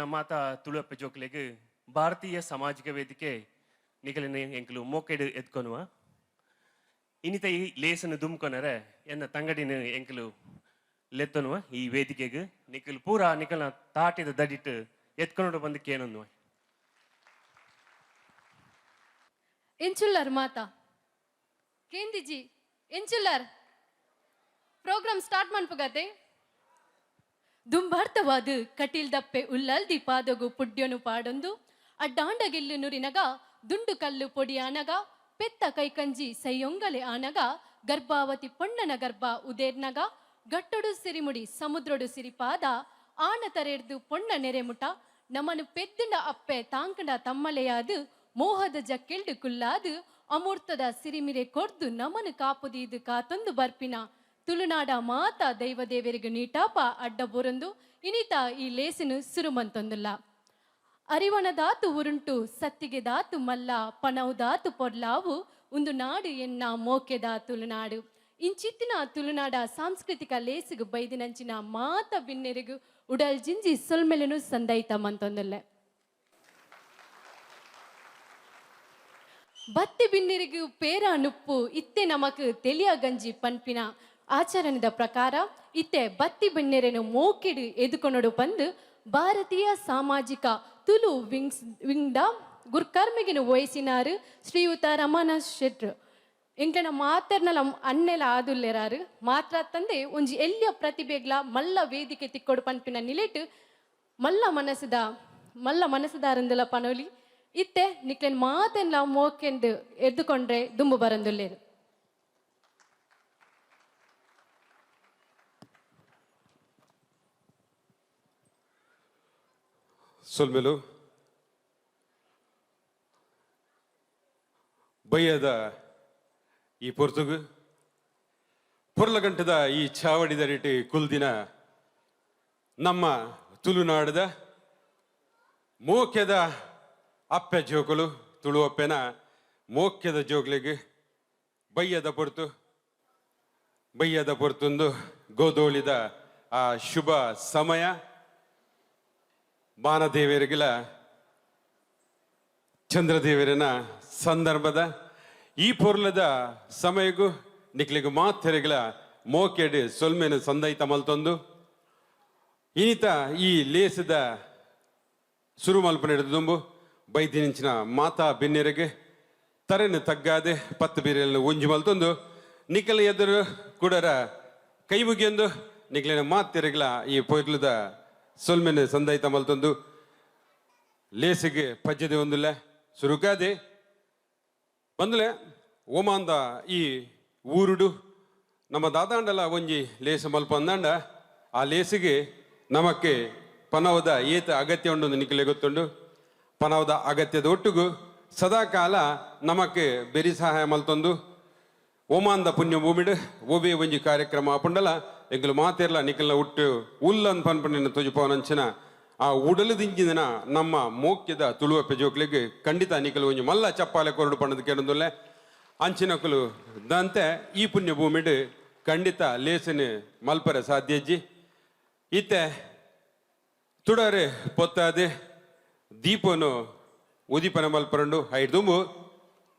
ಮಾತಾ ತುಳುವಪ್ಪೆ ಜೋಕ್ಲೆಗ್ ಭಾರತೀಯ ಸಾಮಾಜಿಕ ವೇದಿಕೆ ನಿಕಲಿನ ಎಂಕಲು ಮೋಕೆಡು ಎತ್ಕೊನುವ ಇನ್ನಿತ ಈ ಲೇಸನ್ನು ದುಮ್ಕೊನರೆ ಎನ್ನ ತಂಗಡಿನ ಎಂಕಲು ಲೆತ್ತನುವ ಈ ವೇದಿಕೆಗೆ ನಿಕಲು ಪೂರಾ ನಿಕಲ್ನ ತಾಟಿದ ದಡಿಟ್ಟು ಎತ್ಕೊಂಡು ಬಂದು ಕೇನೊಂದು ಎಂಚುಲ್ಲರ್ ಮಾತಾ ಕೇಂದಿಜಿ ಎಂಚುಲ್ಲರ್ ಪ್ರೋಗ್ರಾಮ್ ಸ್ಟಾರ್ಟ್ ಮಾಡ್ಪಗತ್ತೆ ದುಂಬಾರ್ಥವಾದ ಕಟೀಲ್ ದಪ್ಪೆ ಉಲ್ಲಲ್ದಿ ಪಾದಗು ಪುಡ್ಯನು ಪಾಡೊಂದು ಅಡ್ಡಾಂಡಗಿಲ್ಲು ನುರಿನಗ ದುಂಡು ಕಲ್ಲು ಪೊಡಿ ಆನಗ ಪೆತ್ತ ಕೈಕಂಜಿ ಸೈಯೊಂಗಲೆ ಆನಗ ಗರ್ಭಾವತಿ ಪೊಣ್ಣನ ಗರ್ಭ ಉದೇರ್ನಗ ಗಟ್ಟೊಡು ಸಿರಿಮುಡಿ ಸಮುದ್ರೊಡು ಸಿರಿಪಾದ ಆನ ತರೆಡ್ದು ಪೊಣ್ಣ ನೆರೆಮುಟ ನಮನು ಪೆದ್ದುಂಡ ಅಪ್ಪೆ ತಾಂಕಂಡ ತಮ್ಮಲೆಯಾದು ಮೋಹದ ಜಕ್ಕೆಲ್ಡು ಕುಲ್ಲಾದು ಅಮೂರ್ತದ ಸಿರಿಮಿರೆ ಕೊರ್ದು ನಮನು ಕಾಪುದೀದು ಕಾತೊಂದು ಬರ್ಪಿನ ತುಳುನಾಡ ಮಾತಾ ದೈವದೇವರಿಗೆ ನೀಟಾಪ ಅಡ್ಡ ಬೊರಂದು ಇನಿತ ಈ ಲೇಸಿನ ಸುರುಮಂತೊಂದುಲ್ಲ ಅರಿವಣ ದಾತು ಉರುಂಟು ಸತ್ತಿಗೆ ದಾತು ಮಲ್ಲ ಪನವು ದಾತು ಪೊರ್ಲಾವು ಒಂದು ನಾಡು ಎನ್ನ ಮೋಕೆದ ತುಳುನಾಡು ಇಂಚಿತ್ತಿನ ತುಳುನಾಡ ಸಾಂಸ್ಕೃತಿಕ ಲೇಸಿಗು ಬೈದಿನಂಚಿನ ಮಾತ ಬಿನ್ನೆರಿಗು ಉಡಲ್ ಜಿಂಜಿ ಸೊಲ್ಮೆಲೆನು ಸಂದೈತ ಮಂತೊಂದಲ್ಲೆ ಬತ್ತಿ ಬಿನ್ನೆರಿಗು ಪೇರ ನುಪ್ಪು ಇತ್ತೆ ನಮಕ್ ತೆಲಿಯ ಗಂಜಿ ಪನ್ಪಿನ ಆಚರಣೆದ ಪ್ರಕಾರ ಇತ್ತೆ ಬತ್ತಿ ಬಿನ್ನೆರೆನು ಮೋಕೆಡು ಎದುಕೊನೊಡು ಬಂದು ಭಾರತೀಯ ಸಾಮಾಜಿಕ ತುಳು ವಿಂಗ್ಡ ಗುರ್ಕರ್ಮೆಗಿನ ವಯಸ್ಸಿನಾರು ಶ್ರೀಯುತ ರಮಣ ಶೆಟ್ರು ಇಂಕನ ಮಾತರ್ನಲ ಅನ್ನೆಲ ಆದುಲ್ಲೆರಾರು ಮಾತ್ರ ತಂದೆ ಒಂಜಿ ಎಲ್ಲಿಯ ಪ್ರತಿಭೆಗ್ಲ ಮಲ್ಲ ವೇದಿಕೆ ತಿಕ್ಕೊಡು ಪನ್ಪಿನ ನಿಲೆಟ್ ಮಲ್ಲ ಮನಸ್ಸುದಾರಂದಲ ಪನೋಲಿ ಇತ್ತೆ ನಿಕ್ಲೆನ್ ಮಾತೆನ್ಲ ಮೋಕೆಂದು ಎದ್ದುಕೊಂಡ್ರೆ ದುಂಬು ಬರಂದುಲ್ಲೇರು ಸೊಲ್ಮೆಲು ಬಯ್ಯದ ಈ ಪೊರ್ತುಗು ಪೊರ್ಲಗಂಟದ ಈ ಚಾವಡಿದ ರೀತಿ ಕುಲ್ದಿನ ನಮ್ಮ ತುಳುನಾಡದ ಮೋಕ್ಯದ ಅಪ್ಪೆ ಜೋಕುಲು ತುಳುವಪ್ಪೆನ ಮೋಕ್ಯದ ಜೋಗ್ಲಿಗೆ ಬಯ್ಯದ ಪೊರ್ತುಂದು ಗೋದೋಳಿದ ಆ ಶುಭ ಸಮಯ ಬಾನದೇವರಿಗಳ ಚಂದ್ರದೇವರಿನ ಸಂದರ್ಭದ ಈ ಪೊರ್ಲದ ಸಮಯಗೂ ನಿಕ್ಲಿಗೂ ಮಾತೆರೆಗಳ ಮೋಕೆಡು ಸೊಲ್ಮೆನು ಸಂದೈತ ಮಲ್ತೊಂದು ಇನಿತ ಈ ಲೇಸದ ಸುರು ಮಲ್ಪನೆಡು ದುಂಬು ಬೈದಿನಿಂಚಿನ ಮಾತಾ ಬೆನ್ನೆರೆಗೆ ತರೆನು ತಗ್ಗಾದೆ ಪತ್ತು ಬೀರೆಲ್ಲ ಒಂಜಿ ಮಲ್ತೊಂದು ನಿಖಲ ಎದುರು ಕುಡರ ಕೈ ಮುಗಿಯೊಂದು ನಿಖಲಿನ ಮಾತೆರೆಗಳ ಈ ಪೊರ್ಲದ ಸೊಲ್ಮೆನು ಸಂದೈತ ಮಲ್ತೊಂದು ಲೇಸಿಗೆ ಪಜ್ಜದೆ ಒಂದುಲ್ಲ ಸುರುಕಾದೆ ಬಂದುಲೆ ಓಮಾಂದ ಈ ಊರುಡು ನಮ್ಮ ದಾದಾಂಡಲ ಒಂಜಿ ಲೇಸ ಮಲ್ಪ ಅಂದಾಂಡ ಆ ಲೇಸಿಗೆ ನಮಕ್ಕೆ ಪನವದ ಏತ ಅಗತ್ಯ ಉಂಡು ನಿಖಲೆ ಗೊತ್ತುಂಡು ಪನವದ ಅಗತ್ಯದ ಒಟ್ಟಿಗೂ ಸದಾಕಾಲ ನಮಕ್ಕೆ ಬೆರಿ ಸಹಾಯ ಮಲ್ತೊಂದು ಓಮಾಂದ ಪುಣ್ಯ ಭೂಮಿಡು ಓಬೆ ಒಂಜಿ ಕಾರ್ಯಕ್ರಮ ಪುಂಡಲ ಎಂಕಲು ಮಾತೆರ್ಲ ನಿಖಲ್ನ ಹುಟ್ಟು ಉಲ್ಲನ್ ಪನ್ಪಣ್ಣಿನ ತುಜುಪವನಂಚಿನ ಆ ಉಡಲು ದಿಂಜಿನ ನಮ್ಮ ಮೋಕ್ಯದ ತುಳುವಪ್ಪೆ ಜೋಕ್ಲಿಗೆ ಖಂಡಿತ ನಿಖಲು ಒಂಜಿ ಮಲ್ಲ ಚಪ್ಪಾಲೆ ಕೊರಡು ಪಣ್ಣದ ಕೇಳೊಂದುಲ್ಲೆ ಅಂಚಿನಕಲು ದಂತೆ ಈ ಪುಣ್ಯ ಭೂಮಿಡು ಖಂಡಿತ ಲೇಸನು ಮಲ್ಪರೆ ಸಾಧ್ಯಜ್ಜಿ ಇತ್ತೆ ತುಡರೆ ಪೊತ್ತಾದೆ ದೀಪನು ಉದೀಪನ ಮಲ್ಪರಂಡು ಐಡ್ದುಂಬು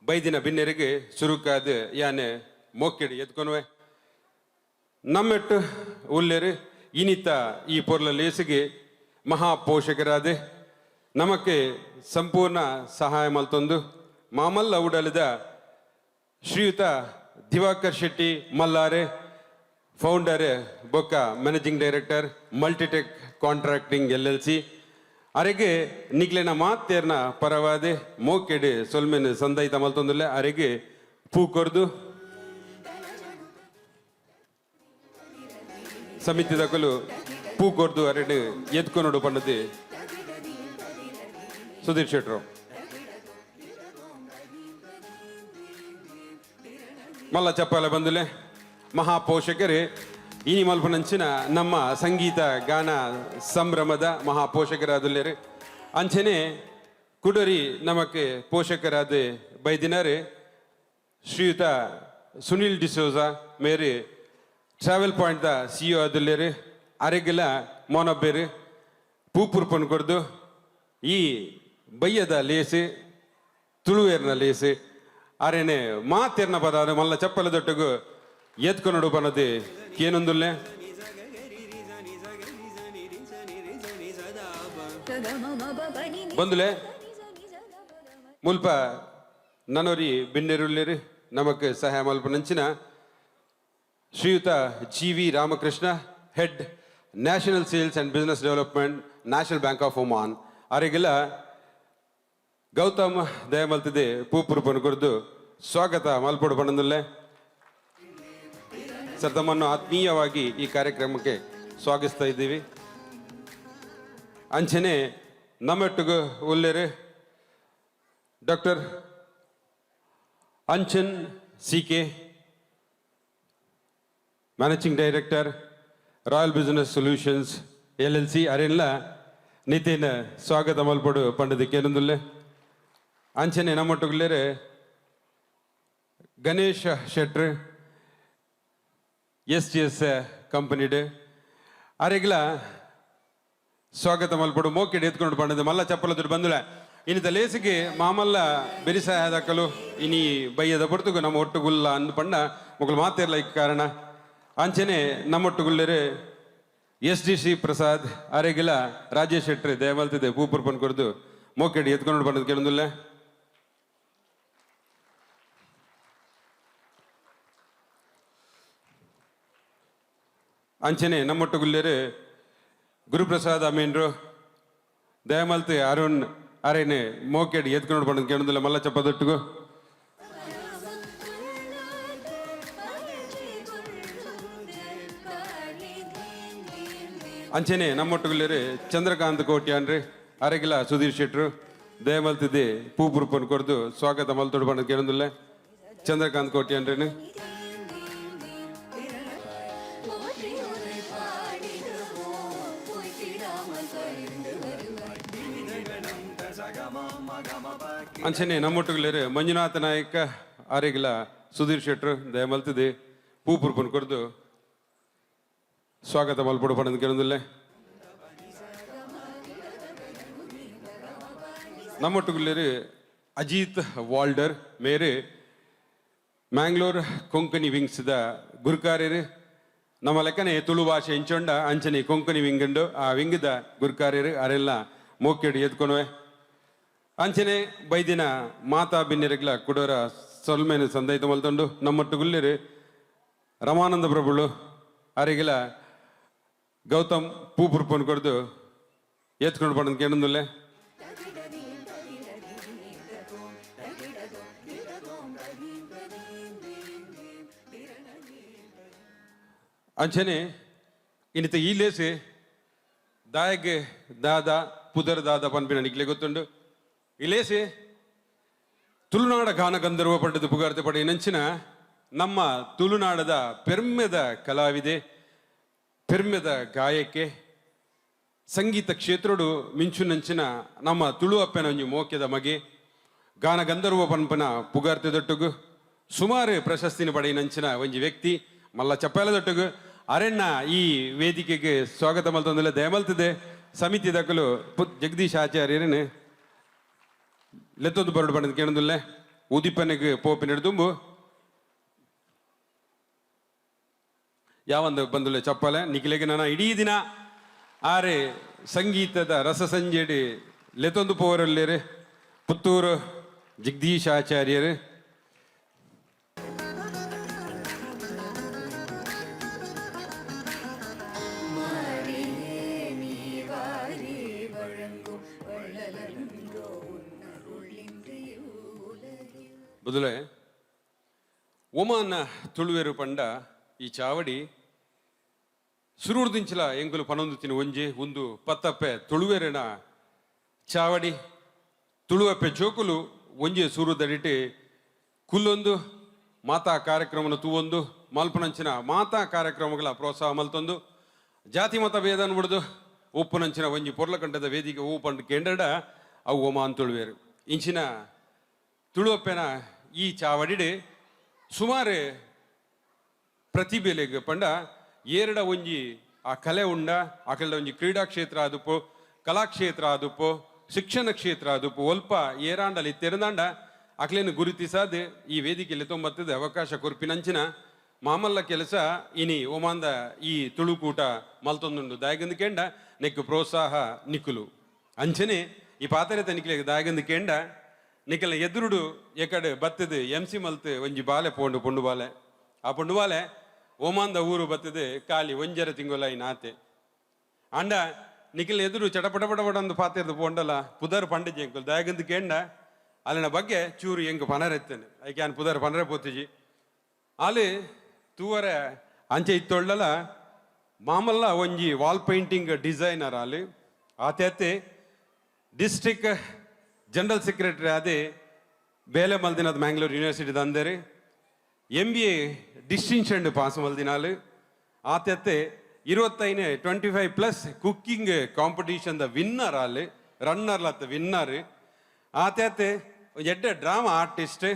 ಬೈದಿನ ಬಿನ್ನೆರಿಗೆ ಸುರುಕಾದ ಯಾನೆ ಮೋಕ್ಕೆಡು ಎತ್ಕೊನುವೆ ನಮ್ಮೆಟ್ಟು ಉಲ್ಲೆರು ಇನಿತ ಈ ಪೊರ್ಲ ಲೇಸಿಗೆ ಮಹಾಪೋಷಕರಾದ ನಮಕ್ಕೆ ಸಂಪೂರ್ಣ ಸಹಾಯ ಮಲ್ತೊಂದು ಮಾಮಲ್ಲ ಉಡಲಿದ ಶ್ರೀಯುತ ದಿವಾಕರ್ ಶೆಟ್ಟಿ ಮಲ್ಲಾರೆ ಫೌಂಡರ್ ಬೊಕ್ಕ managing director multitech contracting LLC ಅರೆಗೆ ನಿಗ್ಲೆನ ಮಾತೇರ್ನ ಪರವಾದೆ ಮೋಕೆಡೆ ಸೊಲ್ಮೆನ್ ಸಂದೈತ ಮಲ್ತೊಂದುಲ್ಲೆ ಅರೆಗೆ ಪೂ ಕೊರ್ದು ಸಮಿತಿದಕಲು ಪೂ ಕೊರ್ದು ಅರೆಡು ಎತ್ಕೊನೋಡು ಪಂಡತಿ ಸುಧೀರ್ ಶೆಟ್ರು ಮಲ್ಲ ಚಪ್ಪಾಲೆ ಬಂದುಲೆ ಮಹಾಪೋಷಕರೇ ಇನಿ ಮಲ್ಪನಂಚಿನ ನಮ್ಮ ಸಂಗೀತ ಗಾನ ಸಂಭ್ರಮದ ಮಹಾಪೋಷಕರಾದುಲ್ಲೇರು ಅಂಚನೆ ಕುಡರಿ ನಮಕ್ಕೆ ಪೋಷಕರಾದ ಬೈದಿನಾರೆ ಶ್ರೀಯುತ ಸುನಿಲ್ ಡಿಸೋಜಾ ಮೇರೆ ಟ್ರಾವೆಲ್ ಪಾಯಿಂಟ್ ದ CEO ಆದುಲ್ಲೇರು ಅರೆಗೆಲ ಮೋನೊಬ್ಬೆರು ಪೂಪುರ್ಪನ್ ಕೊಡ್ದು ಈ ಬಯ್ಯದ ಲೇಸು ತುಳುವೇರ್ನ ಲೇಸು ಅರೇನೆ ಮಾತೆರ್ನ ಪದ ಮಲ್ಲ ಚಪ್ಪಲ ದೊಟ್ಟಗು ಎತ್ಕೊಂಡು ಬನ್ನದು ಏನೊಂದುಲ್ಲೆ ಬಂದುಲೆ ಮುಲ್ಪ ನನೋರಿ ಬಿನ್ನೆರುಳ್ಳೇರು ನಮಕ್ ಸಹಾಯ ಮಲ್ಪ ನಂಚಿನ ಶ್ರೀಯುತ GV Ramakrishna head national sales and business development national bank of Oman ಅವರಿಗೆಲ್ಲ ಗೌತಮ್ ದಯಮಲ್ತಿದೆ ಪೂಪುರ್ಪನ್ ಕುರಿದು ಸ್ವಾಗತ ಮಲ್ಪಡು ಬಣ್ಣದಲ್ಲೇ ಸರ್ ತಮ್ಮನ್ನು ಆತ್ಮೀಯವಾಗಿ ಈ ಕಾರ್ಯಕ್ರಮಕ್ಕೆ ಸ್ವಾಗತಿಸ್ತಾ ಇದ್ದೀವಿ. ಅಂಚನೆ ನಮ್ಮೊಟ್ಟಿಗೆ ಒಳ್ಳೆಯರು doctor Anchan CK managing director royal business solutions LLC ಅರೆಲ್ಲ ನಿತಿನ್ ಸ್ವಾಗತ ಮಲ್ಪಡು ಪಂಡದಕ್ಕೆ ಏನೊಂದುಲ್ಲೆ ಅಂಚನೆ ನಮ್ಮೊಟ್ಟಿಗೆ ಗಣೇಶ್ ಶೆಟ್ರ್ SGS ಕಂಪನಿಡ್ ಅರೆಗ್ಲ ಸ್ವಾಗತ ಮಲ್ಪಡು ಮೋಕೆಡ್ ಎತ್ಕೊಂಡು ಬಂದದ್ದು ಮಲ್ಲ ಚಪ್ಪಲ ದುಡ್ಡು ಬಂದುಲ ಇನ್ನಿತ ಲೇಸಿಗೆ ಮಾಮಲ್ಲ ಬೆರಿಸಾಯ ಹಾಕಲು ಇನಿ ಬಯ್ಯದ ಪೊರ್ತುಗು ನಮ್ಮ ಒಟ್ಟುಗುಲ್ಲ ಅಂದು ಪಂಡ ಮಕ್ಕಳು ಮಾತಿರ್ಲ ಈ ಕಾರಣ ಅಂಚನೆ ನಮ್ಮೊಟ್ಟುಗುಲ್ಲರು SDC ಪ್ರಸಾದ್ ಅರೆಗಿಲ ರಾಜೇಶ್ ಶೆಟ್ರಿ ದಯಮಲ್ತಿದೆ ಪೂಪುರ್ಪನ್ ಕೊಡ್ದು ಮೋಕೆಡ್ ಎತ್ಕೊಂಡು ಬಂದದ್ದು ಕೇಳೊಂದಿಲ್ಲ ಅಂಚನೆ ನಮ್ಮೊಟ್ಟುಗುಲ್ಲರು ಗುರುಪ್ರಸಾದ್ ಅಮೀನ್ರು ದಯಮಲ್ತಿ ಅರುಣ್ ಅರೇನೆ ಮೋಕೆಡ್ ಎತ್ಕೊಂಡು ಬಂದು ಕೇಳೋದಿಲ್ಲ ಮಲ್ಲ ಚಪ್ಪದೊಟ್ಟಿಗೂ ಅಂಚನೆ ನಮ್ಮೊಟ್ಟುಗುಲ್ಲರು ಚಂದ್ರಕಾಂತ್ ಕೋಟ್ಯಾನ್ರಿ ಅರೆಗಿಲ ಸುಧೀರ್ ಶೆಟ್ರು ದಯಮಲ್ತಿದೆ ಪೂಪುರ್ಪನ್ ಕೊಡ್ದು ಸ್ವಾಗತ ಮಲ್ತೊಡು ಬಂದು ಕೇಳೋದಿಲ್ಲ ಚಂದ್ರಕಾಂತ್ ಕೋಟ್ಯಾನ್ರೇನು ಅಂಚನೆ ನಮ್ಮೊಟ್ಟುಗಳೇರು ಮಂಜುನಾಥ ನಾಯಕ ಆರೆಗಿಲ ಸುಧೀರ್ ಶೆಟ್ರು ದಯಮಲ್ತಿದೆ ಪೂಪುರ್ಪನ್ ಕೊಡ್ದು ಸ್ವಾಗತ ಮಲ್ಪಡು ಪಡೆದು ಕೇಳೋದಿಲ್ಲ ನಮ್ಮೊಟ್ಟುಗಳೇರು ಅಜಿತ್ ವಾಲ್ಡರ್ ಮೇರೆ ಮ್ಯಾಂಗ್ಳೂರ್ ಕೊಂಕಣಿ ವಿಂಗ್ಸ್ದ ಗುರುಕಾರ್ಯರು ನಮ್ಮ ಲೆಕ್ಕನೆ ತುಳು ಭಾಷೆ ಇಂಚೊಂಡ ಅಂಚನೆ ಕೊಂಕಣಿ ವಿಂಗಂಡು ಆ ವಿಂಗದ ಗುರುಕಾರ್ಯರು ಅರೆಲ್ಲ ಮೋಕೆಡು ಎತ್ಕೊಳುವೆ ಅಂಚನೆ ಬೈದಿನ ಮಾತಾ ಬಿನ್ನೆರಗ್ಲ ಕುಡೋರ ಸೊಲ್ಮೇನು ಸಂದೈತ ಮಲ್ತೊಂಡು ನಮ್ಮೊಟ್ಟುಗುಲ್ಲೇರು ರಮಾನಂದ ಪ್ರಭುಳು ಅರೆಗಿಲ ಗೌತಮ್ ಪೂಪುರ್ಪನ್ ಕೊಡ್ದು ಎತ್ಕೊಂಡು ಬಂದು ಕೇಳೊಂದುಲ್ಲೆ ಅಂಚನೆ ಇನ್ನಿತ ಈ ಲೇಸು ದಾಯಗೆ ದಾದ ಪುದರ್ ದಾದ ಪನ್ಪಿನ ನಿಕ್ಲೆ ಗೊತ್ತುಂಡು ಈ ಲೇಸು ತುಳುನಾಡ ಗಾನ ಗಂಧರ್ವ ಪಂಡದ ಪುಗಾರ್ತೆ ಪಡೆ ನಂಚಿನ ನಮ್ಮ ತುಳುನಾಡದ ಪೆರ್ಮೆದ ಕಲಾವಿದೆ ಪೆರ್ಮೆದ ಗಾಯಕ್ಕೆ ಸಂಗೀತ ಕ್ಷೇತ್ರಡು ಮಿಂಚು ನಂಚಿನ ನಮ್ಮ ತುಳು ಅಪ್ಪನ ಒಂಜಿ ಮೋಕ್ಯದ ಮಗೆ ಗಾನ ಗಂಧರ್ವ ಪನ್ಪನ ಪುಗಾರ್ತೆ ದೊಟ್ಟುಗು ಸುಮಾರು ಪ್ರಶಸ್ತಿನ ಪಡೆ ನಂಚಿನ ಒಂಜಿ ವ್ಯಕ್ತಿ ಮಲ್ಲ ಚಪ್ಪಾಲ ದೊಟ್ಟುಗು ಅರೆಣ್ಣ ಈ ವೇದಿಕೆಗೆ ಸ್ವಾಗತ ಮಲ್ತೊಂದಿಲ್ಲ ದಯಮಲ್ತಿದೆ ಸಮಿತಿ ದಕ್ಕಲು ಜಗದೀಶ್ ಆಚಾರ್ಯರೇನು ಲೆತ್ತೊಂದು ಬರಡು ಬಂದು ಕೇಳೋದಿಲ್ಲ ಉದಿಪನೆಗೆ ಪೋಪಿನ ತುಂಬು ಯಾವಂದು ಬಂದುಲ್ಲ ಚಪ್ಪಲೆ ನಿಖಿಲೆಗೆ ನಾನು ಇಡೀ ದಿನ ಆರೆ ಸಂಗೀತದ ರಸ ಸಂಜೆಡಿ ಲೆತ್ತೊಂದು ಪೋವರಲ್ಲೇರೆ ಪುತ್ತೂರು ಜಗದೀಶ್ ಆಚಾರ್ಯರು ಬದಲೇ ಒಮಾನ್ನ ತುಳುವೆರು ಪಂಡ ಈ ಚಾವಡಿ ಸುರೂರ್ದಿಂಚಲ ಎಂಗುಲು ಪನೊಂದು ತಿನ್ನು ಒಂಜೆ ಒಂದು ಪತ್ತಪ್ಪೆ ತುಳುವೆರನ ಚಾವಡಿ ತುಳುವಪ್ಪೆ ಚೋಕುಲು ಒಂಜೆ ಸೂರುದಡಿಟಿ ಕುಲ್ಲೊಂದು ಮಾತಾ ಕಾರ್ಯಕ್ರಮನ ತೂವೊಂದು ಮಲ್ಪನಂಚಿನ ಮಾತಾ ಕಾರ್ಯಕ್ರಮಗಳ ಪ್ರೋತ್ಸಾಹ ಮಲ್ತೊಂದು ಜಾತಿ ಮತ ಭೇದನ ಬಿಡ್ದು ಉಪ್ಪುನಂಚಿನ ಒಂಜಿ ಪೊರ್ಲಕಂಡದ ವೇದಿಕೆ ಹೂ ಪಂಡು ಕೆಂಡಡ ಅವು ಒಮಾನ್ ತುಳುವೆರು ಇಂಚಿನ ತುಳುವಪ್ಪೆನ ಈ ಚಾವಡಿಡು ಸುಮಾರು ಪ್ರತಿಭೆಲೆಗೆ ಪಂಡ ಏರಡ ಒಂಜಿ ಆ ಕಲೆ ಉಂಡ ಆ ಕಲೆ ಒಂಜಿ ಕ್ರೀಡಾ ಕ್ಷೇತ್ರ ಆದುಪ್ಪು ಕಲಾಕ್ಷೇತ್ರ ಆದುಪ್ಪು ಶಿಕ್ಷಣ ಕ್ಷೇತ್ರ ಆದುಪ್ಪು ಒಲ್ಪ ಏರಾಂಡಲ್ಲಿ ತೆರೆದಾಂಡ ಅಕ್ಲೇನು ಗುರುತಿಸಾದ ಈ ವೇದಿಕೆಯಲ್ಲಿ ತೊಂಬತ್ತದ ಅವಕಾಶ ಕೊರ್ಪಿನಂಚಿನ ಮಾಮಲ್ಲ ಕೆಲಸ ಇನಿ ಓಮಾಂದ ಈ ತುಳುಕೂಟ ಮಲ್ತೊಂದುಂಡು ದಾಯಗಂದು ಕೆಂಡ ನೆಕ್ಕು ಪ್ರೋತ್ಸಾಹ ನಿಕ್ಕುಲು ಅಂಚನೆ ಈ ಪಾತ್ರೆ ತನಿಖೆಗೆ ದಾಯಗಂದು ಕೆಂಡ ನಿಕ್ಕಲ ಎದುರುಡು ಎಕಡೆ ಬತ್ತದ MC ಮಲ್ತ್ ಒಂಜಿ ಬಾಲೆ ಪೊಂಡು ಬಾಲೆ ಆ ಪೊಂಡು ಬಾಲೆ ಓಮಾಂದ ಊರು ಬತ್ತದ ಕಾಲಿ ಒಂಜರ ತಿಂಗೊಲಾಯಿನ ಆತೆ ಅಂಡ ನಿಖಿಲ್ ಎದುರು ಚಟಪಟಪಟಪಟ ಒಂದು ಪಾತ್ರದ ಪೋಂಡಲ್ಲ ಪುದರ್ ಪಂಡಿಜಿ ಎಂಕುಲ್ ದಾಯಗಂದು ಕೆಂಡ ಅಲ್ಲಿನ ಬಗ್ಗೆ ಚೂರು ಎಂಕು ಪನರೆತ್ತೇನೆ ಐಕೆ ಆನ್ ಪುದರ್ ಪನರೆ ಪೋತಿಜಿ ಅಲ್ಲಿ ತೂವರ ಅಂಚೆ ಇತ್ತೊಳ್ಳಲ ಮಾಮಲ್ಲ ಒಂಜಿ ವಾಲ್ ಪೇಂಟಿಂಗ್ ಡಿಸೈನರ್ ಅಲ್ಲಿ ಆತೆ ಡಿಸ್ಟ್ರಿಕ್ಟ್ ಜನರಲ್ ಸೆಕ್ರೆಟರಿ ಅದೇ ಬೇಲೆ ಮಲ್ದಿನದ ಮ್ಯಾಂಗ್ಳೂರ್ ಯೂನಿವರ್ಸಿಟಿ ಅಂದೇರಿ MBA ಡಿಸ್ಟಿಂಕ್ಷನ್ ಪಾಸ್ ಮಲ್ದಿನಾಲು ಆತೆ 25+ ಕುಕ್ಕಿಂಗ್ ಕಾಂಪಿಟೇಷನ್ ದ ವಿನ್ನರ್ ಅಲ್ಲಿ ರನ್ನರ್ ಲತ್ತ ವಿನ್ನರ್ ಆತೆ ಎಡ್ಡೆ ಡ್ರಾಮಾ ಆರ್ಟಿಸ್ಟ್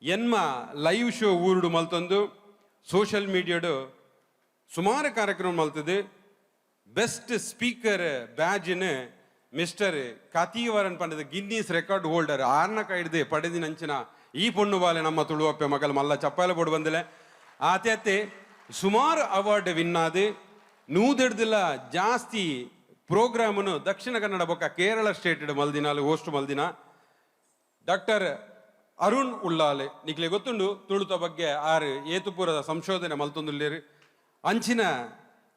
ಎನ್ಮ ಲೈವ್ ಶೋ ಊರುಡು ಮಲ್ತೊಂದು ಸೋಷಿಯಲ್ ಮೀಡಿಯಾಡು ಸುಮಾರು ಕಾರ್ಯಕ್ರಮ ಮಲ್ತದೆ ಬೆಸ್ಟ್ ಸ್ಪೀಕರ್ ಬ್ಯಾಜಿನ ಮಿಸ್ಟರ್ ಕಾತೀವರನ್ ಪಂಡದ ಗಿನ್ನೀಸ್ ರೆಕಾರ್ಡ್ ಹೋಲ್ಡರ್ ಆರ್ನ ಕೈಡ್ದೆ ಪಡೆದಿನಂಚಿನ ಈ ಪೊಣ್ಣು ಬಾಲೆ ನಮ್ಮ ತುಳುವಪ್ಪೆ ಮಗಲ್ ಮಲ್ಲ ಚಪ್ಪಾಲ ಬೋಡು ಬಂದಿಲ್ಲ ಆತೆ ಸುಮಾರು ಅವಾರ್ಡ್ ವಿನ್ನಾದೆ ನೂದೆಡ್ದಿಲ್ಲ ಜಾಸ್ತಿ ಪ್ರೋಗ್ರಾಮನು ದಕ್ಷಿಣ ಕನ್ನಡ ಬೊಕ್ಕ ಕೇರಳ ಸ್ಟೇಟ್ ಮಲ್ದಿನಾಲು ಹೋಸ್ಟ್ ಮಲ್ದಿನ ಡಾಕ್ಟರ್ ಅರುಣ್ ಉಳ್ಳಾಲೆ ನಿಕ್ಲೆ ಗೊತ್ತುಂಡು ತುಳುತ ಬಗ್ಗೆ ಆರು ಏತುಪುರದ ಸಂಶೋಧನೆ ಮಲ್ತೊಂದುಲ್ಲೇರು ಅಂಚಿನ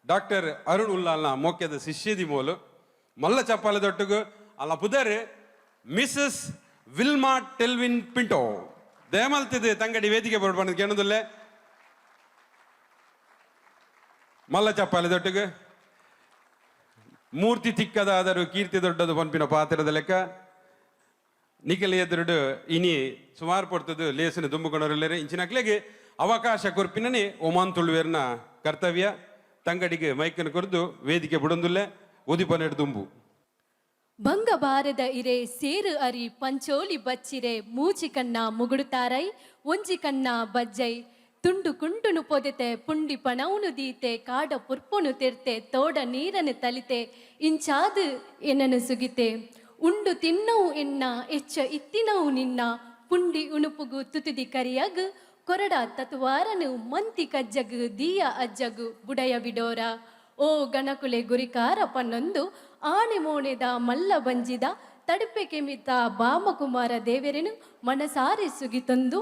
ಡಾಕ್ಟರ್ ಅರುಣ್ ಉಲ್ಲಾಲ್ನ ಮೋಕ್ಯದ ಶಿಷ್ಯದಿ ಮೋಲು ಮಲ್ಲ ಚಪ್ಪಾಲೆ ದೊಟ್ಟಗು ಅಲ್ಲ ಪುದರ್ ಮಿಸಸ್ ವಿಲ್ಮಾ ಟೆಲ್ವಿನ್ ಪಿಂಟೋ ದಯಮಲ್ತಿದೆ ತಂಗಡಿ ವೇದಿಕೆ ಬರ್ಬಂದ್ ಕೇಳೋದಿಲ್ಲೇ ಮಲ್ಲ ಚಪ್ಪಾಲೆ ದೊಟ್ಟಗು ಮೂರ್ತಿ ತಿಕ್ಕದಾದರೂ ಕೀರ್ತಿ ದೊಡ್ಡದು ಪಂಪಿನ ಪಾತ್ರದ ಲೆಕ್ಕ ನಿಖಿಲ್ ಎದುರುಡು ಇನಿ ಸುಮಾರು ಪಡ್ತದ್ದು ಲೇಸಿನ ದುಂಬುಕೊಂಡವರೆಲ್ಲರೇ ಇಂಚಿನಕ್ಲೆಗೆ ಅವಕಾಶ ಕೊರ್ಪಿನೇ ಒಮಾನ್ ತುಳುವೇರ್ನ ಕರ್ತವ್ಯ ತಂಗಡಿಗೆ ಮೈಕನ್ನು ಕೊರ್ದು ವೇದಿಕೆ ಬಿಡೊಂದುಲ್ಲೆ ಉದಿಪನೆಡು ದುಂಬು ಭಂಗ ಬಾರದ ಇರೆ ಸೇರು ಅರಿ ಪಂಚೋಲಿ ಬಚ್ಚಿರೆ ಮೂಚಿ ಕನ್ನ ಮುಗುಡುತ್ತಾರೈ ಒಂಜಿ ಕನ್ನ ಬಜ್ಜೈ ತುಂಡು ಕುಂಟುನು ಪೊದೆತೆ ಪುಂಡಿ ಪಣೌನು ದೀತೆ ಕಾಡ ಪುರ್ಪುನು ತೆರ್ತೆ ತೋಡ ನೀರನ್ನು ತಲಿತೆ ಇಂಚಾದು ಎನ್ನನು ಸುಗಿತೆ ಉಂಡು ತಿನ್ನವು ಎನ್ನ ಎಚ್ಚ ಇತ್ತಿನವು ನಿನ್ನ ಪುಂಡಿ ಉಣುಪುಗು ತುತಿದಿ ಕರಿಯಗು ಕೊರಡ ತತ್ವಾರನು ಮಂತಿ ಕಜ್ಜಗು ದೀಯ ಅಜ್ಜಗು ಬುಡಯ ಬಿಡೋರ ಓ ಗಣಕುಲೆ ಗುರಿಕಾರ ಪನ್ನೊಂದು ಆಣೆ ಮೋಣೆದ ಮಲ್ಲ ಬಂಜಿದ ತಡುಪೆ ಕೆಮಿತ ಬಾಮಕುಮಾರ ದೇವರೆನು ಮನಸಾರೆ ಸುಗಿತೊಂದು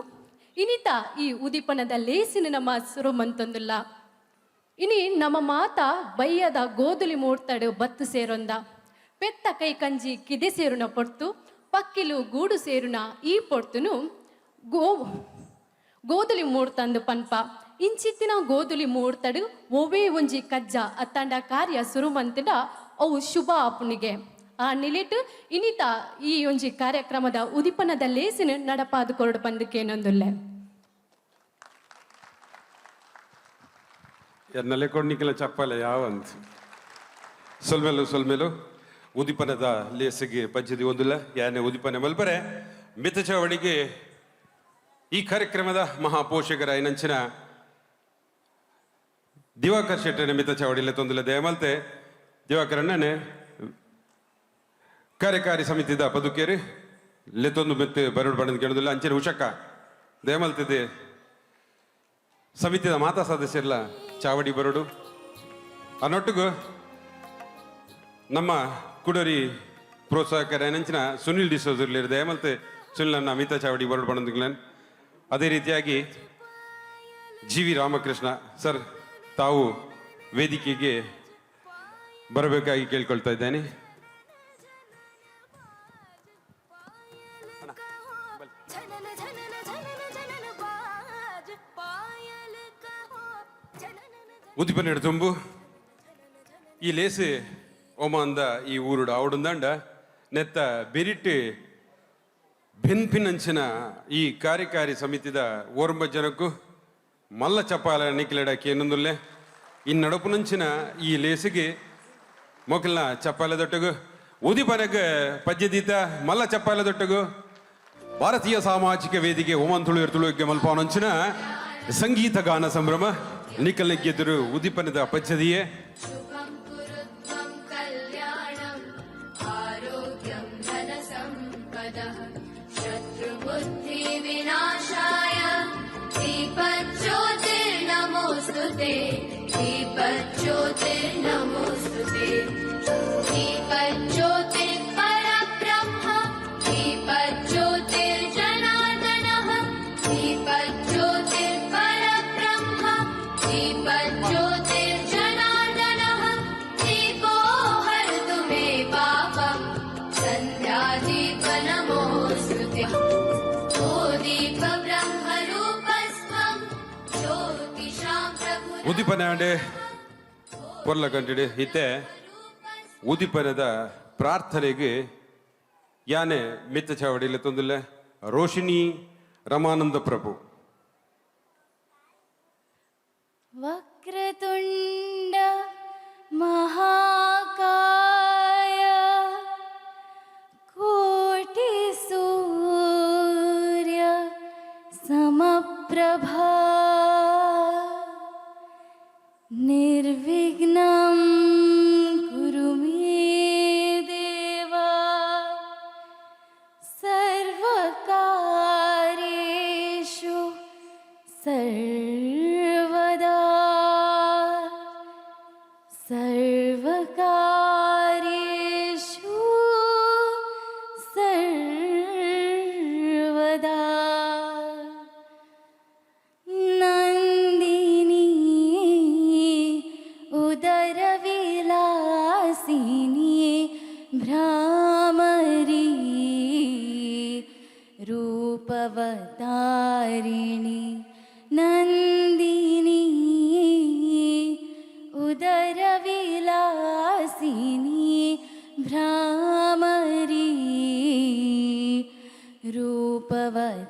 ಇನಿತ ಈ ಉದಿಪನದ ಲೇಸಿನ ನಮ್ಮ ಸುರುಮಂತೊಂದುಲ್ಲ ಇನಿ ನಮ್ಮ ಮಾತ ಬಯ್ಯದ ಗೋಧುಲಿ ಮೂಡ್ತಡು ಬತ್ತು ಸೇರೊಂದ ಪೆತ್ತ ಕೈ ಕಂಜಿ ಕಿದೆ ಸೇರುನ ಪೊರ್ತು ಪಕ್ಕಿಲು ಗೂಡು ಸೇರುನ ಈ ಪೊರ್ತುನು ಗೋಧುಲಿ ಮೂಡ್ತಂದು ಪನ್ಪ ಇಂಚಿತ್ತಿನ ಗೋಧುಲಿ ಮೂಡ್ತಡು ಒವೇ ಒಂಜಿ ಕಜ್ಜ ಅತ್ತಂಡ ಕಾರ್ಯ ಸುರುಮಂತಡ ಅವು ಶುಭ ಅಪ್ಪನಿಗೆ ಆ ನಿಲಿಟ್ಟು ಇನಿತ ಈ ಒಂಜಿ ಕಾರ್ಯಕ್ರಮದ ಉದಿಪನದ ಲೇಸಿನ ನಡಪಾದು ಕೊರಡು ಪಂದಕ್ಕೇನೊಂದುಲ್ಲೆ ಎನ್ನಲೆ ಕೊಡ್ನಿಕ್ಕೆಲ್ಲ ಚಪ್ಪಲೆ ಯಾವಂತ ಸೊಲ್ಮೇಲು ಉದಿಪನದ ಲೇಸಿಗೆ ಪಜ್ಜದಿ ಒಂದಿಲ್ಲ ಯಾನೆ ಉದಿಪನೆ ಮಲ್ಪರೆ ಮಿತ ಚವಡಿಗೆ ಈ ಕಾರ್ಯಕ್ರಮದ ಮಹಾಪೋಷಕರ ಐನಂಚಿನ ದಿವಾಕರ್ ಶೆಟ್ಟನೆ ಮಿತ ಚವಡಿಲೆ ತೊಂದಿಲ್ಲ ದಯಮಲ್ತೆ ದಿವಾಕರಣ್ಣನೆ ಕಾರ್ಯಕಾರಿ ಸಮಿತಿದ ಪದುಕೇರಿ ಲೆತ್ತೊಂದು ಮೆತ್ತೆ ಬರೋಡು ಬಣ್ಣದ ಕೇಳೋದಿಲ್ಲ ಅಂಚೆನ ಉಷಕ್ಕ ದಯಮಲ್ತಿದೆ ಸಮಿತಿದ ಮಾತಾ ಸದಸ್ಯರೆಲ್ಲ ಚಾವಡಿ ಬರೋಡು ಅನ್ನೊಟ್ಟಿಗೂ ನಮ್ಮ ಕುಡರಿ ಪ್ರೋತ್ಸಾಹಕರ ನೆಂಚಿನ ಸುನಿಲ್ ಡಿಸೋಜರ್ಲಿರು ದಯಮಲ್ತೆ ಸುನಿಲನ್ನ ಮಿತ ಚಾವಡಿ ಬರೋಡು ಬಣ್ಣದ ಅದೇ ರೀತಿಯಾಗಿ GV ರಾಮಕೃಷ್ಣ ಸರ್ ತಾವು ವೇದಿಕೆಗೆ ಬರಬೇಕಾಗಿ ಕೇಳ್ಕೊಳ್ತಾ ಇದ್ದೇನೆ ಉದಿಪನೆಡು ತುಂಬು ಈ ಲೇಸು ಒಮಾಂದ ಈ ಊರುಡು ಆವಡುಂದಾಂಡ ನೆತ್ತ ಬೆರಿಟ್ಟು ಬೆನ್ಪಿನಂಚಿನ ಈ ಕಾರ್ಯಕಾರಿ ಸಮಿತಿದ ಓರ್ಮ ಜನಕ್ಕೂ ಮಲ್ಲ ಚಪ್ಪಾಲ ನಿಕ್ಲೆಡಕ್ಕೆ ಏನೊಂದುಲ್ಲೆ ಈ ನಡಪುನಂಚಿನ ಈ ಲೇಸಿಗೆ ಮೊಕಲ್ನ ಚಪ್ಪಾಲ ದೊಟ್ಟಗು ಉದಿಪನಗ ಪದ್ಯದೀತ ಮಲ್ಲ ಚಪ್ಪಾಲ ದೊಟ್ಟಗು ಭಾರತೀಯ ಸಾಮಾಜಿಕ ವೇದಿಕೆ ಒಮಾನ್ ತುಳುವಿಗೆ ಮಲ್ಪವನಂಚಿನ ಸಂಗೀತ ಗಾನ ಸಂಭ್ರಮ ನಿಖಲ್ನೆಗೆದುರು ಉದಿಪನದ ಪದ್ಯದಿಯೇ वदः शत्रुबुद्धिविनाशाय दीपज्योतिर्नमोऽस्तुते दीपज्योतिर्नमोऽस्तुते दीपज्योतिर्परब्रह्म दीपज्योतिर्जनार्दनः दीपज्योतिर्परब्रह्म दीपज्योतिर्जनार्दनः दीपो हरतु मे पापम् सन्ध्यादीपनमोऽस्तुते ओ दीप ब्रह्मरूपस्त्वं ज्योतिषां प्रभु ಉದಿಪನಾಡೆ ಪೊರ್ಲ ಕಂಟಿಡೆ ಹಿತೆ ಉದಿಪನದ ಪ್ರಾರ್ಥನೆಗೆ ಯಾನೆ ಮಿತ್ತ ಚಾವಡಿಲ್ಲ ತೊಂದಿಲ್ಲ ರೋಶಿನಿ ರಮಾನಂದ ಪ್ರಭು वक्रतुण्ड महाकाय कोटिसूर्य समप्रभा निर्विघ्नं कुरु मे देव सर्वकार्येषु सर्वदा सर्वकार्येषु सर्वदा नन्दिनी उदरविलासिनी भ्रामरी रूपवतारिणी नन्दिनी उदरविलासिनी भ्रामरी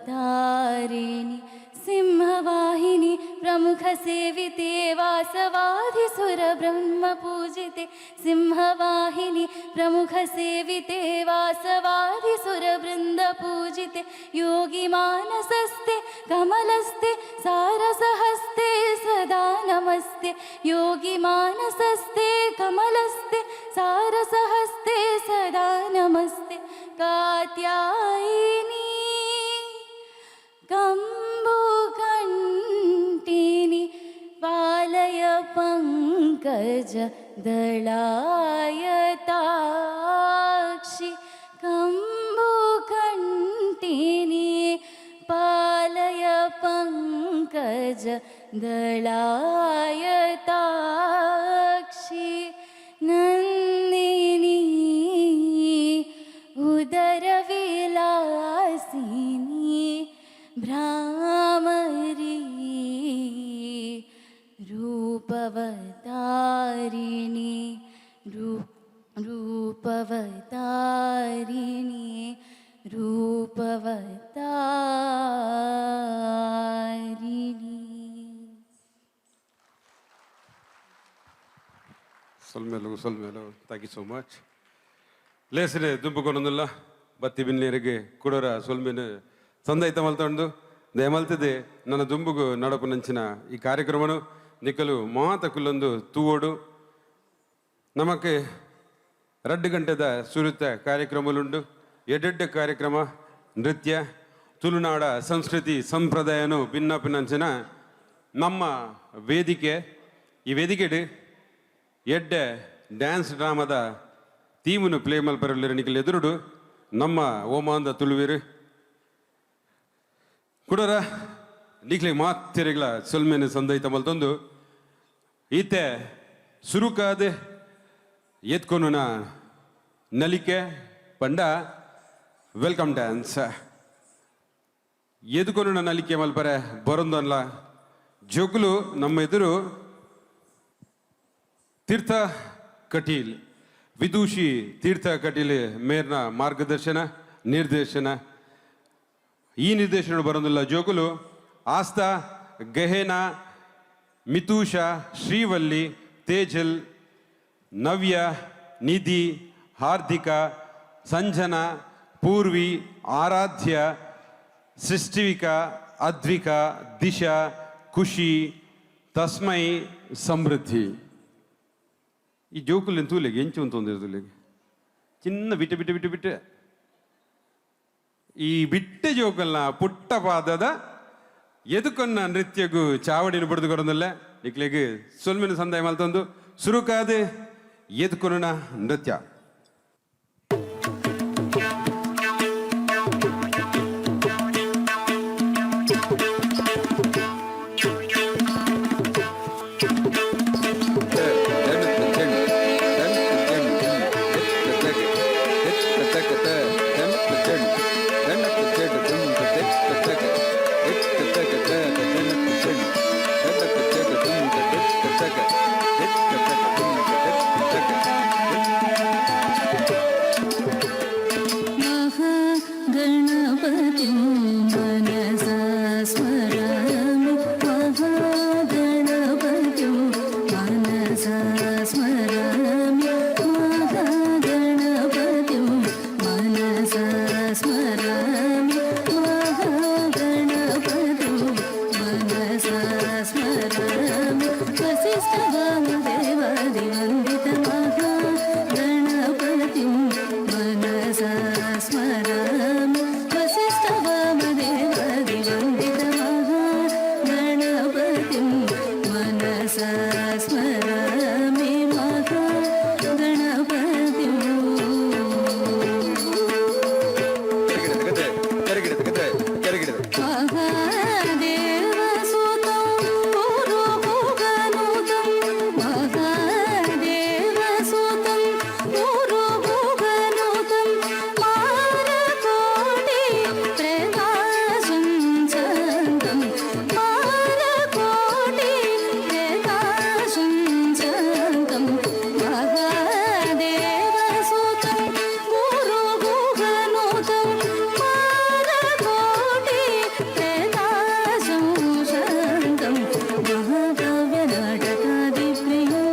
रूपवतारिणी सिंहवाहिनी प्रमुख सेविते वासवाधिसुर ब्रह्म पूजिते सिंहवाहिनी प्रमुख सेविते वासवाधिसुर वृंद पूजिते योगी मानसस्ते कमलस्ते सारसहस्ते सदा नमस्ते योगी मानसस्ते कमलस्ते सारसहस्ते सदा नमस्ते कात्यायिनी कम्बुकण्टिनि पालय पङ्कज दलायताक्षि कम्बुकण्टिनि पालय पङ्कज दलायताक्षि नन्दिनी उदरविलासिनी भ्रामरी रूपवतारिणी रूपवतारिणी रूपवतारिणी ಸೊಲ್ಮೇಲು ಥ್ಯಾಂಕ್ ಯು ಸೋ ಮಚ್ ಲೇಸರೆ ದುಂಬುಕೊನೊಂದಿಲ್ಲ ಬತ್ತಿ ಬಿನ್ನೇರಿಗೆ ಕುಡೋರ ಸೊಲ್ಮೇನು ಸಂದೈತ ಮಲ್ತೊಂಡು ದಯಮಲ್ತದೆ ನನ್ನ ದುಂಬುಗು ನಡಪು ನಂಚಿನ ಈ ಕಾರ್ಯಕ್ರಮನು ನಿಕ್ಕಲು ಮಾತ ಕುಲ್ಲೊಂದು ತೂವೋಡು ನಮಕ್ಕೆ 2 ಗಂಟೆದ ಸುರಿತ ಕಾರ್ಯಕ್ರಮಲುಂಡು ಎಡ್ಡೆಡ್ಡ ಕಾರ್ಯಕ್ರಮ ನೃತ್ಯ ತುಳುನಾಡ ಸಂಸ್ಕೃತಿ ಸಂಪ್ರದಾಯನು ಭಿನ್ನ ಭಿನ್ನಂಚಿನ ನಮ್ಮ ವೇದಿಕೆ ಈ ವೇದಿಕೆಡು ಎಡ್ಡೆ ಡ್ಯಾನ್ಸ್ ಡ್ರಾಮಾದ ಥೀಮನ್ನು ಪ್ಲೇ ಮಲ್ಪರಲ್ಲಿರ ನಿಖಿಲ್ ಎದುರುಡು ನಮ್ಮ ಓಮಾಂದ ತುಳುವಿರು ಕುಡರ ನಿಖಿಲಿ ಮಾತೆರೆಗಳ ಸೊಲ್ಮೇನು ಸಂದೈತ ಮಲ್ತೊಂದು ಈತೆ ಸುರುಕಾದ ಎತ್ಕೊನು ನಲಿಕೆ ಪಂಡ ವೆಲ್ಕಮ್ ಡ್ಯಾನ್ಸ್ ಎದ್ಕೊನು ನಲಿಕೆ ಮಲ್ಪರೆ ಬರೊಂದಲ್ಲ ಜೋಕುಲು ನಮ್ಮ ಎದುರು ತೀರ್ಥ ಕಟೀಲ್ ವಿದೂಷಿ ತೀರ್ಥ ಕಟೀಲ್ ಮೇರ್ನ ಮಾರ್ಗದರ್ಶನ ನಿರ್ದೇಶನ ಈ ನಿರ್ದೇಶನ ಬರೋದಿಲ್ಲ ಜೋಗುಲು ಆಸ್ತಾ ಗಹೇನ ಮಿತೂಷ ಶ್ರೀವಲ್ಲಿ ತೇಜಲ್ ನವ್ಯ ನಿಧಿ ಹಾರ್ದಿಕ ಸಂಜನಾ ಪೂರ್ವಿ ಆರಾಧ್ಯ ಸೃಷ್ಟಿವಿಕಾ ಅದ್ವಿಕಾ ದಿಶಾ ಖುಷಿ ತಸ್ಮೈ ಸಮೃದ್ಧಿ ಈ ಜೋಕುಲ್ ಎಂತೂಲೆಗೆ ಎಂಚು ಅಂತ ಒಂದಿರ್ತುಲೆಗೆ ಚಿನ್ನ ಬಿಟ್ಟು ಈ ಬಿಟ್ಟ ಜೋಕಲ್ನ ಪುಟ್ಟ ಪಾದದ ಎದುಕೊನ್ನ ನೃತ್ಯಗೂ ಚಾವಡಿನ ಬಿಡ್ದು ಕೊರೊಂದಲ್ಲ ಇಕ್ಲೆಗ್ ಸೊಲ್ಮಿನ ಸಂದಾಯ ಮಲ್ತೊಂದು ಸುರುಕಾದ ಎದುಕೊನ ನೃತ್ಯ ಗಣಪತಿ ಮನಸ ಸ್ಮರಾಮಿ ಮಹಾಗಣಪತಿ ಮನಸ ಸ್ಮರಾಮಿ ಮಹಾಗಣಪತಿ ಮನಸ ಸ್ಮರಾಮಿ ಮಹಾಗಣಪತಿ ಮನಸ ಸ್ಮರಾಮಿ ವಸಿಷ್ಠ ವಾಮದೇವಾದಿ ವಂದಿತ ಮಹಾಗಣಪತಿ ಮನಸ ಸ್ಮರಾಮಿ ವಸಿಷ್ಠ ವಾಮದೇವಾದಿ ವಂದಿತ ಮಹಾಗಣಪತಿ ಮನಸ ಸ್ಮರಾಮಿ ಮಹಾಗಣಪತಿ ಮಹಾದೇವಸುತಂ ಗುರುಭುಗನುತಂ ಮಹಾದೇವಸುತಂ ಗುರುಭುಗನುತಂ ಮಾರಕೋಟಿ ಪ್ರಕಾಶಂ ಚಂದಂ ಮಾರಕೋಟಿ ಪ್ರಕಾಶಂ ಚಂದಂ ಮಹಾದೇವಸುತಂ ಗುರುಭುಗನುತಂ ಮಾರಕೋಟಿ ಪ್ರಕಾಶಂ ಚಂದಂ ಮಹಾಕಾವ್ಯ ನಾಟಕಾದಿ ಪ್ರಿಯಂ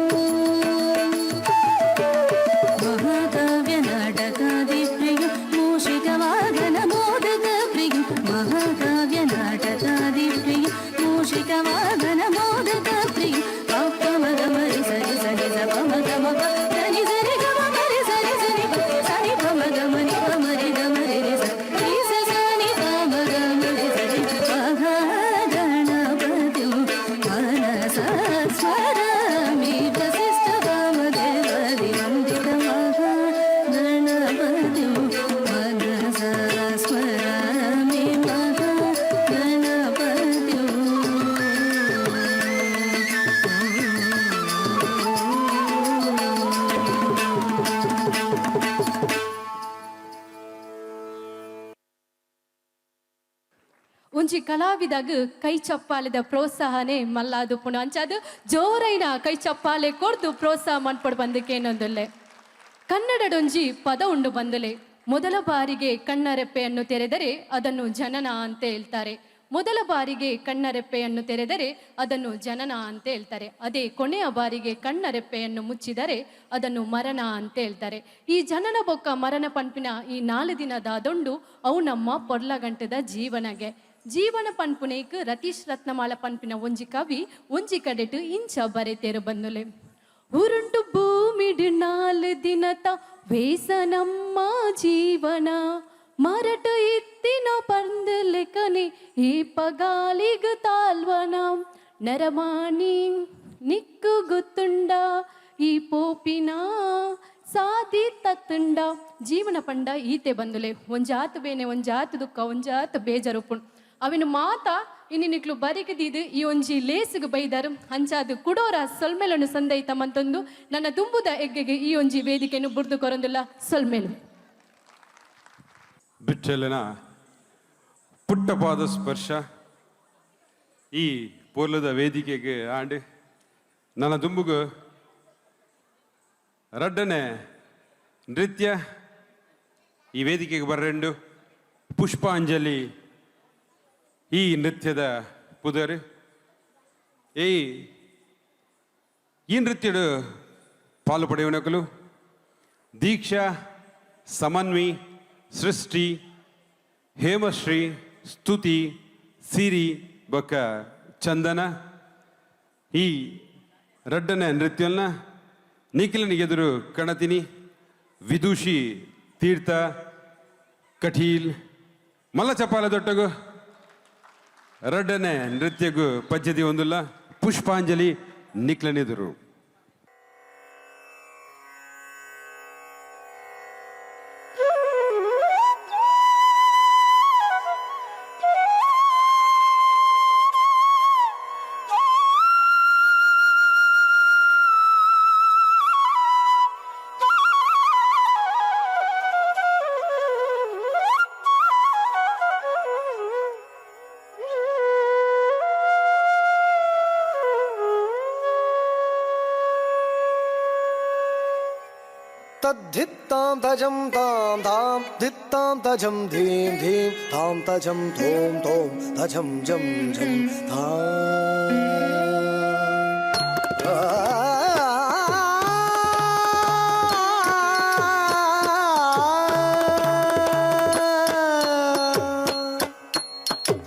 ಮಹಾಕಾವ್ಯ ನಾಟಕಾದಿ ಪ್ರಿಯ ಮೂಷಿಕ ವಾಹನ ಮೋದಕ ಪ್ರಿಯ ಮಹಾಕಾವ್ಯ ನಾಟಕಾದಿ ಪ್ರಿಯ ಮೂಷಿಕ ವಾಹನ ಮೋದಕ ಪ್ರಿಯ ಪಮ ಗಮರಿ ಸರಿ ಸರಿ ಸ ಪಮ ಗಮ ಪ ಸರಿ ಸರಿ ಗಮ ಮರಿ ಸರಿ ಸರಿ ಪ ಸರಿ ಪಮ ಗಮನಿ ಪಮರಿ ಗಮರಿ ರಿ ಸ ರಿ ಸ ಸನಿ ಪಮ ಗಮರಿ ಸರಿ ಮಹಾಗಣಪತಿ ಮನಸ ಸ್ಮರಾಮಿ ವಸಿಷ್ಠ ವಾಮದೇವಾದಿ ವಂದಿತ ಮಹಾಗಣಪತಿ ಮನಸ ಸ್ಮರಾಮಿ ಮಹಾಗಣಪತಿ ಒಂಜಿ ಕಲಾವಿದಾಗ ಕೈ ಚಪ್ಪಾಲೆದ ಪ್ರೋತ್ಸಾಹನೇ ಮಲ್ಲಾದು ಪುಣ ಅಂಚಾದು ಜೋರೈನ ಕೈ ಚಪ್ಪಾಲೆ ಕೊಡ್ದು ಪ್ರೋತ್ಸಾಹ ಮನ್ಪಡ್ ಬಂದಕ್ಕೆ ಏನೊಂದುಲ್ಲೆ ಕನ್ನಡದೊಂಜಿ ಪದ ಉಂಡು ಬಂದಲೆ ಮೊದಲ ಬಾರಿಗೆ ಕಣ್ಣರೆಪ್ಪೆಯನ್ನು ತೆರೆದರೆ ಅದನ್ನು ಜನನ ಅಂತ ಹೇಳ್ತಾರೆ ಮೊದಲ ಬಾರಿಗೆ ಕಣ್ಣರೆಪ್ಪೆಯನ್ನು ತೆರೆದರೆ ಅದನ್ನು ಜನನ ಅಂತ ಹೇಳ್ತಾರೆ ಅದೇ ಕೊನೆಯ ಬಾರಿಗೆ ಕಣ್ಣರೆಪ್ಪೆಯನ್ನು ಮುಚ್ಚಿದರೆ ಅದನ್ನು ಮರಣ ಅಂತ ಹೇಳ್ತಾರೆ ಈ ಜನನ ಬೊಕ್ಕ ಮರಣ ಪಂಪಿನ ಈ 4 ದಿನದ ಅದೊಂಡು ಅವು ನಮ್ಮ ಪೊರ್ಲಗಂಟದ ಜೀವನಗೆ ಜೀವನ ಪನ್ಪುನೇಕ್ ರತೀಶ್ ರತ್ನಮಾಲ ಪನ್ಪಿನ ಒಂಜಿ ಕವಿ ಒಂಜಿ ಕಡೆಟು ಇಂಚ ಬರೆತೇರು ಬಂದುಲೆ ಉರುಂಟು ಭೂಮಿಡು 4 ದಿನತ ವೇಸ ನಮ್ಮ ಜೀವನ ಮರಟು ಇತ್ತಿನ ಪಂದಲೆಕನಿ ಈ ಪಗಾಲಿಗ ತಾಲ್ವನ ನರಮಾನಿ ನಿಕ್ಕು ಗುತ್ತುಂಡ ಈ ಪೋಪಿನ ಸಾದಿ ತತ್ತುಂಡ ಜೀವನ ಪಂಡ ಈತೆ ಬಂದುಲೆ ಒಂಜಾತು ಬೇನೆ ಒಂಜಾತು ದುಃಖ ಒಂಜಾತು ಬೇಜರುಪುಣ್ ಅವಿನ ಮಾತ ಇನ್ನಿನಿಕ್ಲು ಬರಿಗದಿದು ಈ ಒಂಜಿ ಲೇಸಿಗೆ ಬೈದರು ಅಂಚಾದು ಕುಡೋರ ಸೊಲ್ಮೆಲನ್ನು ಸಂದೈತ ಮಂತೊಂದು ನನ್ನ ತುಂಬುದ ಎಗ್ಗೆಗೆ ಈ ಒಂಜಿ ವೇದಿಕೆಯನ್ನು ಬುರ್ದು ಕೊರೊಂದುಲ್ಲ ಸೊಲ್ಮೆಲು ಬಿಟ್ಟಲೆನ ಪುಟ್ಟಪಾದ ಸ್ಪರ್ಶ ಈ ಪೋರ್ಲದ ವೇದಿಕೆಗೆ ಆಂಡ್ ನನ್ನ ದುಂಬುಗು ರಡ್ಡನೆ ನೃತ್ಯ ಈ ವೇದಿಕೆಗೆ ಬರ್ರೆಂಡು ಪುಷ್ಪಾಂಜಲಿ ಈ ನೃತ್ಯದ ಪುದರ್ ಈ ನೃತ್ಯಡು ಪಾಲು ಪಡೆಯುವನಕಲು ದೀಕ್ಷಾ ಸಮನ್ವಿ ಸೃಷ್ಟಿ ಹೇಮಶ್ರೀ ಸ್ತುತಿ ಸಿರಿ ಬೊಕ್ಕ ಚಂದನ ಈ ರಡ್ಡನ ನೃತ್ಯನ ನಿಖಿಲನಿಗೆದುರು ಕಣತಿನಿ ವಿದೂಷಿ ತೀರ್ಥ ಕಠೀಲ್ ಮಲ್ಲ ಚಪ್ಪಾಲ ದೊಟ್ಟಗು ರಡ್ಡನೆ ನೃತ್ಯಗೂ ಪದ್ಧತಿ ಒಂದಿಲ್ಲ ಪುಷ್ಪಾಂಜಲಿ ನಿಕ್ಲನೆದುರು तद्धित्तां तजं तां तां धित्तां तजं धीं धीं तां तजं थों थों तजं जं जं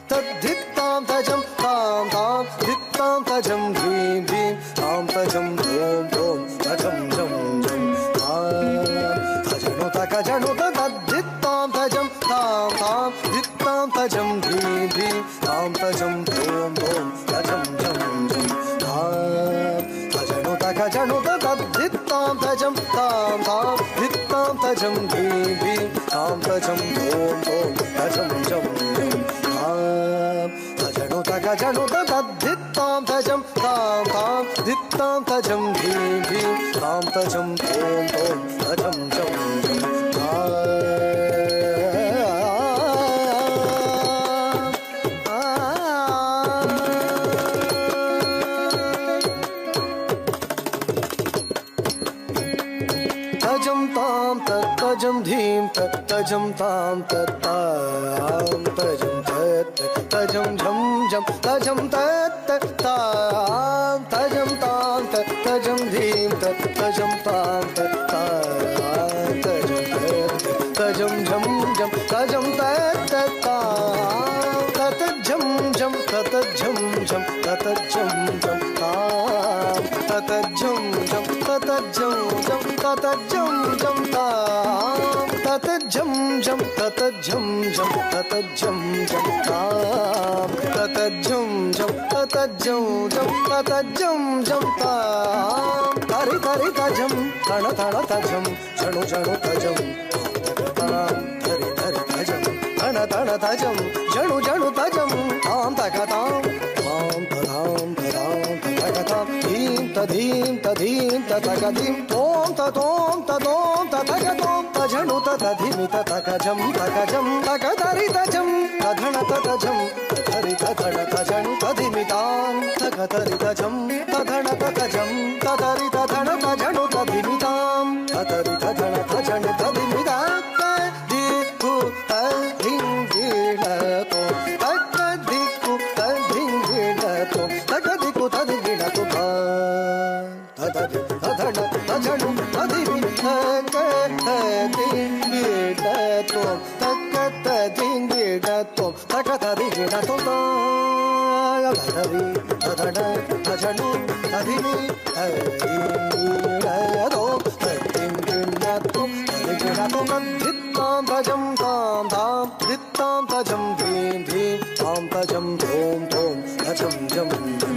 तद्धित्तां तजं तां तां धित्तां तजं धीं धीं तां तजं थों थों तजं जं जं तजनु तद्धित्तां तजं तां तां धित्तां तजं धीं धीं तां तजं थों थों तजं जं जं तजनु तद्धित्तां तजं तां तां धित्तां तजं धीं धीं तां तजं थों थों तजं जं जं तजनु तद्धित्तां तजं तां तां धित्तां तजं धीं धीं तां तजं थों थों तजं जं जं तजं तां तजं धीं तजं तां तां तजं तजं झं झं तजं तां तजं तां तजं धीं तजं तां तजं झं झं तजं ततझं झं ततझं झं ततझं झं ततझं झं ततझं झं ततझं झं ततझं झं ततझं झं ततझं झं ततझं झं ततझं झं ततझं झं तरि तरि तजं तण तण तजं झणु झणु तजं धरि धरि तजं तण तण तजं झणु झणु तजं तां तकतां तां तदां तदां तकतां धीं तधीं तधीं ततकधीं तों ततों ततों ततकतों तझणु ततधिमि ततकजं तकजं तकधरि तजं तधण ततजं तधरि तधण तजं तधिमितां तकधरि तजं तधण ततजं तधरि तधण तजणु तधिमितां तधरि तधण तजण तधिमितां तदिकु तधिं गिणतो तदिकु तधिं गिणतो तदिकु तधिं गिणतो तधरि तधण तजणु तधिमि तकतधिं गिणतो तकतधिं गिणतो तकतधिं गिणतो तधरि तधण तजणु तधिमि तदिं गिणतो गिणतो तद्धित्तां तजं तां तां धित्तां तजं धीं धीं तां तजं थों थों तजं जं जं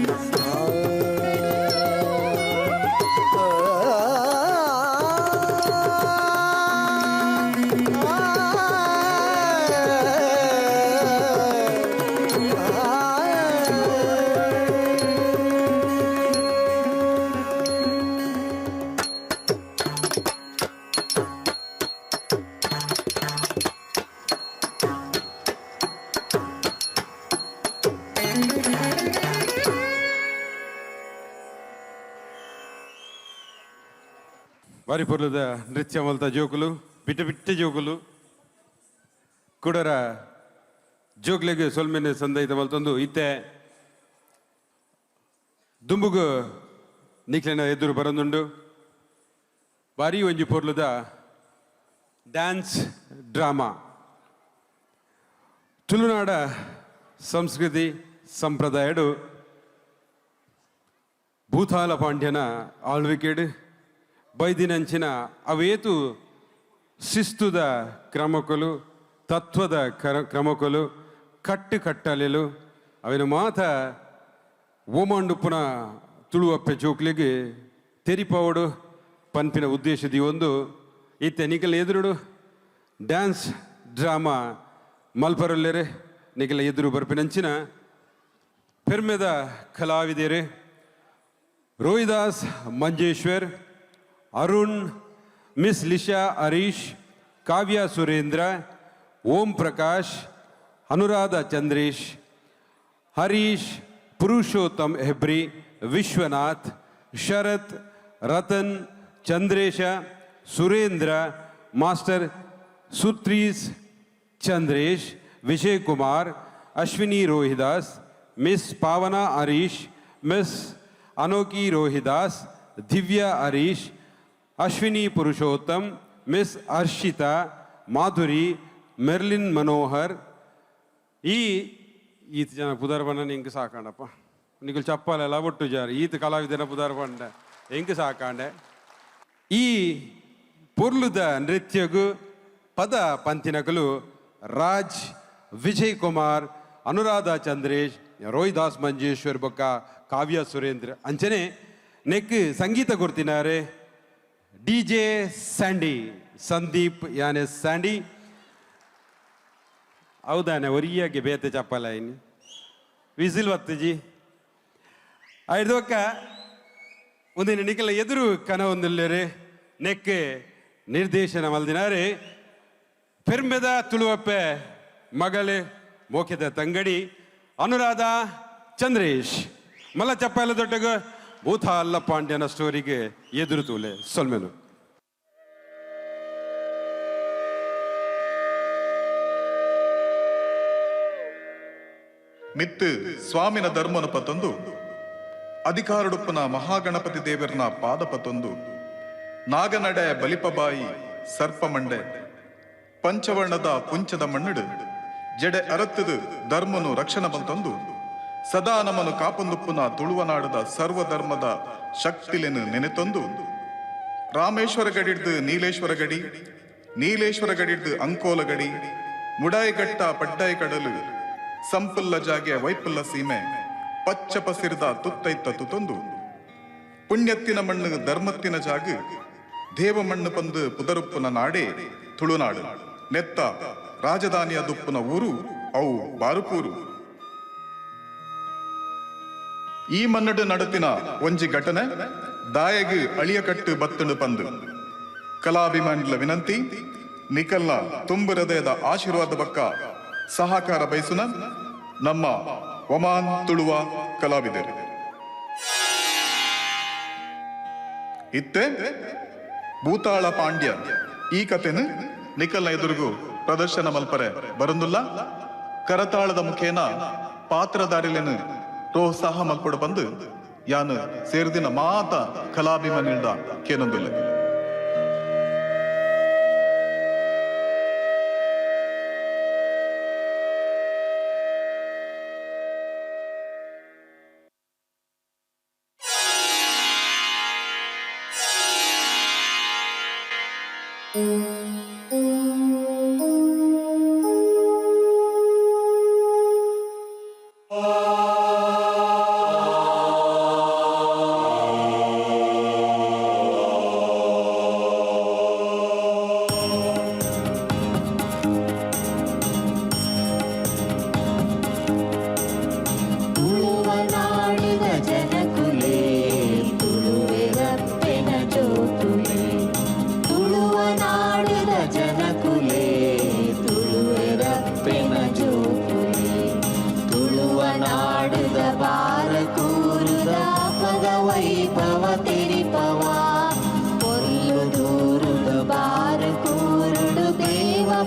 ವಾರಿಪುರ್ಲದ ನೃತ್ಯ ಮಲ್ತ ಜೋಕುಲು ಬಿಟ್ಟ ಬಿಟ್ಟ ಜೋಕುಲು ಕುಡರ ಜೋಕ್ಲೆಗೆ ಸೊಲ್ಮೆನೆ ಸಂದೈತ ಮಲ್ತೊಂದು ಇತ್ತೆ ದುಂಬುಗು ನಿಕ್ಲೆನ ಎದುರು ಬರಂದುಂಡು ಬಾರಿ ಒಂಜಿ ಪೊರ್ಲುದ ಡ್ಯಾನ್ಸ್ ಡ್ರಾಮಾ ತುಳುನಾಡ ಸಂಸ್ಕೃತಿ ಸಂಪ್ರದಾಯಡು ಭೂತಾಲ ಪಾಂಡ್ಯನ ಆಳ್ವಿಕೆಡು ಬೈದಿನಂಚಿನ ಅವೇತು ಶಿಸ್ತುದ ಕ್ರಮಕ್ಕಲು ತತ್ವದ ಕ್ರಮಕಲು ಕಟ್ಟಲೆಲು ಅವಿನ ಮಾತ ಓಮಾಂಡುಪ್ಪುನ ತುಳುವಪ್ಪೆ ಜೋಕ್ಲಿಗೆ ತೆರಿಪವಡು ಪನ್ಪಿನ ಉದ್ದೇಶದಿ ಒಂದು ಇತ್ತೆ ನಿಖಲ ಎದುರುಡು ಡ್ಯಾನ್ಸ್ ಡ್ರಾಮಾ ಮಲ್ಪರಲ್ಲೆರೆ ನಿಖಲ ಎದುರು ಬರ್ಪಿನಂಚಿನ ಪೆರ್ಮೆದ ಕಲಾವಿದೆರೆ ರೋಹಿದಾಸ್ ಮಂಜೇಶ್ವರ್, ಅರುಣ್, ಮಿಸ್ ಲಿಶಾ ಹರೀಶ್, ಕಾವ್ಯ ಸುರೇಂದ್ರ, ಓಂ ಪ್ರಕಾಶ್, ಅನುರಾಧ ಚಂದ್ರೇಶ್, ಹರೀಶ್, ಪುರುಷೋತ್ತಮ್ ಹೆಬ್ರಿ, ವಿಶ್ವನಾಥ್, ಶರತ್, ರತನ್, ಚಂದ್ರೇಶ, ಸುರೇಂದ್ರ, ಮಾಸ್ಟರ್ ಸುತ್ರೀಸ್ Chandresh, Vijay Kumar, Ashwini Rohidas, miss Pavana Harish, miss Anoki Rohidas, Divya Harish, Ashwini Purushottam, miss Harshita, Madhuri, Merlin Manohar. ಈತ ಜನ ಪುದರ್ಬಣ್ಣ ನಿಂಗೆ ಸಾಕಾಂಡಪ್ಪ, ನಿಖಲ್ ಚಪ್ಪಲೆಲ್ಲ ಒಟ್ಟು ಜಾರಿ ಈತ ಕಲಾವಿದನ ಪುದರ್ಬಂಡ ಹೆಂಗೆ ಸಾಕಾಂಡೆ. ಈ ಪೊರ್ಲುದ ನೃತ್ಯಗು ಪದ ಪಂತಿನಕಲು ರಾಜ್, ವಿಜಯ್ ಕುಮಾರ್, ಅನುರಾಧ ಚಂದ್ರೇಶ್, ರೋಹಿದಾಸ್ ಮಂಜೇಶ್ವರ್ ಬೊಕ್ಕ ಕಾವ್ಯ ಸುರೇಂದ್ರ ಅಂಚನೆ ನೆಕ್ ಸಂಗೀತ ಕೊಡ್ತಿನಾರೆ DJ ಸ್ಯಾಂಡಿ ಸಂದೀಪ್ ಯಾನೆ ಸ್ಯಾಂಡಿ ಹೌದಾನೆ ಒರಿಯಾಗೆ ಬೇತೆ ಚಪ್ಪಲ ಇನ್ನು ವಿಸಿಲ್ ಬತ್ತಜಿ ಐದೊಕ್ಕ ಒಂದಿನ ನಿಖಲ ಎದುರು ಕನ ಒಂದಿಲ್ಲರೆ ನೆಕ್ ನಿರ್ದೇಶನ ಮಲ್ದಿನಾರೆ ಪೆರ್ಮೆದ ತುಳುವಪ್ಪೆ ಮಗಳೇ ಮೋಕೆದ ತಂಗಡಿ ಅನುರಾಧ ಚಂದ್ರೇಶ್ ಮಲ್ಲ ಚಪ್ಪಾಲ ದೊಡ್ಡಗ ಭೂತ ಅಲ್ಲ ಪಾಂಡ್ಯನ ಸ್ಟೋರಿಗೆ ಎದುರು ತೂಲೆ ಸೊಲ್ಮೆನು ಮಿತ್ತು ಸ್ವಾಮಿನ ಧರ್ಮನ ಪತ್ತೊಂದು ಅಧಿಕಾರಡುಪ್ಪನ ಮಹಾಗಣಪತಿ ದೇವರನ ಪಾದ ಪತ್ತೊಂದು ನಾಗನಡೆ ಬಲಿಪಬಾಯಿ ಸರ್ಪಮಂಡೆ ಪಂಚವರ್ಣದ ಪುಂಚದ ಮಣ್ಣಡು ಜಡೆ ಅರತ್ತದು ಧರ್ಮನು ರಕ್ಷಣೆ ಬಂತೊಂದು ಸದಾ ನಮ್ಮನು ಕಾಪಂದುಪ್ಪುನ ತುಳುವನಾಡದ ಸರ್ವಧರ್ಮದ ಶಕ್ತಿಲೆನು ನೆನೆತೊಂದು ರಾಮೇಶ್ವರ ಗಡಿಡ್ದು ನೀಲೇಶ್ವರ ಗಡಿ, ನೀಲೇಶ್ವರ ಗಡಿಡ್ದು ಅಂಕೋಲ ಗಡಿ, ಮುಡಾಯಿಗಟ್ಟ ಪಡ್ಡಾಯಿ ಕಡಲು, ಸಂಪುಲ್ಲ ಜಾಗೆ ವೈಪುಲ್ಲ ಸೀಮೆ, ಪಚ್ಚ ಪಸಿರ್ದ ತುತ್ತೈತ ತುತೊಂದು ಪುಣ್ಯತ್ತಿನ ಮಣ್ಣು ಧರ್ಮತ್ತಿನ ಜಾಗ, ದೇವ ಮಣ್ಣು ಪಂದು ಪುದರುಪ್ಪುನ ನಾಡೇ ತುಳುನಾಡು, ನೆತ್ತ ರಾಜಧಾನಿಯ ದುಪ್ಪುನ ಊರು ಅವು ಬಾರುಪೂರು. ಈ ಮನ್ನಡು ನಡುತ್ತಿನ ಒಂಜಿ ಘಟನೆ ದಾಯಗ್ ಅಳಿಯಕಟ್ಟು ಬತ್ತುಂಡು ಪಂದು ಕಲಾಭಿಮಾನಿಗಳ ವಿನಂತಿ ನಿಖಲ್ನ ತುಂಬು ಹೃದಯದ ಆಶೀರ್ವಾದ ಬಕ್ಕ ಸಹಕಾರ ಬಯಸುನ ನಮ್ಮ ಒಮಾನ್ ತುಳುವ ಕಲಾವಿದರು. ಇತ್ತೆ ಭೂತಾಳ ಪಾಂಡ್ಯ ಈ ಕಥೆನು ನಿಖಲ್ನ ಎದುರುಗು ಪ್ರದರ್ಶನ ಮಲ್ಪರೆ ಬರಂದುಲ್ಲ. ಕರತಾಳದ ಮುಖೇನ ಪಾತ್ರಧಾರಿಲೆನು ಪ್ರೋತ್ಸಾಹ ಮಲ್ಪಡು ಬಂದು ಯಾನು ಸೇರಿದಿನ ಮಾತ ಕಲಾಭಿಮಾನಿಲ್ದ ಕೇನೊಂದಿಲ್ಲ.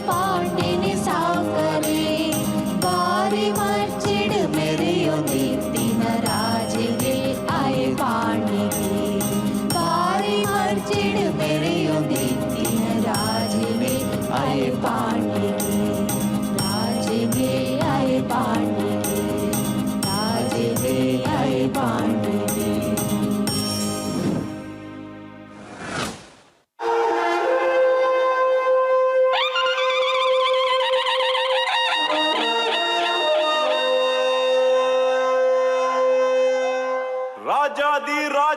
ಪಾಂಡಿನಿ ಸಾಕರೆ ಬಾರಿ ಮರ್ಚಿಡು ಮೆರೆಯೊಂದಿತ್ತಿನ ರಾಜಿಗೆ ಆಯೆ ಪಾಂಡಿಗೆ ಬಾರಿ ಮರ್ಚಿಡು ಮೆರೆಯೊಂದಿತ್ತಿನ ರಾಜಿಗೆ ಆಯೆ ಪಾಂಡಿಗೆ ರಾಜಿಗೆ ಆಯೆ ಪಾಂಡಿಗೆ ರಾಜಿಗೆ ಆಯೆ ಪಾಂಡಿಗೆ.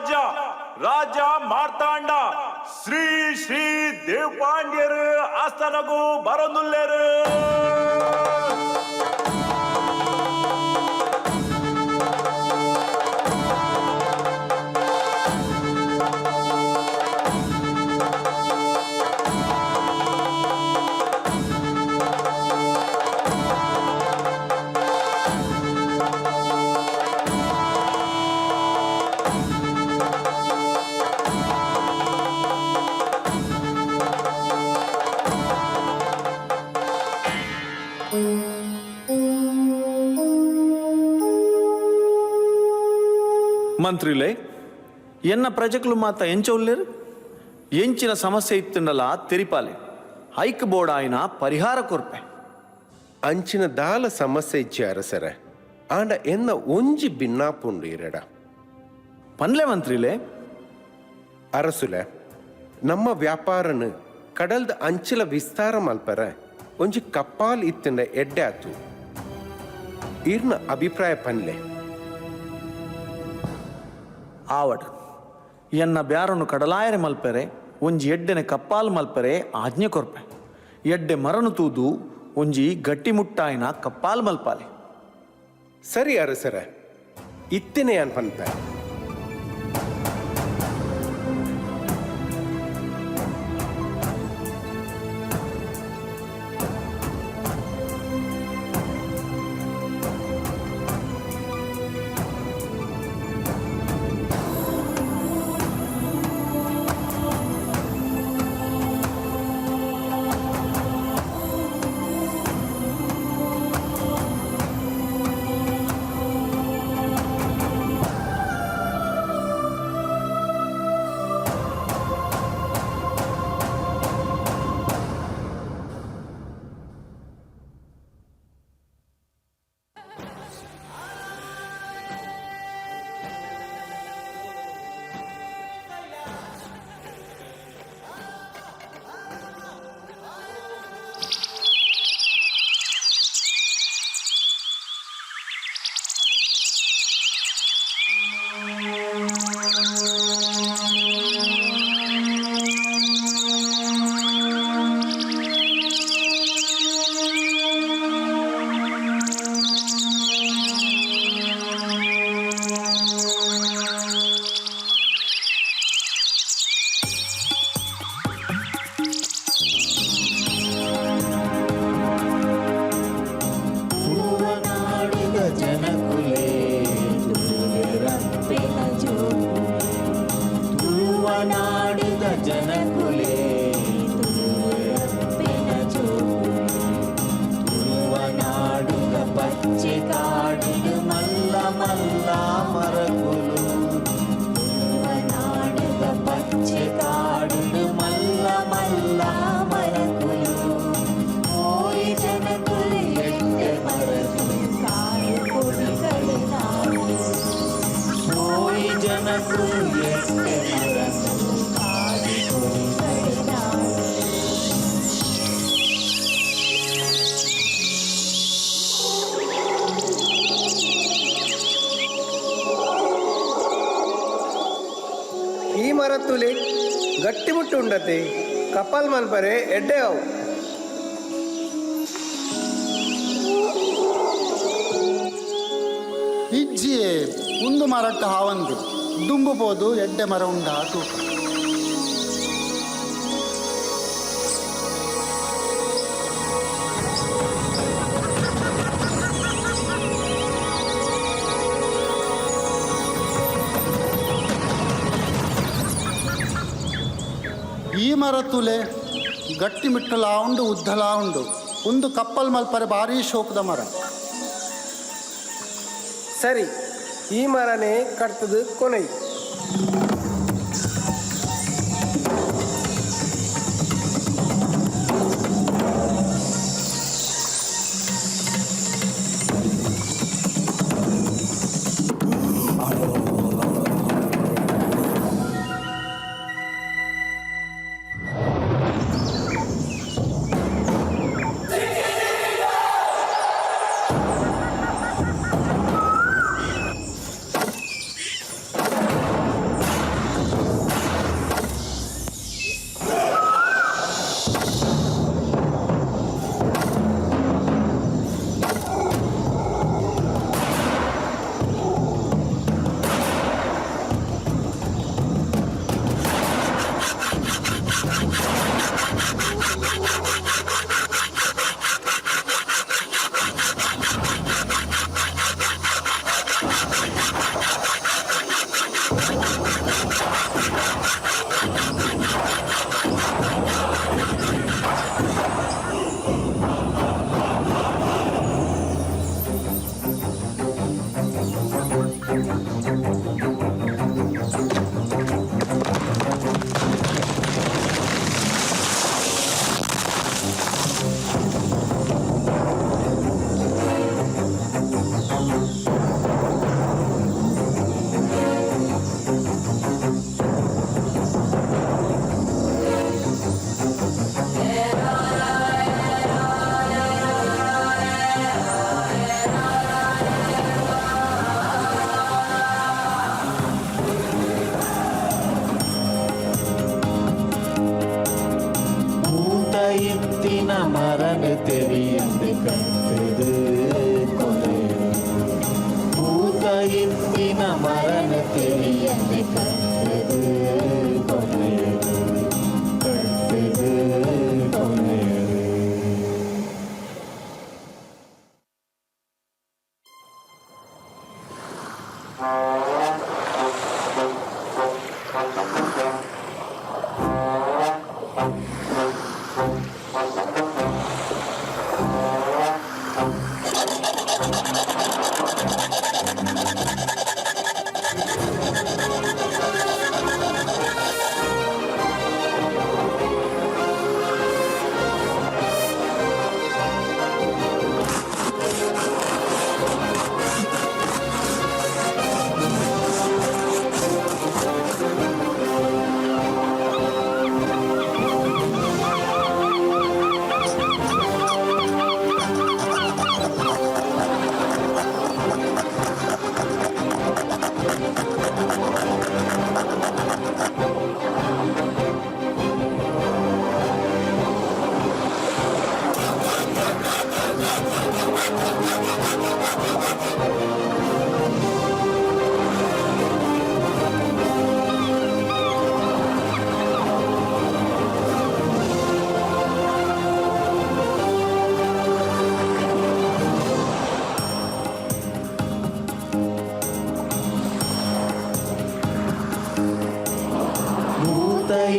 ರಾಜ ರಾಜ ಮಾರ್ತಾಂಡ ಶ್ರೀ ಶ್ರೀ ದೇವಪಾಂಡ್ಯರು ಆಸ್ಥಾನಗೂ ಬರನುಲ್ಲೇರು. మంత్రులే ఎన్న ప్రజకులు మాత ఎంచోలేరు ఎంచిన సమస్య ఇత్తుండలా తెరిపాలి ఐక్ బోర్డ్ ఆయన పరిహార కొర్పೆ ಅಂಚಿನ ದಾಲ ಸಮಸ್ಯೆ ಇಚ್ಚಿ ಅರಸರ ಆಂಡ ಎನ್ನ ಒಂಜಿ ಭಿನ್ನಾಪುಂಡು ಇರಡ ಪನ್ಲೆ ಮಂತ್ರಿಲೇ ಅರಸುಲೆ ನಮ್ಮ ವ್ಯಾಪಾರನು ಕಡಲ್ದ ಅಂಚಿಲ ವಿಸ್ತಾರ ಮಲ್ಪರ ಒಂಜಿ ಕಪ್ಪಾಲ್ ಇತ್ತಿನ ಎಡ್ಡೆ ಆತು ಇರ್ನ ಅಭಿಪ್ರಾಯ ಪನ್ಲೆ ಆವಡ್ ಎನ್ನ ಬ್ಯಾರನು ಕಡಲಾಯರೆ ಮಲ್ಪರೆ ಒಂಜಿ ಎಡ್ಡೆನೆ ಕಪ್ಪಾಲ್ ಮಲ್ಪರೆ ಆಜ್ಞೆ ಕೊರ್ಪೆ ಎಡ್ಡೆ ಮರನು ತೂದು ಒಂಜಿ ಗಟ್ಟಿ ಮುಟ್ಟಾಯಿನ ಕಪ್ಪಾಲ್ ಮಲ್ಪಾಲೆ ಸರಿ ಅರಸರ ಇತ್ತಿನೇ ಅನ್ಪನ್ಪೆ ಈ ಮರತ್ತುಲಿ ಗಟ್ಟಿಮುಟ್ಟು ಉಂಡತೆ ಕಪಾಲ್ ಮಲ್ಪರೆ ಎಡ್ಡೆ ಅವು ಇಜ್ಜಿಯೇ ಒಂದು ಮರಟ್ಟ ಹಾವಂದು ದುಂಬುಬೋದು ಎಡ್ಡೆ ಮರ ಉಂಡ ತೂಕ ಈ ಮರ ತುಲೆ ಗಟ್ಟಿ ಮಿಟ್ಟಲಾ ಉಂಡು ಉದ್ದಲಾ ಉಂಡು ಒಂದು ಕಪ್ಪಲ್ ಮಲ್ಪರೆ ಭಾರಿ ಶೋಕದ ಮರ ಸರಿ ಈ ಮರನೇ ಕಟ್ತದು ಕೊನೆ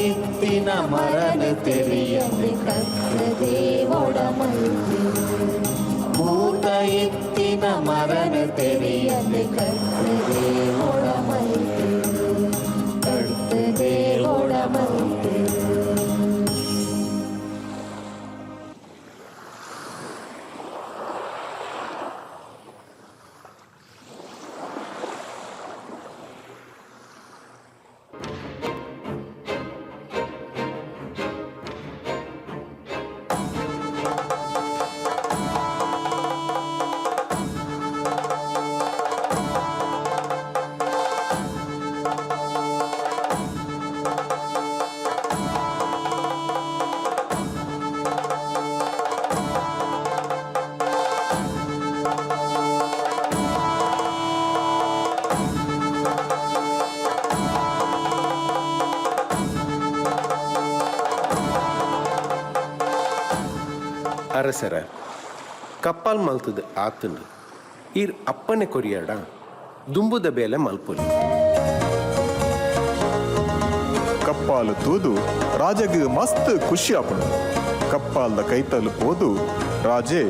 ಎತ್ತಿನ ಮರನ ತೆರೆಯದೆ ಕರ್ತದೆ ಒಡಮಲ್ಪೆ ಭೂತ ಎತ್ತಿನ ಮರನ ತೆರೆಯದೆ ಕರ್ತದೆ ಒಡಮಲ್ಪೆ ಕರ್ತದೆ ಒಡಮಲ್ಪೆ. ಅರಸರ ಕಪ್ಪಲ್ ಮಲ್ತದ ಆತಂದು ಈರ್ ಅಪ್ಪನೆ ಕೊರಿಯಾಡ ದುಂಬುದ ಬೇಲೆ ಮಲ್ಪುಲಿ ಕಪ್ಪಾಲು ತೂದು ರಾಜಗೆ ಮಸ್ತ್ ಖುಷಿ ಆಪುಂಡು. ಕಪ್ಪಾಲ್ದ ಕೈತಲು ಹೋದು ರಾಜೇ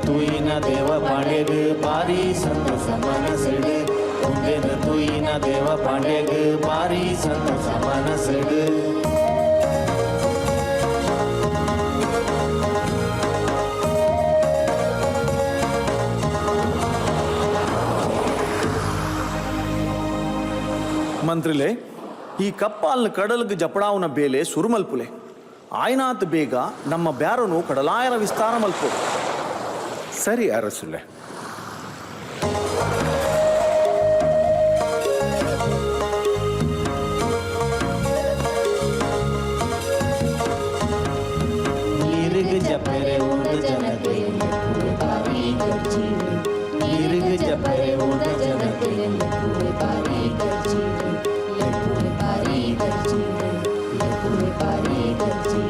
ತೂಯಿನ ದೇವ ಪಾಂಡೆಗ್ ಬಾರಿ ಸಂತಸ ಮನಸ್ಸೆಡು ಮುಂದೆನ ತೂಯಿನ ದೇವ ಪಾಂಡೆಗ್ ಬಾರಿ ಸಂತಸ ಮನಸ್ಸೆಡು. ಮಂತ್ರಿಲೆ ಈ ಕಪ್ಪಾಲ್ನ ಕಡಲ್ಗೆ ಜಪಡಾವನ ಬೇಲೆ ಸುರುಮಲ್ಪುಲೆ ಆಯ್ನಾತ್ ಬೇಗ ನಮ್ಮ ಬ್ಯಾರನು ಕಡಲಾಯರ ವಿಸ್ತಾರ ಮಲ್ಪು. ಸರಿ ಅರಸುಲೆ. ನೀರಿಗೆ ಜಪರೆ ಉಂಡ ಜನತೆ ಬಾರಿ ಗರ್ಜಿರು ನೀರಿಗೆ ಜಪರೆ ಉಂಡ ಜನತೆ ಬಾರಿ ಗರ್ಜಿರು ಬಾರಿ ಗರ್ಜಿರು ಬಾರಿ ಗರ್ಜಿರು.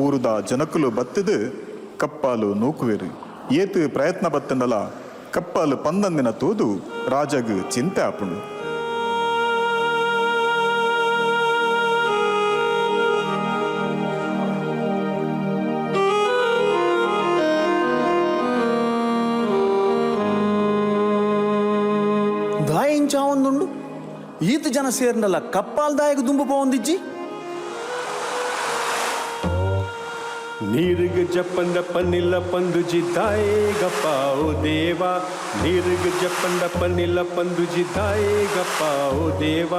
ಊರುದ ಜನಕುಲು ಬತ್ತಿದು ಕಪ್ಪಾಲು ನೂಕುವೆರು ಏತು ಪ್ರಯತ್ನ ಬತ್ತನಲ ಕಪ್ಪಾಲು ಪಂದಂದಿನ ತೂದು ರಾಜಗ್ ಚಿಂತೆ ಆಪುಂಡು. ದಾಯಿಂಚ ಒಂದುಂಡು ಈತ ಜನ ಸೇರ್ನಲ್ಲ ಕಪ್ಪಾಲ್ ದಾಯಗ ದುಂಬು ಪೋಂದಿಜ್ಜಿ ನೀರಿಗ ಜಪ್ಪಂದ ಪನ್ನಿಲ್ಲ ಪಂದು ಜಿದ್ದಾಯೇ ಗಪ್ಪ ಓ ದೇವ ನೀರಿಗ ಜಪ್ಪಂದ ಪನ್ನಿಲ್ಲ ಪಂದು ಜಿದ್ದಾಯೇ ಗಪ್ಪ ಓ ದೇವ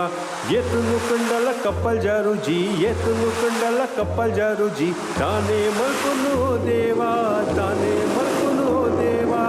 ಎತ್ತು ಕಂಡಲ ಕಪ್ಪಲ್ ಜಾರು ಜಿ ಎತ್ತು ಕಂಡಲ ಕಪ್ಪಲ್ ಜಾರು ಜಿ ತಾನೇ ಮಲ್ಕೊನು ದೇವಾ ತಾನೇ ಮಲ್ಕೊನು ದೇವಾ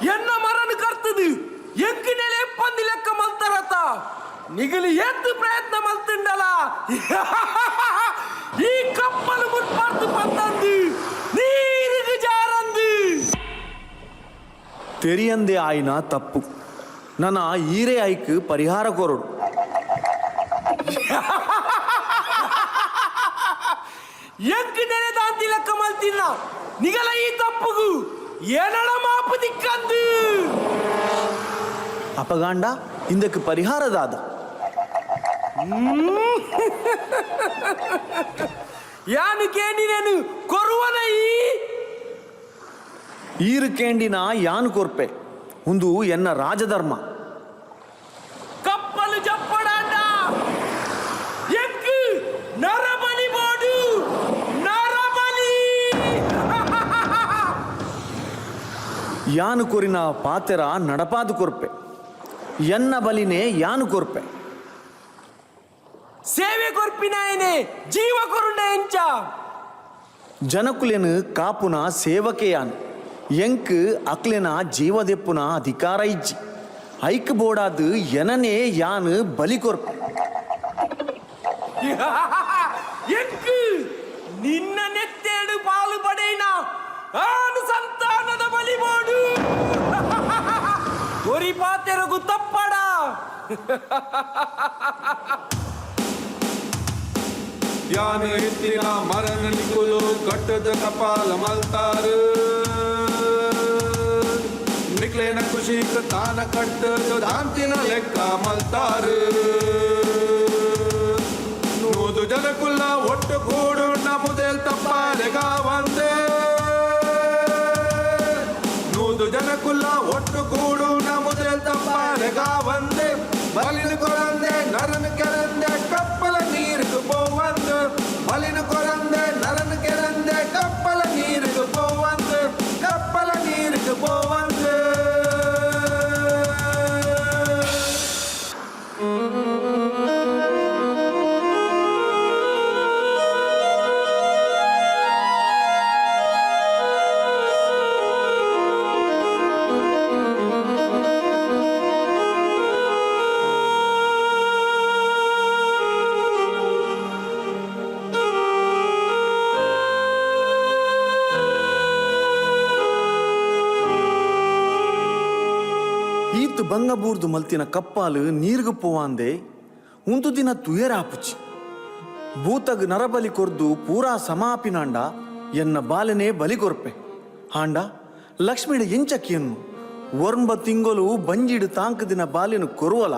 ಎನ್ನ ಮರಣ ಕರ್ತದು ಎಂಕಿನೆಲೆ ಎಪ್ಪಂದಿ ಲೆಕ್ಕ ಮಲ್ತಾರತ ನಿಗಲಿ ಎದ್ದು ಪ್ರಯತ್ನ ಮಲ್ತಿಂಡಲ ಈ ಕಪ್ಪಲು ಮುನ್ಪಾರ್ದು ಪಂದಂದು ನೀರಿಗೆ ಜಾರಂದು ತೆರಿಯಂದೆ ಆಯ್ನ ತಪ್ಪು ನನ್ನ ಈರೇ ಆಯ್ಕೆ ಪರಿಹಾರ ಕೊರಡು ಎಂಕಿನೆಲೆ ದಾಂತಿ ಲೆಕ್ಕ ಮಲ್ತಿಲ್ಲ ನಿಗಲ ಈ ತಪ್ಪುಗು ಏನಳ ಮಾಪು ದಿಕ್ಕಂದು ಅಪಗಾಂಡ ಇಂದಕ್ಕೆ ಪರಿಹಾರದಾದ ಯಾನು ಕೇಂಡಿನೇನು ಕೊರುವನ ಈರು ಕೇಂಡಿನ ಯಾನು ಕೊರ್ಪೆ ಒಂದು ಎನ್ನ ರಾಜಧರ್ಮ ಕಪ್ಪಲು ಜಪ್ಪಡಾಂಡ ಎಂಕು ನರಬಲಿ ಬೋಡು ನರಬಲಿ ಯಾನು ಕೊರಿನ ಪಾತೆರ ನಡಪಾದು ಕೊರ್ಪೆ ಎನ್ನ ಬಲಿನೇ ಯಾನು ಕೊರ್ಪೆ ಸೇವೆ ಕೊರ್ಪಿನಾಯನೆ ಜೀವ ಕೊರುಂಡ ಎಂಚ ಜನಕುಲೆನು ಕಾಪುನ ಸೇವಕೆಯಾನು ಎಂಕ್ ಅಕ್ಲೆನ ಜೀವದೆಪ್ಪುನ ಅಧಿಕಾರ ಇಜ್ಜಿ ಐಕ್ ಬೋಡಾದು ಎನನೇ ಯಾನು ಬಲಿ ಕೊರ್ಪೆ ಎಂಕು ನಿನ್ನ ನೆತ್ತೇಡು ಪಾಲು ಪಡೆಯಿನ ಆನು ಸಂತಾನದ ಬಲಿ ಬೋಡು ಒರಿ ಪಾತೆರಗು ತಪ್ಪಡ ಯಾನು ಎತ್ತಿನ ಮರಣ ನಿಗುಲು ಗಟ್ಟದ ಕಪಾಲ ಮಲ್ತಾರು ನಿಕ್ಲೇನ ಖುಷಿ ತಾನ ಕಟ್ಟದ ದಾಂತಿನ ಲೆಕ್ಕ ಮಲ್ತಾರು ನೂದು ಜನಕುಲ್ಲ ಒಟ್ಟು ಕೂಡು ನಮುದೆಲ್ ತಪ್ಪಾಲೆಗ ಒಂದೇ ನೂದು ಜನಕುಲ್ಲ ಒಟ್ಟು ಕೂಡು ನಮುದೆಲ್ ತಪ್ಪಾಲೆಗ ಒಂದೇ ಬಲಿನ ಕೊರಂದೆ ನರನ ಕೆರಂದೆ ಕಪ್ಪಲ ನೀರಿಗೆ போவந்து ಬಲಿನ ಕೊರಂದೆ ನರನ ಕೆರಂದೆ ಕಪ್ಪಲ ನೀರಿಗೆ போவந்து ಕಪ್ಪಲ ನೀರಿಗೆ போவந்து ಈತ್ ಬಂಗಬೂರ್ದು ಮಲ್ತಿನ ಕಪ್ಪಾಲು ನೀರ್ಗು ಪೋವಾಂದೆ ಒಂದು ದಿನ ತುಯರಾಪುಚಿ ಭೂತಗ್ ನರಬಲಿ ಕೊರ್ದು ಪೂರಾ ಸಮಾಪಿನಾಂಡ ಎನ್ನ ಬಾಲನೆ ಬಲಿ ಕೊರ್ಪೆ ಹಾಂಡ ಲಕ್ಷ್ಮಿಡ ಎಂಚಕ್ಕಿಯನ್ನು ವರ್ಂಬ ತಿಂಗೊಲು ಬಂಜಿಡು ತಾಂಕ ದಿನ ಬಾಲಿನ ಕೊರುವಲ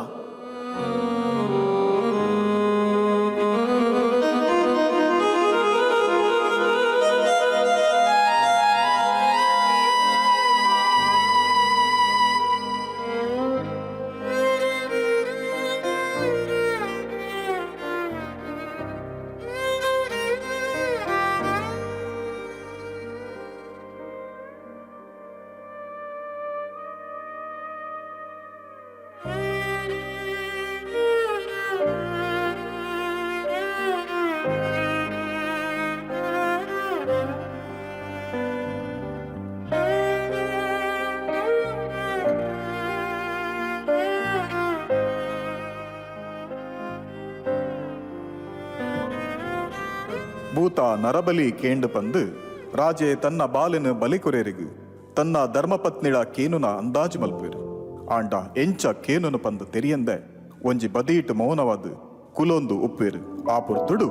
ಭೂತ ನರಬಲಿ ಕೇಂಡು ಪಂದು ರಾಜೆ ತನ್ನ ಬಾಲಿನ ಬಲಿಕೊರೆರಿಗು ತನ್ನ ಧರ್ಮಪತ್ನಿಳ ಕೇನುನ ಅಂದಾಜು ಮಲ್ಪೇರು ಆಂಡ ಎಂಚ ಕೇನುನು ಪಂದು ತೆರಿಯಂದೆ ಒಂಜಿ ಬದೀಟು ಮೌನವಾದು ಕುಲೊಂದು ಉಪ್ಪೇರು ಆ ಪುರ್ತುಡು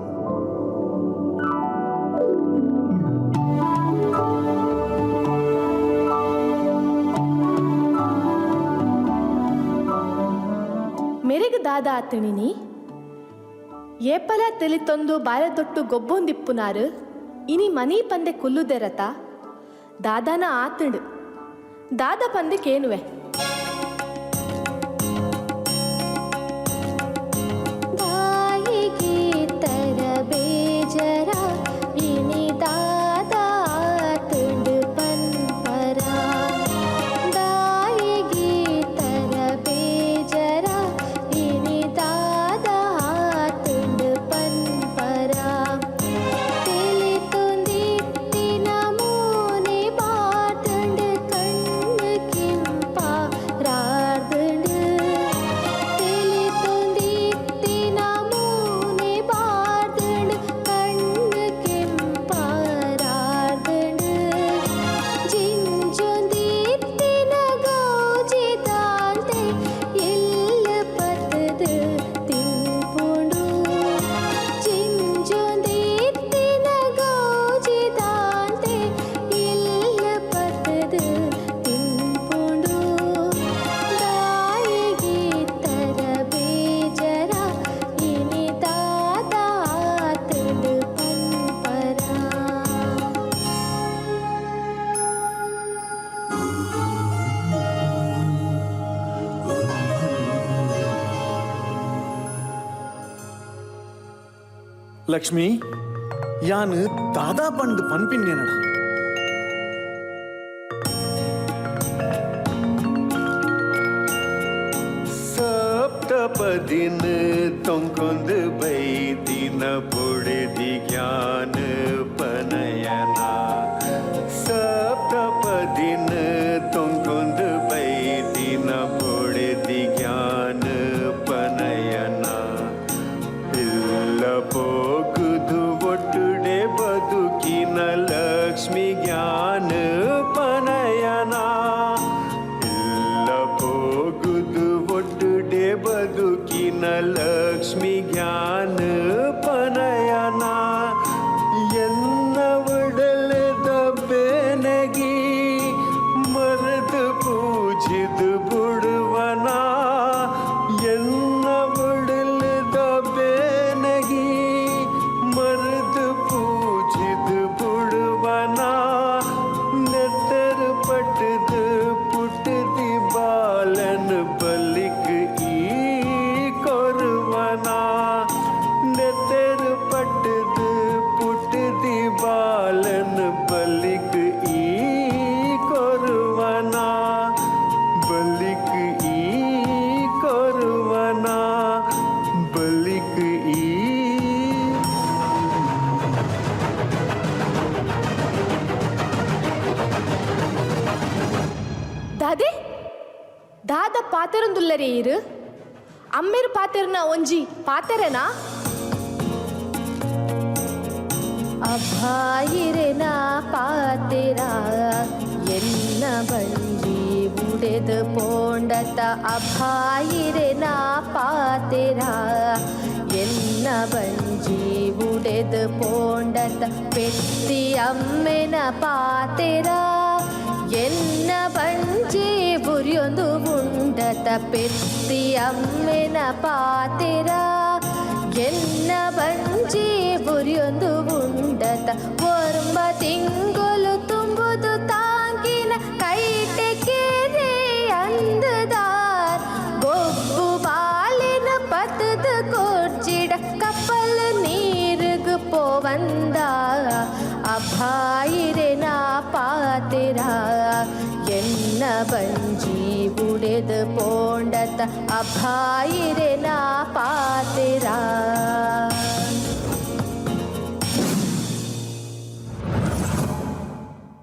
ಮೆರೆಗ ದಾದ ಆತಣಿನಿ ಏಪಲ ತೆಲಿತೊಂದು ಬಾರದೊಟ್ಟು ಗೊಬ್ಬೊಂದಿಪ್ಪುನಾರು ಇನಿ ಮನಿ ಪಂದೆ ಕುಲ್ಲುದೆರತ ದಾದಾನ ಆತಂಡು ದಾದ ಪಂದೆ ಕೇನುವೆ ಬಾಯಿಗೆ ತರ ಬೇಜರ ಇನಿ ದಾದ ಆತಂಡು ಪನ್ಪರ ದಾಯಿಗೆ ತರ ಬೇಜರ ಇನಿ ದಾದ ಆತಂಡು ಪನ್ಪರ ತೆಲಿ ತುಂದಿತ್ತಿನ ಮೂನೆ ಬಾತಂಡು ಕಣ್ಣು ಕೆಂಪ ರಾರ್ದಂಡು ತೆಲಿ ತುಂದಿತ್ತಿನ ಮೂನೆ ಬಾರ್ದಂಡು ಕಣ್ಣು ಕೆಂಪ ರಾರ್ದಂಡು ಜಿಂಜೊಂದಿತ್ತಿನ ಗೌಜಿದಾಂತೆ ಎಲ್ಲ ಪತ್ತದು ತಿಂಪುಂಡು ಜಿಂಜೊಂದಿತ್ತಿನ ಗೌಜಿದಾಂತೆ ಎಲ್ಲ ಪತ್ತದು ತಿಂಪುಂಡು ದಾಯಿಗೆ ತರ ಬೇಜರ ಇನಿ ದಾದ ಆತಂಡು ಪನ್ಪರ ಲಕ್ಷ್ಮಿ ಯಾನ್ ದಾದಾ ಪಂಡ್ ಪನ್ಪಿನ್ಯನಡ ಸಪ್ತಪದಿನ ತೊಂಕೊಂದು ಬೈದಿನ ಪುಡೆದಿ ಜ್ಞಾನ ಪನಯನ ಸಪ್ತಪದಿನ ತೊಂಕೊಂದು ಬೈದಿನ ಪುಡೆದಿ ಜ್ಞಾನ ಪನಯನ ಇಲ್ಲ ಹೋಗುದು ಒಟ್ಟುಡೆ ಬದುಕಿನ ಲಕ್ಷ್ಮಿ ಜ್ಞಾನ ಪನಯನ ಇಲ್ಲ ಹೋಗುದು ಒಟ್ಟುಡೆ ಬದುಕಿನ ಲಕ್ಷ್ಮಿ ಜ್ಞಾನ ಪನಯನ ಎನ್ನ ಒಡಲೆದ ಬೇನಗಿ ಮರೆದು ಪೂಜಿದು ಬಿಡುವನ ಎನ್ನ ಒಡಲೆದ ಬೇನಗಿ ಮರೆದು ಪೂಜಿದು ಬಿಡುವನ ನೆತ್ತರು ಪಟ್ಟದು ಪುಟ್ಟದಿ ಬಾಲನ ಬಲಿಕ್ ಈ ಕೊರುವನ ನೆತ್ತರು ಪಟ್ಟದು ಪುಟ್ಟದಿ ಬಾಲನ ಬಲಿಕ್ ಈ ಕೊರುವನ ಬಲಿಕ್ ಈ ಕೊರುವನ ಬಲಿಕ್ ಈ ದಾದೆ ದಾದ ಪಾತೆರೊಂದುಲ್ಲರೇ ಇರು ಅಮ್ಮೇರು ಪಾತೆರನ ಒಂಜಿ ಪಾತೆರೆನಾ ಅಭಾಯಿರೆನ ಪಾತೆರ ಎನ್ನ ಬಂಜಿ ಉಡೆದು ಪೋಂಡ ಪೋಂಡತ ಅಭಾಯಿರೆ ನಾ ಪಾತೆರ ಎನ್ನ ಬಂಜಿ ಉಡೆದು ಪೋಂಡತ ಪೆತ್ತಿ ಅಮ್ಮೆನ ಪಾತೆರ ಎನ್ನ ಬಂಜಿ ಬುರಿಯೊಂದು ಉಂಡತ ಪೆತ್ತಿ ಅಮ್ಮೆನ ಪಾತೆರ ಎನ್ನ ಬಂಜಿ ಬುರಿಯೊಂದು ಉಂಡತ ಒರ್ಮ ತಿಂಗೊಲು ತುಂಬುದು ತಾಂಗಿನ ಕೈಟೆಕೆರೆ ಅಂದದಾರ್ ಗೊಬ್ಬು ಬಾಲಿನ ಪತದ ಕೋರ್ಚಿಡ ಕಪ್ಪಲ್ ನೀರುಗು ಪೋವಂದ ಅಭಾಯಿರೆ ನಾ ಪಾತೆರ ಎನ್ನ ಬಂಜಿ ಉಡೆದು ಪೋಂಡತ ಅಭಾಯಿರೆ ನಾ ಪಾತೆರ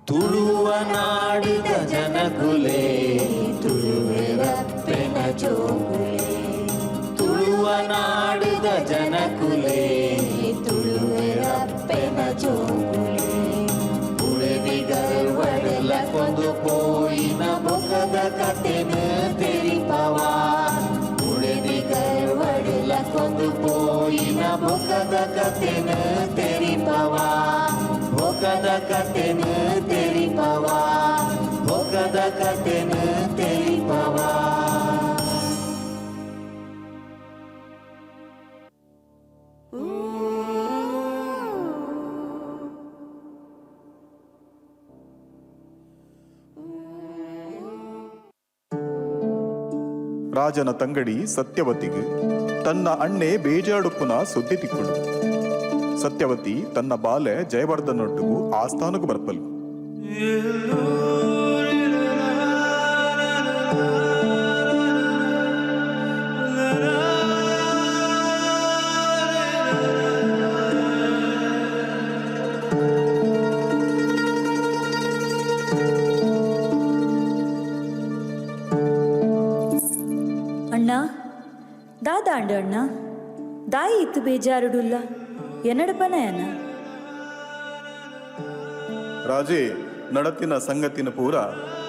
ತುಳುವ ನಾಡಿದ ಜನಕುಲೆ ತುಳುವೆರಪ್ಪೆನ ಜೋಗುಲೆ ತುಳುವ ನಾಡಿದ ಜನಕುಲೆ ತುಳುವೆರಪ್ಪೆನ ಜೋಗುಲೆ ಉಳಿದಿಗರ್ವಡಲ ಕೊಂದು ಪೋಯಿನ ಮುಖದ ಕತೆನ ತೆರಿಪವಾ ಉಳಿದಿಗರ್ವಡಲ ಕೊಂದು ಪೋಯಿನ ಮುಖದ ಕತೆನ ತೆರಿಪವಾ ಮುಖದ ಕತೆನ ತೆರಿಪವಾ ಮುಖದ ಕತೆನ ತೆರಿಪವಾ ರಾಜನ ತಂಗಡಿ ಸತ್ಯವತಿಗೆ ತನ್ನ ಅಣ್ಣೆ ಬೇಜಾಡುಪ್ಪುನ ಸುದ್ದಿ ತಿಕ್ಕುಡು. ಸತ್ಯವತಿ ತನ್ನ ಬಾಲೆ ಜಯವರ್ಧನೊಟ್ಟಿಗೂ ಆಸ್ಥಾನಕ್ಕೂ ಬರ್ಪಲು. ಅಣ್ಣ ದಾದಾಂಡ ಅಣ್ಣ ದಾಯಿ ಇತ್ತು ಬೇಜಾರುಡುಲ್ಲ ಎನ್ನಡಪನಯನ ರಾಜೇ ನಡತಿನ ಸಂಗತಿನ ಪೂರ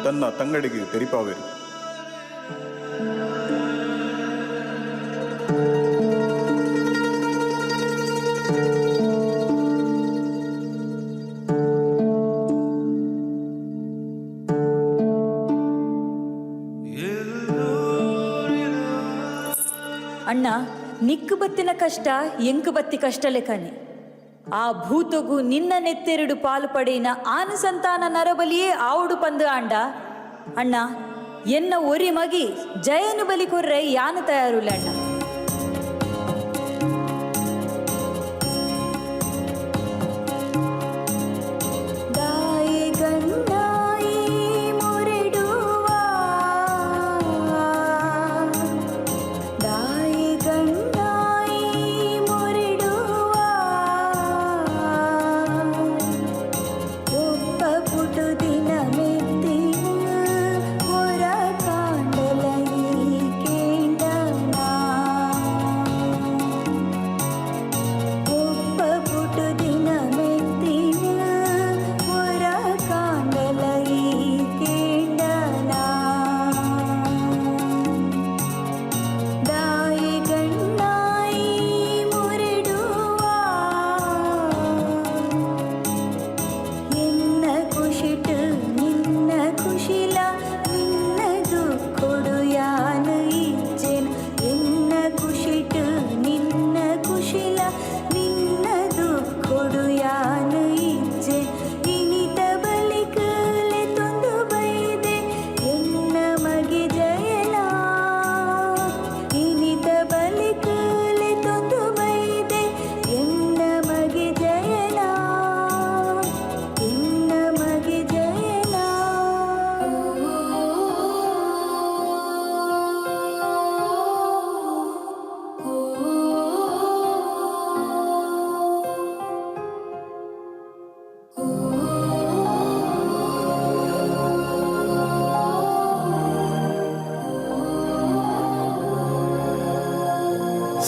ತನ್ನ ತಂಗಡಿಗೆ ತೆರಿಪಾವೆರು. ಅಣ್ಣ ನಿಕ್ಕು ಬತ್ತಿನ ಕಷ್ಟ ಎಂಕು ಬತ್ತಿ ಕಷ್ಟ ಲೆಕ್ಕನೆ ಆ ಭೂತೊಗು ನಿನ್ನ ನೆತ್ತೆರಡು ಪಾಲು ಪಡೆಯಿನ ಆನ ಸಂತಾನ ನರಬಲಿಯೇ ಆವುಡು ಪಂದು ಆಂಡ ಅಣ್ಣ ಎನ್ನ ಒರಿ ಮಗಿ ಜಯನು ಬಲಿ ಕೊರ್ರೆ ಯಾನು ತಯಾರುಲ್ಲ ಅಣ್ಣ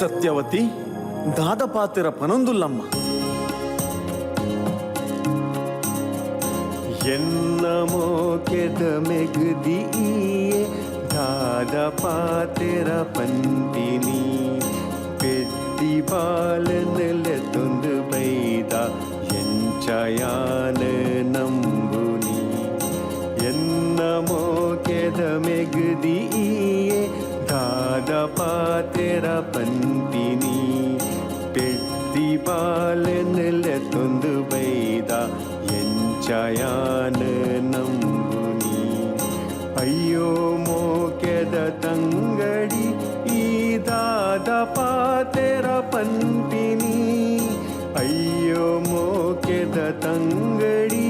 ಸತ್ಯವತಿ ದಾದಪಾತಿರ ಪನೊಂದುಲ್ಲಮ್ಮ ಎನ್ನ ಮೋಕೆದ ಮೆಗದಿಯೇ ದಾದಪ ತೆರ ಪಂಪಿನಿ ಪೆದ್ದಿ ಬಾಲನೆಲೆತೊಂದು ಬೈದ ಎಂಚಯಾನ ನಂಬುನಿ ಎನ್ನ ಮೋಕೆದ ಮೆಗುದಿಯೇ ದಾದಪ ತೆರ ಪಂಪಿನಿ ಪೆದ್ದಿ ಬಾಲನೆಲೆತೊಂದು ಬೈದ ಎಂಚಯಾನ ನಂಬುನಿ ಅಯ್ಯೋ ಮೋಕೆದ ತಂಗಡಿ ಈ ದಾದಪ ತೆರ ಪಂಪಿನಿ ಅಯ್ಯೋ ಮೋಕೆದ ತಂಗಡಿ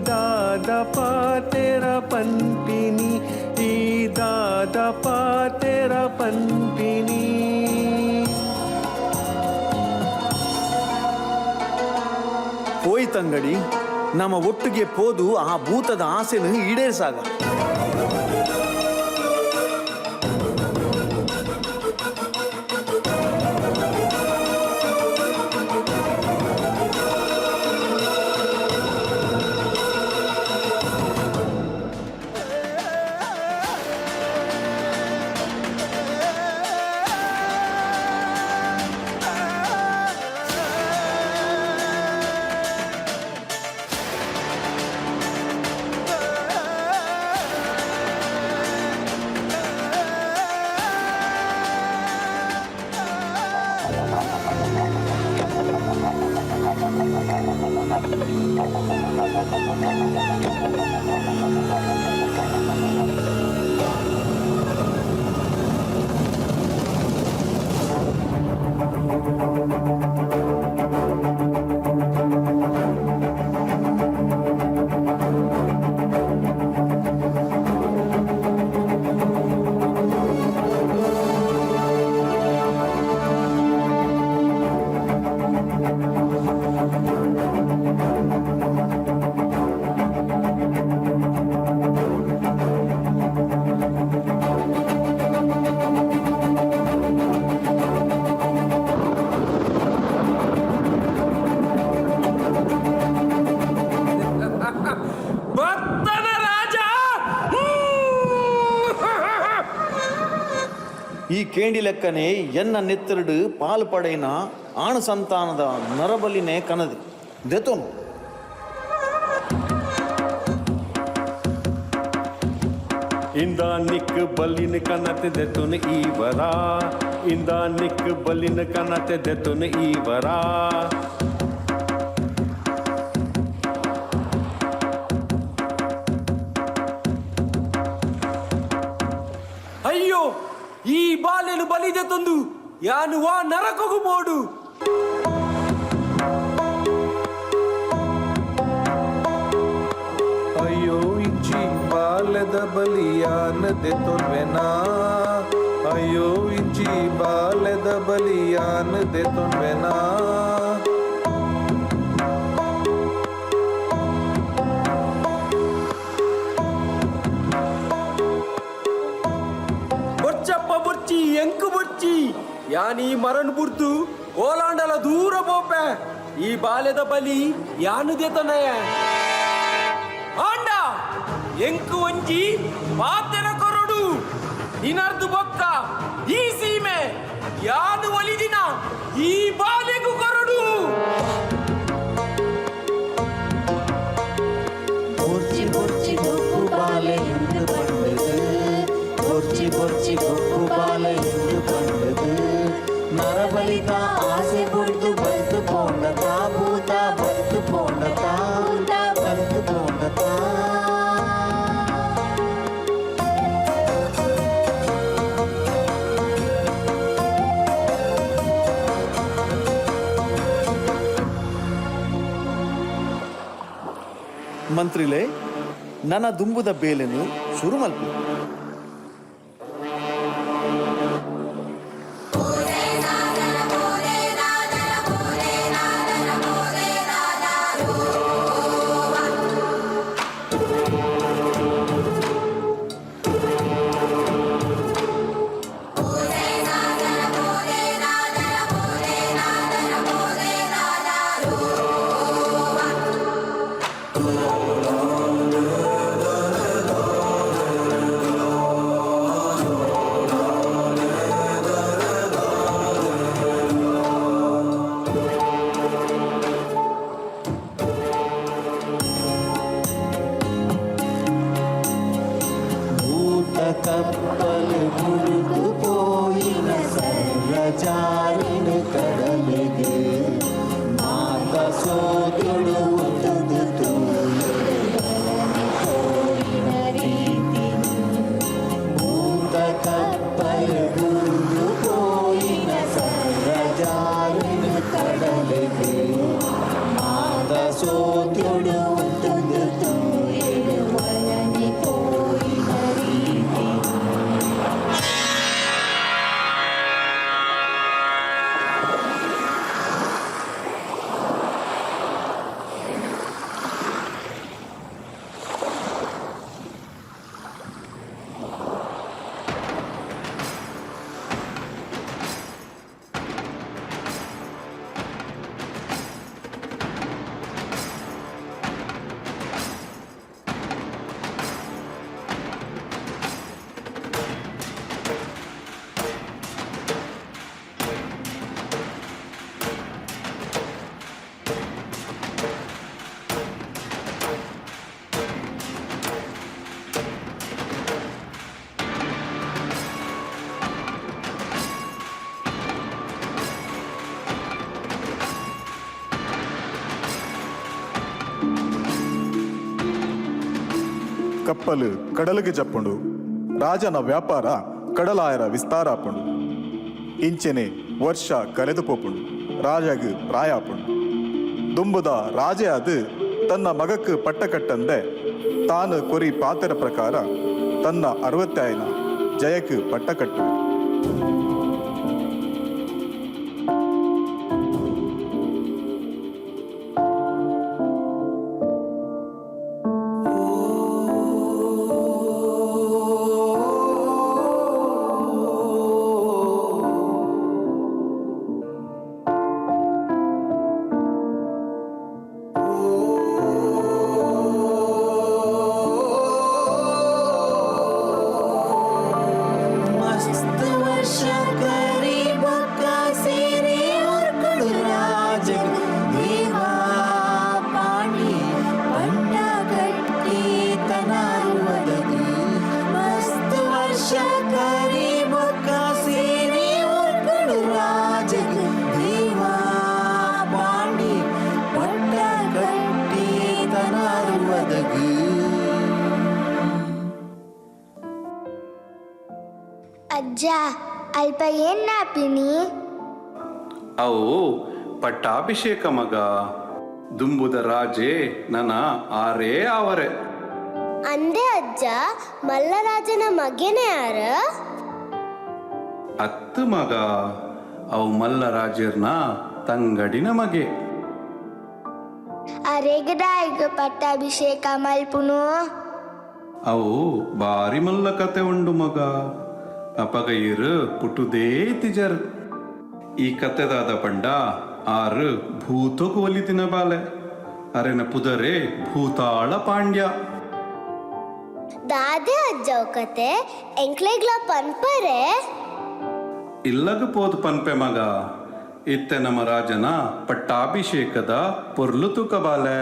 ದಾದಪ ತೆರ ಪಂಪಿನಿ ಈ ದಾದಪ ತೆರ ಪಂಪಿನಿ ಹೋಯ್ತಂಗಡಿ ನಮ್ಮ ಒಟ್ಟಿಗೆ ಪೋದು ಆ ಭೂತದ ಆಸೆನು ಈಡೇರಿಸಾಗ ಈ ಕೇಂಡಿ ಲೆಕ್ಕನೆ ಎನ್ನ ನೆತ್ತರಡು ಪಾಲು ಪಡೆಯಿನ ಆಣ ಸಂತಾನದ ನರಬಲಿನೇ ಕನದು ದೆತೋನು ಇಂದ ನಿಕ್ ಬಲಿನ ಕನತೆ ದೆತುನ ಈವರ ಇಂದ ನಿಕ್ ಬಲಿನ ಕನತೆ ದೆತುನ ಈವರ ಅಯ್ಯೋ ಈ ಬಾಲೆನು ಬಲಿದೆ ತಂದು ಯಾನು ವಾ ನರಕಗು ಮೋಡು ಅಯ್ಯೋ ಇಂಚಿ ಬಾಲದ ಬಲಿಯಾನ ದೆತೊನ್ವೆನಾ ಅಯ್ಯೋ ಇಂಚಿ ಬಾಲದ ಬಲಿಯಾನ ದೆತೊನ್ವೆನಾ బొచ్చి ఎంకు బొచ్చి యాని మరణ బుర్తు ఓలాండల దూర పోపే ఈ బాల్యದ ಬಲಿ ಯಾನು ದೇತನಯ ಆಂಡ ಎಂಕು ಒಂಜಿ ಪಾತೆರ ಕೊರಡು ನಿನರ್ದು ಬೊಕ್ಕ ಈ ಸೀಮೆ ಯಾನು ಒಲಿದಿನ ಈ ಬಾಲೆಗೂ ಕೊರಡು ಬೊರ್ಚಿ ಬೊರ್ಚಿ ಗೊಬ್ಬು ಬಾಲೆ ಎಂದು ಬಂದದು ಬೊರ್ಚಿ ಬೊರ್ಚಿ ಗೊಬ್ಬು ಬಾಲೆ ಎಂದು ಬಂದದು ನರಬಲಿತ ಆಸೆ ಬೊಡ್ದು ಬಂತು ಪೋಂಡತ ಭೂತ ಬಂತು ಪೋಂಡತ ಬಂತು ಪೋಂಡತ ಮಂತ್ರಿಲೆ ನನ್ನ ದುಂಬುದ ಬೇಲೆನು ಶುರು ಮಲ್ಪು ಕಪ್ಪಲು ಕಡಲಿಗೆ ಜಪ್ಪುಂಡು ರಾಜನ ವ್ಯಾಪಾರ ಕಡಲಾಯರ ವಿಸ್ತಾರ ಆಪುಂಡು ಇಂಚೆನೆ ವರ್ಷ ಕರೆದು ಪೋಪುಂಡು ರಾಜಗ್ ಪ್ರಾಯ ಆಪುಂಡು ದುಂಬುದ ರಾಜೆ ಅದು ತನ್ನ ಮಗಕ್ಕೆ ಪಟ್ಟ ಕಟ್ಟಂದೆ ತಾನು ಕೊರಿ ಪಾತೆರ ಪ್ರಕಾರ ತನ್ನ 60 ಜಯಕ್ಕೆ ಪಟ್ಟ ಕಟ್ಟು ಅಜ್ಜ ಅಲ್ಪ ಏನ್ ನಾಪಿನಿ ಅವು ಪಟ್ಟಾಭಿಷೇಕ ಮಗ ದುಂಬುದ ರಾಜೆ ನನ ಆರೇ ಅವರೇ ಅಂದೆ ಅಜ್ಜ ಮಲ್ಲರಾಜನ ಮಗನೇ ಯಾರ ಅತ್ತು ಮಗ ಅವು ಮಲ್ಲರಾಜರ್ನ ತಂಗಡಿನ ಮಗೆ ಅರೆಗದಾಯಿಗ ಪಟ್ಟಾಭಿಷೇಕ ಮಲ್ಪುನು ಅವು ಬಾರಿ ಮಲ್ಲ ಕತೆ ಉಂಡು ಮಗ ಅಪಗೈರು ಪುಟುದೇ ತಿಜರ್ ಈ ಕತೆದಾದ ಪಂಡ ಆರು ಭೂತೋಕು ಒಲಿತಿನ ಬಾಲೆ ಅರೆನ ಪುದರೆ ಭೂತಾಳ ಪಾಂಡ್ಯ ದಾದೆ ಅಜ್ಜ ಕತೆ ಎಂಕ್ಲೆಗ್ಲ ಪನ್ಪರೆ ಇಲ್ಲಗ ಪೋದು ಪನ್ಪೆ ಮಗ ಇತ್ತೆ ನಮ್ಮ ರಾಜನ ಪಟ್ಟಾಭಿಷೇಕದ ಪೊರ್ಲು ತೂಕ ಬಾಲೆ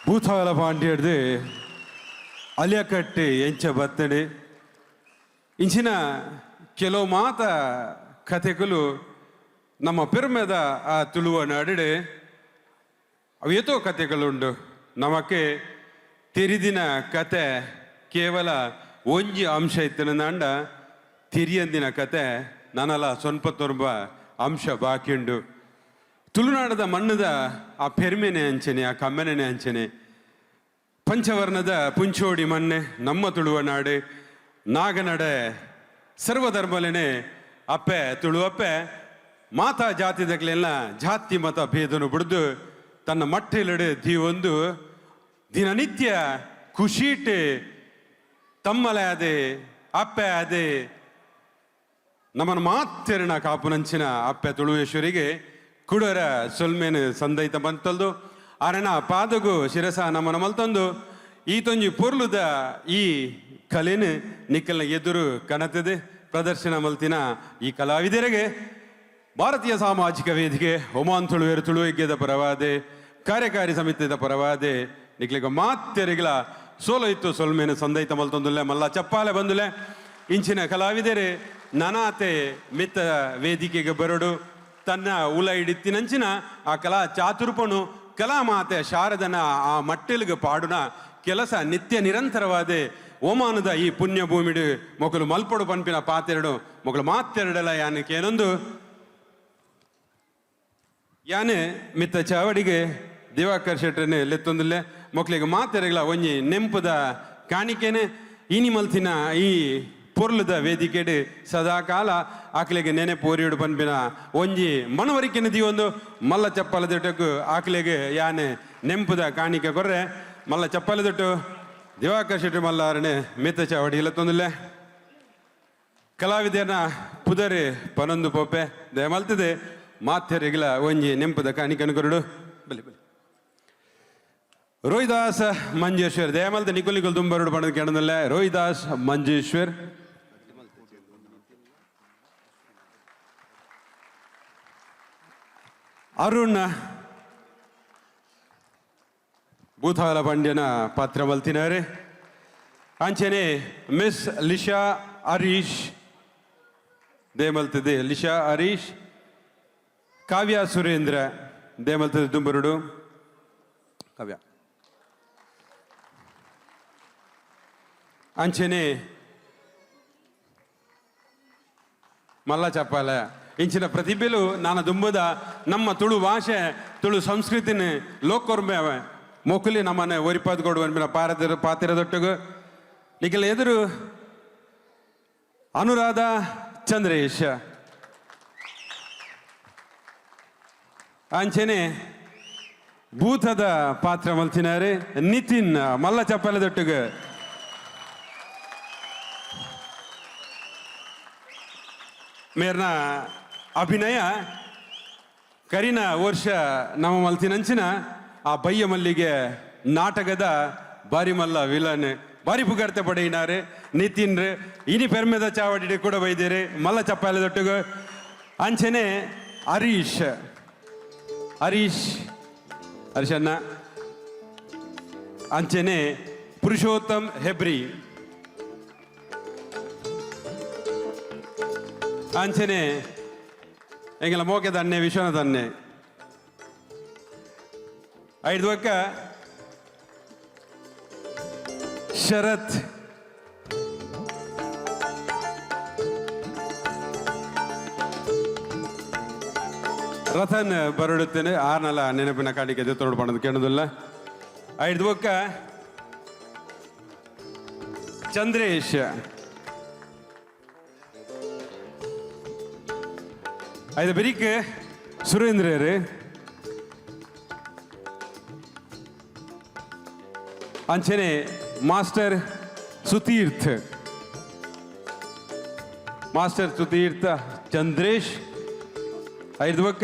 ಭೂತಾಳ ಪಾಂಡ್ಯಡ್ದು ಅಲಿಯಕಟ್ಟೆ ಎಂಚ ಬತ್ತಡೆ ಇಂಚಿನ ಕೆಲವು ಮಾತ ಕಥೆಗಳು ನಮ್ಮ ಪೆರ್ಮೆದ ಆ ತುಳುವ ನಡುವೆ ಅವು ಎತ್ತೋ ಕಥೆಗಳುಂಡು ನಮಕ್ಕೆ ತೆರಿದಿನ ಕತೆ ಕೇವಲ ಒಂಜಿ ಅಂಶ ಇತ್ತನಂದ ತಿರಿಯಂದಿನ ಕತೆ ನನಲ ಸ್ವಲ್ಪ ತೊಂಬ ಅಂಶ ಬಾಕಿ ಉಂಡು ತುಳುನಾಡದ ಮಣ್ಣದ ಆ ಪೆರ್ಮೆನೆ ಅಂಚನೆ ಆ ಕಮ್ಮೆನೆ ಅಂಚನೆ ಪಂಚವರ್ಣದ ಪುಂಚೋಡಿ ಮಣ್ಣೆ ನಮ್ಮ ತುಳುವ ನಾಡು ನಾಗನಡೆ ಸರ್ವಧರ್ಮಲೇನೆ ಅಪ್ಪೆ ತುಳುವಪ್ಪೆ ಮಾತಾ ಜಾತಿದಗಳೆಲ್ಲ ಜಾತಿ ಮತ ಭೇದನು ಬಿಡ್ದು ತನ್ನ ಮಟ್ಟೆಲಡೆ ಒಂದು ದಿನನಿತ್ಯ ಖುಷಿಟ್ಟು ತಮ್ಮಲೆ ಅದೇ ಅಪ್ಪೆ ಅದೇ ನಮ್ಮನ್ನು ಮಾತೆರಣ ಕಾಪುನಂಚಿನ ಅಪ್ಪೆ ತುಳುವೇಶ್ವರಿಗೆ ಕುಡರ ಸೊಲ್ಮೇನು ಸಂದೈತ ಬಂತಲ್ದು ಅರಣ ಪಾದಗು ಶಿರಸ ನಮ್ಮನ ಮಲ್ತಂದು ಈತೊಂಜಿ ಪೊರ್ಲುದ ಈ ಕಲೆನು ನಿಕ್ಕಲ್ನ ಎದುರು ಕಣತದೆ ಪ್ರದರ್ಶನ ಮಲ್ತಿನ ಈ ಕಲಾವಿದರಿಗೆ ಭಾರತೀಯ ಸಾಮಾಜಿಕ ವೇದಿಕೆ ಒಮಾನ್ ತುಳುವೇರು ತುಳುವಿಗೆದ ಪರವಾದೆ ಕಾರ್ಯಕಾರಿ ಸಮಿತಿದ ಪರವಾದೆ ನಿಕ್ಲಿಗ ಮಾತೆರಿಗಳ ಸೋಲೈತು ಸೊಲ್ಮೇನು ಸಂದೈತ ಮಲ್ತೊಂದುಲ್ಲೆ ಮಲ್ಲ ಚಪ್ಪಾಲೆ ಬಂದುಲೆ ಇಂಚಿನ ಕಲಾವಿದರೆ ನನಾತೆ ಮಿತ್ತ ವೇದಿಕೆಗೆ ಬರಡು ತನ್ನ ಉಲ ಹಿಡಿತ್ತಿನಂಚಿನ ಆ ಕಲಾ ಚಾತುರ್ಪನು ಕಲಾಮಾತೆ ಶಾರದನ ಆ ಮಟ್ಟಲಿಗೆ ಪಾಡುನ ಕೆಲಸ ನಿತ್ಯ ನಿರಂತರವಾದ ಓಮಾನದ ಈ ಪುಣ್ಯ ಭೂಮಿಡು ಮೊಕಲು ಮಲ್ಪಡು ಪಂಪಿನ ಪಾತೆರಡು ಮೊಕಲು ಮಾತೆರಡಲ ಯಾನಕ್ಕೆ ಏನೊಂದು ಯಾನೆ ಮಿತ್ತ ಚಾವಡಿಗೆ ದಿವಾಕರ್ ಶೆಟ್ರನೆ ಲೆತ್ತೊಂದಿಲ್ಲೆ ಮೊಕ್ಲಿಗೆ ಮಾತೆರೆಗಳ ಒಂಜಿ ನೆಂಪುದ ಕಾಣಿಕೆನೆ ಇನಿ ಮಲ್ತಿನ ಈ ಪೊರ್ಲುದ ವೇದಿಕೆಡು ಸದಾ ಕಾಲ ಆಕಲಿಗೆ ನೆನೆ ಪೋರಿಯುಡು ಪನ್ಪಿನ ಒಂಜಿ ಮನವರಿಕೆನ ದಿವೊಂದು ಮಲ್ಲ ಚಪ್ಪಲದೊಟ್ಟಕ್ಕೂ ಆಕಲಿಗೆ ಯಾನೆ ನೆಂಪುದ ಕಾಣಿಕೆ ಕೊರ್ರೆ ಮಲ್ಲ ಚಪ್ಪಲದೊಟ್ಟು ದಿವಾಕರ್ ಶೆಟ್ಟಿ ಮಲ್ಲಾರನೆ ಮಿತ್ತ ಚಾವಡಿ ಇಲ್ಲತ್ತೊಂದಿಲ್ಲೆ ಕಲಾವಿದರನ್ನ ಪುದರಿ ಪನೊಂದು ಪೋಪೆ ದಯಮಲ್ತದೆ ಮಾತೆರೆಗಳ ಒಂಜಿ ನೆಂಪುದ ಕಾಣಿಕೆನು ಕೊರಡು ಬಲಿ ಬಲಿ ರೋಹಿದಾಸ್ ಮಂಜೇಶ್ವರ್ ದಯಮಲ್ತ ನಿಕುಲ್ ನಿಕುಲ್ ತುಂಬರುಡು ಪಣದ ಕೇಳದಲ್ಲ ರೋಹಿದಾಸ್ ಮಂಜೇಶ್ವರ್ ಅರುಣ್ ಭೂತಾಲ ಪಾಂಡ್ಯನ ಪಾತ್ರ ಮಲ್ತಿನಾರೆ ಅಂಚನೆ ಮಿಸ್ ಲಿಶಾ ಹರೀಶ್ ದೇಮಲ್ತದೆ ಲಿಶಾ ಹರೀಶ್ ಕಾವ್ಯ ಸುರೇಂದ್ರ ದೇಮಲ್ತದೆ ತುಂಬರುಡು ಕಾವ್ಯ ಅಂಚನೆ ಮಲ್ಲ ಚಪ್ಪಾಲ ಇಂಚಿನ ಪ್ರತಿಭೆಲು ನಾನು ದುಂಬದ ನಮ್ಮ ತುಳು ಭಾಷೆ ತುಳು ಸಂಸ್ಕೃತಿನ ಲೋಕೊರ್ಮೆ ಮೊಕಲಿ ನಮ್ಮನೆ ಒರಿಪಾದ್ ಕೊಡುವ ಪಾತಿರದೊಟ್ಟಿಗೂ ನಿಖಿಲ ಎದುರು ಅನುರಾಧ ಚಂದ್ರೇಶ್ ಅಂಚನೆ ಭೂತದ ಪಾತ್ರ ಮಲ್ತಿನಾರೆ ನಿತಿನ್ ಮಲ್ಲ ಚಪ್ಪಲದೊಟ್ಟಿಗೆ ಮೇರ್ನ ಅಭಿನಯ ಕರಿನ ವರ್ಷ ನಮ್ಮ ಮಲ್ತಿನಂಚಿನ ಆ ಬಯ್ಯ ಮಲ್ಲಿಗೆ ನಾಟಕದ ಬಾರಿ ಮಲ್ಲ ವಿಲನ್ ಬಾರಿ ಪುಗಾರ್ತೆ ಪಡೆಯಿನಾರೆ ನಿತಿನ್ ಇನಿ ಪೆರ್ಮೆದ ಚಾವಡಿ ಕೂಡ ಬೈದೇರೆ ಮಲ್ಲ ಚಪ್ಪಾಲದೊಟ್ಟಿಗೆ ಅಂಚನೆ ಹರೀಶ್ ಹರೀಶಣ್ಣ ಅಂಚನೆ ಪುರುಷೋತ್ತಮ್ ಹೆಬ್ರಿ ಅಂಚನೆ ಎಂಗೆಲ್ಲ ಮೋಕೆ ತನ್ನೆ ವಿಶ್ವನ ತನ್ನೆ ಐದು ಒಕ್ಕ ಶರತ್ ರತನ್ ಬರಡುತ್ತೇನೆ ಆರ್ನಲ್ಲ ನೆನಪಿನ ಕಾಡಿಗೆ ಎದುರು ಪಣದು ಕೇಳೋದಿಲ್ಲ ಐದು ಒಕ್ಕ ಚಂದ್ರೇಶ್ ಐದು ಬೆರಿಕ್ ಸುರೇಂದ್ರರು ಅಂಚನೆ ಮಾಸ್ಟರ್ ಸುತೀರ್ಥ ಚಂದ್ರೇಶ್ ಐದು ಪಕ್ಕ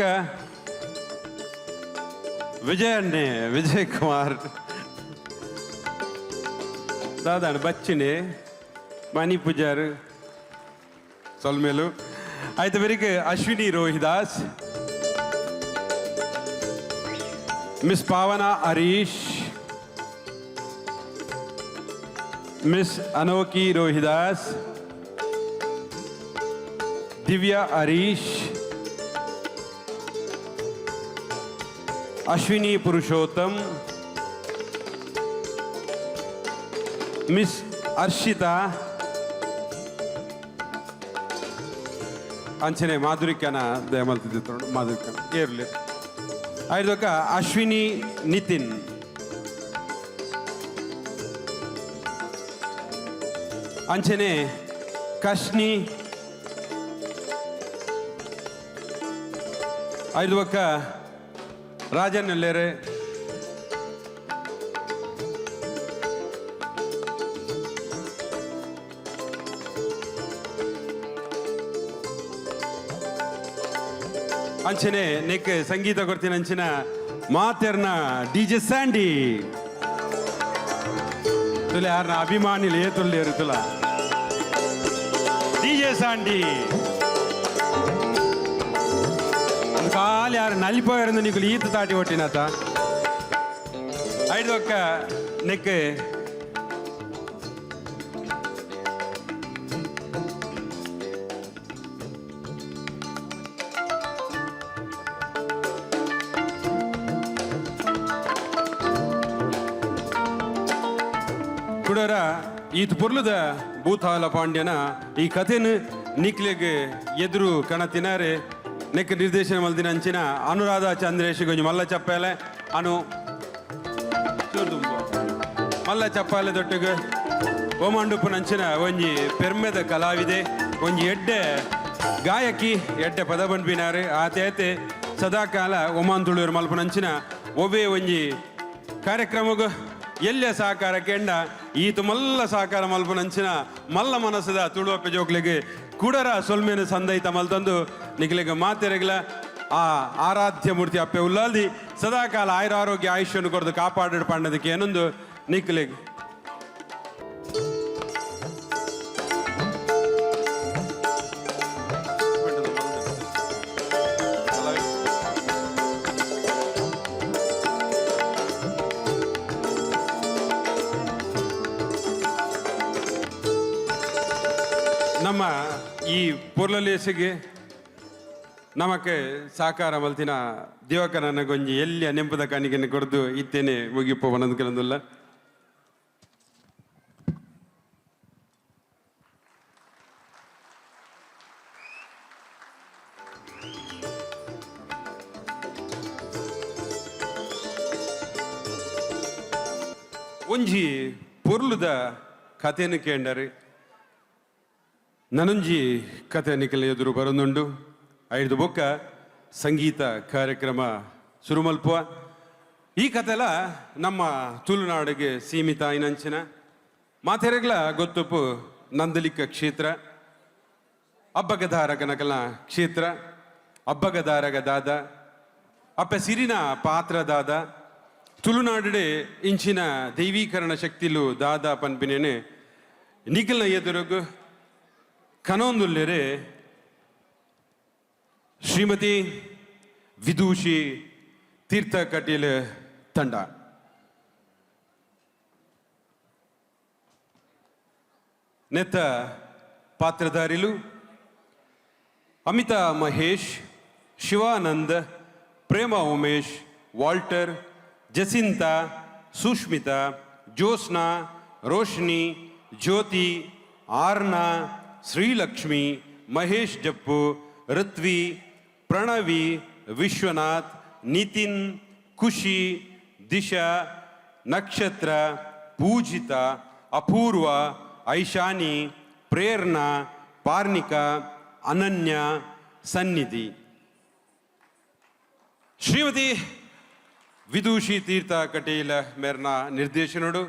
ವಿಜಯ್ ಕುಮಾರ್ ದಾದಾಣ ಬಚ್ಚಿನೆ ಮಣಿ ಪೂಜಾರ್ ಸೊಲ್ಮೇಲು ಐದು ಬೇರಿಗೆ Ashwini Rohidas miss Pavana Harish miss Anoki Rohidas Divya Harish Ashwini Purushottam miss Harshita ಅಂಚನೆ ಮಾಧುರಿಕನ ದಯಮಲ್ತಿದ್ದು ಮಾಧುರಿಕನ ಇರಲಿ ಐದಕ್ಕ ಅಶ್ವಿನಿ ನಿತಿನ್ ಅಂಚನೆ ಕಶ್ನಿ ಐದು ಪಕ್ಕ ರಾಜನ್ ಎಲ್ಲೇರೆ ಅಂಚನೆ ನೆಕ್ ಸಂಗೀತ ಕೊಡ್ತೀನಿ ಅಂಚಿನ ಮಾತೆರ್ನ DJ ಸ್ಯಾಂಡಿ ತುಲೆ ಯಾರನ್ನ ಅಭಿಮಾನಿಲು ಏತುಲ್ಲೇರು ತುಲ DJ ಸ್ಯಾಂಡಿ ಕಾಲಿ ಯಾರು ನಲಿಪೋಯರನ್ನು ನೀಕು ಈತ ತಾಟಿ ಒಟ್ಟಿನಾತ ಐದು ಒಕ್ಕ ನೆಕ್ ಕುಡರ ಈತ ಪುರ್ಲದ ಭೂತಾಲ ಪಾಂಡ್ಯನ ಈ ಕಥೆನ ನಿಕ್ಲೆಗ್ ಎದುರು ಕಣ ತಿನಾರೆ ನೆಕ್ ನಿರ್ದೇಶನ ಮಲ್ದಿನ ಅಂಚಿನ ಅನುರಾಧ ಚಂದ್ರೇಶ್ ಗೊಂಜಿ ಮಲ್ಲ ಚಪ್ಪಾಲೆ ಅನು ಮಲ್ಲ ಚಪ್ಪಾಲೆ ದೊಟ್ಟಿಗೆ ಓಮಾಂಡುಪ್ಪು ನಂಚಿನ ಒಂಜಿ ಪೆರ್ಮೆದ ಕಲಾವಿದೆ ಒಂಜಿ ಎಡ್ಡೆ ಗಾಯಕಿ ಎಡ್ಡೆ ಪದ ಬಂಡ್ಬಿನಾರೆ ಆತೇತೆ ಸದಾಕಾಲ ಒಮಾನ್ ತುಳುವರು ಮಲ್ಪ ನಂಚಿನ ಒವ್ವೇ ಒಂಜಿ ಕಾರ್ಯಕ್ರಮಗ ಎಲ್ಲ ಸಹಕಾರ ಕೆಂಡ ಈತು ಮಲ್ಲ ಸಹಕಾರ ಮಲ್ಪ ನಂಚಿನ ಮಲ್ಲ ಮನಸ್ಸದ ತುಳುವಪ್ಪೆ ಜೋಕ್ಲಿಗೆ ಕುಡರ ಸೊಲ್ಮೇನ ಸಂದೈತ ಮಲ್ತಂದು ನಿಕ್ಲಿಗೆ ಮಾತೆರೆಗ್ಲ ಆ ಆರಾಧ್ಯ ಮೂರ್ತಿ ಅಪ್ಪೆ ಉಲ್ಲಾಲ್ದಿ ಸದಾಕಾಲ ಆಯುರಾರೋಗ್ಯ ಆಯುಷ್ಯನ್ನು ಕೊರದು ಕಾಪಾಡಿಡ್ ಪಣ್ಣದಕ್ಕೆ ಏನೊಂದು ನಿಕ್ಲಿಗೆ ನಮ್ಮ ಈ ಪೊರ್ಲಲೇಸಿಗೆ ನಮಕ್ಕೆ ಸಾಕಾರ ಮಲ್ತಿನ ದಿವಕರನ ಗೊಂಜಿ ಎಲ್ಲಿಯ ನೆಂಪದ ಕಾಣಿಕೆಯನ್ನು ಕೊಡ್ದು ಇತ್ತೇನೆ ಮುಗಿಪ್ಪ ಒಂದೊಂದು ಕೆಲವೊಂದಿಲ್ಲ ಒಂಜಿ ಪೊರ್ಲುದ ಕಥೆಯನ್ನು ಕೇಂಡರೆ ನನೊಂಜಿ ಕಥೆ ನಿಖಿಲ ಎದುರು ಬರೋದುಂಡು ಐದು ಬೊಕ್ಕ ಸಂಗೀತ ಕಾರ್ಯಕ್ರಮ ಶುರು ಮಲ್ಪುವ ಈ ಕಥೆಲ ನಮ್ಮ ತುಳುನಾಡಿಗೆ ಸೀಮಿತ ಐನಂಚಿನ ಮಾತೆರೆಗ್ಲ ಗೊತ್ತುಪ್ಪು ನಂದಲಿಕ ಕ್ಷೇತ್ರ ಅಬ್ಬಗದಾರಗ ನಕಲ ಕ್ಷೇತ್ರ ಅಬ್ಬಗದಾರಗ ದಾದ ಅಪ್ಪ ಸಿರಿನ ಪಾತ್ರ ದಾದ ತುಳುನಾಡಿಡೆ ಇಂಚಿನ ದೈವೀಕರಣ ಶಕ್ತಿಲು ದಾದ ಪನ್ಪಿನೇನೆ ನಿಖಿಲ್ನ ಎದುರುಗು ಕನೊಂದುಲ್ಲೆರೆ ಶ್ರೀಮತಿ ವಿದೂಷಿ ತೀರ್ಥ ಕಟೀಲ್ ತಂಡ ನೆತ್ತ ಪಾತ್ರಧಾರಿಲು ಅಮಿತಾ ಮಹೇಶ್, ಶಿವಾನಂದ್, ಪ್ರೇಮ ಉಮೇಶ್, ವಾಲ್ಟರ್, ಜಸಿಂತಾ, ಸುಷ್ಮಿತಾ, ಜ್ಯೋತ್ಸ್ನಾ, ರೋಶ್ನಿ, ಜ್ಯೋತಿ, ಆರ್ನಾ, ಶ್ರೀಲಕ್ಷ್ಮಿ, ಮಹೇಶ್ ಜಪ್ಪು, ಋತ್ವಿ, ಪ್ರಣವಿ, ವಿಶ್ವನಾಥ್, ನಿತಿನ್, ಖುಷಿ, ದಿಶಾ, ನಕ್ಷತ್ರ, ಪೂಜಿತ, ಅಪೂರ್ವ, ಐಶಾನಿ, ಪ್ರೇರ್ಣಾ, ಪಾರ್ನಿಕಾ, ಅನನ್ಯ, ಸನ್ನಿಧಿ. ಶ್ರೀಮತಿ ವಿದೂಷಿ ತೀರ್ಥ ಕಟೀಲ ಮೇರ್ನ ನಿರ್ದೇಶನಡು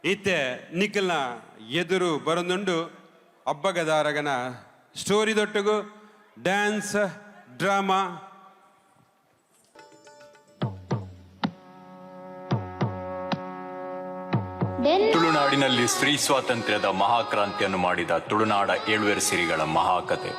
ಇತ್ತೆ ನಿಖಿಲ್ನ ಎದುರು ಬರೊಂದುಂಡು ಅಬ್ಬಗದಾರಗನ ಸ್ಟೋರಿ ದೊಟ್ಟಗು ಡ್ಯಾನ್ಸ್ ಡ್ರಾಮಾ ತುಳುನಾಡಿನಲ್ಲಿ ಸ್ತ್ರೀ ಸ್ವಾತಂತ್ರ್ಯದ ಮಹಾಕ್ರಾಂತಿಯನ್ನು ಮಾಡಿದ ತುಳುನಾಡ ಏಳುವೆರು ಸಿರಿಗಳ ಮಹಾಕಥೆ.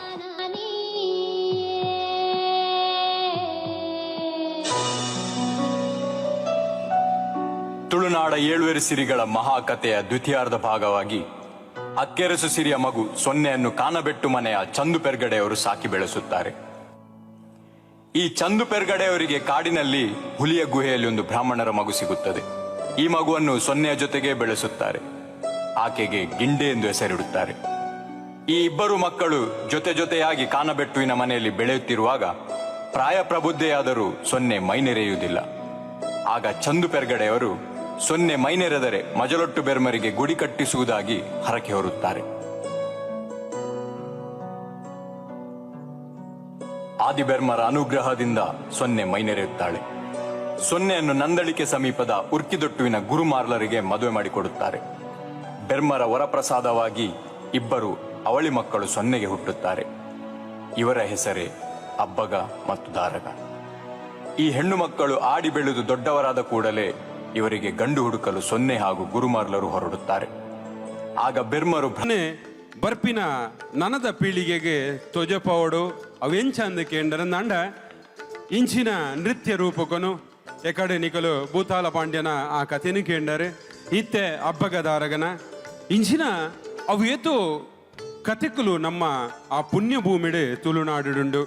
ತುಳುನಾಡ ಏಳುವೆರು ಸಿರಿಗಳ ಮಹಾಕಥೆಯ ದ್ವಿತೀಯಾರ್ಧ ಭಾಗವಾಗಿ ಅಕ್ಕೆರಸು ಸಿರಿಯ ಮಗು ಸೊನ್ನೆಯನ್ನು ಕಾನಬೆಟ್ಟು ಮನೆಯ ಚಂದು ಪೆರ್ಗಡೆಯವರು ಸಾಕಿ ಬೆಳೆಸುತ್ತಾರೆ. ಈ ಚಂದು ಪೆರ್ಗಡೆಯವರಿಗೆ ಕಾಡಿನಲ್ಲಿ ಹುಲಿಯ ಗುಹೆಯಲ್ಲಿ ಒಂದು ಬ್ರಾಹ್ಮಣರ ಮಗು ಸಿಗುತ್ತದೆ. ಈ ಮಗುವನ್ನು ಸೊನ್ನೆಯ ಜೊತೆಗೆ ಬೆಳೆಸುತ್ತಾರೆ. ಆಕೆಗೆ ಗಿಂಡೆ ಎಂದು ಹೆಸರಿಡುತ್ತಾರೆ. ಈ ಇಬ್ಬರು ಮಕ್ಕಳು ಜೊತೆ ಜೊತೆಯಾಗಿ ಕಾನಬೆಟ್ಟುವಿನ ಮನೆಯಲ್ಲಿ ಬೆಳೆಯುತ್ತಿರುವಾಗ ಪ್ರಾಯ ಪ್ರಬುದ್ಧೆಯಾದರೂ ಸೊನ್ನೆ ಮೈನೆರೆಯುವುದಿಲ್ಲ. ಆಗ ಚಂದು ಪೆರ್ಗಡೆಯವರು ಸೊನ್ನೆ ಮೈನೆರೆದರೆ ಮಜಲೊಟ್ಟು ಬೆರ್ಮರಿಗೆ ಗುಡಿ ಕಟ್ಟಿಸುವುದಾಗಿ ಹರಕೆ ಹೊರುತ್ತಾರೆ. ಆದಿಬೆರ್ಮರ ಅನುಗ್ರಹದಿಂದ ಸೊನ್ನೆ ಮೈನೆರೆಯುತ್ತಾಳೆ. ಸೊನ್ನೆಯನ್ನು ನಂದಳಿಕೆ ಸಮೀಪದ ಉರ್ಕಿದೊಟ್ಟುವಿನ ಗುರುಮಾರ್ಲರಿಗೆ ಮದುವೆ ಮಾಡಿಕೊಡುತ್ತಾರೆ. ಬೆರ್ಮರ ವರಪ್ರಸಾದವಾಗಿ ಇಬ್ಬರು ಅವಳಿ ಮಕ್ಕಳು ಸೊನ್ನೆಗೆ ಹುಟ್ಟುತ್ತಾರೆ. ಇವರ ಹೆಸರೇ ಅಬ್ಬಗ ಮತ್ತು ದಾರಗ. ಈ ಹೆಣ್ಣು ಮಕ್ಕಳು ಆಡಿ ಬೆಳೆದು ದೊಡ್ಡವರಾದ ಕೂಡಲೇ ಇವರಿಗೆ ಗಂಡು ಹುಡುಕಲು ಸೊನ್ನೆ ಹಾಗೂ ಗುರುಮಾರ್ಲರು ಹೊರಡುತ್ತಾರೆ. ಆಗ ಬೆರ್ಮರು ಬರ್ಪಿನ ನನದ ಪೀಳಿಗೆಗೆ ತೊಜಪವಡು ಅವೆಂಚಂದ ಕೇಂದ್ರಂದಾಂಡ ಇಂಚಿನ ನೃತ್ಯ ರೂಪಕನು ಎಕಡೆ ನಿಕಲು ಭೂತಾಲ ಪಾಂಡ್ಯನ ಆ ಕಥೆನು ಕೇಂಡರೆ ಇತ್ತೆ ಅಬ್ಬಗದಾರಗನ ಇಂಚಿನ ಅವು ಏತು ಕಥೆಕಲು ನಮ್ಮ ಆ ಪುಣ್ಯ ಭೂಮಿಡೆ ತುಳುನಾಡುಂಡು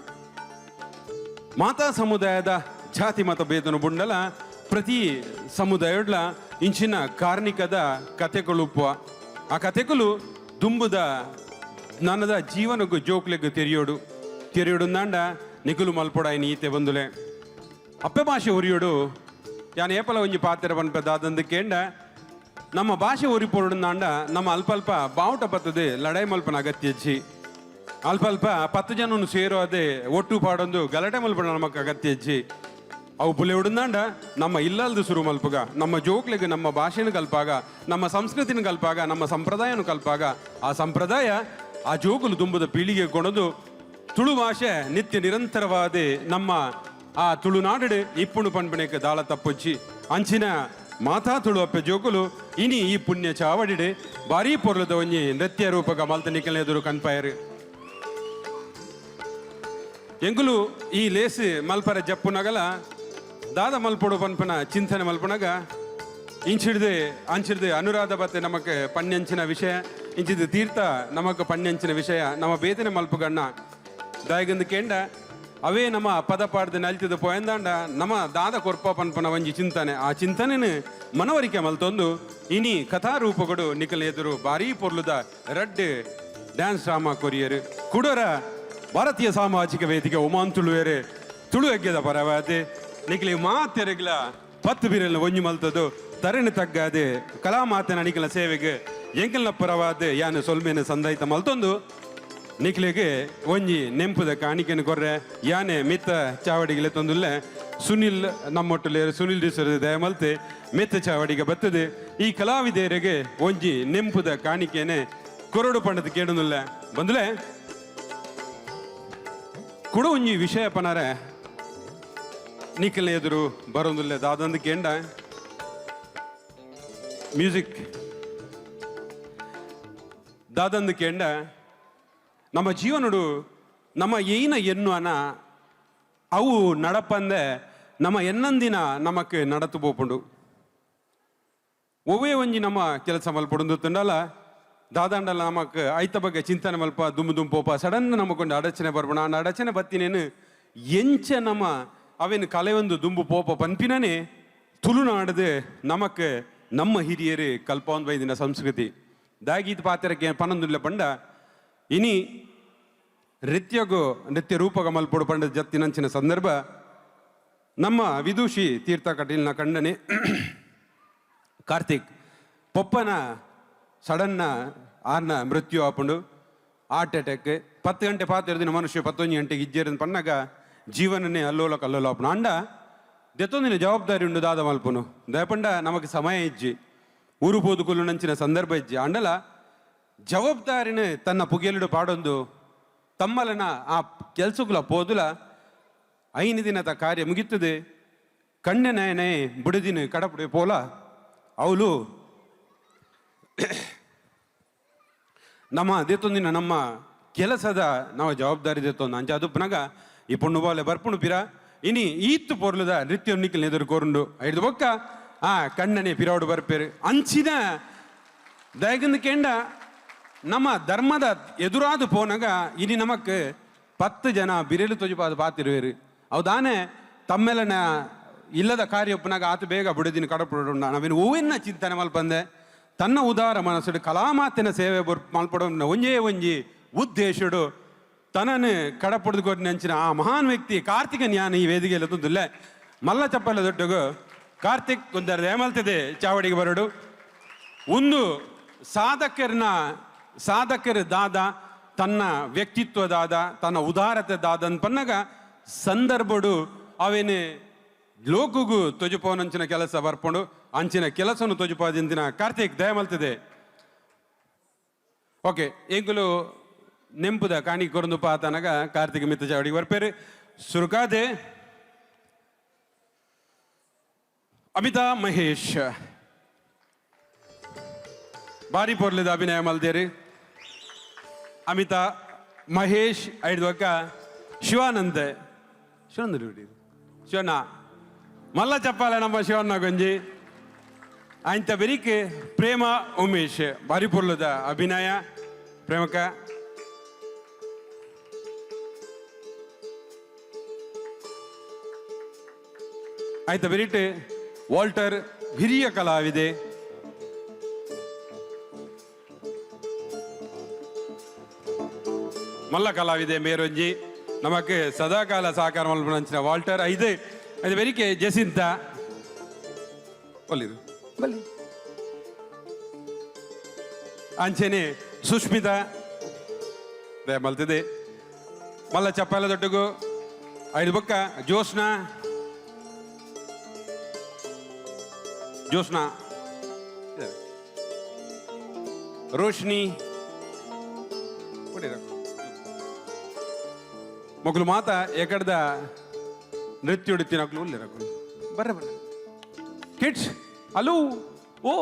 ಮಾತಾ ಸಮುದಾಯದ ಜಾತಿ ಮತ ಭೇದನು ಬುಂಡಲ ಪ್ರತಿ ಸಮುದಾಯಡ್ಲ ಇಂಚಿನ ಕಾರ್ಣಿಕದ ಕಥೆಗಳು ಆ ಕಥೆಗಳು ದುಂಬುದ ನನ್ನದ ಜೀವನಗೂ ಜೋಕ್ಲೆಗೂ ತೆರೆಯೋಡು ನಾಂಡ ನಿಗುಲು ಮಲ್ಪೊಡಾಯಿನ ಈತೆ ಬಂದುಲೆ ಅಪ್ಪೆ ಭಾಷೆ ಉರಿಯೋಡು ಯಾನ್ ಏಪಲ ಒಂಜಿ ಪಾತ್ರ ಪನ್ಪದಾದಂದು ಕೇಂಡ ನಮ್ಮ ಭಾಷೆ ಉರಿಪೊರುಡುಂದಾಂಡ ನಮ್ಮ ಅಲ್ಪ ಬಾವುಟ ಪತ್ತದು ಲಡಾಯಿ ಮಲ್ಪನ ಅಗತ್ಯಚ್ಚಿ ಅಲ್ಪ 10 ಜನನು ಸೇರೋ ಅದೇ ಒಟ್ಟು ಪಾಡೊಂದು ಗಲಾಟೆ ಮಲ್ಪನ ನಮಕ್ ಅಗತ್ಯಚ್ಚಿ ಅವು ಬುಲೆ ಉಡುಂದಾಂಡ ನಮ್ಮ ಇಲ್ಲಲ್ದು ಶುರು ಮಲ್ಪಗ ನಮ್ಮ ಜೋಕ್ಲೆಗೆ ನಮ್ಮ ಭಾಷೆನ ಕಲ್ಪಾಗ ನಮ್ಮ ಸಂಸ್ಕೃತಿನ ಕಲ್ಪಾಗ ನಮ್ಮ ಸಂಪ್ರದಾಯನ ಕಲ್ಪಾಗ ಆ ಸಂಪ್ರದಾಯ ಆ ಜೋಕುಲು ತುಂಬದ ಪೀಳಿಗೆ ಕೊಡೋದು ತುಳು ಭಾಷೆ ನಿತ್ಯ ನಿರಂತರವಾದ ನಮ್ಮ ಆ ತುಳುನಾಡು ಇಪ್ಪುಣು ಪನ್ಪಣೆಗೆ ದಾಳ ತಪ್ಪೊಚ್ಚಿ ಅಂಚಿನ ಮಾತಾ ತುಳು ಅಪ್ಪೆ ಜೋಕುಲು ಇನಿ ಈ ಪುಣ್ಯ ಚಾವಡಿಡೆ ಬಾರಿ ಪೊರ್ಲದ ಒಂಜಿ ನೃತ್ಯ ರೂಪಕ ಮಲ್ತ ನಿಕಲ್ ಎದುರು ಕನ್ಪಾಯರು ಎಂಗುಲು ಈ ಲೇಸಿ ಮಲ್ಪರ ಜಪ್ಪು ನಗಲ ದಾದ ಮಲ್ಪೊಡು ಪನ್ಪನ ಚಿಂತನೆ ಮಲ್ಪನಾಗ ಅಂಚಿಡ್ದೆ ಅನುರಾಧ ಬತ್ತೆ ನಮಕ್ ಪಣ್ಯಂಚಿನ ವಿಷಯ ಇಂಚಿದ ತೀರ್ಥ ನಮಕ್ ಪಣ್ಯಂಚಿನ ವಿಷಯ ನಮ್ಮ ಬೇತನೆ ಮಲ್ಪಗಣ್ಣ ದಾಯಗಂದು ಕೇಂಡ ಅವೇ ನಮ್ಮ ಪದ ಪಾಡ್ದು ನಲ್ತಿದ ಪೋಯಂದಾಂಡ ನಮ್ಮ ದಾದ ಕೊರ್ಪ ಪನ್ಪನ ಒಂಜಿ ಚಿಂತನೆ ಆ ಚಿಂತನೆನ ಮನವರಿಕೆ ಮಲ್ತೊಂದು ಇನಿ ಕಥಾರೂಪಗಳು ನಿಕಲ್ ಎದುರು ಬಾರಿ ಪೊರ್ಲುದ ರಡ್ ಡ್ಯಾನ್ಸ್ ಡ್ರಾಮಾ ಕೊರಿಯರು ಕುಡೋರ ಭಾರತೀಯ ಸಾಮಾಜಿಕ ವೇದಿಕೆ ಒಮಾನ್ ತುಳುವೇರೆ ತುಳು ಎಗ್ಗೆದ ಪರವಾದೆ ನಿಖಿಲಿ ಮಾತೆರೆಗ್ಲ 10 ಬಿರಲ್ನ ಒಂಜಿ ಮಲ್ತದು ತರಣಿ ತಗ್ಗಾದೆ ಕಲಾ ಮಾತಿನ ನಿಖಿಲ ಸೇವೆಗೆ ಎಂಕಲ್ನ ಪರವಾದ ಯಾನು ಸೊಲ್ಮೇನ ಸಂದಾಯಿತ ಮಲ್ತೊಂದು ನಿಖಿಲಿಗೆ ಒಂಜಿ ನೆಂಪುದ ಕಾಣಿಕೆನ ಕೊರ್ರೆ ಯಾನೆ ಮಿತ್ತ ಚಾವಡಿಗೆ ತೊಂದುಲ್ಲೆ ಸುನಿಲ್ ನಮ್ಮೊಟ್ಟುಲೇರು ಸುನಿಲ್ ಡಿಸರ್ ದಯಮಲ್ತೆ ಮೆತ್ತ ಚಾವಡಿಗೆ ಬರ್ತದೆ ಈ ಕಲಾವಿದರಿಗೆ ಒಂಜಿ ನೆಂಪುದ ಕಾಣಿಕೆನೆ ಕೊರಡು ಪಂಡದ ಕೇಳುದಿಲ್ಲ ಬಂದುಲೆ ಕೂಡ ಒಂಜಿ ವಿಷಯ ಪನರೆ ನಿಖಿಲ್ ಎದುರು ಬರೋದಿಲ್ಲ ದಾದಂದು ಕೇಂಡ ಮ್ಯೂಸಿಕ್ ದಾದಂದು ಕೇಂಡ ನಮ್ಮ ಜೀವನಡು ನಮ್ಮ ಏನ ಎನ್ನು ಅನ ಅವು ನಡಪಂದೆ ನಮ್ಮ ಎನ್ನಂದಿನ ನಮಕ್ ನಡತು ಪೋಪುಂಡು ಒವ್ವೇ ಒಂಜಿ ನಮ್ಮ ಕೆಲಸ ಮಲ್ಪಡುಂದು ತುಂಡಲ್ಲ ದಾದಾಂಡಲ್ಲ ನಮಕ್ ಐತ ಬಗ್ಗೆ ಚಿಂತನೆ ಮಲ್ಪ ದುಂಪೋಪ ಸಡನ್ ನಮಗೊಂಡು ಅಡಚಣೆ ಬರ್ಬೋಣ ಆ ಅಡಚಣೆ ಬತ್ತಿನೇನು ಎಂಚ ನಮ್ಮ ಅವೇನು ಕಲೆಯೊಂದು ದುಂಬು ಪೋಪ ಪನ್ಪಿನೇ ತುಳುನಾಡದೆ ನಮಕ್ ನಮ್ಮ ಹಿರಿಯರು ಕಲ್ಪೊಂದು ಬೈದಿನ ಸಂಸ್ಕೃತಿ ದಾಗೀತ ಪಾತ್ರಕ್ಕೆ ಪನೊಂದುಲ್ಲ ಪಂಡ ಇನಿ ನೃತ್ಯ ರೂಪಗ ಮಲ್ಪೊಡು ಪಂಡ ಜತ್ತಿನಂಚಿನ ಸಂದರ್ಭ ನಮ್ಮ ವಿದೂಷಿ ತೀರ್ಥ ಕಟೀಲ್ನ ಕಂಡನೆ ಕಾರ್ತಿಕ್ ಪೊಪ್ಪನ ಸಡನ್ನ ಆರ್ನ ಮೃತ್ಯು ಆಪುಂಡು ಹಾರ್ಟ್ ಅಟ್ಯಾಕ್ 10 ಗಂಟೆ ಪಾತಿರ್ದಿನ ಮನುಷ್ಯ 11 ಗಂಟೆಗೆ ಇಜ್ಜೇರನ್ ಪನ್ನಗ ಜೀವನನೇ ಅಲ್ಲೋಲ ಕಲ್ಲೋಲ ಆಪುನು ಅಂಡ ದೆತ್ತೊಂದಿನ ಜವಾಬ್ದಾರಿ ಉಂಡು ದಾದ ಮಲ್ಪುನು ದಯಪಂಡ ನಮಗೆ ಸಮಯ ಇಜ್ಜಿ ಊರು ಪೋದುಕುಲು ನಂಚಿನ ಸಂದರ್ಭ ಇಜ್ಜಿ ಅಂಡಲ ಜವಾಬ್ದಾರಿನ ತನ್ನ ಪುಗೆಲಿಡು ಪಾಡೊಂದು ತಮ್ಮಲನ ಆ ಕೆಲ್ಸಗುಲ ಪೋದುಲ 5 ದಿನದ ಕಾರ್ಯ ಮುಗಿತದೆ ಕಣ್ಣೆನೇ ಬುಡಿದಿನ ಕಡಪುಡೆ ಪೋಲ ಅವಳು ನಮ್ಮ ದೇತೊಂದಿನ ನಮ್ಮ ಕೆಲಸದ ನಾವು ಜವಾಬ್ದಾರಿ ದೇತೊಂದು ಅಂಚ ಅದು ಪುನಗ ಈ ಪುಣ್ಣು ಬಾಲೆ ಬರ್ಪುಣು ಪಿರ ಇನಿ ಈತ್ತು ಪೊರ್ಲದ ನೃತ್ಯ ನಿಖಿಲ್ ಎದುರು ಕೋರುಂಡು ಐದು ಬೊಕ್ಕ ಆ ಕಣ್ಣನೆ ಪಿರಾಡು ಬರ್ಪೇರು ಅಂಚಿನ ದಯಗಂದು ಕೇಂಡ ನಮ್ಮ ಧರ್ಮದ ಎದುರಾದು ಪೋನಾಗ ಇನಿ ನಮಕ್ 10 ಜನ ಬಿರೆಲು ತೊಜುಪಾದ ಪಾತಿರುವೇರು ಹೌದಾನೆ ತಮ್ಮೆಲನ ಇಲ್ಲದ ಕಾರ್ಯ ಒಪ್ಪನಾಗ ಆತ ಬೇಗ ಬುಡದಿನ ಕಡಪುಡ ನಾವೇನು ಹೂವಿನ ಚಿಂತನೆ ಮಲ್ಪಂದೆ ತನ್ನ ಉದಾರ ಮನಸ್ಸುಡು ಕಲಾಮಾತಿನ ಸೇವೆ ಮಲ್ಪಡ ಒಂಜಿ ಉದ್ದೇಶಡು ತನನು ಕಡಪುಡ್ದು ಕೊಟ್ಟು ನೆಂಚಿನ ಆ ಮಹಾನ್ ವ್ಯಕ್ತಿ ಕಾರ್ತಿಕ ಜ್ಞಾನ ಈ ವೇದಿಕೆಯಲ್ಲಿ ತುಂದಿಲ್ಲ ಮಲ್ಲ ಚಪ್ಪಲ ದೊಡ್ಡಗು ಕಾರ್ತಿಕ್ ಒಂದರ ಏಮಲ್ತಿದೆ ಚಾವಡಿಗೆ ಬರಡು ಒಂದು ಸಾಧಕರ ದಾದ ತನ್ನ ವ್ಯಕ್ತಿತ್ವದಾದ ತನ್ನ ಉದಾರತೆ ದಾದ ಪನ್ನಗ ಸಂದರ್ಭಡು ಅವೇನೆ ಲೋಕಗೂ ತೊಜುಪವನಂಚಿನ ಕೆಲಸ ಬರ್ಪುಂಡು ಅಂಚಿನ ಕೆಲಸನು ತೊಜುಪಾದಿಂದಿನ ಕಾರ್ತಿಕ್ ದಯಮಲ್ತಿದೆ ಓಕೆ ಎಂಗುಲು ನೆಂಪುದ ಕಾಣಿ ಕೊರಂದು ಪಾತನಗ ಕಾರ್ತಿಕ ಮಿತ್ತ ಚಾವಡಿಗೆ ಬರ್ಪೇರು ಸುರುಕಾದೆ ಅಮಿತಾ ಮಹೇಶ್ ಬಾರಿ ಪೊರ್ಲಿದ ಅಭಿನಯ ಮಲ್ದೇರಿ ಅಮಿತಾ ಮಹೇಶ್ ಐಡ್ವಕ್ಕ ಶಿವಾನಂದ್ ಶಿವಣ್ಣ ಮಲ್ಲ ಚಪ್ಪಾಲೆ ನಮ್ಮ ಶಿವಣ್ಣ ಗೊಂಜಿ ಆಯ್ತ ಬೆರಿಕ್ ಪ್ರೇಮ ಉಮೇಶ್ ಬಾರಿ ಪೊರ್ಲದ ಅಭಿನಯ ಪ್ರೇಮಕ ಆಯ್ತ ಬೆರಿಟ್ ವಾಲ್ಟರ್ ಹಿರಿಯ ಕಲಾವಿದೆ ಮಲ್ಲ ಕಲಾವಿದೆ ಮೇರೊಂಜಿ ನಮಕ್ ಸದಾಕಾಲ ಸಹಕಾರ ಮಲ್ಪನಂಚಿನ ವಾಲ್ಟರ್ ಐದು ಅದು ಬೆರಿಕೆ ಜಸಿಂತ ಒಲ್ಲಿದು ಬಲ್ಲಿ ಅಂಚೆನೆ ಸುಷ್ಮಿತಾ ದಯ ಮಲ್ತಿದೆ ಮಲ್ಲ ಚಪ್ಪಾಲ ದೊಡ್ಡಗು ಐದು ಬೊಕ್ಕ ಜ್ಯೋತ್ಸ್ನಾ ರೋಶ್ನಿ ಮಕ್ಕಳು ಮಾತ ಎಕಡ್ದ ನೃತ್ಯ ಉಡುತ್ತಿನ ಮಕ್ಕಳು ಉಳ್ಳಿ ರಕ್ಕಳು ಬರ್ರೆ ಬರ್ರೆ ಕಿಡ್ಸ್ ಅಲೋ ಓ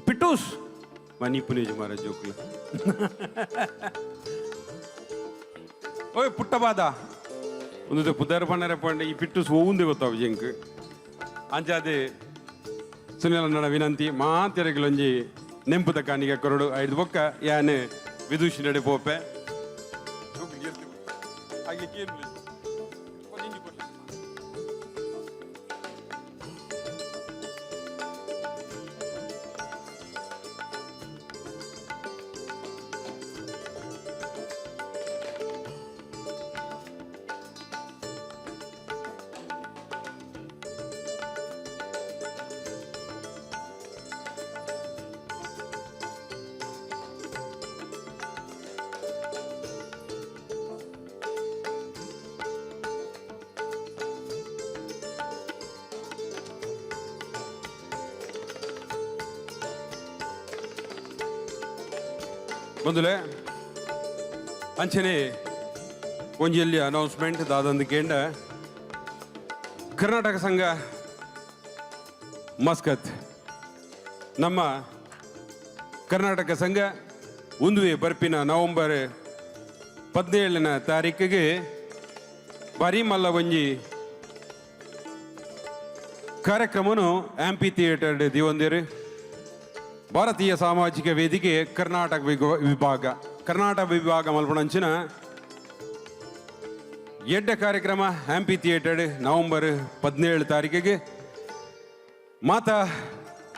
ಪಿಟ್ಟೂಸ್ ಮನಿ ಪುನೇಜ್ ಮಾರ ಜೋಕ್ಲ ಓಯ್ ಪುಟ್ಟಬಾದ ಒಂದು ಪುದರ್ ಪಣ್ಣರೆ ಪಂಡ ಈ ಪಿಟ್ಟೂಸ್ ಓಂದೇ ಗೊತ್ತಾವು ಜಂಕ್ ಅಂಚಾದೆ ಸುನಿಲ ನಡ ವಿನಂತಿ ಮಾತೆರಗಿಲೊಂಜಿ ನೆಂಪುದ ಕಾಣಿಗೆ ಕೊರಡು ಐದು ಬೊಕ್ಕ ಯಾನ್ ವಿದೂಷಿ ನಡೆ ಪೋಪೆ ಬಂದುಲೆ ಅಂಚನೆ ಒಂಜಿಯಲ್ಲಿ ಅನೌನ್ಸ್ಮೆಂಟ್ ದಾದಂದು ಕೇಂಡ ಕರ್ನಾಟಕ ಸಂಘ ಮಸ್ಕತ್ ನಮ್ಮ ಕರ್ನಾಟಕ ಸಂಘ ಒಂದುವೆ ಬರ್ಪಿನ ನವೆಂಬರ್ 17ನೇ ತಾರೀಕಿಗೆ ಬಾರಿ ಮಲ್ಲ ಒಂಜಿ ಕಾರ್ಯಕ್ರಮನು ಆಂಪಿ ಥಿಯೇಟರ್ ದಿವಂದಿರು ಭಾರತೀಯ ಸಾಮಾಜಿಕ ವೇದಿಕೆ ಕರ್ನಾಟಕ ವಿಭಾಗ ಮಲ್ಪಣಂಚಿನ ಎಡ್ಡ ಕಾರ್ಯಕ್ರಮ ಆಂಪಿ ಥಿಯೇಟರ್ ನವೆಂಬರ್ 17 ತಾರೀಕಿಗೆ ಮಾತಾ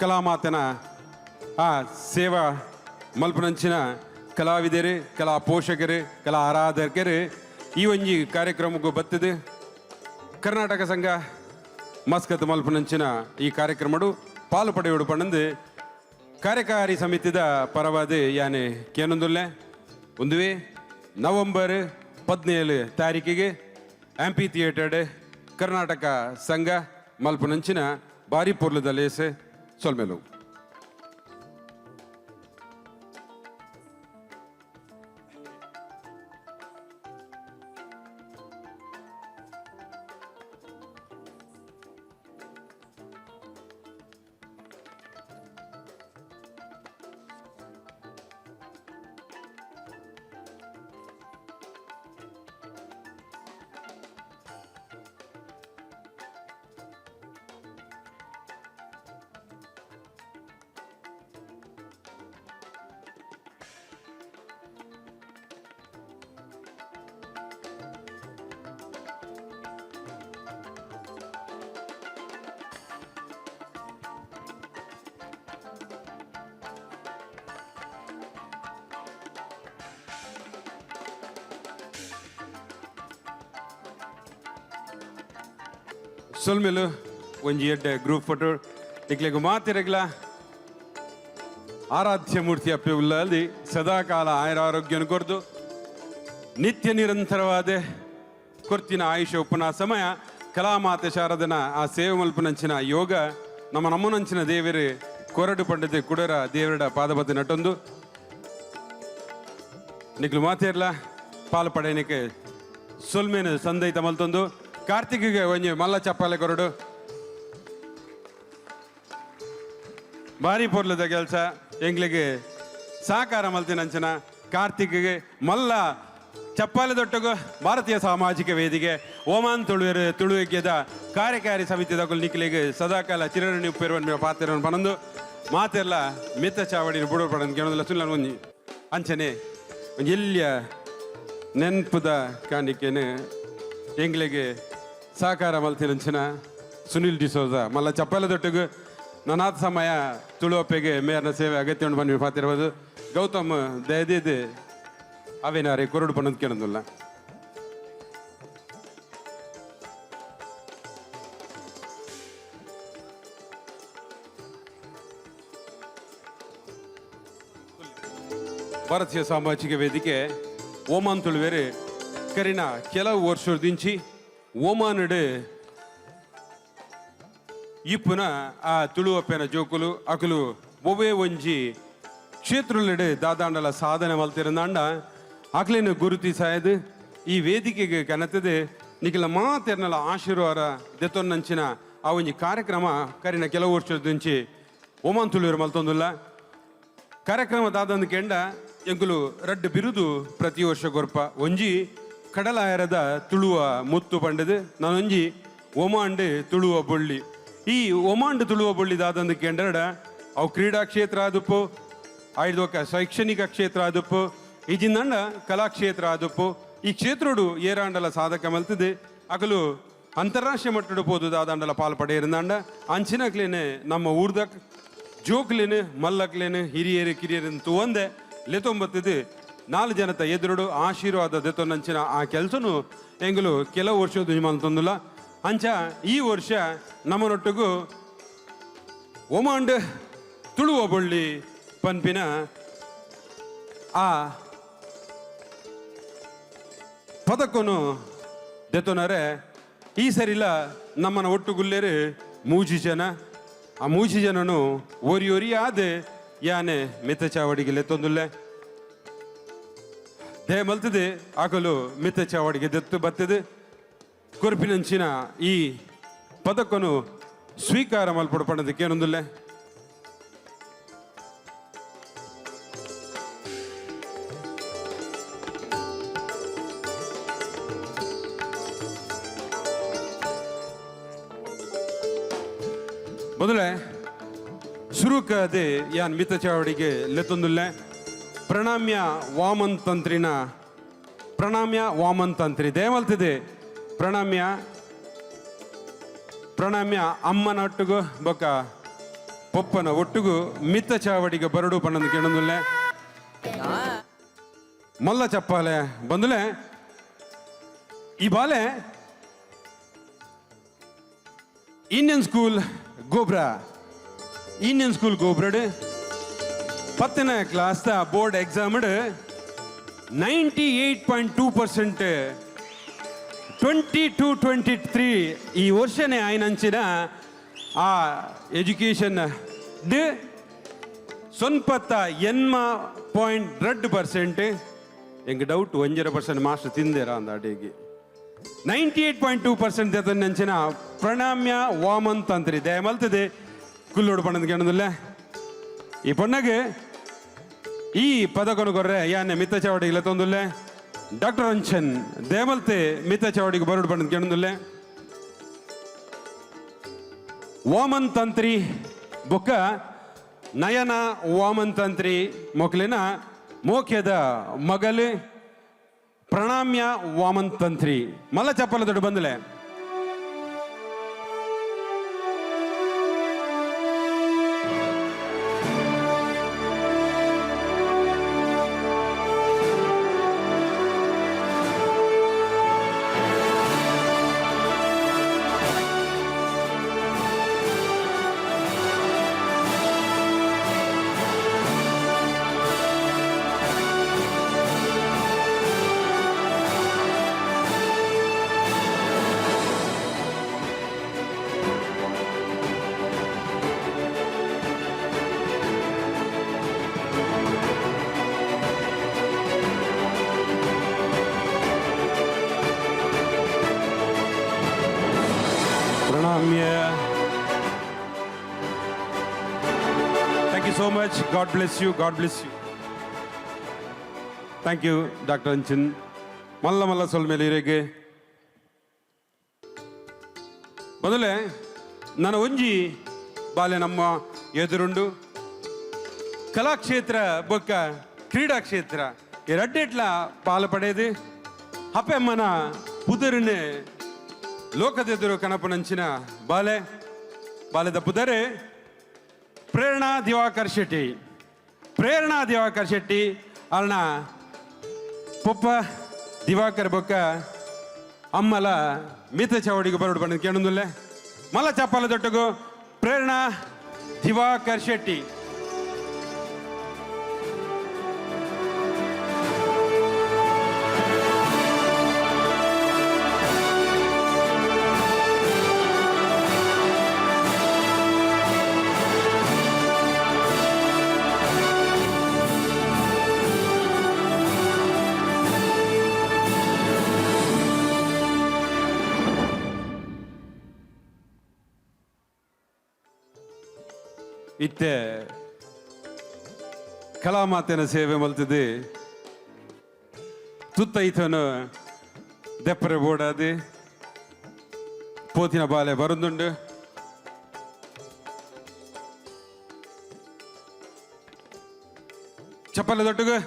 ಕಲಾಮಾತನ ಆ ಸೇವಾ ಮಲ್ಪಣಂಚಿನ ಕಲಾವಿದರು ಕಲಾ ಪೋಷಕರು ಕಲಾ ಆರಾಧಕರು ಈ ಒಂಜಿ ಕಾರ್ಯಕ್ರಮಕ್ಕೂ ಬರ್ತದೆ ಕರ್ನಾಟಕ ಸಂಘ ಮಸ್ಕತ್ ಮಲ್ಪಣಂಚಿನ ಈ ಕಾರ್ಯಕ್ರಮಡು ಪಾಲು ಪಡೆಯುವುದು ಪಣಂದು ಕಾರ್ಯಕಾರಿ ಸಮಿತಿದ ಪರವಾದ ಯಾನೆ ಕೇನೊಂದುಲ್ಲೆ ಒಂದುವೆ ನವೆಂಬರ್ 17 ತಾರೀಕಿಗೆ ಆಂಪಿ ಥಿಯೇಟರ್ ಕರ್ನಾಟಕ ಸಂಘ ಮಲ್ಪನಂಚಿನ ಬಾರಿ ಪೊರ್ಲದ ಲೇಸೆ ಸೊಲ್ಮೆಲು ಸೊಲ್ಮೆಲು ಒಂಜಿ ಎಡ್ಡೆ ಗ್ರೂಪ್ ಫೋಟೋ ಇಕ್ಲೆಗು ಮಾತಿರಗ್ಲ ಆರಾಧ್ಯ ಮೂರ್ತಿ ಅಪ್ಪೆ ಉಲ್ಲಲ್ಲಿ ಸದಾಕಾಲ ಆಯುರಾರೋಗ್ಯನ ಕೊರ್ದು ನಿತ್ಯ ನಿರಂತರವಾದ ಕೊರ್ತಿನ ಆಯುಷ ಉಪನ ಸಮಯ ಕಲಾಮಾತೆ ಶಾರದನ ಆ ಸೇವೆ ಮಲ್ಪನಂಚಿನ ಯೋಗ ನಮ್ಮನಂಚಿನ ದೇವರು ಕೊರಡು ಪಂಡದೆ ಕುಡರ ದೇವರ ಪಾದಪತಿ ನಟೊಂದು ನಿಕ್ಲು ಮಾತೇರ್ಲ ಪಾಲು ಪಡೆಯನಿಕ್ಕೆ ಸೊಲ್ಮೇನು ಸಂದೈತ ಮಲ್ತೊಂದು ಕಾರ್ತಿಕ್ಗೆ ಒಂಜಿ ಮಲ್ಲ ಚಪ್ಪಾಲೆ ಕೊರಡು ಭಾರಿ ಪೊರ್ಲದ ಕೆಲಸ ಎಂಗ್ಲಿಗೆ ಸಹಕಾರ ಮಲ್ತಿನಂಚನ ಕಾರ್ತಿಕ್ಗೆ ಮಲ್ಲ ಚಪ್ಪಾಲೆ ದೊಟ್ಟಗು ಭಾರತೀಯ ಸಾಮಾಜಿಕ ವೇದಿಕೆ ಓಮಾನ್ ತುಳುವೆಗ್ಯದ ಕಾರ್ಯಕಾರಿ ಸಮಿತಿದ ನಿಕ್ಲಿಗೆ ಸದಾಕಾಲ ಚಿರರಣಿ ಉಪ್ಪಿರುವ ಪಾತ್ರವನ್ನು ಪನೊಂದು ಮಾತೆಲ್ಲ ಮಿತ್ತ ಚಾವಡಿನ ಬುಡ ಪಡೋದು ಕೇಳೋದಿಲ್ಲ ಸುಳ್ಳು ಒಂಜಿ ಅಂಚನೆ ಎಲ್ಲಿಯ ನೆನಪುದ ಕಾಣಿಕೆನು ಎಂಗ್ಲಿಗೆ ಸಹಕಾರ ಮಲ್ತಿನಂಚನ ಸುನಿಲ್ ಡಿಸೋಜ ಮಲ್ಲ ಚಪ್ಪಾಲೆ ದೊಟ್ಟಗು ನನಾದ ಸಮಯ ತುಳುವಪ್ಪೆಗೆ ಮೇಯರ್ನ ಸೇವೆ ಅಗತ್ಯ ಬಂದು ಪಾತಿರ್ಬೋದು ಗೌತಮ್ ದಯದಿದ್ದು ಅವೇನಾರೆ ಕೊರಡು ಪನ್ನೋದು ಕೇಳೋದಿಲ್ಲ ಭಾರತೀಯ ಸಾಮಾಜಿಕ ವೇದಿಕೆ ಓಮಾನ್ ತುಳುವೇರು ಕರಿನ ಕೆಲವು ವರ್ಷದಿಂಚಿ ಓಮಾನಡು ಇಪ್ಪುನ ಆ ತುಳುವಪ್ಪೆನ ಜೋಕುಲು ಅಕಲು ಒವೇ ಒಂಜಿ ಕ್ಷೇತ್ರಲಡೆ ದಾದಾಂಡಲ ಸಾಧನೆ ಮಲ್ತಿರಂದಾಂಡ ಅಕ್ಲೇನು ಗುರುತಿಸಾಯದು ಈ ವೇದಿಕೆಗೆ ಕನತದೆ ನಿಖಿಲ ಮಾತೆರ್ನಲ ಆಶೀರ್ವಾದ ದೆತ್ತೊನ್ನಂಚಿನ ಆ ಒಂಜಿ ಕಾರ್ಯಕ್ರಮ ಕರಿನ ಕೆಲವು ವರ್ಷದಿಂಚಿ ಓಮಾನ್ ತುಳುವೇರು ಮಲ್ತೊಂದುಲ್ಲ ಕಾರ್ಯಕ್ರಮ ದಾದಂದು ಕೆಂಡ ಎಂಕುಲು ರಡ್ಡು ಬಿರುದು ಪ್ರತಿ ವರ್ಷ ಗೊರ್ಪ ಒಂಜಿ ಕಡಲಾಯರದ ತುಳುವ ಮುತ್ತು ಪಂಡದು ನಾನೊಂಜಿ ಒಮಾಂಡ್ ತುಳುವ ಬೊಳ್ಳಿ ಈ ಒಮಾಂಡ್ ತುಳುವ ಬೊಳ್ಳಿ ದಾದಂದು ಕೆಂಡರಡ ಅವು ಕ್ರೀಡಾ ಕ್ಷೇತ್ರ ಆದುಪ್ಪು ಆಯ್ದೊಕ್ಕ ಶೈಕ್ಷಣಿಕ ಕ್ಷೇತ್ರ ಆದುಪ್ಪು ಈಜಿಂದಂಡ ಕಲಾಕ್ಷೇತ್ರ ಆದುಪ್ಪು ಈ ಕ್ಷೇತ್ರಡು ಏರಾಂಡಲ ಸಾಧಕ ಮಲ್ತದೆ ಅಕಲು ಅಂತಾರಾಷ್ಟ್ರೀಯ ಮಟ್ಟದ ಪೋದು ದಾದಾಂಡಲ ಪಾಲ್ ಪಡೆಯಿರಂದಾಂಡ ಅಂಚಿನಕ್ಲೇನೆ ನಮ್ಮ ಊರ್ದ ಜೋಕ್ಲೇನು ಮಲ್ಲಕ್ಲೇನು ಹಿರಿಯರು ಕಿರಿಯರನ್ನು ತೂವಂದೆ ಲೆತೊಂಬತ್ತದು 4 ಜನತ ಎದುರುಡು ಆಶೀರ್ವಾದ ದೆತ್ತೊನ್ನಂಚಿನ ಆ ಕೆಲಸನು ಎಂಗಲು ಕೆಲವು ವರ್ಷದ ಮಲ್ತೊಂದುಲ್ಲ ಅಂಚ ಈ ವರ್ಷ ನಮ್ಮನೊಟ್ಟಿಗೂ ಒಮಾಂಡ್ ತುಳುವ ಬೊಳ್ಳಿ ಪನ್ಪಿನ ಆ ಪದಕನು ದೆತ್ತೊನರೆ ಈ ಸರಿಲ ನಮ್ಮನ ಒಟ್ಟುಗುಲ್ಲೇರು 3 ಜನ ಆ 3 ಜನನು ಒರಿ ಆದ ಯಾನೆ ಮಿತ್ತ ಚಾವಡಿಗೆ ಲೆತ್ತೊಂದುಲ್ಲೆ ದೇ ಮಲ್ತದೆ ಆಗಲು ಮಿತ್ತ ಚಾವಡಿಗೆ ದೆತ್ತು ಬರ್ತದೆ ಕೊರ್ಪಿನಂಚಿನ ಈ ಪದಕನು ಸ್ವೀಕಾರ ಮಲ್ಪಡಪಡೋದಕ್ಕೆ ಏನೊಂದಿಲ್ಲ ಮೊದಲೇ ಶುರುಕದೆ ಯಾನ್ ಮಿತ್ತ ಚಾವಡಿಗೆ ಲೆತ್ತೊಂದುಲ್ಲೆ ಪ್ರಣಾಮ್ಯ ವಾಮನ್ ತಂತ್ರಿ ದೇಮಲ್ತಿದೆ ಪ್ರಣಾಮ್ಯ ಅಮ್ಮನ ಒಟ್ಟಿಗೂ ಬೊಕ್ಕ ಪೊಪ್ಪನ ಒಟ್ಟಿಗೂ ಮಿತ್ತ ಚಾವಡಿಗೆ ಬರಡು ಪಣ್ಣಂದು ಕೇಳೊಂದುಲ್ಲೆ ಮಲ್ಲ ಚಪ್ಪಾಲೆ ಬಂದುಲೆ ಈ ಬಾಲೆ ಇಂಡಿಯನ್ ಸ್ಕೂಲ್ ಗೋಬ್ರಡ್ 10ನೇ ಕ್ಲಾಸ್ ಬೋರ್ಡ್ ಎಕ್ಸಾಮ್ 98.2% 22-23 ಈ ವರ್ಷನೇ ಆಯ್ನಂಚಿನ ಆ ಎಜುಕೇಶನ್ ಸೊನ್ಪತ್ತ 8.2% ಎಂಗೆ ಡೌಟ್ 1% ಮಾಸ್ಟರ್ ತಿಂದೇರ ಅಂದ ಅಡಿಗೆ 98.2% ದೆತ್ತೊನ್ನಂಚಿನ ಪ್ರಣಾಮ್ಯ ವಾಮನ್ ತಂತ್ರಿ ದಯಮಲ್ತದೆ ಕುಲ್ಲೋಡು ಪಣ್ಣದ ಕೇಳೋದಿಲ್ಲ ಈ ಪೊಣ್ಣಗೆ ಈ ಪದಕನು ಕೊರ್ರೆ ಯಾನೆ ಮಿತ್ತ ಚಾವಡಿಗೆ ಲೆತ್ತೊಂದುಲ್ಲೆ ಡಾಕ್ಟರ್ ಅಂಚನ್ ದೇಮಲ್ತೆ ಮಿತ್ತ ಚಾವಡಿಗೆ ಬರಡು ಪಣ್ಣದ ಕೇಳೋದಿಲ್ಲ ವಾಮನ್ ತಂತ್ರಿ ಬೊಕ್ಕ ನಯನ ವಾಮನ್ ತಂತ್ರಿ ಮೊಕ್ಲಿನ ಮೋಖ್ಯದ ಮಗಲು ಪ್ರಣಾಮ್ಯ ವಾಮನ್ ತಂತ್ರಿ ಮಲ್ಲ ಚಪ್ಪಲ ದೊಡ್ಡ ಬಂದಲೆ ಕಾಮ್ಯ. Thank you so much. God bless you, god bless you. Thank you doctor Anchan. ಮಲ್ಲ ಮಲ್ಲ ಸೊಲ್ಮೇಲೆ ಇರೆಗೆ ಮೊದಲೇ ನನ್ನ ಒಂಜಿ ಬಾಲ್ಯ ನಮ್ಮ ಎದುರುಂಡು ಕಲಾಕ್ಷೇತ್ರ ಬೊಕ್ಕ ಕ್ರೀಡಾ ಕ್ಷೇತ್ರ ಎರಡ್ಡೆಟ್ಲ ಪಾಲು ಪಡೆದು ಹಪ್ಪೆಮ್ಮನ ಪುದರಿನ ಲೋಕದೆದುರು ಕನಪನಂಚಿನ ಬಾಲ್ಯದ ಪುದರೆ ಪ್ರೇರಣಾ ದಿವಾಕರ್ ಶೆಟ್ಟಿ. ಪ್ರೇರಣಾ ದಿವಾಕರ್ ಶೆಟ್ಟಿ ಅಲ್ನ ಪೊಪ್ಪ ದಿವಾಕರ್ ಬೊಕ್ಕ ಅಮ್ಮಲ ಮಿತ ಚವಡಿಗೆ ಬರೋಡು ಬಂದ ಕೇಳೊಂದುಲ್ಲೆ ಮಲ್ಲ ಚಪ್ಪಾಲ ದೊಟ್ಟಗು ಪ್ರೇರಣಾ ದಿವಾಕರ್ ಶೆಟ್ಟಿ. ಇತ್ತೆ ಕಲಾಮಾತೆನ ಸೇವೆ ಮಲ್ತದೆ ತುತ್ತೈತನು ದೆಪ್ಪರೆ ಬೋಡಾದೆ ಪೋತಿನ ಬಾಲೆ ಬರುದುಂಡು. ಚಪ್ಪಲ ದೊಟ್ಟಗ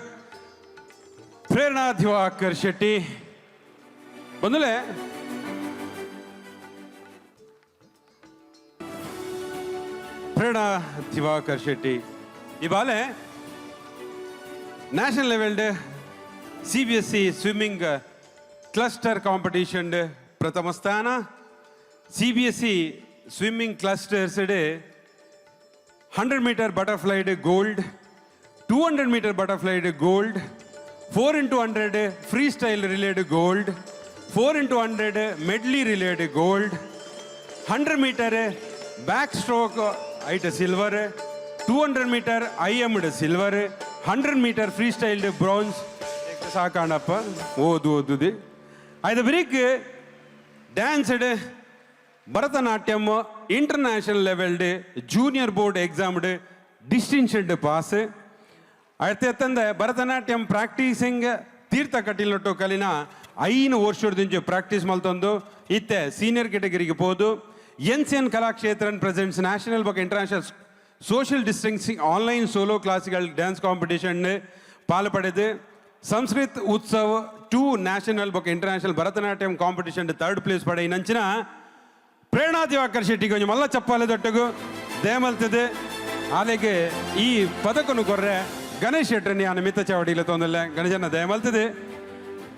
ಪ್ರೇರಣಾ ದಿವಾಕರ್ ಶೆಟ್ಟಿ ಬಂದಲೆ ಪ್ರೇರಣಾ ದಿವಾಕರ್ ಶೆಟ್ಟಿ ಈ ಬಾಲೆ ನ್ಯಾಷನಲ್ ಲೆವೆಲ್ಡ್ CBSE ಸ್ವಿಮ್ಮಿಂಗ್ ಕ್ಲಸ್ಟರ್ ಕಾಂಪಿಟೇಷನ್ ಪ್ರಥಮ ಸ್ಥಾನ. CBSE ಸ್ವಿಮ್ಮಿಂಗ್ ಕ್ಲಸ್ಟರ್ಸ್ 100 ಮೀಟರ್ ಬಟರ್ಫ್ಲೈಡ್ ಗೋಲ್ಡ್, 200 ಮೀಟರ್ ಬಟರ್ಫ್ಲೈಡ್ ಗೋಲ್ಡ್, 4x100 ಫ್ರೀ ಸ್ಟೈಲ್ ರಿಲೇಡ್ ಗೋಲ್ಡ್, 4x100 ಮೆಡ್ಲಿ ರಿಲೇಡ್ ಗೋಲ್ಡ್, 100 ಮೀಟರ್ ಬ್ಯಾಕ್ ಸ್ಟ್ರೋಕ್ ಐಟ್ silver, 200 meter IM'd silver, 100 meter free ಸ್ಟೈಲ್ಡ್ ಬ್ರಾನ್ಸ್. ಸಾಕಾಣಪ್ಪ ಓದುದಿ ಐದು ಬ್ರಿಕ್ ಡ್ಯಾನ್ಸ್ಡ್ ಭರತನಾಟ್ಯಂ ಇಂಟರ್ನ್ಯಾಷನಲ್ ಲೆವೆಲ್ಡ್ ಜೂನಿಯರ್ ಬೋರ್ಡ್ ಎಕ್ಸಾಮ್ಡ್ ಡಿಸ್ಟಿಂಕ್ಷನ್ಡ್ ಪಾಸ್. ಅತ್ತಂದ ಭರತನಾಟ್ಯಂ ಪ್ರಾಕ್ಟೀಸಿಂಗ್ ತೀರ್ಥ ಕಟೀಲೊಟ್ಟು ಕಲಿನ 5 ವರ್ಷದಿಂದ ಪ್ರಾಕ್ಟೀಸ್ ಮಲ್ತೊಂದು ಇತ್ತೆ ಸೀನಿಯರ್ ಕೆಟಗರಿಗೆ ಹೋದು. NCN ಕಲಾಕ್ಷೇತ್ರನ್ ಪ್ರೆಸೆಂಟ್ಸ್ ನ್ಯಾಷನಲ್ ಬೊಕ್ಕ international social distancing online solo classical dance competition ಪಾಲು ಪಡೆದು ಸಂಸ್ಕೃತ್ ಉತ್ಸವ್ 2 ನ್ಯಾಷನಲ್ ಬೊಕ್ಕ international Bharatanatyam competition 3rd place ಪಡೆ ನಂಚಿನ ಪ್ರೇರಣಾ ದಿವಾಕರ್ ಶೆಟ್ಟಿಗೆ ಒಂಜಿ ಮಲ್ಲ ಚಪ್ಪಾಲೆ ದೊಟ್ಟಗು ದೇಮಲ್ತದೆ. ಆಲೆಗೆ ಈ ಪದಕನು ಕೊರ್ರೆ ಗಣೇಶ್ ಶೆಟ್ಟರನಿ ಆನ ಮಿತ್ತ ಚಾವಡಿಗೆ ತೊಂದಲ್ಲ ಗಣೇಶನ ದೇಮಲ್ತದೆ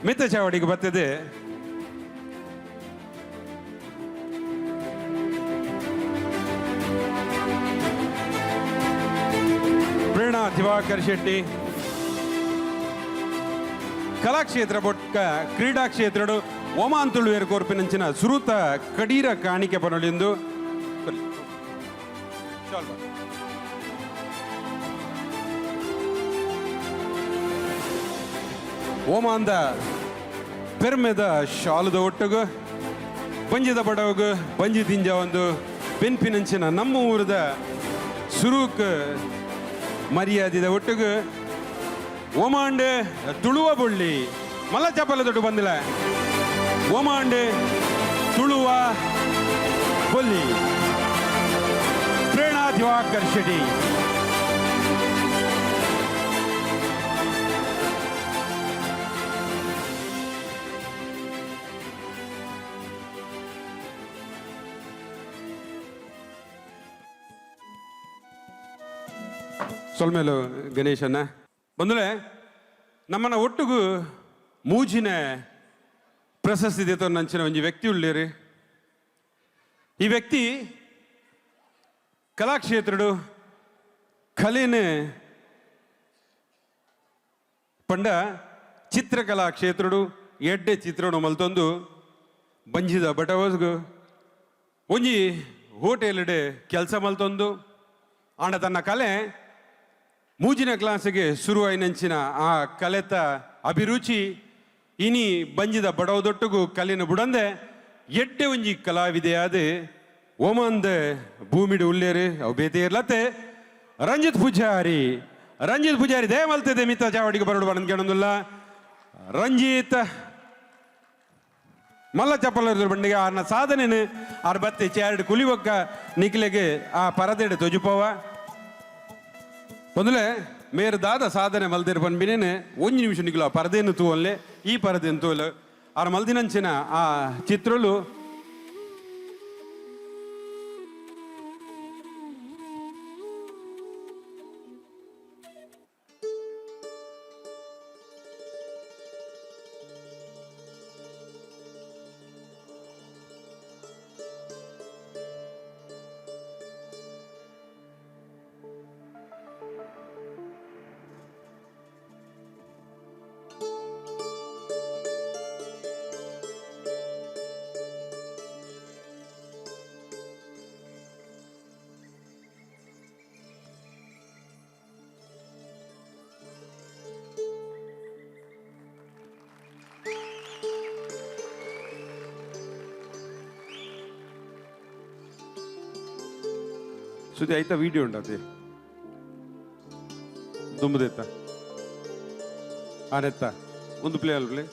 ಮಿತ್ತ ಚಾವಡಿಗೆ ಬರ್ತದೆ. ಪ್ರೇರಣಾ ದಿವಾಕರ್ ಶೆಟ್ಟಿ ಕಲಾಕ್ಷೇತ್ರ ಬೊಟ್ಟ ಕ್ರೀಡಾ ಕ್ಷೇತ್ರಡು ಒಮಾನ್ ತುಳುವೇರು ಕೋರ್ಪಿನಂಚಿನ ಸುರುತ ಕಡೀರ ಕಾಣಿಕೆ ಪನೊಲಿಂದು ಓಮಾನ್ದ ಪೆರ್ಮೆದ ಶಾಲದ ಒಟ್ಟಗು ಬಂಜಿದ ಬಡವಗು ಬಂಜಿ ತಿಂಜ ಒಂದು ಪೆನ್ಪಿನಂಚಿನ ನಮ್ಮ ಊರದ ಸುರೂಕ್ ಮರ್ಯಾದಿದ ಒಟ್ಟಗು ಓಮಾಂಡ್ ತುಳುವ ಬುಳ್ಳಿ ಮಲ್ಲ ಚಪ್ಪಲ ದೊಡ್ಡ ಬಂದಿಲ್ಲ ಓಮಾಂಡ್ ತುಳುವ ಬುಳ್ಳಿ ಪ್ರೇರಣಾ ದಿವಾಕರ್ ಶೆಟ್ಟಿ. ಸೊಲ್ಮೇಲು ಗಣೇಶನ್ನ ಬಂದುಲೆ ನಮ್ಮನ್ನ ಒಟ್ಟಿಗೂ ಮೂಜಿನ ಪ್ರಶಸ್ತಿ ದೇತ ನಂಚಿನ ಒಂಜಿ ವ್ಯಕ್ತಿ ಉಳ್ಳೇರಿ. ಈ ವ್ಯಕ್ತಿ ಕಲಾಕ್ಷೇತ್ರಡು ಕಲೆನ ಪಂಡ ಚಿತ್ರಕಲಾ ಕ್ಷೇತ್ರಡು ಎಡ್ಡೆ ಚಿತ್ರಡು ಮಲ್ತೊಂದು ಬಂಜಿದ ಬಟವಸ್ಗು ಒಂಜಿ ಹೋಟೆಲ್ಡೆ ಕೆಲಸ ಮಲ್ತೊಂದು ಆಂಡ ತನ್ನ ಕಲೆ ಮೂಜಿನ ಕ್ಲಾಸಿಗೆ ಶುರುವಾಯಿನಂಚಿನ ಆ ಕಲೆತ ಅಭಿರುಚಿ ಇನಿ ಬಂಜಿದ ಬಡವದೊಟ್ಟಿಗೂ ಕಲಿನ ಬುಡಂದೆ ಎಡ್ಡೆ ಒಂಜಿ ಕಲಾವಿದೆಯಾದ ಓಮಂದ ಭೂಮಿಡು ಉಲ್ಲೇರು ಅವು ಬೇತೆ ಇರ್ಲತ್ತೆ ರಂಜಿತ್ ಪೂಜಾರಿ ದಯ ಮಲ್ತದೆ ಮಿತ್ತ ಚಾವಡಿಗೆ ಬರೋಡು ಬಂದು ಕೇಳೋದಿಲ್ಲ ರಂಜಿತ್ ಮಲ್ಲ ಚಪ್ಪಲ ಬಂಡಿಗೆ ಆರ್ನ ಸಾಧನೆ ಆರ್ ಬತ್ತೆ ಚೇರಡು ಕುಲಿವಕ್ಕ ನಿಕ್ಲೆಗೆ ಆ ಪರದೆಡೆ ತೊಜುಪವ ಮೊದಲೇ ಮೇರೆ ದಾದ ಸಾಧನೆ ಮಲ್ದಿರು ಬಂದ್ಬಿನೇನೆ ಒಂದು ನಿಮಿಷ ನಿಗ್ಲು ಆ ಪರದೆಯನ್ನು ತೂವಲ್ಲೇ ಈ ಪರದೆಯನ್ನು ತೂವಲು ಆರ್ ಮಲ್ದಿನಂಚಿನ ಆ ಚಿತ್ರಲು ಸುದ್ದಿ ಆಯ್ತಾ ವಿಡಿಯೋ ಉಂಟದೆ ದುಂಬದೆತ್ತ ಆನೆತ್ತ ಒಂದು ಪ್ಲೇ ಅಲ್ ಪ್ಲೇ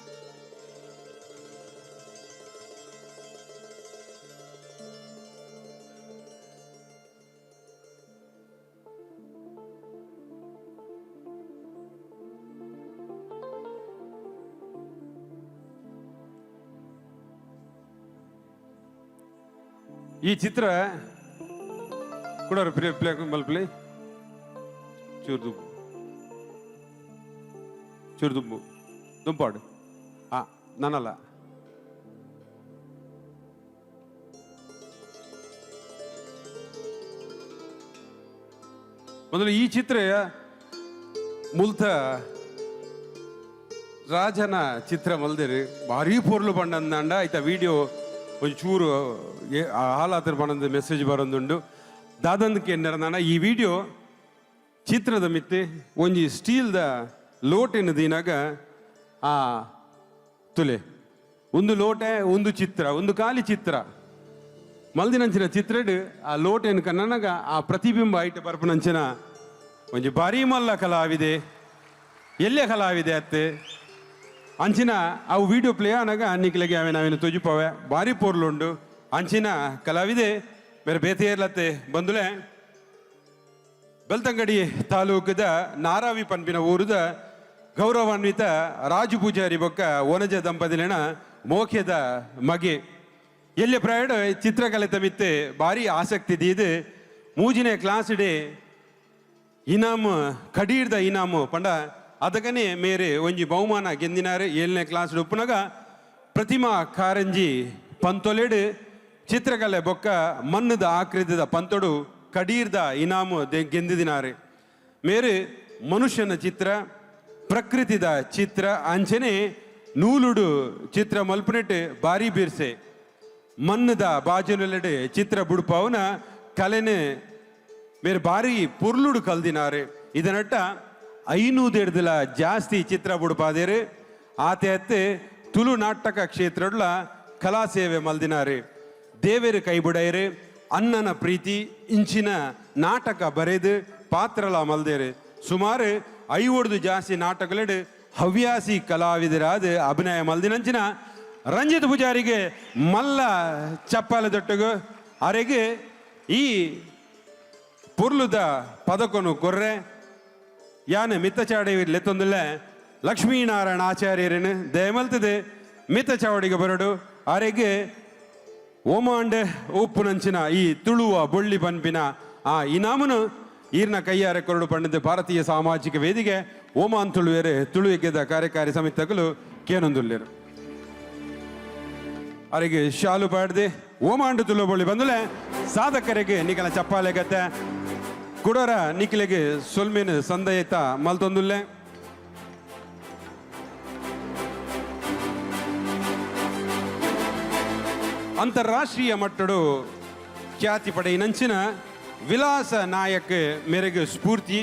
ಈ ಚಿತ್ರ ಕೂಡ ಪ್ಲೇ ಮಲ್ಪ್ಲೇ ಚೂರು ದುಂಪಾಡು ನಾನಲ್ಲ ಮೊದಲು ಈ ಚಿತ್ರ ಮುಲ್ತ ರಾಜನ ಚಿತ್ರ ಮಲ್ದೇರಿ ಭಾರಿ ಪೊರ್ಲು ಪಂಡಂದ ಆಯ್ತ ವಿಡಿಯೋ ಒಂಚೂರು ಹಾಲಾತರ ಪಂಡ ಮೆಸೇಜ್ ಬರೋದುಂಡು ದಾದಂದಕ್ಕೆ ಏನಾರ ಈ ವಿಡಿಯೋ ಚಿತ್ರದ ಮಿತ್ತೆ ಒಂಜಿ ಸ್ಟೀಲ್ದ ಲೋಟೆನ ದಿನಾಗ ಆ ತುಲೆ ಒಂದು ಲೋಟೆ ಒಂದು ಚಿತ್ರ ಒಂದು ಖಾಲಿ ಚಿತ್ರ ಮಲ್ದಿನಂಚಿನ ಚಿತ್ರಡ್ ಆ ಲೋಟೆನ ಕನ್ನನಗ ಆ ಪ್ರತಿಬಿಂಬ ಐಟ ಬರ್ಪನಂಚಿನ ಒಂಜಿ ಬಾರಿ ಮಲ್ಲ ಕಲಾವಿದೆ ಎಲ್ಲೇ ಕಲಾವಿದೆ ಅತ್ತೆ ಅಂಚಿನ ಅವು ವಿಡಿಯೋ ಪ್ಲೇ ಆನಾಗ ಅನ್ನಿಕ್ಲೆಗೆ ನಾವೇನು ತೊಜುಪವೆ ಬಾರಿ ಪೋರ್ಲುಂಡು ಅಂಚಿನ ಕಲಾವಿದೆ ಬೇರೆ ಬೇತೆ ಇರ್ಲತ್ತೆ ಬಂದುಲೆ ಬೆಳ್ತಂಗಡಿ ತಾಲೂಕದ ನಾರಾವಿ ಪನ್ಪಿನ ಊರದ ಗೌರವಾನ್ವಿತ ರಾಜು ಪೂಜಾರಿ ಬೊಕ್ಕ ಓನಜ ದಂಪತಿಲಿನ ಮೋಖ್ಯದ ಮಗೆ ಎಲ್ಲಿ ಪ್ರಾಯಡ್ ಚಿತ್ರಕಲೆ ತಮಿತ್ತೆ ಭಾರಿ ಆಸಕ್ತಿ ದೀದು ಮೂಜಿನೇ ಕ್ಲಾಸ್ ಡೇ ಇನಾಮು ಕಡೀರ್ದ ಇನಾಮು ಪಂಡ ಅದಕ್ಕನೆ ಮೇರೆ ಒಂಜಿ ಬಹುಮಾನ ಗೆಂದಿನಾರೆ 7ನೇ ಕ್ಲಾಸ್ ಉಪ್ಪುನಾಗ ಪ್ರತಿಮಾ ಕಾರಂಜಿ ಪಂತೊಲೆಡ್ ಚಿತ್ರಕಲೆ ಬೊಕ್ಕ ಮಣ್ಣದ ಆಕೃತಿದ ಪಂತೊಡು ಕಡೀರ್ದ ಇನಾಮು ಗೆಂದಿದಿನಾರೆ ಮೇರೆ ಮನುಷ್ಯನ ಚಿತ್ರ ಪ್ರಕೃತಿದ ಚಿತ್ರ ಅಂಚನೆ ನೂಲುಡು ಚಿತ್ರ ಮಲ್ಪನೆಟ್ ಬಾರಿ ಬೀರ್ಸೆ ಮಣ್ಣದ ಬಾಜುಲೆಡೆ ಚಿತ್ರ ಬುಡುಪವನ ಕಲೆನೆ ಮೇರೆ ಬಾರಿ ಪುರ್ಲುಡು ಕಲ್ದಿನಾರೆ ಇದನಟ್ಟ 500 ಜಾಸ್ತಿ ಚಿತ್ರ ಬುಡುಪಾದೇರು ಆತೆ ಅತ್ತೆ ತುಳು ನಾಟಕ ಕ್ಷೇತ್ರಡ್ಲ ಕಲಾ ಸೇವೆ ಮಲ್ದಿನಾರೆ ದೇವೇರು ಕೈಬುಡೈರು ಅನ್ನನ ಪ್ರೀತಿ ಇಂಚಿನ ನಾಟಕ ಬರೆದು ಪಾತ್ರಲ ಮಲ್ದೇರು ಸುಮಾರು 50 ಜಾಸ್ತಿ ನಾಟಕಲೆಡು ಹವ್ಯಾಸಿ ಕಲಾವಿದರಾದ ಅಭಿನಯ ಮಲ್ದಿನಂಚಿನ ರಂಜಿತ್ ಪೂಜಾರಿಗೆ ಮಲ್ಲ ಚಪ್ಪಾಲ ದೊಟ್ಟಗು ಅರೆಗೆ ಈ ಪುರ್ಲುದ ಪದಕನು ಕೊರ್ರೆ ಯಾನೆ ಮಿತ್ತ ಚಾವಡಿ ಲೆತ್ತೊಂದಿಲ್ಲ ಲಕ್ಷ್ಮೀನಾರಾಯಣ ಆಚಾರ್ಯರನ್ನು ದಯಮಲ್ತದೆ ಮಿತ್ತ ಚಾವಡಿಗೆ ಬರಡು ಅರೆಗೆ ಓಮಾಂಡ್ ಉಪ್ಪುನಂಚಿನ ಈ ತುಳುವ ಬೊಳ್ಳಿ ಪನ್ಪಿನ ಆ ಇನಾಮನು ಈರ್ನ ಕೈಯಾರೆ ಕೊರಡು ಪಂಡಿತ ಭಾರತೀಯ ಸಾಮಾಜಿಕ ವೇದಿಕೆ ಓಮಾನ್ ತುಳುವೆರೆ ತುಳುವಿಗೆದ ಕಾರ್ಯಕಾರಿ ಸಮಿತಿಗಳು ಕೇನೊಂದುಲ್ಲೇರು ಅರೆಗೆ ಶಾಲು ಪಾಡ್ದೆ ಓಮಾಂಡ್ ತುಳು ಬೊಳ್ಳಿ ಬಂದುಲೆ ಸಾಧಕರಿಗೆ ನಿಕಲ ಚಪ್ಪಾಲೆ ಗತ್ತೆ ಕುಡರ ನಿಖಿಲೆಗೆ ಸೊಲ್ಮೇನು ಸಂದಯತ ಮಲ್ತೊಂದುಲ್ಲೆ ಅಂತಾರಾಷ್ಟ್ರೀಯ ಮಟ್ಟಡು ಖ್ಯಾತಿ ಪಡೆಯಿನಂಚಿನ ವಿಲಾಸ ನಾಯಕ ಮೇರೆಗೆ ಸ್ಫೂರ್ತಿ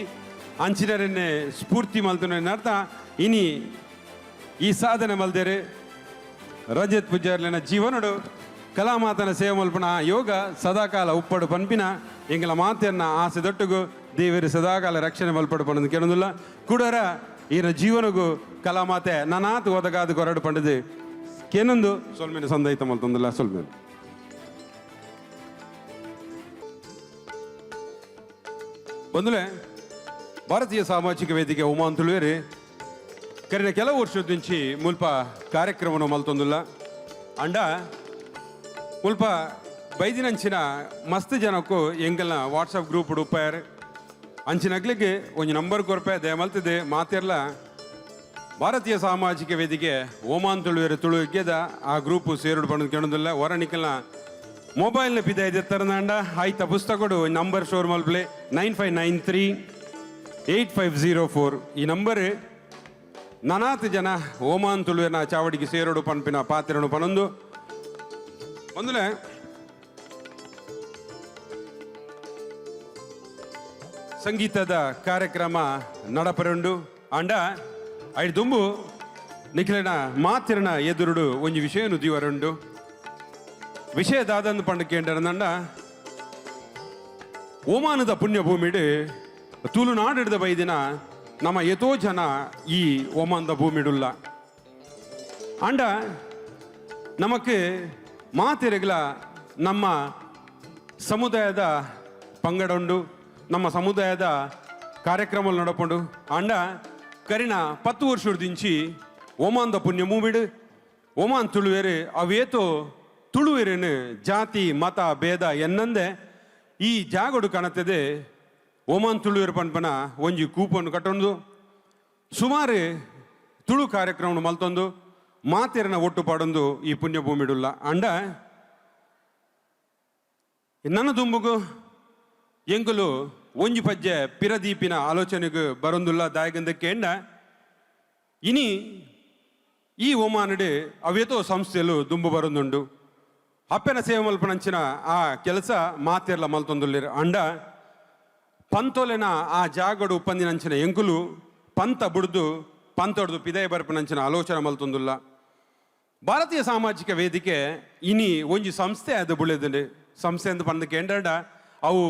ಅಂಚಿನರನ್ನೇ ಸ್ಫೂರ್ತಿ ಮಲ್ತುನರ್ಥ ಇನಿ ಈ ಸಾಧನೆ ಮಲ್ದೇರೆ ರಜತ್ ಪೂಜಾರ್ಲಿನ ಜೀವನಡು ಕಲಾಮಾತನ ಸೇವೆ ಮಲ್ಪನ ಆ ಯೋಗ ಸದಾಕಾಲ ಉಪ್ಪಡು ಪನ್ಪಿನ ಎಂಗಳ ಮಾತೆಯನ್ನ ಆಸೆ ದೊಟ್ಟುಗು ದೇವರು ಸದಾಕಾಲ ರಕ್ಷಣೆ ಮಲ್ಪಡು ಪಣ್ಣದು ಕೇಳೋದಿಲ್ಲ ಕೂಡರ ಈರ ಜೀವನಗೂ ಕಲಾಮಾತೆ ನನಾತು ಒದಗಾದು ಕೊರಡು ಪಂಡದು ಕೇನೊಂದು ಸೊಲ್ಮೇನು ಸಂದೈತ ಮಲ್ತೊಂದಿಲ್ಲ ಸೊಲ್ಮೇನು ಬಂದುಲೆ ಭಾರತೀಯ ಸಾಮಾಜಿಕ ವೇದಿಕೆ ಉಮಾ ಅಂತುಳುವೇರಿ ಕರಿನ ಕೆಲವು ವರ್ಷದ నుంచి ಮುಲ್ಪ ಕಾರ್ಯಕ್ರಮವನ್ನು ಮಲ್ತೊಂದಿಲ್ಲ ಅಂಡ ಮುಲ್ಪ ಬೈದಿನಂಚಿನ ಮಸ್ತ್ ಜನಕ್ಕೂ ಎಂಗಲ್ನ ವಾಟ್ಸಪ್ ಗ್ರೂಪ್ ಉಪ್ಪಾಯರು ಅಂಚಿನಗ್ಲಿಗೆ ಒಂದು ನಂಬರ್ ಕೊರಪೆ ದಯಮಲ್ತಿದೆ ಮಾತೆರ್ಲ ಭಾರತೀಯ ಸಾಮಾಜಿಕ ವೇದಿಕೆ ಓಮಾನ್ ತುಳುವೇರು ತುಳುಗೆದ ಆ ಗ್ರೂಪು ಸೇರುಡು ಪಣ್ಣದು ಕೇಳೋದಿಲ್ಲ ಹೊರನಿಕಲ್ನ ಮೊಬೈಲ್ನ ಪಿದ ಎತ್ತರಂದ ಆಯ್ತ ಪುಸ್ತಕಡು ನಂಬರ್ ಸ್ಟೋರ್ ಮಲ್ಪಲೆ 95938504 ಈ ನಂಬರ್ ನನಾತ್ ಜನ ಓಮಾನ್ ತುಳುವಿನ ಚಾವಡಿಗೆ ಸೇರೋಡು ಪನ್ಪಿನ ಪಾತ್ರನು ಪನೊಂದು ಒಂದುಲೆ ಸಂಗೀತದ ಕಾರ್ಯಕ್ರಮ ನಡಪರುಂಡು ಅಂಡ ಐದು ದುಂಬು ನಿಖಿಲನ ಮಾತಿರನ ಎದುರುಡು ಒಂದು ವಿಷಯನು ದಿವರುಂಡು ವಿಷಯದಾದಂದು ಪಂಡ ಕೇಂದ್ರಂದ ಓಮಾನದ ಪುಣ್ಯಭೂಮಿಡು ತುಳುನಾಡಿದ ಬೈದಿನ ನಮ್ಮ ಎತೋ ಜನ ಈ ಓಮಾನದ ಭೂಮಿಡುಲ್ಲ ಅಂಡ ನಮಕ್ ಮಾತಿರಗಲ ನಮ್ಮ ಸಮುದಾಯದ ಪಂಗಡ ಉಂಡು ನಮ್ಮ ಸಮುದಾಯದ ಕಾರ್ಯಕ್ರಮಗಳು ನಡಪಂಡು ಅಂಡ ಕರಿನ 10 ವರ್ಷದ ದಿಂಚಿ ಓಮಾನದ ಪುಣ್ಯ ಮೂಮಿಡು ಓಮಾನ್ ತುಳುವೇರು ಅವೇತೋ ತುಳುವೇರೇನು ಜಾತಿ ಮತ ಭೇದ ಎನ್ನಂದೆ ಈ ಜಾಗಡು ಕಾಣುತ್ತದೆ ಓಮಾನ್ ತುಳುವೇರು ಪನ್ಪನ ಒಂಜಿ ಕೂಪನ್ನು ಕಟ್ಟೊಂದು ಸುಮಾರು ತುಳು ಕಾರ್ಯಕ್ರಮ ಮಲ್ತೊಂದು ಮಾತೆರನ ಒಟ್ಟು ಪಾಡೊಂದು ಈ ಪುಣ್ಯ ಭೂಮಿಡುಲ್ಲ ಅಂಡ ನನ್ನ ದುಂಬುಗು ಎಂಗುಲು ಒಂಜಿ ಪಜ್ಜೆ ಪಿರದೀಪಿನ ಆಲೋಚನೆಗೂ ಬರೊಂದುಲ್ಲ ದಾಯಗಂದಕ್ಕೆ ಎಂಡ ಇನಿ ಈ ಓಮಾನಡು ಅವೇತೋ ಸಂಸ್ಥೆಯಲು ದುಂಬು ಬರೊಂದುಂಡು ಅಪ್ಪೆನ ಸೇವೆ ಮಲ್ಪನಂಚಿನ ಆ ಕೆಲಸ ಮಾತೆರ್ಲ ಮಲ್ತೊಂದುಲ್ಲೇರು ಅಂಡ ಪಂತೋಲೆನ ಆ ಜಾಗಡು ಉಪ್ಪಂದಿನಂಚಿನ ಎಂಕುಲು ಪಂತ ಬುಡ್ದು ಪಂತೊಡ್ದು ಪಿದಯ ಬರ್ಪನಂಚಿನ ಆಲೋಚನೆ ಮಲ್ತೊಂದುಲ್ಲ ಭಾರತೀಯ ಸಾಮಾಜಿಕ ವೇದಿಕೆ ಇನಿ ಒಂಜಿ ಸಂಸ್ಥೆ ಅದು ಬುಳೆದಂಡು ಸಂಸ್ಥೆ ಅಂತ ಪಂದಕ್ಕೆ ಎಂಡ ಅವು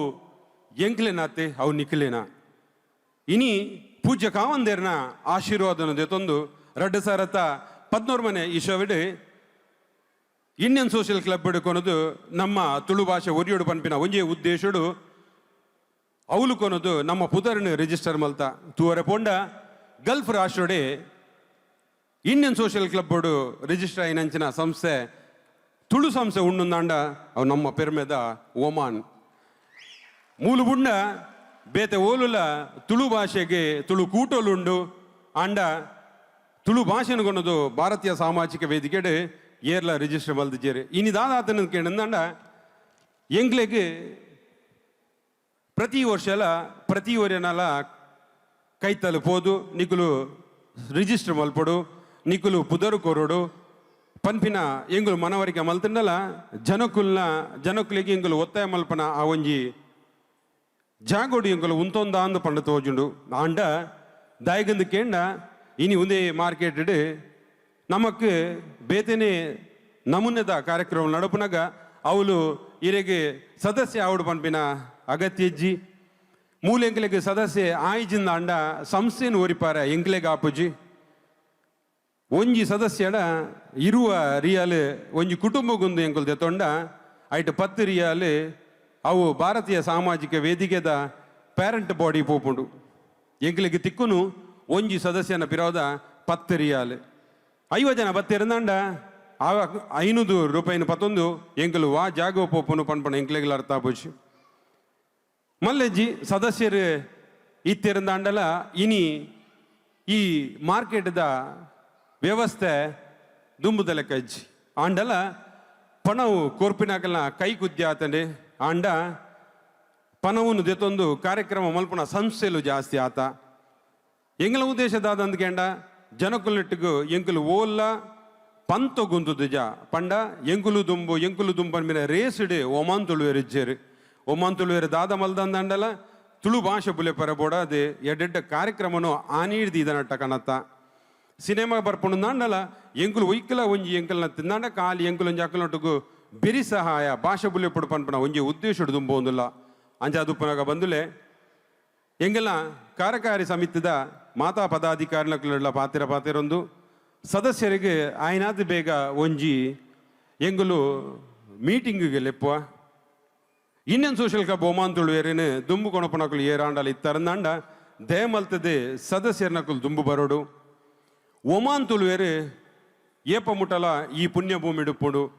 ಎಂಕ್ಲೆನಾತೆ ಅವು ನಿಖಿಲೇನ ಇನಿ ಪೂಜ್ಯ ಕಾವಂದೇರ್ನ ಆಶೀರ್ವಾದನ ದೆತೊಂದು 2016 ಮನೆ ಈಶವಿಡು ಇಂಡಿಯನ್ ಸೋಷಿಯಲ್ ಕ್ಲಬ್ ಕೊನದು ನಮ್ಮ ತುಳು ಭಾಷೆ ಒರಿಯೋಡು ಪನ್ಪಿನ ಒಂಜೇ ಉದ್ದೇಶಡು ಅವಳು ಕೊನದು ನಮ್ಮ ಪುದರ್ನ ರಿಜಿಸ್ಟರ್ ಮಲ್ತ ತೂವರೆ ಪೋಂಡ ಗಲ್ಫ್ ರಾಷ್ಟ್ರಡೆ Indian social club board register అయినంచిన ಸಂಸ್ಥೆ ತುಳು ಸಂಸ್ಥೆ ಉಣ್ಣುಂದಾಂಡ ಅವು ನಮ್ಮ ಪೆರ್ಮೆದ ಓಮಾನ್ ಮೂಲು ಬುಂಡ ಬೇತೆ ಓಲುಲ ತುಳು ಭಾಷೆಗೆ ತುಳು ಕೂಟೋಲುಂಡು ಅಂಡ ತುಳು ಭಾಷೆನ ಕೊನದು ಭಾರತೀಯ ಸಾಮಾಜಿಕ ವೇದಿಕೆಡು ಏರ್ಲ ರಿಜಿಸ್ಟರ್ ಮಲ್ದಿಜೇರಿ ಇನಿ ದಾದಾತನ ಕೇಳಂದಾಂಡ ಎಂಗ್ಲೆಗೆ ಪ್ರತಿ ವರ್ಷಲ ಪ್ರತಿ ಒರೆನಲ ಕೈತಲು ಪೋದು ನಿಕುಲು ರಿಜಿಸ್ಟರ್ ಮಲ್ಪಡು ನಿಕುಲು ಪುದರು ಕೊರೋಡು ಪನ್ಪಿನ ಎಂಗುಲು ಮನವರಿಕೆ ಮಲ್ತಿಂಡಲ ಜನಕುಲಿಗೆ ಎಂಗುಲು ಒತ್ತಾಯ ಮಲ್ಪನ ಆ ಒಂಜಿ ಜಾಗೋಡು ಎಂಗುಲು ಉಂತೊಂದ ಅಂದು ಪಂಡ ತೋಜುಂಡು ಆಂಡ ದಾಯಗಂದು ಕೇಂಡ ಇನಿ ಒಂದೇ ಮಾರ್ಕೆಟ್ ನಮಕ್ ಬೇತೆನೆ ನಮೂನೆದ ಕಾರ್ಯಕ್ರಮ ನಡಪುನಾಗ ಅವಳು ಇರೆಗೆ ಸದಸ್ಯ ಆವಡು ಪನ್ಪಿನ ಅಗತ್ಯ ಇಜ್ಜಿ ಮೂಲ ಎಂಕ್ಲೆಗೆ ಸದಸ್ಯ ಆಯ್ಜಿಂದ ಅಂಡ ಸಂಸ್ಥೆನ ಓರಿಪಾರ ಎಂಕ್ಲೆಗೆ ಆಪುಜಿ ಒಂಜಿ ಸದಸ್ಯಡ ಇರುವ ರಿಯಾಲ್ ಒಂಜಿ ಕುಟುಂಬಗೊಂದು ಎಂಕುಲ್ ದೆತೊಂಡ ಐಟ್ 10 ರಿಯಾಲ್ ಅವು ಭಾರತೀಯ ಸಾಮಾಜಿಕ ವೇದಿಕೆದ ಪೇರೆಂಟ್ ಬಾಡಿ ಪೋಪುಂಡು ಎಂಕ್ಲೆಗೆ ತಿಕ್ಕುನು ಒಂಜಿ ಸದಸ್ಯನ ಪಿರೋದ 10 ರಿಯಾಲ್ 50 ಜನ ಬತ್ತಿರಂದಾಂಡ ಆ 500 ರೂಪಾಯಿನ ಪತ್ತೊಂದು ಎಂಕಲು ವಾ ಜಾಗೋ ಪೋಪುನು ಪನ್ಪಣ ಎಂಕ್ಲೆಗಳ ಅರ್ಥ ಆಪುಜಿ ಮಲ್ಲೆಜ್ಜಿ ಸದಸ್ಯರು ಇತ್ತಿರಂದಾಂಡಲ ಇನಿ ಈ ಮಾರ್ಕೆಟ್ದ ವ್ಯವಸ್ಥೆ ದುಂಬುದ ಲೆಕ್ಕಜ್ಜಿ ಆಂಡಲ ಪಣವು ಕೋರ್ಪಿನಾಕಲ್ನ ಕೈ ಕುದ್ದಿ ಆತಂಡೆ ಆಂಡ ಪಣವನ್ನು ದೆತೊಂದು ಕಾರ್ಯಕ್ರಮ ಮಲ್ಪನ ಸಂಸ್ಥೆಲು ಜಾಸ್ತಿ ಆತ ಎಂಗ್ಲ ಉದ್ದೇಶದಾದಂದ್ಕೇಂಡ ಜನಕುಲಿಟ್ಟಿಗೂ ಎಂಕುಲು ಓಲ್ಲ ಪಂತ ಗುಂತುದುಜ ಪಂಡ ಎಂಕುಲು ದುಂಬನ್ ಮೇಲೆ ರೇಸುಡೆ ಓಮಾನ್ ತುಳುವೇರಿಜ್ಜೇರು ಓಮಾನ್ ತುಳುವೇರು ದಾದ ಮಲ್ದಂದಂಡಲ ತುಳು ಭಾಷೆ ಬುಲೆ ಪರಬೋಡ ಅದು ಎಡ್ಡೆಡ್ಡ ಕಾರ್ಯಕ್ರಮನು ಆನೀಡ್ದು ಇದನಟ್ಟ ಕಣತ್ತ ಸಿನಿಮಾ ಬರ್ಪುಂಡು ದಾಂಡಲ ಎಂಕುಲು ಒಯ್ಕಲ ಒಂಜಿ ಎಂಕಲ್ನ ತಿಂದಾಂಡ ಕಾಲಿ ಎಂಕುಲು ಒಂಜಿ ಅಕ್ಕಲೊಟ್ಟಿಗೂ ಬೆರಿ ಸಹಾಯ ಭಾಷೆ ಬುಲ್ಲೆ ಪಡು ಪನ್ಪನ ಒಂಜಿ ಉದ್ದೇಶ ದುಂಬ ಒಂದಿಲ್ಲ ಅಂಚ ಅದುಪ್ಪನಾಗ ಬಂದುಲೆ ಎಂಗೆಲ್ಲ ಕಾರ್ಯಕಾರಿ ಸಮಿತಿದ ಮಾತಾ ಪದಾಧಿಕಾರಿಗಳ ಪಾತಿರೊಂದು ಸದಸ್ಯರಿಗೆ ಆಯ್ನಾದ ಬೇಗ ಒಂಜಿ ಎಂಗುಲು ಮೀಟಿಂಗಿಗೆ ಲೆಪ್ಪುವ ಇನ್ನೊಂದು ಸೋಷಲ್ ಕ್ಲಬ್ ಒಮಾನ್ ತುಳುವೇರೇನು ದುಂಬು ಕೊಣಪನಕಲು ಏರಾಂಡಲ್ಲಿ ಇತ್ತರಂದಾಂಡ ದಯಮಲ್ತದೆ ಸದಸ್ಯರನಕಲು ದುಂಬು ಬರೋಡು ಒಮಾನ್ ತುಳುವೇರು ಏಪ ಮುಟ್ಟಲ ಈ ಪುಣ್ಯ ಭೂಮಿ ಇಡುಪುಡು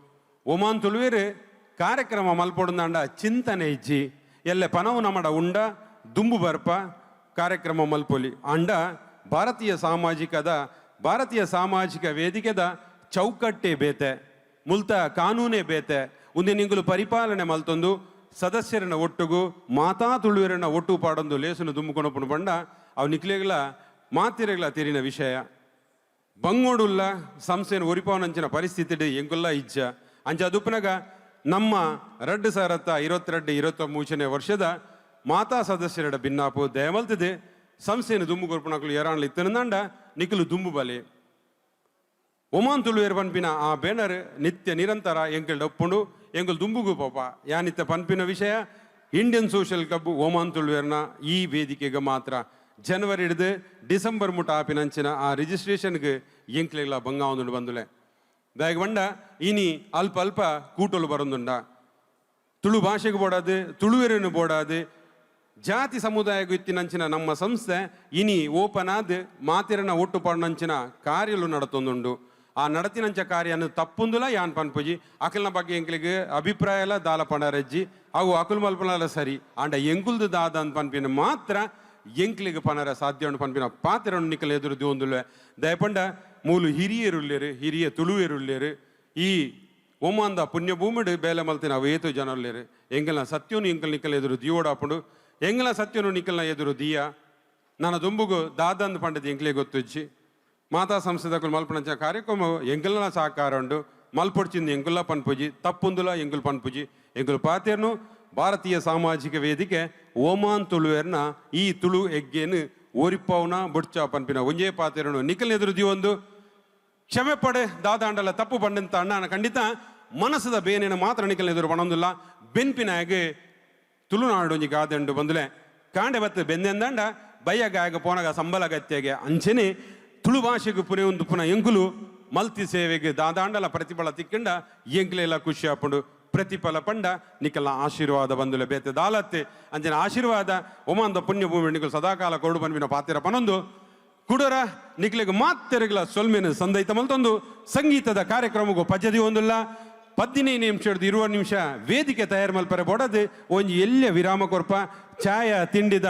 ಒಮಾನ್ ತುಳುವೇರು ಕಾರ್ಯಕ್ರಮ ಮಲ್ಪೊಡುಂದಾಂಡ ಚಿಂತನೆ ಇಜ್ಜಿ ಎಲ್ಲೆ ಪನವು ನಮ್ಮಡ ಉಂಡ ದುಂಬು ಬರ್ಪ ಕಾರ್ಯಕ್ರಮ ಮಲ್ಪೊಲಿ ಅಂಡ ಭಾರತೀಯ ಸಾಮಾಜಿಕ ವೇದಿಕೆದ ಚೌಕಟ್ಟೆ ಬೇತೆ ಮುಲ್ತ ಕಾನೂನೇ ಬೇತೆ ಒಂದೇ ನಿಂಗುಲು ಪರಿಪಾಲನೆ ಮಲ್ತೊಂದು ಸದಸ್ಯರನ್ನ ಒಟ್ಟುಗು ಮಾತಾ ತುಳುವರನ್ನ ಒಟ್ಟು ಪಾಡೊಂದು ಲೇಸನು ದುಂಬುಕೊಂಡು ಬಂಡ ಅವು ನಿಕ್ಲೆಗಳ ಮಾತಿರೆಗಳ ತೆರಿನ ವಿಷಯ ಬಂಗೋಡುಲ್ಲ ಸಂಸ್ಥೆನ ಒರಿಪಾವನಂಚಿನ ಪರಿಸ್ಥಿತಿ ಎಂಗುಲ್ಲ ಇಜ್ಜ ಅಂಚ ಅದುಪ್ಪನಾಗ ನಮ್ಮ 2022-23 ವರ್ಷದ ಮಾತಾ ಸದಸ್ಯರ ಭಿನ್ನಾಪು ದಯಮಲ್ತದೆ ಸಂಸ್ಥೆಯನ್ನು ದುಂಬು ಕೊರ್ಪಣಕಲು ಏರಾಣಲು ಇತ್ತನಂದಾಂಡ ನಿಖಲು ದುಂಬು ಬಲೆ ಒಮಾನ್ ತುಳುವೇರು ಪನ್ಪಿನ ಆ ಬ್ಯಾನರ್ ನಿತ್ಯ ನಿರಂತರ ಎಂಕಲ್ ಡಪ್ಪುಂಡು ಎಂಕಲ್ ದುಂಬುಗು ಪಾಪ ಯಾನಿತ್ತ ಪನ್ಪಿನ ವಿಷಯ ಇಂಡಿಯನ್ ಸೋಷಿಯಲ್ ಕ್ಲಬ್ ಒಮಾನ್ ತುಳುವೇರ್ನ ಈ ವೇದಿಕೆಗೆ ಮಾತ್ರ ಜನವರಿ ಹಿಡಿದು ಡಿಸೆಂಬರ್ ಮುಟ ಆಪಿನಂಚಿನ ಆ ರಿಜಿಸ್ಟ್ರೇಷನ್ಗೆ ಎಂಕ್ಲೆಲ್ಲ ಬಂಗಾವೊಂದು ಬಂದುಲೆ ದಾಯಗ ಬಂಡ ಇನಿ ಅಲ್ಪ ಕೂಟಲು ಬರೊಂದುಂಡ ತುಳು ಭಾಷೆಗೆ ಬೋಡಾದು ತುಳುವೇರನ್ನು ಬೋಡಾದು ಜಾತಿ ಸಮುದಾಯಗೂ ಇತ್ತಿನಂಚಿನ ನಮ್ಮ ಸಂಸ್ಥೆ ಇನಿ ಓಪನ್ ಆದ ಮಾತಿರನ ಒಟ್ಟು ಪಡನಂಚಿನ ಕಾರ್ಯಲು ನಡತೊಂದುಂಡು ಆ ನಡತಿನಂಚ ಕಾರ್ಯನು ತಪ್ಪುಂದುಲ ಯಾನ್ ಪನ್ಪುಜಿ ಅಕಲ್ನ ಬಗ್ಗೆ ಎಂಕ್ಲಿಗೆ ಅಭಿಪ್ರಾಯ ಎಲ್ಲ ದಾಲ ಪಣರಜ್ಜಿ ಅವು ಅಕುಲ್ ಮಲ್ಪನಲ್ಲ ಸರಿ ಅಂಡ ಎಂಕುಲ್ದು ದಾದ ಅಂತ ಪನ್ಪಿನ ಮಾತ್ರ ಎಂಕ್ಲಿಗೆ ಪನರ ಸಾಧ್ಯ ಉಂಡು ಪನ್ಪಿನ ಪಾತ್ರವನ್ನು ನಿಕ್ಕಲು ಎದುರು ದಿವೊಂದುಲ್ವೆ ದಯಪಂಡ ಮೂಲು ಹಿರಿಯ ತುಳುವೇರುಳ್ಳೇರು ಈ ಒಮ್ಮಂದ ಪುಣ್ಯ ಭೂಮಿಡು ಬೇಲೆ ಮಲ್ತಿನ ಅವು ಏತು ಜನರ್ಲೇರು ಎಂಗಲ್ನ ಸತ್ಯನು ಎಂಕಲ್ ನಿಕ್ಕಲ್ ಎದುರು ದಿಯೋಡಾಪುಂಡು ಎಂಗಲ ಸತ್ಯನು ನಿಕ್ಕಲ್ನ ಎದುರು ದಿಯ ನನ್ನ ದುಂಬುಗು ದಾದಂದು ಪಂಡದ ಎಂಕ್ಲೆ ಗೊತ್ತುಜ್ಜಿ ಮಾತಾ ಸಂಸ್ಥೆದಕ್ಕೂ ಮಲ್ಪನಂಚ ಕಾರ್ಯಕ್ರಮ ಎಂಗಲ್ನ ಸಹಕಾರ ಉಂಡು ಮಲ್ಪೊಡ್ಚಿಂದ ಎಂಗುಲ್ಲ ಪನ್ಪುಜಿ ತಪ್ಪುಂದುಲ ಎಂಗುಲ್ ಪನ್ಪುಜಿ ಎಂಗುಲ್ ಪಾತೇರ್ನು ಭಾರತೀಯ ಸಾಮಾಜಿಕ ವೇದಿಕೆ ಒಮಾನ್ ತುಳುವೇರ್ನ ಈ ತುಳು ಎಗ್ಗೇನು ಓರಿಪ್ಪವನ ಬುಡ್ಚ ಪನ್ಪಿನ ಒಂಜೇ ಪಾತೇರನು ನಿಖಲ್ ಎದುರು ದಿವೊಂದು ಕ್ಷಮೆ ಪಡೆ ದಾದಾಂಡಲ ತಪ್ಪು ಪಂಡಂತ ಅಣ್ಣ ಖಂಡಿತ ಮನಸ್ಸದ ಬೇನೇನ ಮಾತ್ರ ನಿಖಲ್ ಎದುರು ಪಣೊಂದಿಲ್ಲ ಬೆನ್ಪಿನಾಗೆ ತುಳುನಾಡು ಒಂಜಿ ಗಾದೆಂಡು ಬಂದುಲೆ ಕಾಂಡೆ ಬತ್ತು ಬೆಂದೆಂದಾಂಡ ಬಯ್ಯಗಾಗ ಪೋನಗ ಸಂಬಳ ಗತ್ತೆಗೆ ಅಂಚನೆ ತುಳು ಭಾಷೆಗೆ ಪುನೆ ಒಂದು ಪುನಃ ಎಂಕುಲು ಮಲ್ತಿ ಸೇವೆಗೆ ದಾದಾಂಡಲ ಪ್ರತಿಫಲ ತಿಕ್ಕಂಡ ಎಂಕ್ಲೆಲ್ಲ ಖುಷಿ ಹಾಪುಂಡು ಪ್ರತಿಫಲ ಪಂಡ ನಿಕಲ್ನ ಆಶೀರ್ವಾದ ಬಂದುಲೆ ಬೇತೆ ದಾಲತ್ತೆ ಅಂಜನ ಆಶೀರ್ವಾದ ಒಮಾಂದ ಪುಣ್ಯ ಭೂಮಿ ನಿಕಲು ಸದಾಕಾಲ ಕೊಡು ಬನ್ವಿನ ಪಾತಿರ ಪನೊಂದು ಕುಡರ ನಿಕ್ಲೆಗೆ ಮಾತೆರೆಗಳ ಸೊಲ್ಮೆನ ಸಂದೈತ ಮಲ್ತೊಂದು ಸಂಗೀತದ ಕಾರ್ಯಕ್ರಮಗೂ ಪದ್ಯದಿ ಒಂದಿಲ್ಲ 15 ನಿಮಿಷ ಹಿಡಿದು 20 ನಿಮಿಷ ವೇದಿಕೆ ತಯಾರು ಮಲ್ಪರೆ ಬೋಡದು ಒಂಜಿ ಎಲ್ಲ ವಿರಾಮ ಕೊರ್ಪ ಚಾಯ ತಿಂಡಿದ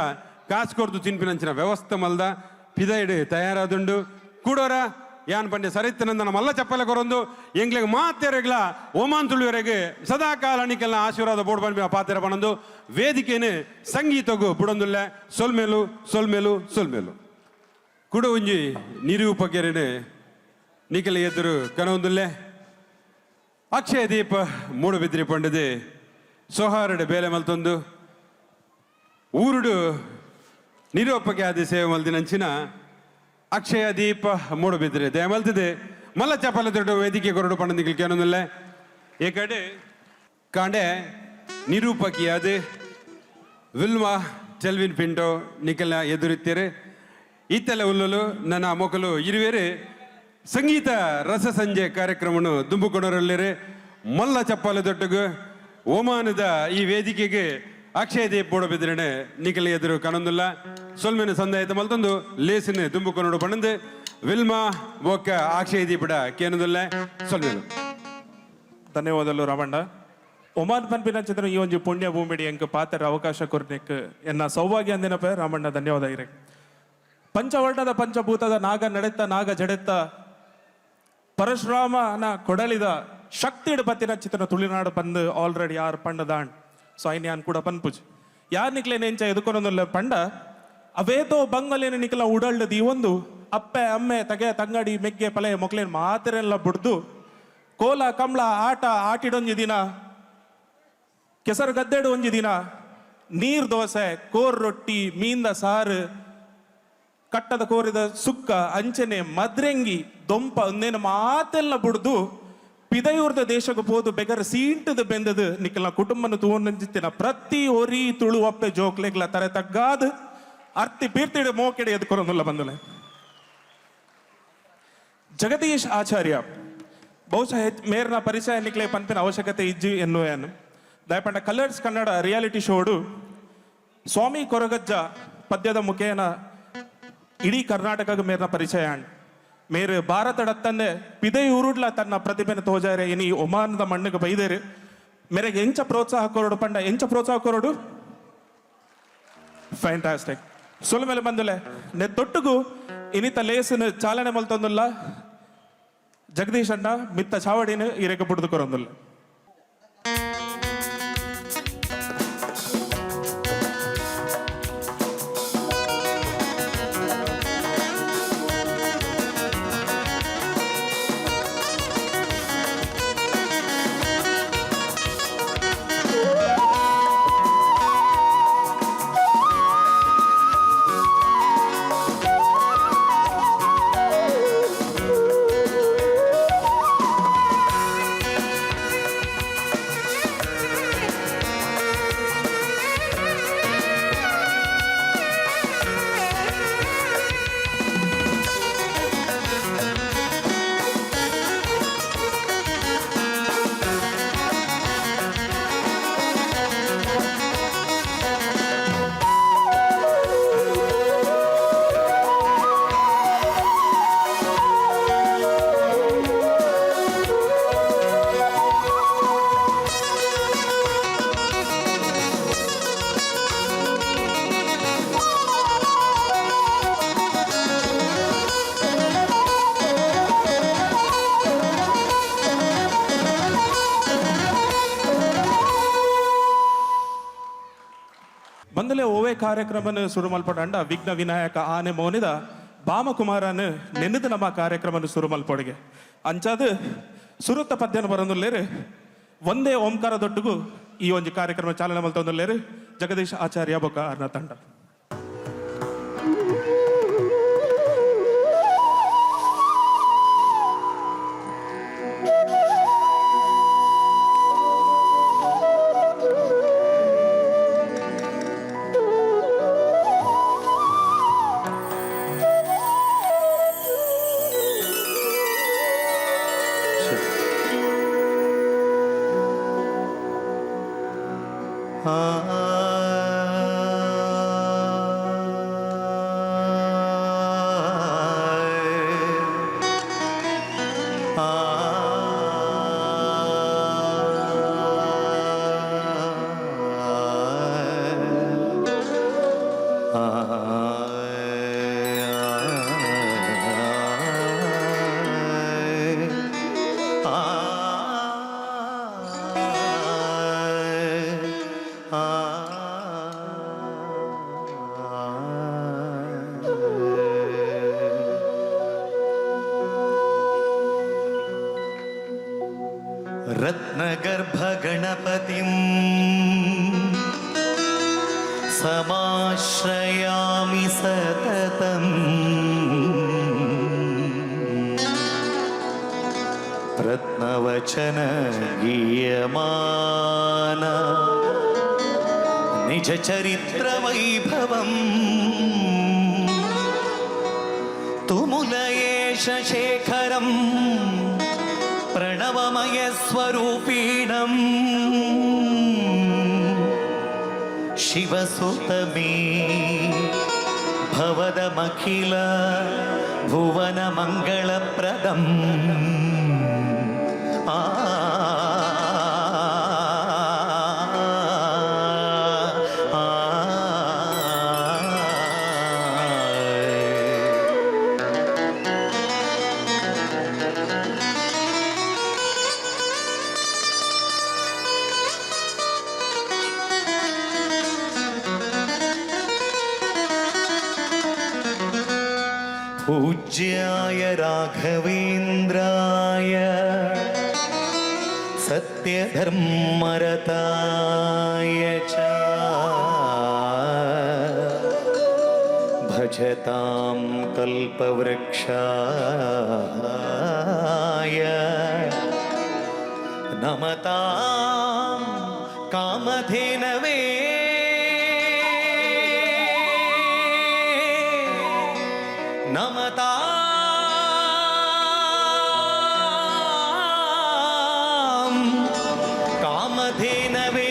ಕಾಸು ಕೊರ್ದು ತಿನ್ಪಿನಂಚಿನ ವ್ಯವಸ್ಥೆ ಮಲ್ದ ಪಿದೈಡ್ ತಯಾರಾದುಂಡು ಕೂಡೋರ ಯಾನ್ ಪಂಡೆ ಸರಿತನಂದನ ಮಲ್ಲ ಚಪ್ಪಲೆ ಕೊರೊಂದು ಎಂಗ್ಲಿಗೆ ಮಾತೆರೆಗಳ ಒಮಾನ್ ತುಳುವರೆಗೆ ಸದಾಕಾಲ ನಿಕಲ್ನ ಆಶೀರ್ವಾದ ಬೋಡ್ ಬಂದ ಪಾತ್ರ ಪಣಂದು ವೇದಿಕೆನೆ ಸಂಗೀತಗೂ ಬುಡೊಂದುಲ್ಲ ಸೊಲ್ಮೇಲು ಕೂಡ ಒಂಜಿ ನಿರೂಪಕೆರೆನೆ ನಿಕಲ ಎದುರು ಕನೊಂದುಲ್ಲೆ ಅಕ್ಷಯ ದೀಪ ಮೂಡುಬಿದ್ರಿ ಪಂಡದೆ ಸೊಹಾರಡೆ ಬೇಲೆ ಮಲ್ತೊಂದು ಊರುಡು ನಿರೂಪಕೆ ಆದಿ ಸೇವೆ ಮಲ್ದಿನಂಚಿನ ಅಕ್ಷಯ ದೀಪ ಮೂಡುಬಿದ್ರಿ ದಯ ಮಲ್ತಿದೆ ಮಲ್ಲ ಚಪಲ ದೊಡ್ಡ ವೇದಿಕೆ ಕೊರಡು ಪಂಡ ನಿಖಲ್ ಕೇನೊಂದುಲ್ಲೆ ಈ ಕಡೆ ಕಾಂಡೆ ನಿರೂಪಕಿಯಾದ ವಿಲ್ಮಾ ಚೆಲ್ವಿನ್ ಪಿಂಟೋ ನಿಖಲ್ನ ಎದುರಿತ್ತೀರಿ ಇತ್ತೆಲ್ಲ ಉಲ್ಲಲು ನನ್ನ ಮೊಕಲು ಇರುವೇರೆ ಸಂಗೀತ ರಸ ಸಂಜೆ ಕಾರ್ಯಕ್ರಮವನ್ನು ದುಂಬುಕೊಡರಲ್ಲಿರೆ ಮಲ್ಲ ಚಪ್ಪಾಲ ದೊಡ್ಡಗು ಓಮಾನದ ಈ ವೇದಿಕೆಗೆ ಅಕ್ಷಯ ದೀಪ್ ಬೋಡಬಿದ್ರನೆ ನಿಖಲ್ ಎದುರು ಕನೊಂದುಲ್ಲ ಸೊಲ್ಮೆನ ಸಂದಾಯತ ಮಲ್ತೊಂದು ಲೇಸಿನ ದುಂಬುಕೊನೋಡು ಪಣಂದು ವಿಲ್ಮಾ ಬೊಕ್ಕ ಅಕ್ಷಯ ದೀಪಡ ಕೇನೊಂದುಲ್ಲ ಸೊಲ್ಮೆನು ಧನ್ಯವಾದಗಳು ರಾಮಣ್ಣ ಒಮಾನ್ ಪನ್ಪಿನ ಚಿತ್ರ ಈ ಒಂದು ಪುಣ್ಯ ಭೂಮಿಡಿ ಎಂಕ್ ಪಾತ್ರ ಅವಕಾಶ ಕೊರ್ನೆಕ್ ಎನ್ನ ಸೌಭಾಗ್ಯ ಅಂದಿನಪ ರಾಮಣ್ಣ ಧನ್ಯವಾದ ಇರೆ ಪಂಚವರ್ಣದ ಪಂಚಭೂತದ ನಾಗ ನಡೆತ್ತ ನಾಗ ಜಡೆತ್ತ ಪರಶುರಾಮನ ಕೊಡಲಿದ ಶಕ್ತಿ ಪತ್ತಿನ ಚಿತ್ರ ತುಳುನಾಡು ಪಂದು ಆಲ್ರೆಡಿ ಯಾರು ಪಂಡದಾಣ್ ಸೊ ಐನ್ ಯಾನ್ ಕೂಡ ಪನ್ಪುಜ್ ಯಾರ್ ನಿಕ್ಲೆ ನೆಂಚ ಎದುಕೊನೊಂದುಲ್ಲ ಪಂಡ ಅವೇತೋ ಬಂಗಲೇನ ನಿಕ್ಲ ಉಡಲ್ಡದು ಈ ಒಂದು ಅಪ್ಪೆ ಅಮ್ಮೆ ತಗೆ ತಂಗಡಿ ಮೆಗ್ಗೆ ಪಲೆ ಮೊಕ್ಲೇನ್ ಮಾತೆರೆಲ್ಲ ಬುಡ್ದು ಕೋಲ ಕಂಬಳ ಆಟ ಆಟಿಡೊಂಜಿ ದಿನ ಕೆಸರು ಗದ್ದೆಡು ಒಂಜಿ ದಿನ ನೀರ್ ದೋಸೆ ಕೋರ್ ರೊಟ್ಟಿ ಮೀಂದ ಸಾರು ಕಟ್ಟದ ಕೋರಿದ ಸುಕ್ಕ ಅಂಚನೆ ಮದ್ರೆಂಗಿ ದೊಂಪ ಒಂದೇನು ಮಾತೆಲ್ಲ ಬುಡ್ದು ಪಿದಯೂರ್ದ ದೇಶಕ್ಕೆ ಹೋದು ಬೆಗರ ಸೀಂಟದ ಬೆಂದದು ನಿಕ್ಕಲ ಕುಟುಂಬನ ತೂವನಂಜಿತ್ತಿನ ಪ್ರತಿ ಒರಿ ತುಳು ಒಪ್ಪೆ ಜೋಕ್ಲೆಗ್ಲ ತರ ತಗ್ಗಾದ ಅರ್ತಿ ಪೀರ್ತಿಡ ಮೋಕೆಡೆ ಎದ್ಕೊರೊಂದುಲ್ಲ ಬಂದುಲೆ. ಜಗದೀಶ್ ಆಚಾರ್ಯ ಬಹುಶಃ ಮೇರ್ನ ಪರಿಚಯ ನಿಕ್ಲೆ ಪನ್ಪಿನ ಅವಶ್ಯಕತೆ ಇಜ್ಜಿ ಎನ್ನುವೇನು ದಯಪಂಡ ಕಲರ್ಸ್ ಕನ್ನಡ ರಿಯಾಲಿಟಿ ಶೋಡು ಸ್ವಾಮಿ ಕೊರಗಜ್ಜ ಪದ್ಯದ ಮುಖೇನ ಇಡೀ ಕರ್ನಾಟಕಕ್ಕೆ ಮೇರ್ನ ಪರಿಚಯ ಅಂಡ್ ಮೇರೆ ಭಾರತಡತ್ತಂದೆ ಪಿದೆಯೂರುಡ್ಲ ತನ್ನ ಪ್ರತಿಭೆನ ತೋಜಾರೆ ಇನಿ ಒಮಾನದ ಮಣ್ಣಿಗೆ ಬೈದೇರು ಮೇರೆಗೆ ಎಂಚ ಪ್ರೋತ್ಸಾಹ ಕೊರಡು ಪಂಡ ಎಂಚ ಪ್ರೋತ್ಸಾಹ ಕೊರಡು ಫ್ಯಾಂಟಾಸ್ಟಿಕ್ ಸೊಲ ಮೇಲೆ ಬಂದುಲೆ ನೆ ತೊಟ್ಟುಗು ಇನಿತ ಲೇಸನ ಚಾಲನೆ ಮಲ್ತೊಂದುಲ್ಲ ಜಗದೀಶ್ ಅಣ್ಣ ಮಿತ್ತ ಚಾವಡಿನ ಇರೆಗೆ ಬುಡ್ದು ಕೊರೊಂದುಲ್ಲ. ಬಂದಲೆ ಓವೆ ಕಾರ್ಯಕ್ರಮನ ಶುರು ಮಲ್ಪಡ ವಿಘ್ನ ವಿನಾಯಕ ಆನೆ ಮೌನಿದ ಬಾಮಕುಮಾರನ ನೆನೆದ ನಮ್ಮ ಕಾರ್ಯಕ್ರಮನ ಶುರು ಮಲ್ಪೊಡೆಗೆ ಅಂಚಾದ ಸುರುತ್ತ ಪದ್ಯನ ಬರೋದಿಲ್ಲೇರು ಒಂದೇ ಓಂಕಾರದೊಟ್ಟಿಗೂ ಈ ಒಂದು ಕಾರ್ಯಕ್ರಮ ಚಾಲನೆ ಮಲ್ತೊಂದಿಲ್ಲೇರು ಜಗದೀಶ್ ಆಚಾರ್ಯ ಬೊಕ್ಕ ಅರ್ನ ತಂಡ. रत्नगर्भगणपतिं समाश्रयामि सततम् रत्नवचन गीयमान निजचरित्रवैभवम् तुमुलयेश शेखरम् प्रणवमय स्वरूपीणं शिवसुतमे भवदमखिल भुवनमङ्गलप्रदम् पूज्याय राघवेन्द्राय सत्यधर्मरताय च भजतां कल्पवृक्षाय ನಮತಾಂ ಕಾಮಧೇನವೇ ನಮತಾಂ ಕಾಮಧೇನವೇ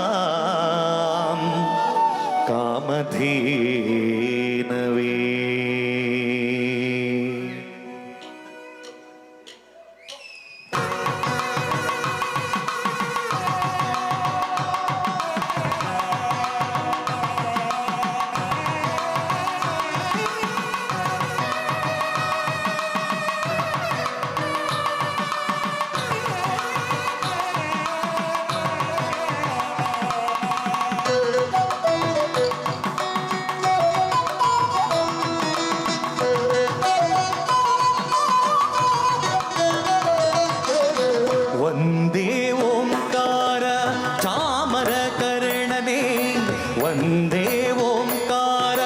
ನಮತಾಂ ಕಾಮಧೇನವೇ. ವಂದೇ ಓಂಕಾರ ಚಾಮರ ಕರ್ಣನೆ ವಂದೇ ಓಂಕಾರ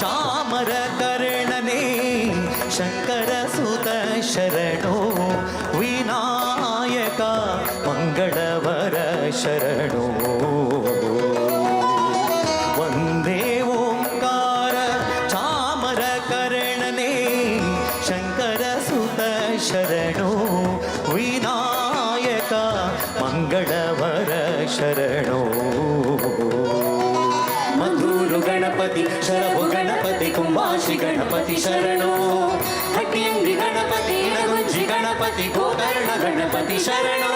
ಚಾಮರ ಕರ್ಣನೆ ಶಂಕರ ಸುತ ಶರಣೋ ವಿನಾಯಕ ಮಂಗಳವರ ಶರಣೋ ವಂದೇ ಓಂಕಾರ ಚಾಮರ ಕರ್ಣನೆ ಶಂಕರ ಸುತ ಶರಣೋ ವಿನಾಯಕ ಮಂಗಳವರ ಶರಣೋ. ಮಧುರು ಗಣಪತಿ ಶರಭು ಗಣಪತಿ ಕುಂಭಾಶಿ ಗಣಪತಿ ಶರಣೋ ಹಟ್ಟಿಯಂಗಿ ಗಣಪತಿ ಇಡಗುಂಜಿ ಗಣಪತಿ ಗೋಕರ್ಣ ಗಣಪತಿ ಶರಣೋ.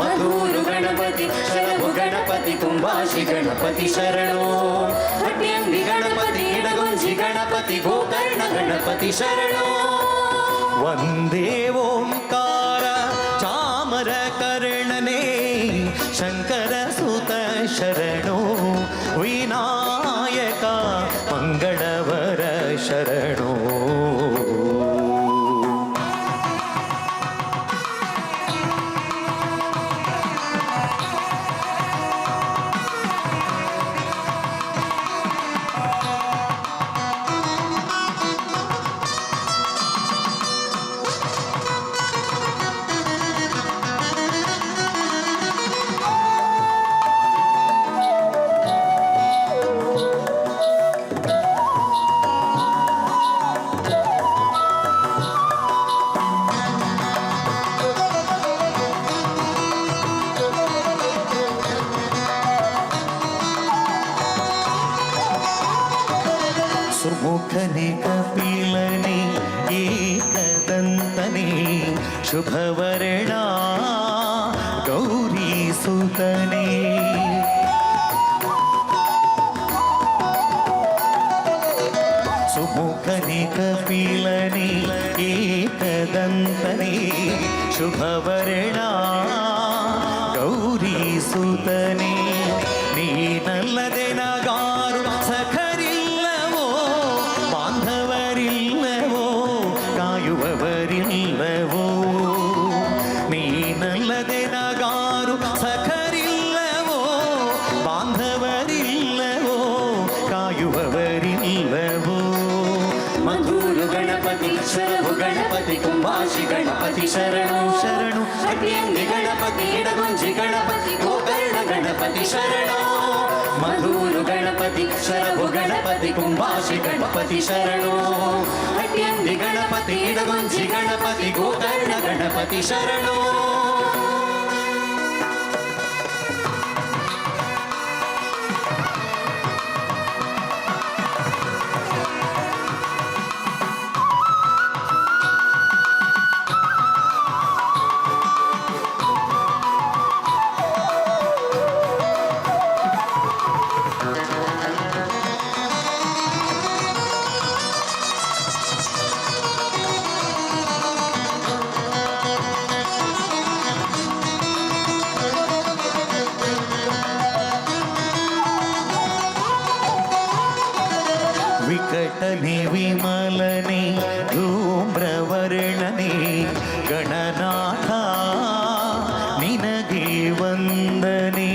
ಮಧುರು ಗಣಪತಿ ಶರಭು ಗಣಪತಿ ಕುಂಭಾಶಿ ಗಣಪತಿ ಶರಣೋ ಹಟ್ಟಿಯಂಗಿ ಗಣಪತಿ ಇಡಗುಂಜಿ ಗಣಪತಿ ಗೋಕರ್ಣ ಗಣಪತಿ ಶರಣೋ. ವಂದೇ ಓಂಕಾರ ಚಾಮರ ಕರ್ಣನೆ ಶಂಕರ ಸುತ ಶರಣೋ ವಿನಾಯಕ ಮಂಗಳವರ ಶರಣೋ. ಸುಮುಖನೆ ಕಪಿಲನೆ ಏಕದಂತನೆ ಶುಭವರ್ಣ ಗೌರಿ ಸುತನೆ ಸುಮುಖನೆ ಕಪಿಲನೆ ಏಕದಂತನೆ ಶುಭವರ್ಣ ಗೌರಿ ಸುತನೆ ನೀನಲ್ಲದೆ ನಗಾರು ಸಖರಿಲ್ಲವೋ ಬಾಂಧವರಿಲ್ಲವೋ ಕಾಯುವವರಿಲ್ಲವೋ ನೀನಲ್ಲದೆ ನಗಾರು ಸಖರಿಲ್ಲವೋ ಬಾಂಧವರಿಲ್ಲವೋ ಕಾಯುವವರಿಲ್ಲವೋ. ಮಧುರು ಗಣಪತಿ ಶರಭು ಗಣಪತಿ ಕುಂಭಾಶಿ ಗಣಪತಿ ಶರಣು ಶರಣು ಹಟ್ಟಿಯಂಗಿ ಗಣಪತಿ ಇಡಗುಂಜಿ ಗಣಪತಿ ಗೋಕರ್ಣ ಗಣಪತಿ ಶರಣೋ. ಮಧುರು ಗಣಪತಿ ಶರಭು ಗಣಪತಿ ಕುಂಭಾಶಿ ಗಣಪತಿ ಶರಣೋ ಹಟ್ಟಿಯಂಗಿ ಗಣಪತಿ ಇಡಗುಂಜಿ ಗಣಪತಿ ಗೋಕರ್ಣ ಗಣಪತಿ ಶರಣೋ. ವಿಕಟನೆ ವಿಮಲನೆ ಧೂಮ್ರವರ್ಣನೆ ಗಣನಾಥ ನಿನಗೆ ವಂದನೆ.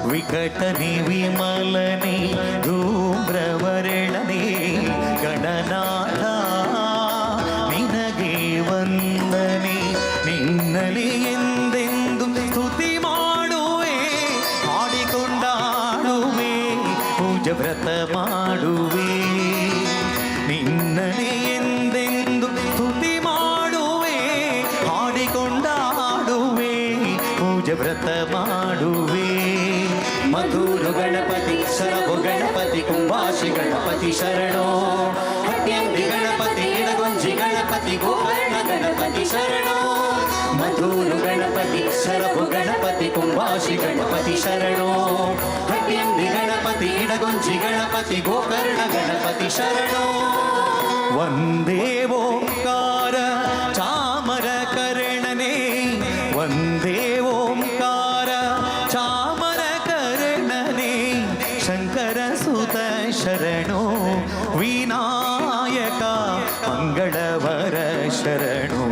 ವಿಕಟನೆ ವಿಮಲನೆ ಧೂಮ್ರವರಳನೆ ಗಣನಾಥ ನಿನಗೆ ವಂದನೆ ನಿನ್ನಲಿ ಎಂದೆಂದು ಸ್ತುತಿ ಮಾಡುವೆ ಹಾಡಿಕೊಂಡಾಡುವೆ ಪೂಜೆ ವ್ರತ ಮಾಡುವೆ ನಿನ್ನಲಿ ಎಂದೆಂದು ಸ್ತುತಿ ಮಾಡುವೆ ಹಾಡಿಕೊಂಡಾಡುವೆ ಪೂಜೆ ವ್ರತ ಮಾಡುವೆ ಮಧುರು ಗಣಪತಿ ಶರಭು ಗಣಪತಿ ಕುಂಭಾಶಿ ಗಣಪತಿ ಶರಣೋ ಹಟ್ಯಂದಿ ಗಣಪತಿ ಇಡಗುಂಜಿ ಗಣಪತಿ ಗೋಕರ್ಣ ಗಣಪತಿ ಶರಣೋ ಮಧುರು ಗಣಪತಿ ಶರಭು ಗಣಪತಿ ಕುಂಭಾಶಿ ಗಣಪತಿ ಶರಣೋ ಹಟ್ಯಂದಿ ಗಣಪತಿ ಇಡಗುಂಜಿ ಗಣಪತಿ ಗೋಕರ್ಣ ಗಣಪತಿ ಶರಣೋ ವಂದೇ ಓಂಕಾರ ಚಾಮರ ಕರ್ಣನೆ ವಂದೇ ಓಂಕಾರ ಚಾಮರ ಕರ್ಣನೆ ಶಂಕರ ಸುತ ಶರಣೋ ವಿನಾಯಕ ಮಂಗಳವರ ಶರಣೋ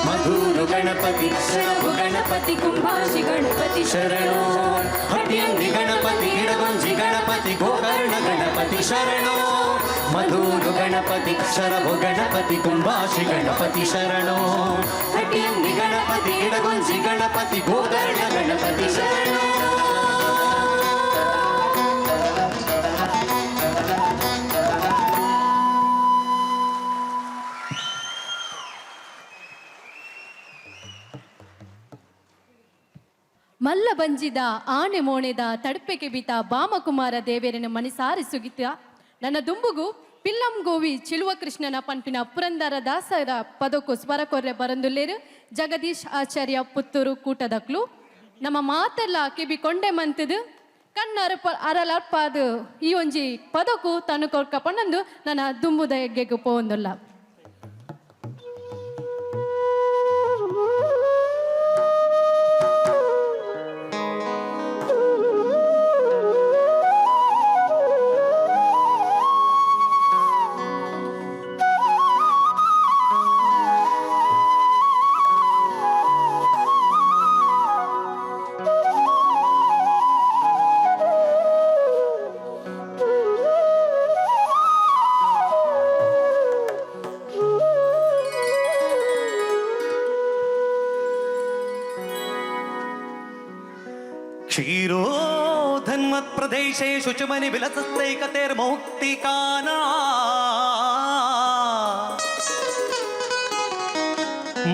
ಮಧುರು ಗಣಪತಿ ಶರಭು ಗಣಪತಿ ಕುಂಭಾಶಿ ಗಣಪತಿ ಶರಣೋ ಹಟ್ಯಂದಿ ಗಣಪತಿ ಇಡಗುಂಜಿ ಗಣಪತಿ ಗೋಕರ್ಣ ಗಣಪತಿ ಶರಣೋ ಮಧುರು ಗಣಪತಿ ಶರಭು ಗಣಪತಿ ಕುಂಭಾಶಿ ಗಣಪತಿ ಶರಣೋ ಹಟ್ಯಂದಿ ಗಣಪತಿ ಇಡಗುಂಜಿ ಗಣಪತಿ ಗೋಕರ್ಣ ಗಣಪತಿ ಶರಣೋ ಮಲ್ಲ ಬಂಜಿದ ಆನೆ ಮೋಣೆದ ತಡಪೆಗೆ ಬೀತ ಬಾಮಕುಮಾರ ದೇವೇರನ ಮಣಿಸಾರಿ ಸುಗಿತ ನನ್ನ ದುಂಬುಗು ಪಿಲ್ಲಂ ಗೋವಿ ಚಿಳುವ ಕೃಷ್ಣನ ಪಂಪಿನ ಪುರಂದರ ದಾಸರ ಪದಕ್ಕೂ ಸ್ವರಕೊರ್ರೆ ಬರಂದುಲ್ಲೇರು ಜಗದೀಶ್ ಆಚಾರ್ಯ ಪುತ್ತೂರು ಕೂಟದಕ್ಲು ನಮ್ಮ ಮಾತೆಲ್ಲ ಕಿಬಿ ಕೊಂಡೆ ಮಂತದು ಕಣ್ಣರ ಅರಲರ್ಪಾದು ಈ ಒಂಜಿ ಪದಕ್ಕೂ ತನು ಕೊರ್ಕ ಪಣ್ಣಂದು ನನ್ನ ದುಂಬುದ ಎಗ್ಗೆಗೂ ಪೋಂದುಲ್ಲ क्षीरोधन्मत्प्रदेशे शुचमनि विलसस्तैकतेर्मौक्तिकाना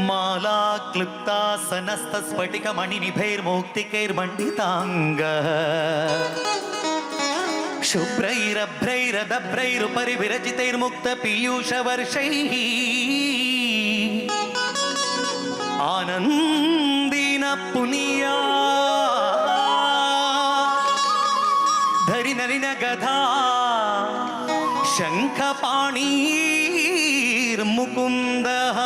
माला क्लुप्तासनस्तस्फटिकमणिनिभैर्मौक्तिकैर्मण्डिताङ्गः शुभ्रैरभ्रैरदभ्रैरुपरि विरचितैर्मुक्तपीयूषवर्षैः आनन्दीन पुनिया धरिनलिन गधा शङ्खपाणिर्मुकुन्दः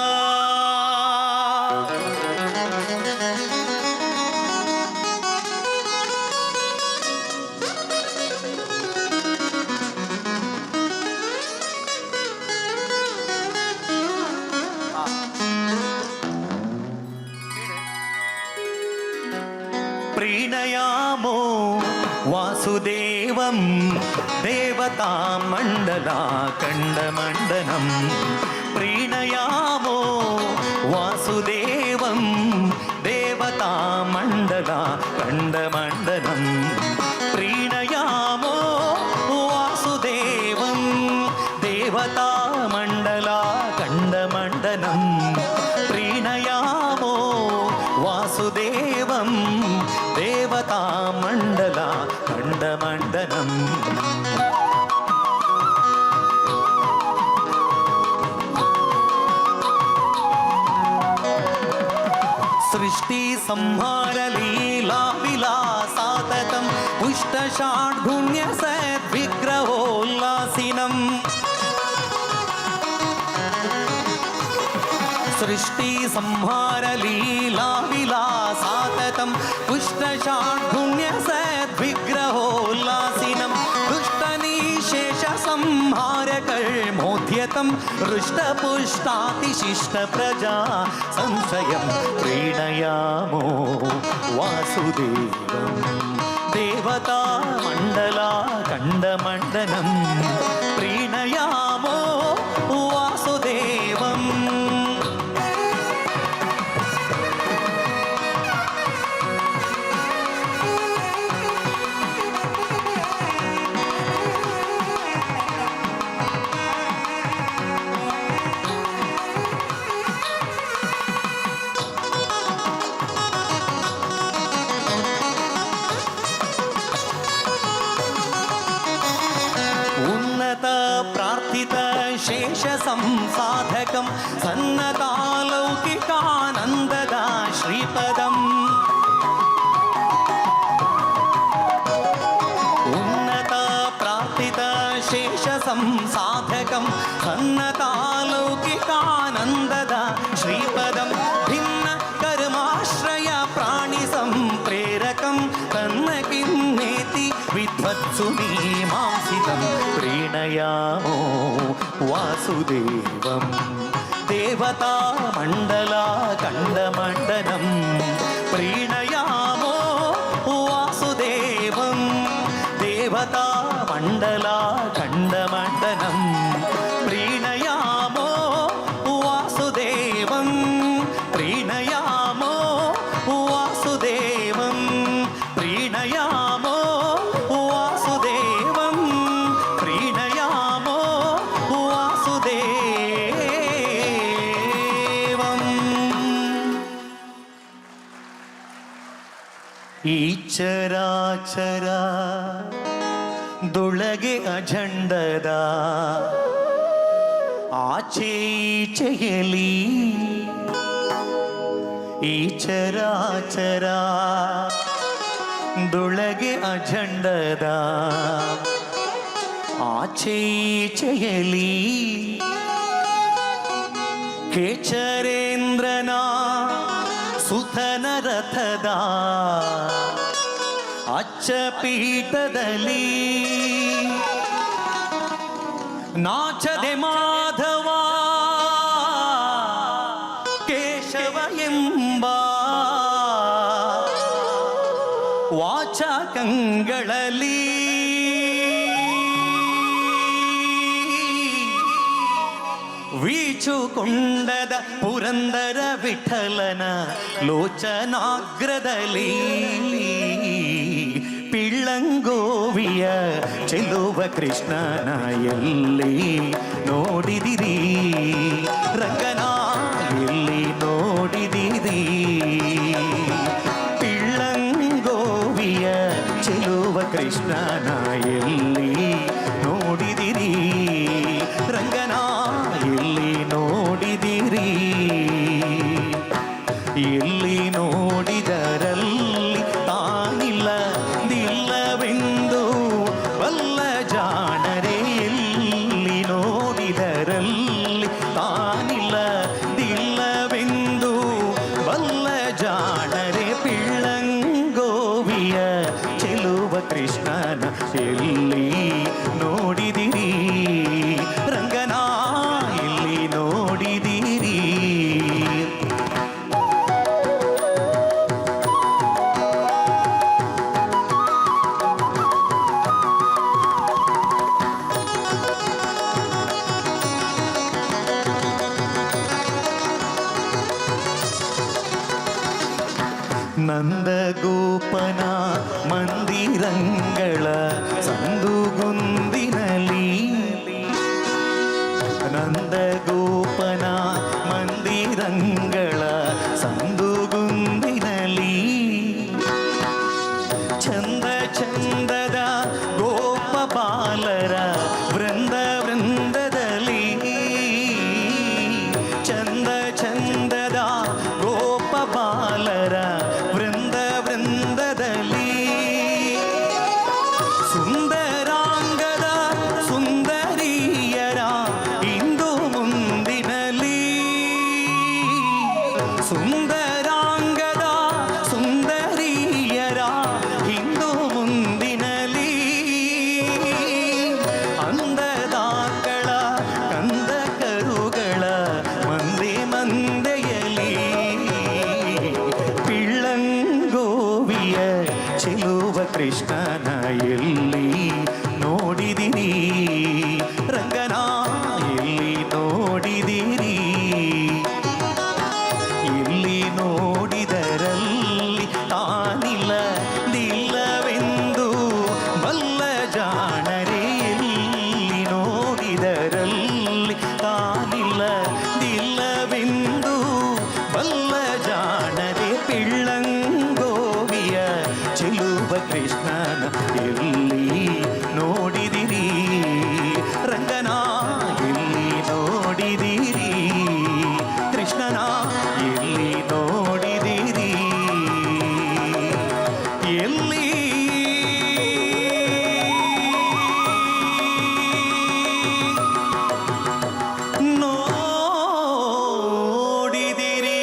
प्रीणयामो वासुदेवं देवतामण्डलाखण्डमण्डनं प्रीणयामो वासुदेवं देवतामण्डलाखण्डमण्डनं प्रीणयामो वासुदेवं देवतामण्डलाखण्डमण्डनं प्रीणयामो वासुदेवं देवतामण्डलाखण्डमण्डनम् सृष्टिसंहारलीलाविलासाततं पुष्टषाड्गुण्यसद्विग्रहोल्लासिनम् सृष्टिसंहारलीलाविलासाततं पुष्टषाड्गुण्यसद्विग्रहोल्लासिनं दुष्टनिशेषसंहारकर्मोद्यतं हृष्टपुष्टातिशिष्ट प्रजा संशयं प्रीणयामो वासुदेवं देवता मण्डला खण्डमण्डनं प्रीणयामो वासुदेवम् प्रार्थित शेष संसाधकं सन्नतालौकिकानन्ददा श्रीपदम् उन्नत प्रार्थित शेष संसाधकं सन्नतालौकिकानन्ददा श्रीपदं भिन्न कर्माश्रय प्राणि सम्प्रेरकं तन्न किन्नेति विद्वत्सु मीमांसितं प्रीणयामो वासुदेवं देवता मण्डला खण्डमण्डनं प्रीणयामो वासुदेवं देवता मण्डला खण्डमण्डनं प्रीणयामो वासुदेवं प्रीणयामो वासुदेवं प्रीणयामो वासुदेवं प्रीणयामो वासुदेवम् ಈ ಚರಾಚರ ದೊಳಗೆ ಅಜಂಡದ ಆಚೆಯಲಿ ಈ ಚರಾಚರ ದೊಳಗೆ ಅಜಂಡದ ಆಚೆಯಲಿ ಕೇಚರೇಂದ್ರನ ಸುತನ ರಥದ ಅಚ್ಚ ಪೀಠದಲ್ಲಿ ನಾಚದೆ ಮಾಧವ ಕೇಶವ ಎಂಬ ವಾಚಕಗಳಲ್ಲಿ ವೀಚುಕೊಂಡದ ಪುರಂದರ ವಿಠಲನ ಲೋಚನಾಗ್ರದಲ್ಲಿ ಪಿಳ್ಳಂಗೋವಿಯ ಚೆಲುವ ಕೃಷ್ಣನ ಎಲ್ಲಿ ನೋಡಿದಿರಿ ರಂಗನ ಎಲ್ಲಿ ನೋಡಿದಿರಿ ಪಿಳ್ಳಂಗೋವಿಯ ಚೆಲುವ ಕೃಷ್ಣನ ಎಲ್ಲಿ ನೋಡಿದಿರಿ ರಂಗನ ಎಲ್ಲಿ ನೋಡಿದಿರಿ ಎಲ್ಲಿ ನೋಡಿದರಲ್ಲಿ ತಾನಿಲ್ಲ ದಿಲ್ಲವೆಂದು ಬಲ್ಲ ಜಾಣರೆ ಎಲ್ಲಿ ನೋಡಿದರಲ್ಲಿ ತಾನಿಲ್ಲ ದಿಲ್ಲವೆಂದು ಬಲ್ಲ ಜಾಣರೆ ಪಿಳ್ಳಂಗೋವಿಯ ಚೆಲುವ ಕೃಷ್ಣನ ಎಲ್ಲಿ ನೋಡಿದಿರಿ ರಂಗನ ಎಲ್ಲಿ ನೋಡಿದಿರಿ ನಂದಗೋಪನ ಮಂದಿರಂಗಳ ಸಂದುಗುಂದಿನಲಿ ನಂದಗೋಪನ ಮಂದಿರಂಗಳ ಸಂದುಗುಂದಿನಲಿ ಚಂದ ಚಂದದ ಗೋಪ ಬಾಲರ ವೃಂದ ವೃಂದದಲ್ಲಿ ಚಂದ ಚಂದದ ಗೋಪ ಬಾಲರ ವೃಂದ ವೃಂದದಲ್ಲಿ ಸುಂದರಾಂಗದ ಸುಂದರಿಯರ ಇಂದು ಮುಂದಿನಲಿ ಚೆಲುವ ಕೃಷ್ಣನ ಎಲ್ಲಿ ನೋಡಿದಿರಿ ರಂಗನ ಎಲ್ಲಿ ನೋಡಿದಿರಿ ಎಲ್ಲಿ ನೋಡಿದರಲ್ಲಿ ತಾನಿಲ್ಲ ದಿಲ್ಲವೆಂದು ಬಲ್ಲ ಜಾಣರೇ ಎಲ್ಲಿ ನೋಡಿದರಲ್ಲಿ ತಾನಿಲ್ಲ ದಿಲ್ಲವೆಂದು ಬಲ್ಲ ಜಾಣರೇ ಪಿಳ್ಳಂಗೋವಿಯ ಚೆಲುವ ಕೃಷ್ಣನ ಎಲ್ಲಿ ನೋಡಿದಿರಿ ರಂಗನ ಎಲ್ಲಿ ನೋಡಿದಿರಿ ಕೃಷ್ಣನ ಎಲ್ಲಿ ನೋಡಿದಿರಿ ಎಲ್ಲಿ ನೋಡಿದಿರಿ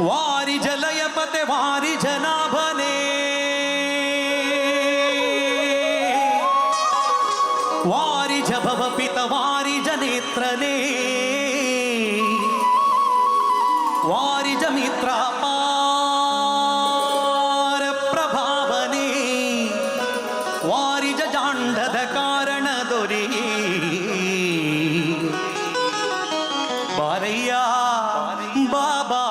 ವಾರಿ ಜಲಯ ಪತೆ ವಾರಿ ಜನಾಭನೆ ವಾರಿ ಜಭವ ಪಿತ ವಾರಿ ಜನೇತ್ರನೇ ವಾರಿ ಜಮಿತ್ರ ಪಾರ ಪ್ರಭಾವನೆ ವಾರಿ ಜಾಂಡದ ಕಾರಣ ದೊರೆ ಬಾರಯ್ಯ ಬಾಬಾ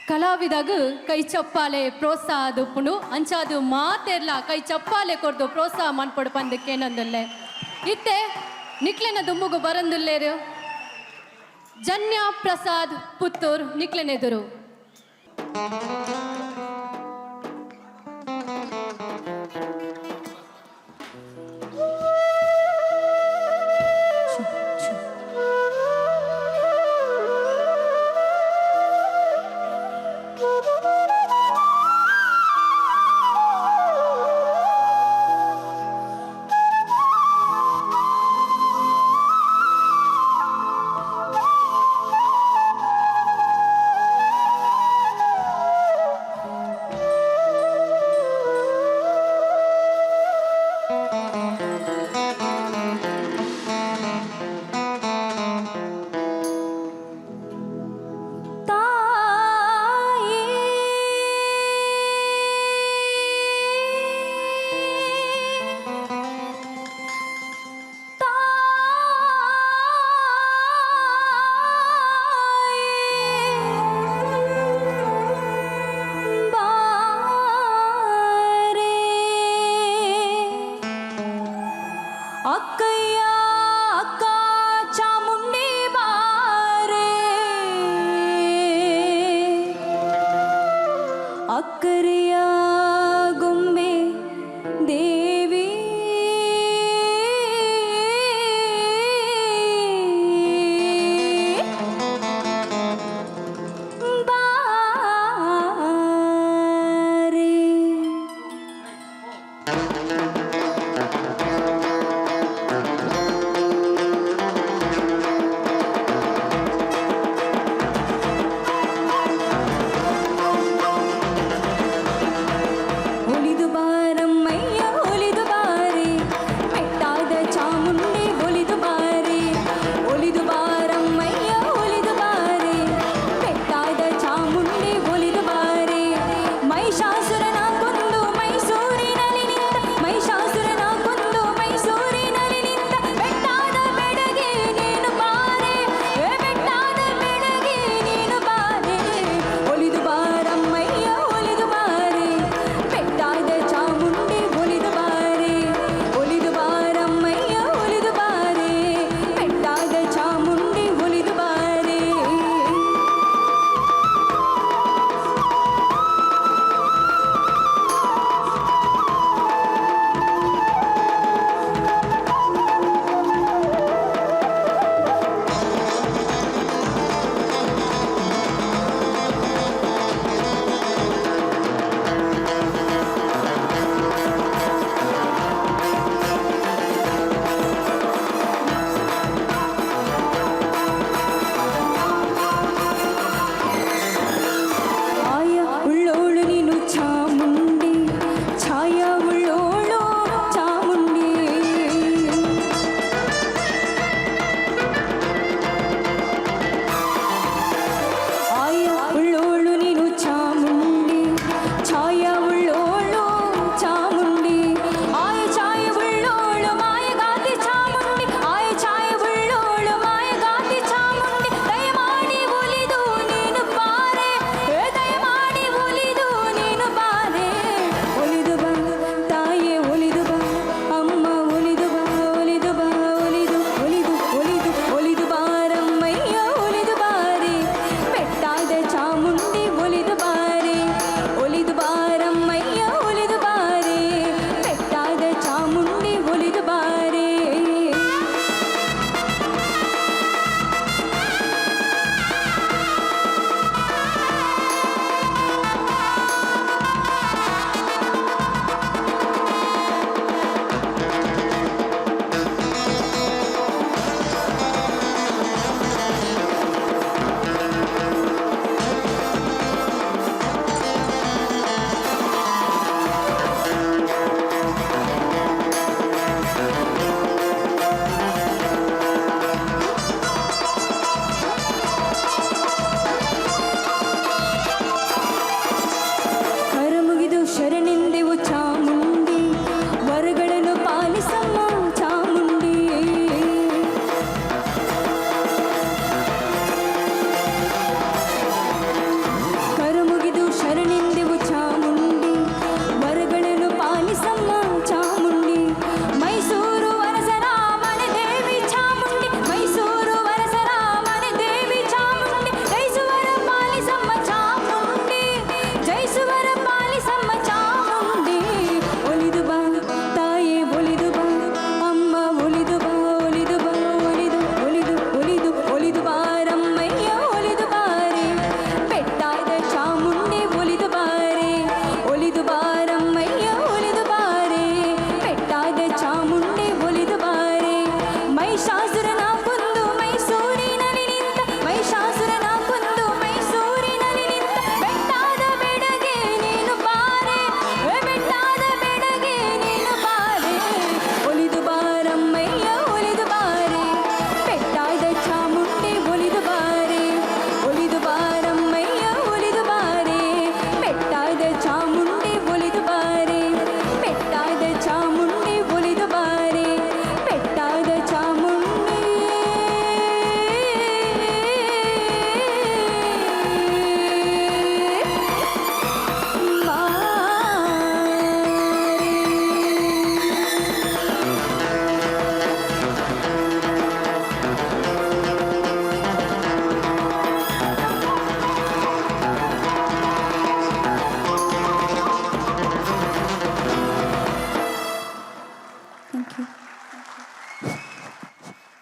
ಕಲಾವಿದಾಗ ಕೈ ಚಪ್ಪಾಲೆ ಪ್ರೋತ್ಸಾಹ ದುಪ್ಪುಂಡು ಅಂಚಾದು ಮಾತೆರ್ಲ ಕೈ ಚಪ್ಪಾಲೆ ಕೊರ್ದು ಪ್ರೋತ್ಸಾಹ ಮನ್ಪೊಡು ಪಂದಕ್ಕೆ ಏನಂದುಲ್ಲೆ ಇತ್ತೆ ನಿಕ್ಲೆನ ದುಮ್ಮುಗು ಬರಂದುಲ್ಲೇರು ಜನ್ಯ ಪ್ರಸಾದ್ ಪುತ್ತೂರ್ ನಿಕ್ಲೆನೆದುರು.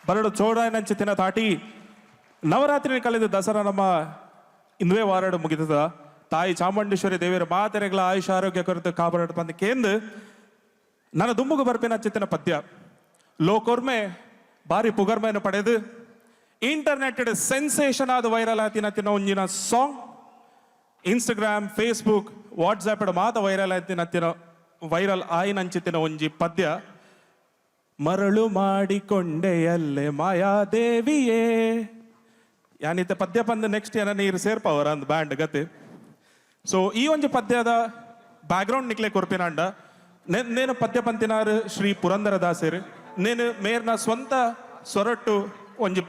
ಬರಡು ಚೋಡಾಯನಂಚಿತಿನ ತಾಟಿ ನವರಾತ್ರಿ ಕಳೆದ ದಸರಾ ನಮ್ಮ ಇಂದುವೆ ವಾರಾಡು ಮುಗಿತದ ತಾಯಿ ಚಾಮುಂಡೇಶ್ವರಿ ದೇವಿಯರ ಮಾತೆರೆಗಳ ಆಯುಷ ಆರೋಗ್ಯ ಕೊರತೆ ಕಾಪಾಡ ಬಂದ ಕೇಂದ್ರ ನನ್ನ ದುಮ್ಮುಗು ಬರ್ಪಿನ ಚಿತ್ತಿನ ಪದ್ಯ ಲೋಕೋರ್ಮೆ ಬಾರಿ ಪುಗರ್ಮೆಯನ್ನು ಪಡೆದು ಇಂಟರ್ನೆಟ್ ಸೆನ್ಸೇಷನ್ ಆದ ವೈರಲ್ ಆತಿನ ಒಂಜಿನ ಸಾಂಗ್ ಇನ್ಸ್ಟಾಗ್ರಾಮ್ ಫೇಸ್ಬುಕ್ ವಾಟ್ಸಾಪ್ ಮಾತ ವೈರಲ್ ಆತಿನ ವೈರಲ್ ಆಯಿನಂಚಿತ್ತಿನ ಒಂಜಿ ಪದ್ಯ ಮರಳು ಮಾಡಿಕೊಂಡೆಯಲ್ಲೇ ಮಾಯಾದೇವಿಯೇ ಯಾನಿತ ಪದ್ಯ ಬಂದು ನೆಕ್ಸ್ಟ್ ಏನ ನೀರು ಸೇರ್ಪವರ ಅಂದ್ ಬ್ಯಾಂಡ್ ಗತೆ ಸೊ ಈ ಒಂಜಿ ಪದ್ಯದ ಬ್ಯಾಕ್ಗ್ರೌಂಡ್ ನಿಕ್ಲೆ ಕೊರ್ಪಿನಾಂಡ నేను పద్య పంతినారు శ్రీ పురందరదాసరు నేను మేర్న స్వంత సొరಟ್ಟು ಒಂಜಿ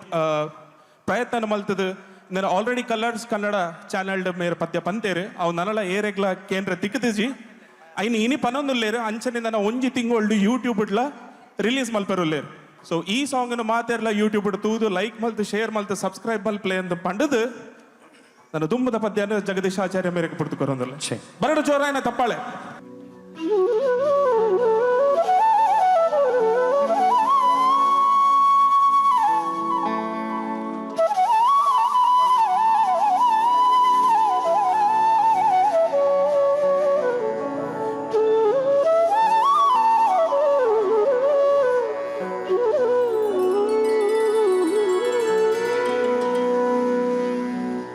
ಪ್ರಯತ್ನ ಮಲ್ತದು నేను already colours Kannada channel Mera ಪದ್ಯ ಪಂತೇರು ಅವು ನನಲ ಏರೆಗ್ಲ ಕೇಂದ್ರ ತಿಕ್ಕದಿಜಿ ಐನು ಇನಿ ಪನೊಂದುಲ್ಲೇರು ಅಂಚನೆ ನನ್ನ ಒಂಜಿ ತಿಂಗಳು ಯೂಟ್ಯೂಬ್ ಇಡ್ಲ ರಿಲೀಸ್ ಮಲ್ಪರುಲ್ಲೇರು ಸೊ ಈ ಸಾಂಗ್ನ ಮಾತೆರ್ಲ ಯೂಟ್ಯೂಬ್ ತೂದು ಲೈಕ್ ಮಲ್ತು ಶೇರ್ ಮಲ್ತು ಸಬ್ಸ್ಕ್ರೈಬ್ ಮಲ್ಪ್ಲೆ ಅಂತ ಪಂಡದು ನನ್ನ ದುಂಬದ ಪದ್ಯನ ಜಗದೀಶ್ ಆಚಾರ್ಯ ಮೇರೆಗೆ ಪುಡ್ತು ಕೊರೊಂದಲ್ಲ ಬರಡು ಚೋರಾಯನ ತಪ್ಪಾಳೆ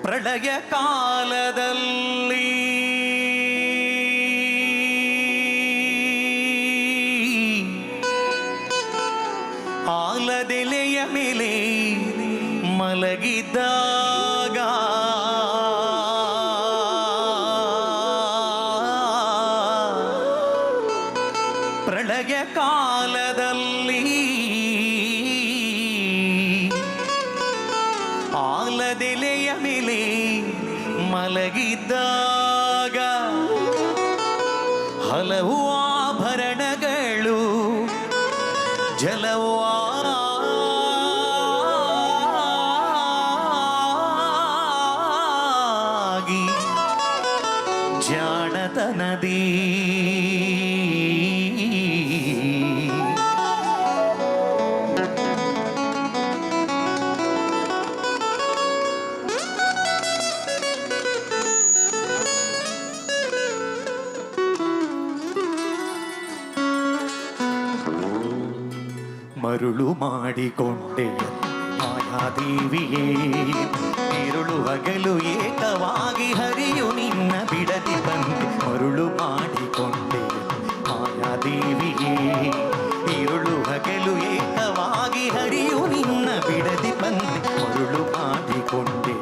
ಪ್ರಳಯ ಕಾಲದಲ್ಲಿ ಆಲದೆಲೆಯ ಮೇಲೆ ಮಲಗಿದ್ದಾಗ ಪ್ರಳಯ ಕಾಲದಲ್ಲಿ ಆಲದೆಲೆಯ ಮೇಲೆ ಮಲಗಿದ್ದಾಗ ಹಲವು ಆಭರಣಗಳು ಜಲವಾಗಿ ಜಾಣತನದಿ ಮರುಳು ಮಾಡಿಕೊಂಡೆ ಮಾಯಾದೇವಿಯೇ ഇരുಳು ಹಗಲು ಏಕವಾಗಿ ಹರಿಯು ನಿನ್ನ ಬಿಡದಿ ಬಂದೆ ಮರುಳು ಮಾಡಿಕೊಂಡೆ ಮಾಯಾದೇವಿಯೇ ഇരുಳು ಹಗಲು ಏಕವಾಗಿ ಹರಿಯು ನಿನ್ನ ಬಿಡದಿ ಬಂದೆ ಮರುಳು ಮಾಡಿಕೊಂಡೆ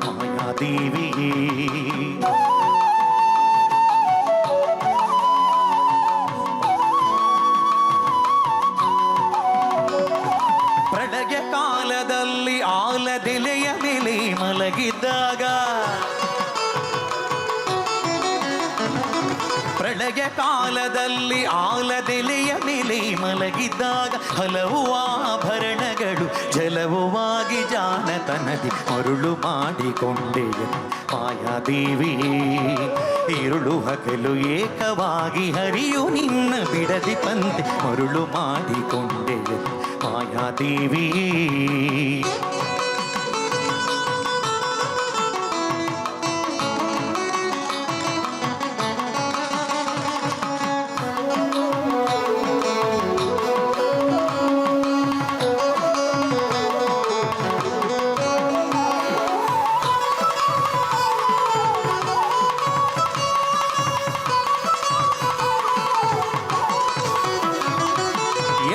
ಮಾಯಾದೇವಿಯೇ ಪ್ರಳಯ ಕಾಲದಲ್ಲಿ ಆಲದೆಲೆಯ ಮೇಲೆ ಮಲಗಿದ್ದಾಗ ಪ್ರಳಯ ಕಾಲದಲ್ಲಿ ಆಲದೆಲೆಯ ಮೇಲೆ ಮಲಗಿದ್ದಾಗ ಹಲವು ಆಭರಣಗಳು ಜಲವುವಾಗಿ ಜಾಣತನದಿ ಮರುಳು ಮಾಡಿಕೊಂಡೆ ಮಾಯಾದೇವಿಯೇ ഇരുಳು ಹಗಲು ಏಕವಾಗಿ ಹರಿಯು ನಿನ್ನ ಬಿಡದಿ ಪಂತೆ ಮರುಳು ಮಾಡಿಕೊಂಡೆ ಮಾಯಾದೇವಿಯೇ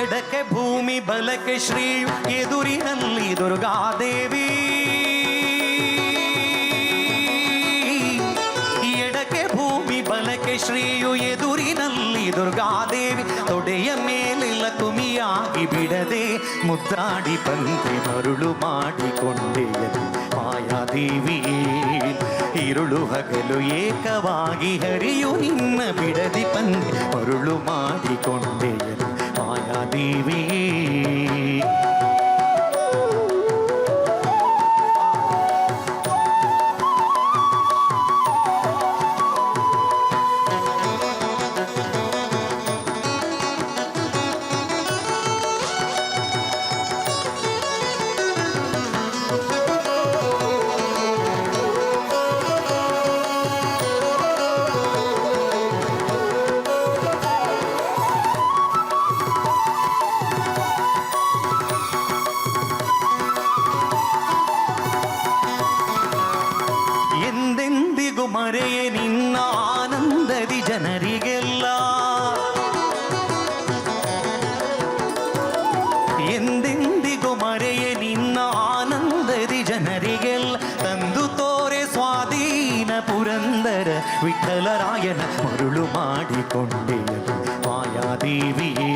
ಎಡಕ್ಕೆ ಭೂಮಿ ಬಲಕ್ಕೆ ಶ್ರೀ ಎದುರಿನಲ್ಲಿ ದುರ್ಗಾದೇವಿ ಎಡಕ್ಕೆ ಭೂಮಿ ಬಲಕ್ಕೆ ಶ್ರೀಯು ಎದುರಿನಲ್ಲಿ ದುರ್ಗಾದೇವಿ ತೊಡೆಯ ಮೇಲೆ ಲಕುಮಿಯಾಗಿ ಬಿಡದೆ ಮುದ್ದಾಡಿ ಬಂತೆ ಮರುಳು ಮಾಡಿಕೊಂಡೆ ಮಾಯಾದೇವಿಯೇ ഇരുಳು ಹಗಲು ಏಕವಾಗಿ ಹರಿಯು ನಿನ್ನ ಬಿಡದಿ ಬಂದೆ ಮರುಳು ಮಾಡಿಕೊಂಡೆ ಮಾಯಾದೇವಿಯೇ ಎಂದೆಂದಿಗೂ ಮರೆಯೇ ನಿನ್ನ ಆನಂದದಿ ಜನರಿಗೆಲ್ಲ, ಎಂದೆಂದಿಗೂ ಮರೆಯೇ ನಿನ್ನ ಆನಂದದಿ ಜನರಿಗೆಲ್ಲ ತಂದು ತೋರೆ ಸ್ವಾಧೀನ ಪುರಂದರ ವಿಠಲರಾಯನ ಮರುಳು ಮಾಡಿಕೊಂಡೆಯದು ಮಾಯಾದೇವಿಯೇ.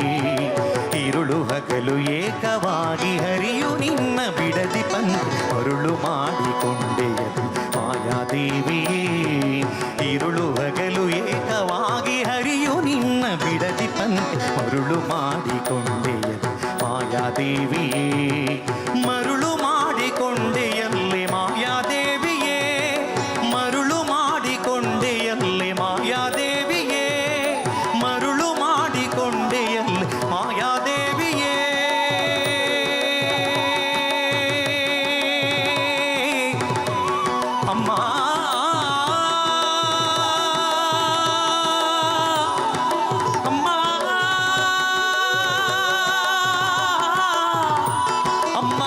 ഇരുളു ಹಗಲು ಏಕವಾಗಿ ಹರಿಯು ನಿನ್ನ ಬಿಡದಿ ಪಂಥ ಮರುಳು ಮಾಡಿಕೊಂಡೆಯದು ಮಾಯಾದೇವಿಯೇ. ഇരുಳು ಹಗಲು ಏಕವಾಗಿ ಹರಿಯು ನಿನ್ನ ಬಿಡದಿ ಪಂಥ ಮರುಳು ಮಾಡಿಕೊಂಡೆಯದು ಮಾಯಾದೇವಿಯೇ. ಮರುಳು ಮಾಡಿಕೊಂಡೆಯಲ್ಲೇ ಮಾಯಾದೇವಿಯೇ, ಮರುಳು ಮಾಡಿಕೊಂಡೆಯಲ್ಲೇ ಮಾಯಾದೇವಿಯೇ, ಮರುಳು ಮಾಡಿಕೊಂಡೆಯಲ್ಲೇ ಮಾಯಾದೇವಿಯೇ. ಅಮ್ಮ ಅಮ್ಮ ಅಮ್ಮ ಅಮ್ಮ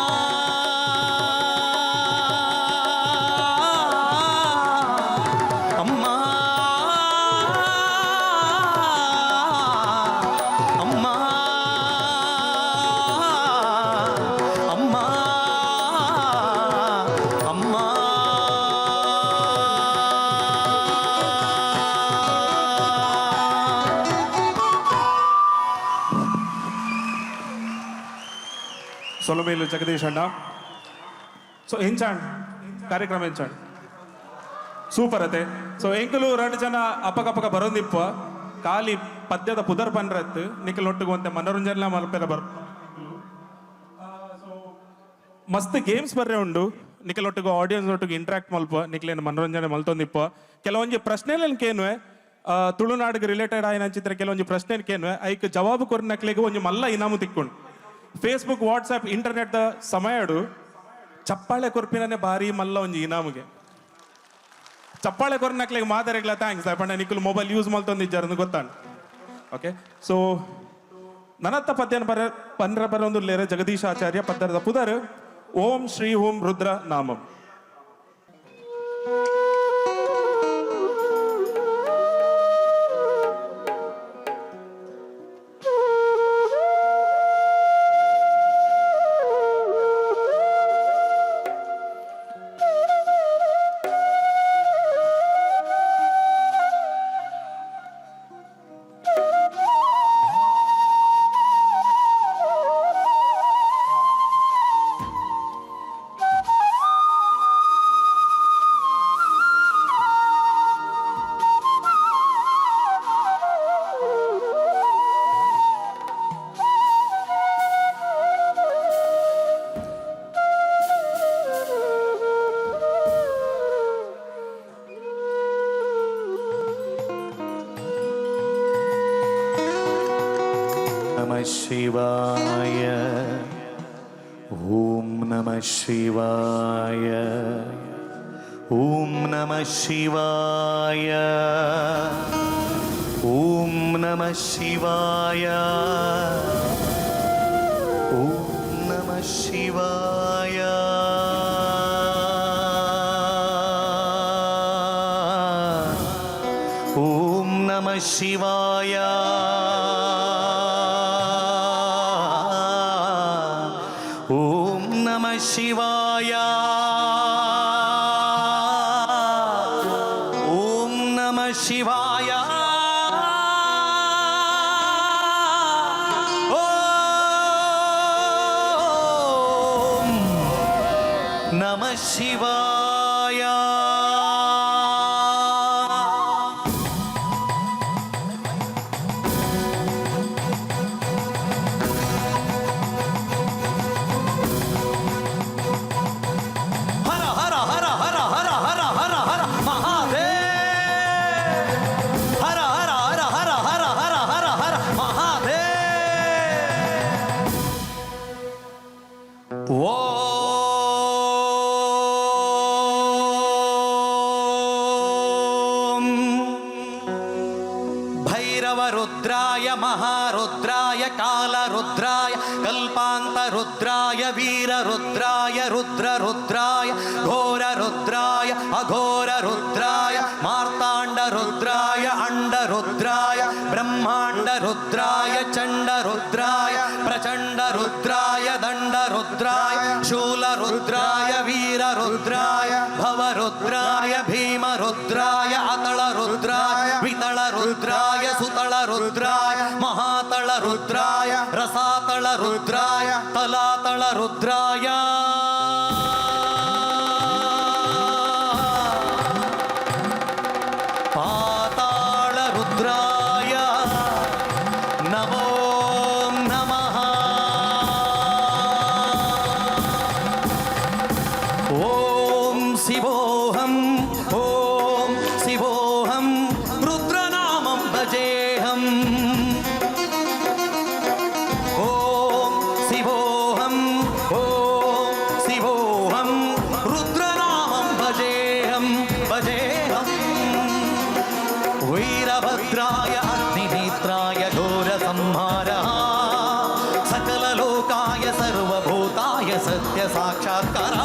ಅಮ್ಮ ಅಮ್ಮ ಅಮ್ಮ. ಸೊಲಮೇಲು ಜಗದೀಶ್ ಅಣ್ಣ. ಸೊ ಹೆಂಚಾಣ್ ಕಾರ್ಯಕ್ರಮ ಹೆಂಚಾಣ್ ಸೂಪರ್ ಅತೆ. ಸೊ ಎಂಕಲು 2 ಜನ ಅಪಕ ಬರೋದಿಪ್ಪ ಖಾಲಿ ಪದ್ಯದ ಪುದರ್ ಪನ್ರತ್ ನಿಖಲ್ ಒಟ್ಟಿಗುವಂತೆ ಮನೋರಂಜನೆ ಮಲ್ಪೆರ ಬರ್ ಮಸ್ತ್ ಗೇಮ್ಸ್ ಬರ್ರೆ ಉಂಡು ನಿಖಲ್ ಒಟ್ಟಿಗೆ ಆಡಿಯನ್ಸ್ ಒಟ್ಟಿಗೆ ಇಂಟ್ರಾಕ್ಟ್ ಮಲ್ಪ ನಿಖಲೇನು ಮನೋರಂಜನೆ ಮಲ್ತೊಂದಿಪ್ಪ. ಕೆಲವೊಂದು ಪ್ರಶ್ನೆಲ್ ಕೇನ್ವೆ ತುಳುನಾಡಿಗೆ ರಿಲೇಟೆಡ್ ಆಯ್ನ ಚಿತ್ರ ಕೆಲವೊಂದು ಪ್ರಶ್ನೆ ಕೇನ್ವೆ ಐಕ್ ಜವಾಬು ಕೊರ್ನಕ್ಲಿಗೆ ಒಂದು ಮಲ್ಲ ಇನಾಮು ತಿಕ್ಕೊಂಡು ಫೇಸ್ಬುಕ್ ವಾಟ್ಸಾಪ್ ಇಂಟರ್ನೆಟ್ ದ ಸಮಯಡು ಚಪ್ಪಾಳೆ ಕೊರ್ಪಿನೇ ಭಾರಿ ಮಲ್ಲ ಒಂಜಿ ಇನಾಮಿಗೆ ಚಪ್ಪಾಳೆ ಕೊರ್ನಕ್ಲಿಗೆ ಮಾತಾಡಕ್ಲ ಥ್ಯಾಂಕ್ಸ್ ಪಂಡ ನಿಖಲ್ ಮೊಬೈಲ್ ಯೂಸ್ ಮಲ್ತೊಂದಿಜ್ಜಾರ ಗೊತ್ತಾಂಡ್. ಓಕೆ ಸೊ ನನ್ನತ್ತ ಪದ್ಯನ ಬರೊಂದು ಲೇರೆ ಜಗದೀಶಾಚಾರ್ಯ ಪದ್ಯದ ಪುದರ್ ಓಂ ಶ್ರೀ ಓಂ ರುದ್ರ ನಾಮಂ. ನಮಃ ಶಿವಾಯ ಓಂ ನಮಃ ಶಿವಾಯ ಓಂ ನಮಃ ಶಿವಾಯ ಓಂ ನಮಃ ಶಿವಾಯ ಓಂ ನಮಃ ಶಿವಾಯ ಓಂ ನಮಃ ಶಿವಾಯ ಓಂ ನಮಃ ಶಿವಾಯ ಓಂ ನಮಃ ಶಿವಾಯ ಓಂ ನಮಃ ಶಿವಾಯ. ಹರ ಹರ ಹರ ಹರ ಹರ ಹರ ಹರ ಹರ ಮಹಾದೇವ್. ಹರ ಹರ ಹರ ಹರ ಹರ ಹರ ಹರ ಹರ ಮಹಾದೇವ್. ಓಂ ಭೈರವ ರುದ್ರಾಯ ಮಹಾರುದ್ರಾಯ ಕಾಲರುದ್ರಾಯ ಕಲ್ಪಾಂತ ರುದ್ರಾಯ ವೀರ ರುದ್ರಾಯ ರುದ್ರ ರುದ್ರಾಯ ಘೋರ ರುದ್ರಾಯ अघोर रुद्राय मार्ताण्ड रुद्राय अंड रुद्राय ब्रह्मांड रुद्राय चंड रुद्राय प्रचंड रुद्राय दंड रुद्राय शूल रुद्राय वीर रुद्राय भव रुद्राय भीम रुद्राय अतल रुद्राय वितल रुद्राय सुतल रुद्राय महातल रुद्राय रसातल रुद्राय तलातल रुद्राय पाताल रुद्राय नमो नमः। ओम शिवोऽहं ओम शिवोऽहं रुद्रनामं भजेऽहम्। ओम शिवोऽहं ओम शिवोऽहं रुद्रनामं भजेऽहम् भजेऽहम्। वीरभद्राय अग्निनेत्राय घोरसंहारः सकललोकाय सर्वभूताय सत्यसाक्षात्कारः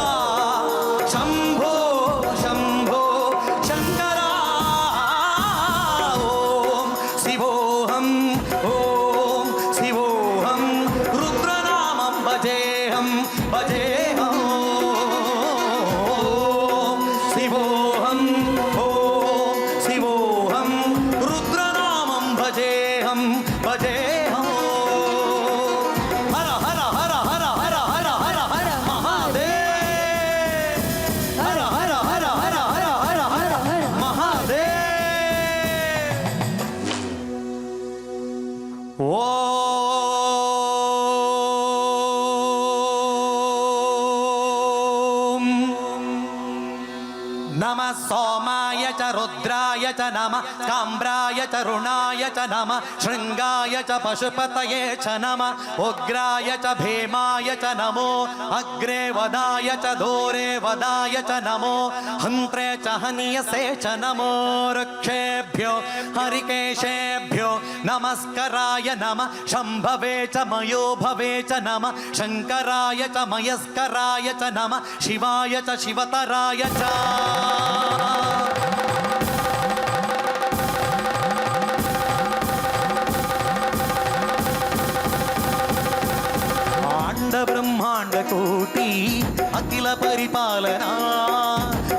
शम्भो शम्भो शङ्करा। ॐ शिवोऽहं ॐ शिवोऽहं रुद्रनामं भजेऽहं भजेऽहम्। ॐ शिवोऽहं ॐ शिवोऽहं रुद्रनामं भजेऽहं भजेऽहम्। हर हर हर हर हर हर हर हर महादेव। हर हर हर हर हर हर हर हर महादेव। ओम नमः सोमाय च रुद्राय च नमः काम्राय च रुणाय च नमः शृंगाय च पशुपतये च नमः उग्राय च भीमाय च नमो अग्रे वदाय च दूरे वदाय च नमो हन्त्रे च हनियसे च नमो वृक्षेभ्यो हरिकेशेभ्यो नमस्कराय नमः शम्भवे च मयो भवे च नमः शङ्कराय च मयस्कराय च नमः शिवाय च शिवतराय च। अंड ब्रह्मांड कोटि अखिल परिपालना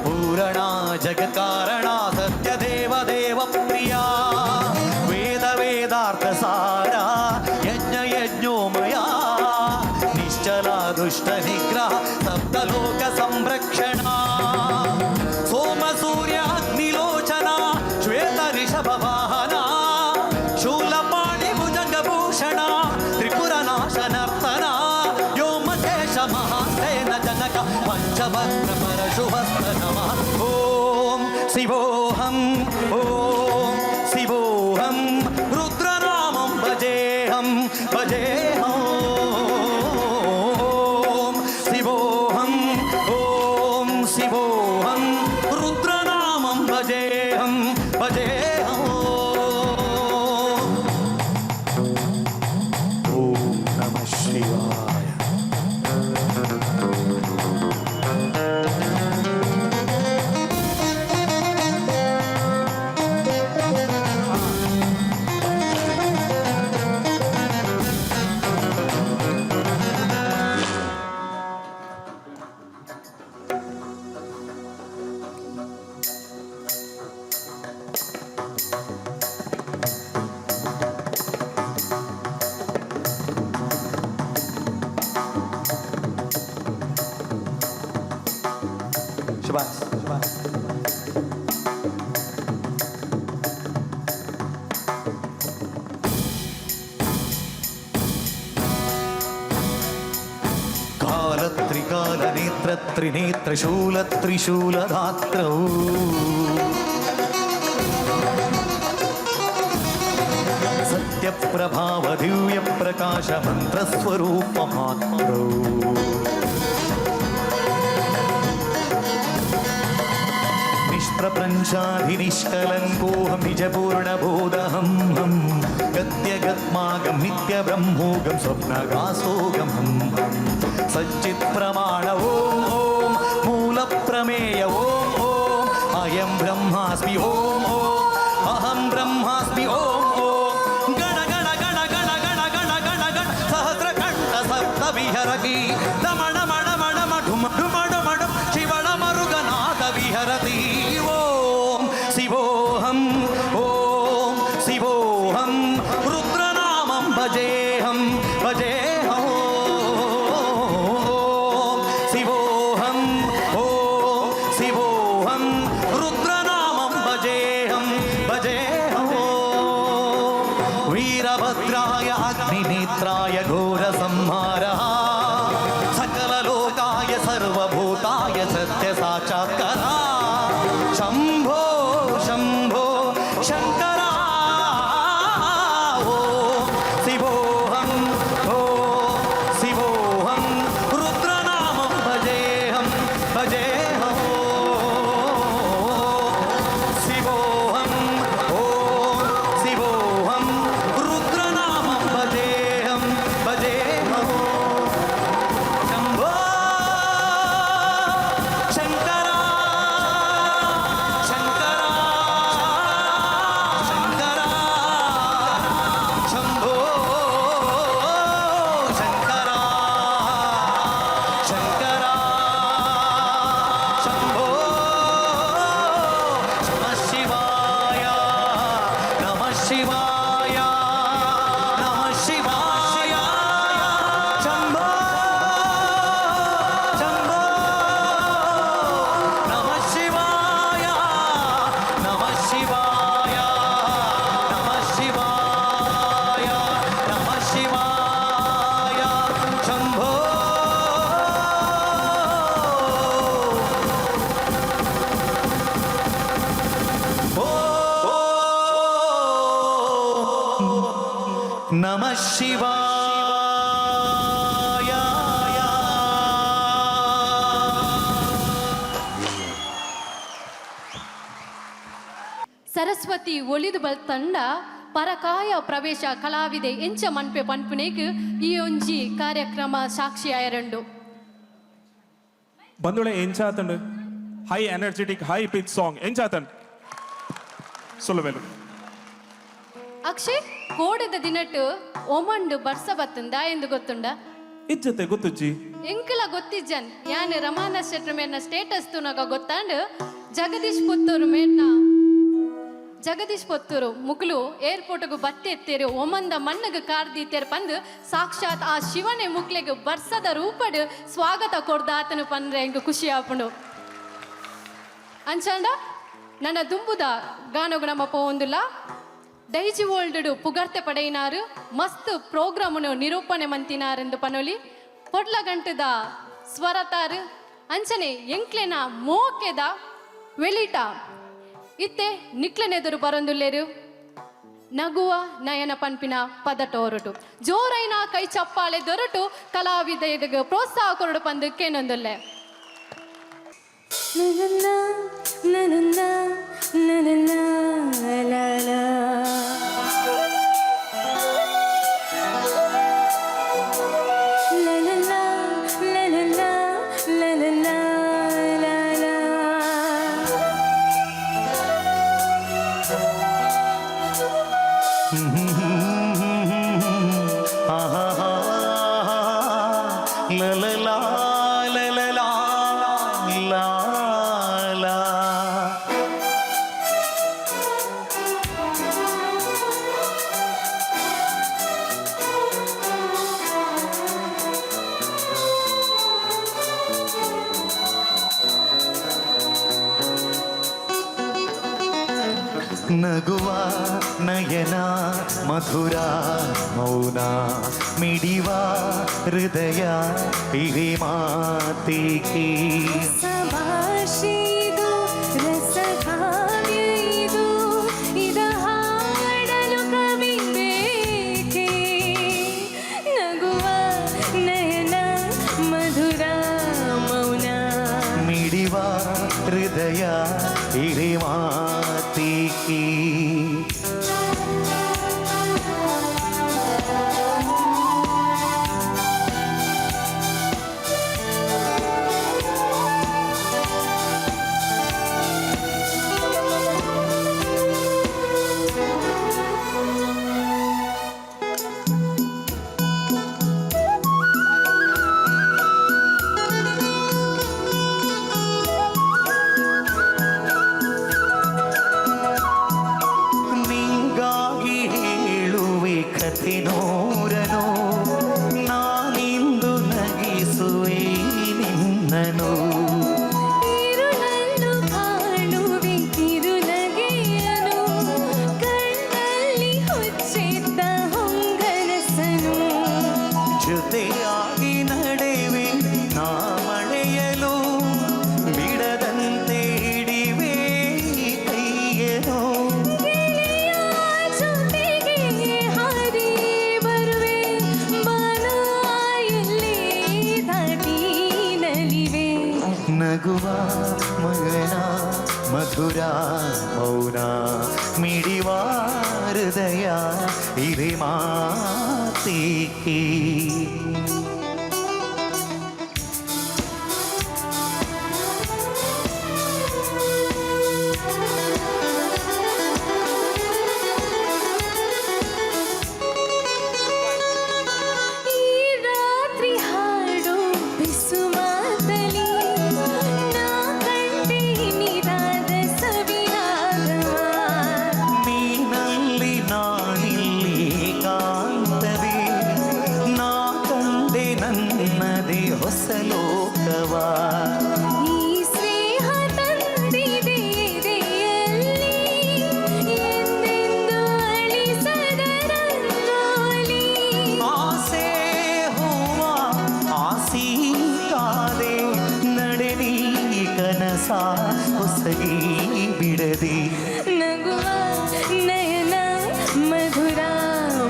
पूरणा जगत्कारणा सत्य देव देव प्रिया वेद वेदार्थ सारा यज्ञ यज्ञोमया निश्चला दुष्ट निग्रह सप्तलोक संरक्षणा सोम सूर्य अग्निलोचना श्वेत ऋषभ वाहना शूलपाणि भुजंगभूषणा त्रिपुरनाशनर्तना व्योमकेश महासेन जनक पंचभद्र परशुभस्त्र नमः। ओम शिवोऽहं ओम शिवोऽहं रुद्रनामं भजेऽहं भजेऽहम्। ओम शिवोऽहं ओम शिवोऽहं रुद्रनामं भजेऽहं भजेऽहम्। ओम नमः शिवाय। शाबाश शाबाश। काल त्रिकाल नेत्र त्रिनेत्र शूल त्रिशूलधात्रौ सत्य प्रभाव दिव्य प्रकाश मंत्र स्वरूप मात्रौ निष्प्रपञ्चाधिनिष्कलङ्कोऽहं निजपूर्णबोधहं गद्यगत्मागं नित्यब्रह्मोगं स्वप्नगासोगं सच्चित्प्रमाण ॐ ॐ मूलप्रमेय ॐ ॐ ब्रह्मास्मि ओम ओम अहम ब्रह्मास्मि ओम ओम गण गण गण गण गण गण गण गण सहस्रकंठ सप्त विहरति दमण मण मण मढुम डुमण मडुम शिवण मरुगनाथ विहरति ओम शिवोहम ओम शिवोहम रुद्रनामं भजेहम भजेहम ओम शिवोहम ओम शिवोहम रुद्रनामं भजेहम भजेहम वीरभद्राय अग्निनेत्राय घोरसंहारः सकललोकाय सर्वभूताय सत्यसाक्षात्कारः शंभो शंभो शंकरा ओम शिवोहम ओम शिवोहम रुद्रनामं भजेहम भजेहम शिवोहम ओम शिवोहम रुद्रनामं भजेहम भजेहम शंभो शंकरा शंकरा शंकरा शंभो शंकरा शंकरा शंभो नमः शिवाय नमः शिवाय नमः शिवाय शंभो शंभो नमः शिवाय नमः शिवाय नमः शिवाय नमः शिवाय शंभो नमः शिवाय ಸರಸ್ವತಿ ಒಲಿದು ಬಲ್ತಂಡ ಪರಕಾಯ ಪ್ರವೇಶ ಕಲಾವಿದೆ ಎಂಚ ಮನ್ಪೆ ಪನ್ಪುನೇಗ್ ಈ ಒಂಜಿ ಕಾರ್ಯಕ್ರಮ ಸಾಕ್ಷಿಯಾಯರಂಡು ಬಂದುಳೆ ಎಂಚಾತಂಡು high energetic high pitch song ಎಂಚಾತಂಡು ಸುಲಭೆಲು ಅಕ್ಷಯ್ ಕೋಡದ ದಿನಟ್ಟು ಒಮಂಡು ಬರ್ಸ ಬತ್ತಂದ ಎಂದು ಗೊತ್ತುಂಡ ಇಜ್ಜತೆ ಗೊತ್ತುಜ್ಜಿ ಎಂಕಲ ಗೊತ್ತಿಜ್ಜನ್ ಯಾನ್ ರಮಾನ ಶೆಟ್ರ ಮೇರ್ನ ಸ್ಟೇಟಸ್ ತುನಗ ಗೊತ್ತಾಂಡು ಜಗದೀಶ್ ಪುತ್ತೂರು ಮುಗ್ಲು ಏರ್ಪೋರ್ಟ್ಗು ಬತ್ತೆ ಎತ್ತೇರು ಒಮಂದ ಮಣ್ಣಗ ಕಾರ್ದೀತೇರು ಪಂದು ಸಾಕ್ಷಾತ್ ಆ ಶಿವನೇ ಮುಗ್ಲೆಗ್ ಬರ್ಸದ ರೂಪಡ್ ಸ್ವಾಗತ ಕೊಡ್ದ ಆತನು ಪಂದ್ರೆ ಎಂಗ ಖುಷಿ ಆಪುಂಡು ಅಂಚಂಡ ನನ್ನ ದುಂಬುದ ಗಾನಗು ನಮ್ಮ ಪೋಂದುಲ್ಲ ಡೈಜಿ ಓಲ್ಡ್ ಪುಗರ್ತೆ ಪಡೆಯಿನಾರು ಮಸ್ತ್ ಪ್ರೋಗ್ರಾಮ್ನು ನಿರೂಪಣೆ ಮಂತಿನಾರೆಂದು ಪನೊಲಿ ಪೊಡ್ಲ ಗಂಟದ ಸ್ವರತಾರು ಅಂಚನೆ ಎಂಕ್ಲೆನ ಮೋಕೆದ ವೆಲಿಟ ಇತ್ತೆ ನಿಕ್ಲೆನೆದುರು ಬರೊಂದುಲ್ಲೇರು ನಗುವ ನಯನ ಪನ್ಪಿನ ಪದಟೋರುಟು ಜೋರೈನ ಕೈ ಚಪ್ಪಾಳೆ ದೊರಟು ಕಲಾವಿದೆಗೆ ಪ್ರೋತ್ಸಾಹ ಕೊರಡು ಪಂದು ಕೇನೊಂದುಲ್ಲೆ ನಗುವ ನಯನ ಮಧುರ ಮೌನ ಮಿಡಿವ ಹೃದಯ ಇವೆ ಮಾತಿಗೆ ಸಭಾಷಿದು ರಸಕಾವ್ಯದು ಇದ ಹಾಡಲು ಕವಿ ಬೇಕೆ ನಗುವ ನಯನ ಮಧುರ ಮೌನ ಮಿಡಿವ ಹೃದಯ ಇವೆ ಮಾತಿಗೆ ಮೌನ ಮಿಡಿವ ಹೃದಯ ಇರೆ ಮಾತೇಕೆ ಹೊಸಗಿ ಬಿಡದೆ ನಗುವ ನಯನ ಮಧುರ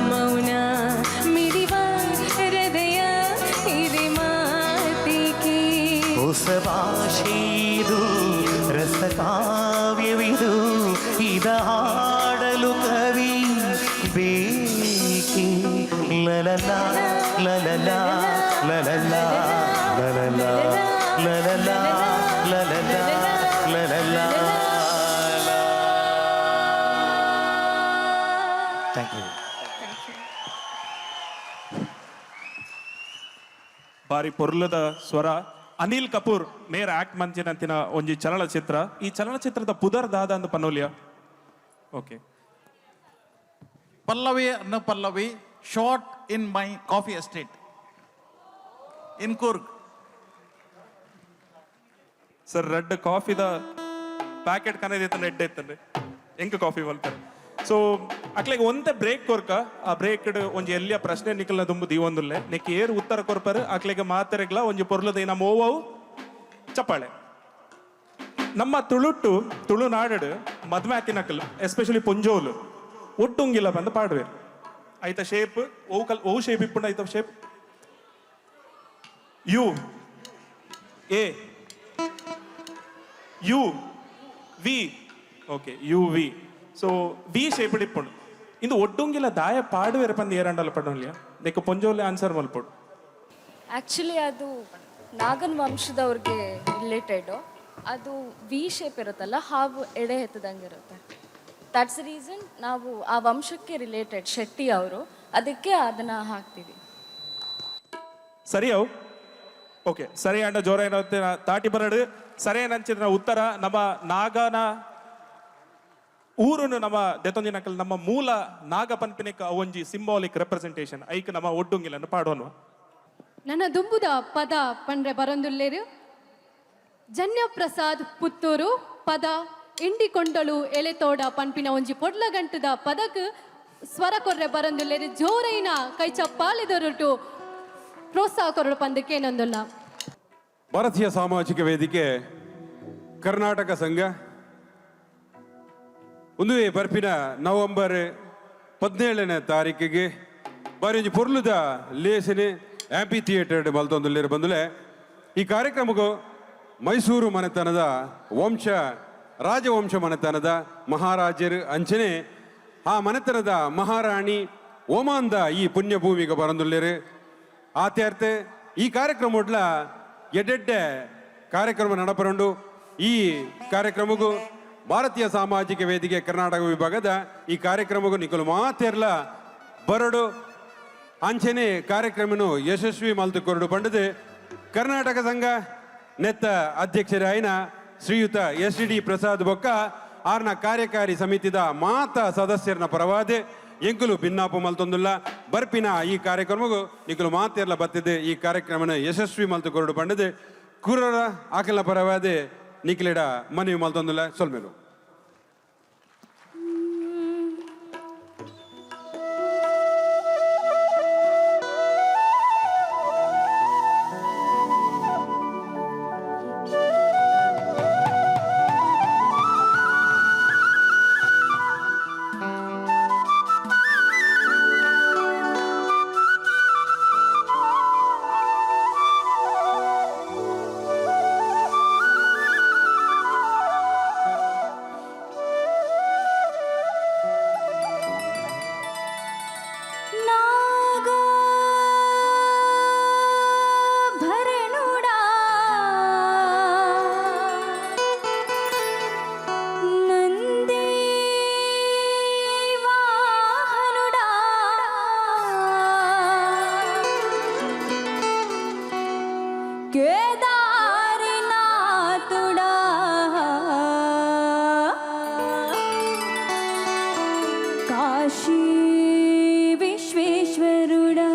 ಮೌನ ಮಿಡಿವ ಹೃದಯ ಇರೆ ಮಾತಿಗೆ ಹೊಸ ಭಾಷೆಯಿದು ರಸಕಾವ್ಯವಿದು ಇದ ಹಾಡಲು ಕವಿ ಬೇಕೆ ಲಲಲ ಲಲಲ ಲಲಲ ಲಲಲ ಲಲಲ ಲಲಲ ಲಲಲ. Thank you. ಬಾರಿ ಪೊರ್ಲದ ಸ್ವರ ಅನಿಲ್ ಕಪೂರ್ ನೇರ ಆಕ್ಟ್ ಮಂಚಿನಂತಿನ ಒಂಜಿ ಚಲನಚಿತ್ರ. ಈ ಚಲನಚಿತ್ರದ ಪುದರ್ ದಾದ ಅಂತ ಪನ್ನೋಲಿಯಾ? ಓಕೆ. ಪಲ್ಲವಿ ಅನ್ನು Pallavi shot in my coffee estate in Coorg. Sir red ಕಾಫಿದ ಪ್ಯಾಕೆಟ್ ಕನದಿತ್ತ ರೆಡ್ ಇತ್ತಂದ್ರೆ ಎಂಕ ಕಾಫಿ ಮಲ್ತಾರೆ. ಸೊ ಅಕ್ಲೆಗೆ ಒಂದೇ ಬ್ರೇಕ್ ಕೊರ್ಕ ಆ ಬ್ರೇಕ್ ಒಂಜಿ ಎಲ್ಲಿಯ ಪ್ರಶ್ನೆ ನಿಕಲ್ನ ದುಂಬು ದೀವೊಂದುಲ್ಲೆ ನೆಕ್ ಏರು ಉತ್ತರ ಕೊರ್ಪರ್ ಅಕ್ಲೆಗೆ ಮಾತೆರೆಗ್ಲ ಒಂಜಿ ಪೊರ್ಲದ ನಮ್ಮ ಓವವು ಚಪ್ಪಾಳೆ. ನಮ್ಮ ತುಳುನಾಡು ಮದ್ಮ್ಯಾತಿನಕಲ್ ಎಸ್ಪೆಷಲಿ ಪೊಂಜೋಲು ಒಟ್ಟುಂಗಿಲ್ಲ ಬಂದು ಪಾಡುವೆ ಐತ ಶೇಪ್ ಓ ಶೇಪ್ ಇಪ್ಪುಂಡು ಐತ shape U A U V okay U V. So V shape ಇಪ್ಪುಂಡು ಇಂದು ಒಟ್ಟುಂಗಿಲ್ಲ ದಾಯ ಪಾಡುವೆರೆ ಪಂದು ಏರಂಡಲ್ಲ ಪಡೋಲ್ಯ ನೆಕ್ ಪೊಂಜೋಲೆ ಆನ್ಸರ್ ಮಲ್ಪಡು. ಆ್ಯಕ್ಚುಲಿ ಅದು ನಾಗನ್ ವಂಶದವ್ರಿಗೆ ರಿಲೇಟೆಡು. ಅದು ವಿ ಶೇಪ್ ಇರುತ್ತಲ್ಲ, ಹಾವು ಎಡೆ ಎತ್ತದಂಗಿರುತ್ತೆ. ದಟ್ಸ್ ರೀಸನ್ ನಾವು ಆ ವಂಶಕ್ಕೆ ರಿಲೇಟೆಡ್ ಶೆಟ್ಟಿ ಅವರು, ಅದಕ್ಕೆ ಅದನ್ನ ಹಾಕ್ತೀವಿ. ಸರಿಯವು ಓಕೆ ಸರಿ ಅಂಡ ಜೋರ ಏನೋ ತಾಟಿ ಬರಡು ಸರಿ ನಂಚಿನ ಉತ್ತರ ನಮ್ಮ ನಾಗನ ಊರುನು ನಮ್ಮ ದೆತೊಂದಿನಕಲ್ ನಮ್ಮ ಮೂಲ ನಾಗ ಪನ್ಪಿನಿಕ ಒಂಜಿ ಸಿಂಬಾಲಿಕ್ ರೆಪ್ರೆಸೆಂಟೇಷನ್ ಐಕ್ ನಮ್ಮ ಒಡ್ಡುಂಗಿಲನ್ನು ಪಾಡೋನು. ನನ್ನ ದುಂಬುದ ಪದ ಪಂಡ್ರೆ ಬರೊಂದುಲ್ಲೇರು ಜನ್ಯಪ್ರಸಾದ್ ಪುತ್ತೂರು ಪದ ಇಂಡಿಕೊಂಡಳು ಎಲೆತೋಡ ಪನ್ಪಿನ ಒಂಜಿ ಪೊಡ್ಲಗಂಟದ ಪದಕ್ ಸ್ವರ ಕೊರ್ರೆ ಬರೊಂದುಲ್ಲೇರು. ಜೋರೈನ ಕೈ ಚಪ್ಪಾಲೆದೊರಟು ಪ್ರೋತ್ಸಾಹ ಕೊರಡು ಪಂದಕ್ಕೇನೊಂದುಲ್ಲ. ಭಾರತೀಯ ಸಾಮಾಜಿಕ ವೇದಿಕೆ ಕರ್ನಾಟಕ ಸಂಘ ಒಂದು ಬರ್ಪಿನ ನವೆಂಬರ್ 17ನೇ ತಾರೀಕಿಗೆ ಬಾರಿ ಒಂಜಿ ಪೊರ್ಲುದ ಲೇಸನೆ ಆಂಪಿ ಥಿಯೇಟರ್ ಮಲ್ತೊಂದುಲ್ಲೇರು ಬಂದುಲೆ. ಈ ಕಾರ್ಯಕ್ರಮಕ್ಕೂ ಮೈಸೂರು ಮನೆತನದ ರಾಜವಂಶ ಮನೆತನದ ಮಹಾರಾಜರು ಅಂಚನೆ ಆ ಮನೆತನದ ಮಹಾರಾಣಿ ಓಮಾನ್ದ ಈ ಪುಣ್ಯಭೂಮಿಗೆ ಬರಂದುಲ್ಲೇರು. ಆತ್ಯಾರ್ತೆ ಈ ಕಾರ್ಯಕ್ರಮ ಒಡ್ಲ ಎಡ್ಡೆಡ್ಡೆ ಕಾರ್ಯಕ್ರಮ ನಡಪರಂಡು. ಈ ಕಾರ್ಯಕ್ರಮಕ್ಕೂ ಭಾರತೀಯ ಸಾಮಾಜಿಕ ವೇದಿಕೆ ಕರ್ನಾಟಕ ವಿಭಾಗದ ಈ ಕಾರ್ಯಕ್ರಮಕ್ಕೂ ನಿಖಲು ಮಾತೆರ್ಲ ಬರಡು ಅಂಚನೆ ಕಾರ್ಯಕ್ರಮನು ಯಶಸ್ವಿ ಮಲ್ತು ಕೊರಡು ಪಂಡದು ಕರ್ನಾಟಕ ಸಂಘ ನೆತ್ತ ಅಧ್ಯಕ್ಷರಾಯಿನ ಶ್ರೀಯುತ SDD ಪ್ರಸಾದ್ ಬೊಕ್ಕ ಆರ್ನ ಕಾರ್ಯಕಾರಿ ಸಮಿತಿದ ಮಾತ ಸದಸ್ಯರನ ಪರವಾದ ಎಂಕುಲು ಭಿನ್ನಾಪು ಮಲ್ತೊಂದುಲ್ಲ ಬರ್ಪಿನ ಈ ಕಾರ್ಯಕ್ರಮಗೂ ನಿಖಲು ಮಾತೆರ್ಲ ಬತ್ತಿದೆ. ಈ ಕಾರ್ಯಕ್ರಮನ ಯಶಸ್ವಿ ಮಲ್ತು ಕೊರಡು ಪಂಡದು ಕುರರ ಆಕಲ ಪರವಾದ ನಿಖಿಲಿಡ ಮನವಿ ಮಲ್ತೊಂದುಲ್ಲ ಸೊಲ್ಮೇಲು. కాశీ విశ్వేశ్వరుడా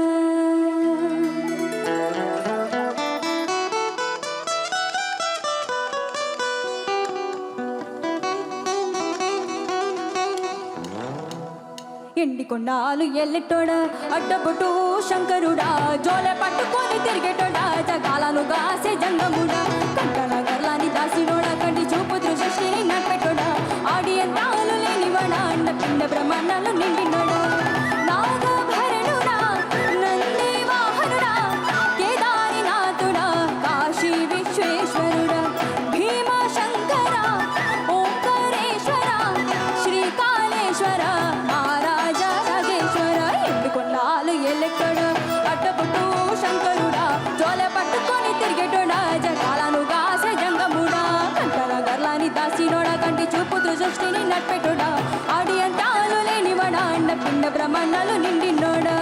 ఎండికొండాలు ఎల్లెట్టోడా అడ్డబొట్టు శంకరుడా జోలె పట్టుకొని తిరిగేటోడా జగాలను గాసే జంగముడా కంటన గర్లాని దాసినోడా కంటి చూపు దృష్టిని నడిపెట్టోడా ఆడి అంతాలు లేనివాడా అండ పిండ బ్రహ్మాండాలు నిండినోడా నాగభరణుడా నంది వాహనుడా కేదారినాథుడా కాశీ విశ్వేశ్వరుడా భీమ శంకర ఓంకారేశ్వర శ్రీకాళేశ్వర అడ్డపుట్టు శంకరుడా జోలె పట్టుకొని తిరిగేటోడా జగాలను గాసే జంగముడా కంటల గర్లాని దాసినోడా కంటి చూపు దృష్టిని నడిపెట్టోడా ఆడి అంతాలు లేనివాడా అండ పిండ బ్రహ్మాండాలు నిండినోడా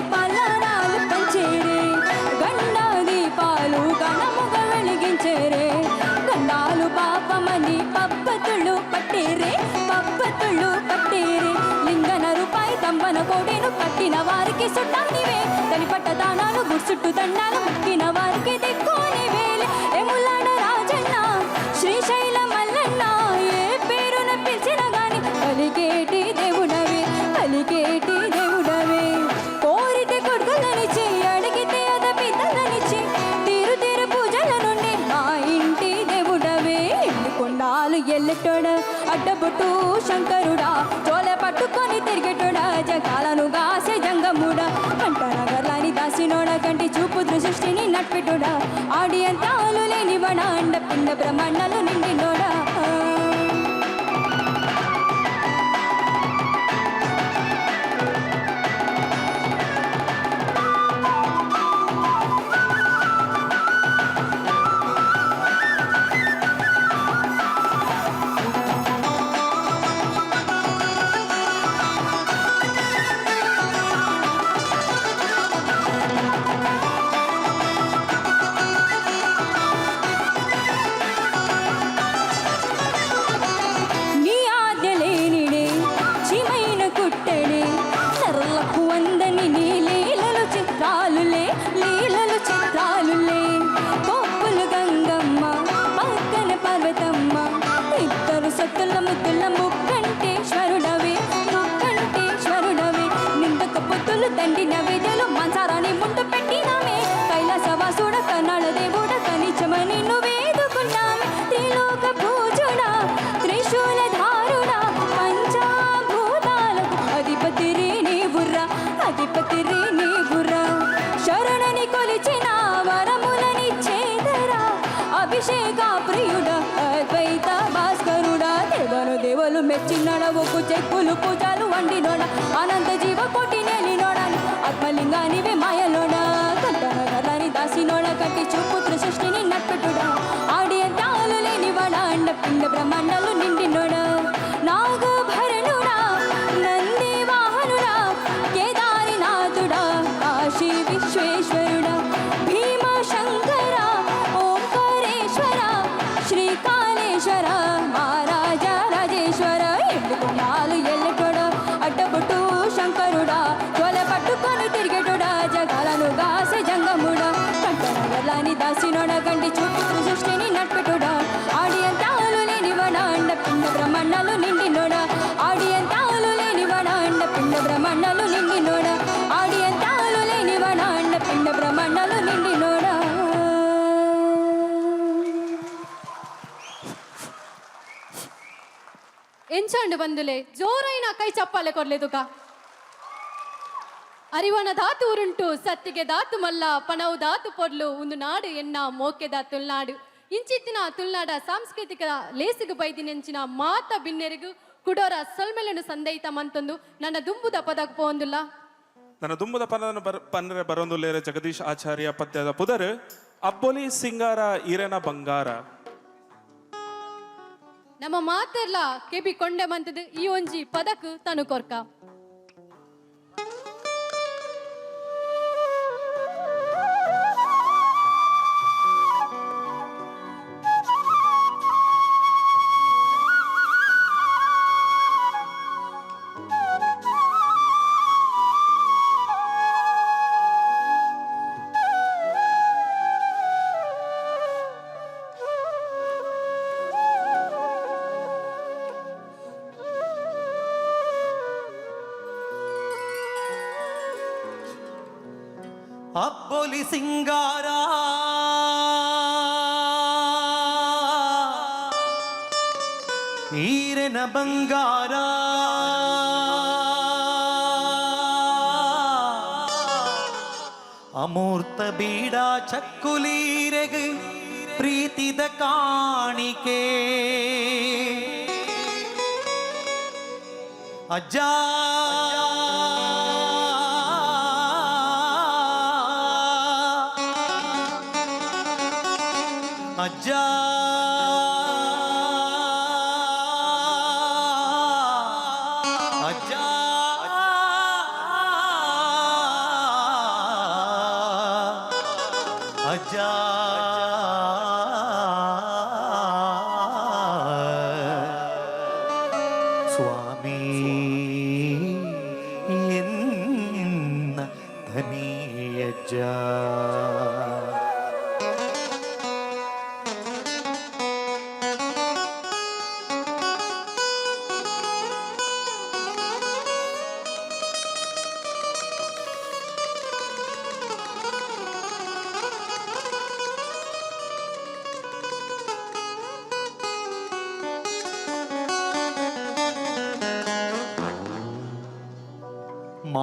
పల్లారాలు పంచేరే గండా దీపాలు గణముగా వెలిగించేరే గండాలు పాపమని పబ్బతుళ్ళు పట్టేరే లింగన రూపాయి తంబన కోడేను కట్టిన వారికి సుట్టానివే తని పట్ట దానాలు గుర్చుట్టు దండాలు ముక్కిన వారికి దిక్కునివేలే ఎములాడ రాజన్న శ్రీశైల మల్లన్న ఏ పేరున పిలిచిన గాని పలికేటి దేవుడవే కోరితే కొడుకులనిచ్చి అడిగితే అద పిద్దలనిచ్చి తీరు పూజల నుండి మా ఇంటి దేవుడవే కొండాలు ఎల్లెట్టోడ అడ్డబొట్టు శంకరుడా జోలె పట్టుకొని తిరిగేటోడా జగాలను గాసే జంగముడా కంటన గర్లాని దాసినోడా కంటి చూపు దృష్టిని నడిపెట్టోడా ఆడి అంతాలు లేనివాడా అండ పిండ బ్రహ్మాండాలు నిండినోడా చిత్రాలులే కోప్పులు గంగమ్మ పక్కన పర్వతమ్మ ఇద్దరు సత్తుల ముద్దుల ముక్కంటేశ్వరుడవే నిందక పొత్తులు దండిన వేదలు మంచారాన్ని ముందు పెట్టినామే కైలాసవాసుడ కన్నాడ దేవుడ కనిచమని నువ్వేదుకున్నామే త్రిలోక పూజుడా త్రిశూలధారుడా పంచాభూతాలకు అధిపతి రే నీవుర్రా శరణని కొలిచిన వరములనిచ్చేదరా అభిషేక ప్రియుడా అద్వైత భాస్కరుడా దేవులు మెచ్చినడ ఒక్కు చెక్కులు పూజలు వండినోడా అనంత జీవ కోటి నేలినోడా ఆత్మలింగానివే మాయలోడా కంటన గర్లాని దాసినోడా కట్టి చూపు సృష్టిని నట్టుడా ఆడి అంతాలు లేనివాడా అండ పిండ బ్రహ్మాండాలు నిండినోడా నాగభరణుడా నంది వాహనుడా కేదారినాథుడా కాశీ విశ్వేశ్వరుడా భీమ శంకర ఓంకారేశ్వర శ్రీకాళేశ్వర మహారాజా రాజేశ్వర ఎండుకొండాలు ఎల్లెటోడా అడ్డబొట్టు శంకరుడా జోలె పట్టుకొని తిరిగేటోడా జగాలను గాసే జంగముడా కంటన గర్లాని దాసినోడా కంటి చూపు సృష్టిని నడిపెటోడా ఆడి అంతాలు లేనివాడా అండ పిండ బ్రహ్మాండాలు నిండినోడా ఆడి అంతాలు లేనివాడా అండ పిండ బ్రహ్మాండాలు నిండినోడా ఆడి అంతాలు లేనివాడా అండ పిండ బ్రహ్మాండాలు నిండినోడా ఎంచండి బంధులే జోరైన కై చప్పాలే కొర్లేదుగా ಅರಿವನ ದಾತು ಉರುಂಟು ಸತ್ತಿಗೆ ದಾತು ಮಲ್ಲ ಪಣವು ದಾತು ಪೊರ್ಲು ಒಂದು ನಾಡು ಎನ್ನ ಮೋಕೆದ ತುಳ್ನಾಡು ಇಂಚಿತ್ತಿನ ತುಳ್ನಾಡ ಸಾಂಸ್ಕೃತಿಕ ಲೇಸಿಗು ಬೈದಿನೆಂಚಿನ ಮಾತ ಬಿನ್ನೆರಿಗು ಕುಡೋರ ಸೊಲ್ಮೆಲೆನು ಸಂದೈತ ಮಂತೊಂದು ನನ್ನ ದುಂಬುದ ಪದಕ್ಕೆ ಪೋಂದುಲ್ಲ ನನ್ನ ದುಂಬುದ ಪದನ ಪನ್ನರೆ ಬರೊಂದುಲ್ಲೇರೆ ಜಗದೀಶ್ ಆಚಾರ್ಯ ಪದ್ಯದ ಪುದರ್ ಅಬ್ಬೊಲಿ ಸಿಂಗಾರ ಈರೆನ ಬಂಗಾರ. ನಮ್ಮ ಮಾತೆರ್ಲ ಕೆಬಿ ಕೊಂಡೆ ಮಂತದು ಈ ಒಂಜಿ ಪದಕ್ ತನು ಕೊರ್ಕ. ಅಬ್ಬೊಲಿ ಸಿಂಗಾರ ಈರೆನ ಬಂಗಾರ ಅಮೂರ್ತ ಬೀಡ ಚಕ್ಕುಲೀರೆಗೆ ಪ್ರೀತಿದ ಕಾಣಿಕೆ ಅಜ್ಜ ಅಜ್ಜ ಅಜ್ಜ ಅಜ್ಜ ಸ್ವಾಮಿ ಎನ್ನ ಧನಿಯಜ್ಜ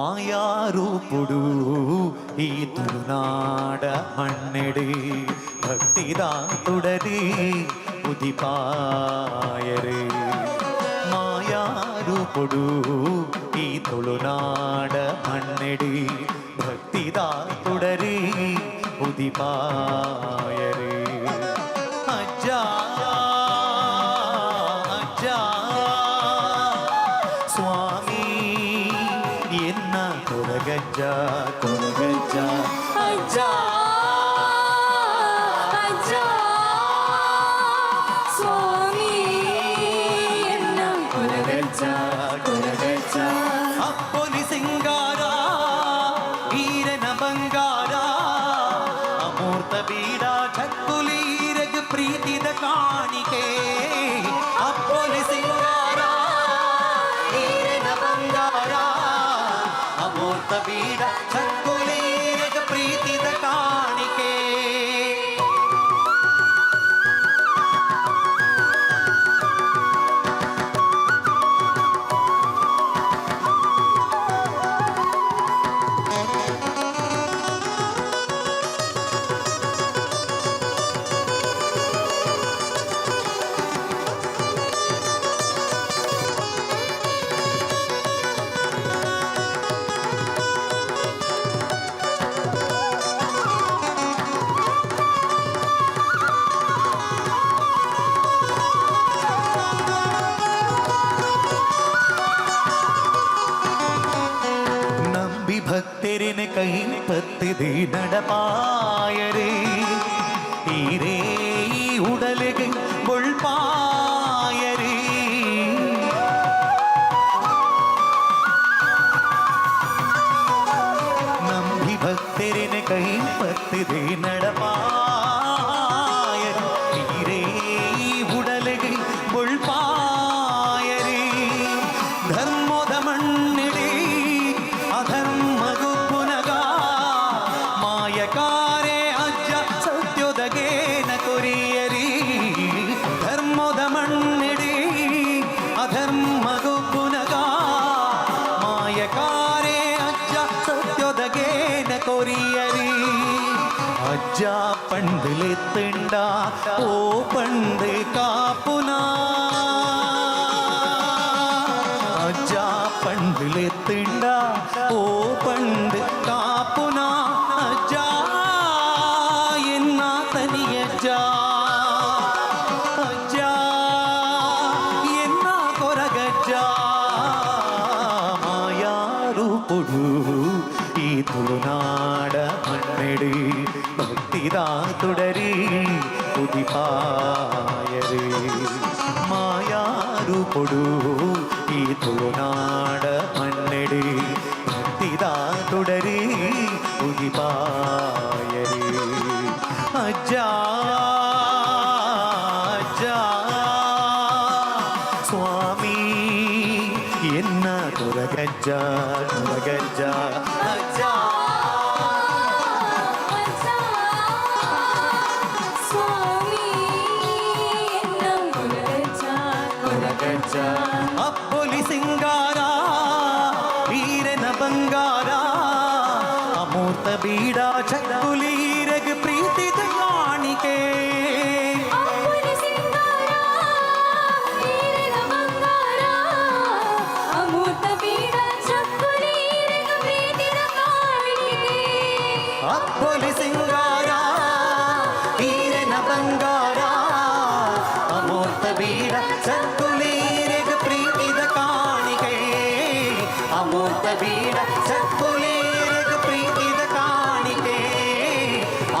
ಮಾಯಾರೂಪುಡು ಈ ತುಳುನಾಡ ಮಣ್ಣೆಡೆ ಭಕ್ತಿದ ತುಡರಿ ಉದಿಪಾಯರೆ ಮಾಯಾರೂಪುಡು ಈ ತುಳುನಾಡ ಮಣ್ಣೆಡೆ ಭಕ್ತಿದ ತುಡರಿ ಉದಿಪಾಯರೆ ಅಜ್ಜ ಅಜ್ಜ ಸ್ವಾಮಿ ಎನ್ನ ಕೊರಗಜ್ಜ ಕೊರಗಜ್ಜ ಅಜ್ಜ ಅಜ್ಜ ಸ್ವಾಮಿ ಎನ್ನ ಕೊರಗಜ್ಜ ಕೊರಗಜ್ಜ ಅಪ್ಪೊಲಿ ಸಿಂಗಾರ ಈರನ ಬಂಗಾರ ಅಮೂರ್ತ ಬೀಡ ಚಕ್ಕುಲೀರೆಗೆ ಪ್ರೀತಿದ ಕಾಣಿಕೆ ಅಪ್ಪೊಲಿ ಸಿಂಗಾರ ಈರನ ಬಂಗಾರ ಅಮೂರ್ತ ಬೀಡ ಚಕ್ಕುಲೀರೆಗೆ ಪ್ರೀತಿದ ಕಾಣಿಕೆ ನಂಬಿ ಭಕ್ತರಿನ ಕೈ ಪತ್ತಿದೆ ನಡಪಾಯರೇ ಈರೇ ಉಡಲೆಗೆ ಬೊಳ್ಪಾಯರೇ ನಂಬಿ ಭಕ್ತರಿನ ಕೈ ಪತ್ತಿದೆ ನಡಪಾಯರೇ ಈರೇ ಉಡಲೆಗೆ ಬೊಳ್ಪಾಯರೇ ಧರ್ಮದ ಮಣ್ಣಿಡೆ ಅಧರ್ಮಗು ಪುನಗ ಮಾಯಕಾರೆ ಅಜ್ಜ ಸತ್ಯೊದಗೇನ ಕೊರಿಯರಿ ಧರ್ಮದ ಮಣ್ಣಿಡಿ ಅಧರ್ಮಗು ಪುನಗ ಮಾಯಕಾರೆ ಅಜ್ಜ ಸತ್ಯೊದ ಅಜ್ಜ ಪಂಡಲೆತ್ತಂಡ ಓ ಪಂಡೆ ಕಾಪುನ ಅಜ್ಜ ಪಂಡಲೆತ್ತಂಡ ಓ ಪಂಡೆ ಕಾಪುನ ಅಜ್ಜ ಎನ್ನ ತನಿಯಜ್ಜ ಅಜ್ಜ ಎನ್ನ ಕೊರಗಜ್ಜ ಮಾಯಾರು ಪೊಡು ಈ ತುಳುನಾಡ ಮಣ್ಣೆಡು ಭಕ್ತಿದಾ തുടരി ഉദിപായരേ മായാരു പൊടു ഈ തുളുനാട മണ്ണെട് ഭക്തിദാ തുടരി ഉദിപായരേ അജ്ജാ അജ്ജാ സ്വാമി എന്ന തുറഗജ്ജ തുറഗജ്ജ അജ്ജാ ಅಪ್ಪೊಲಿ ಸಿಂಗಾರ ವೀರನ ಬಂಗಾರ ಅಮೂರ್ತ ಬೀಡ ಚಕ್ಕುಲೀರಗ ಪ್ರೀತಿದ ಕಾಣಿಕೆ ಅಪ್ಪೊಲಿ ಸಿಂಗಾರ ವೀರನ ಬಂಗಾರ ಅಮೂರ್ತ ಬೀಡ ಚಕ್ಕುಲೀರಗ ಪ್ರೀತಿದ ಕಾಣಿಕೆ ಅಮೂರ್ತ ಬೀಡ ಚಕ್ಕುಲೀರಗ ಪ್ರೀತಿದ ಕಾಣಿಕೆ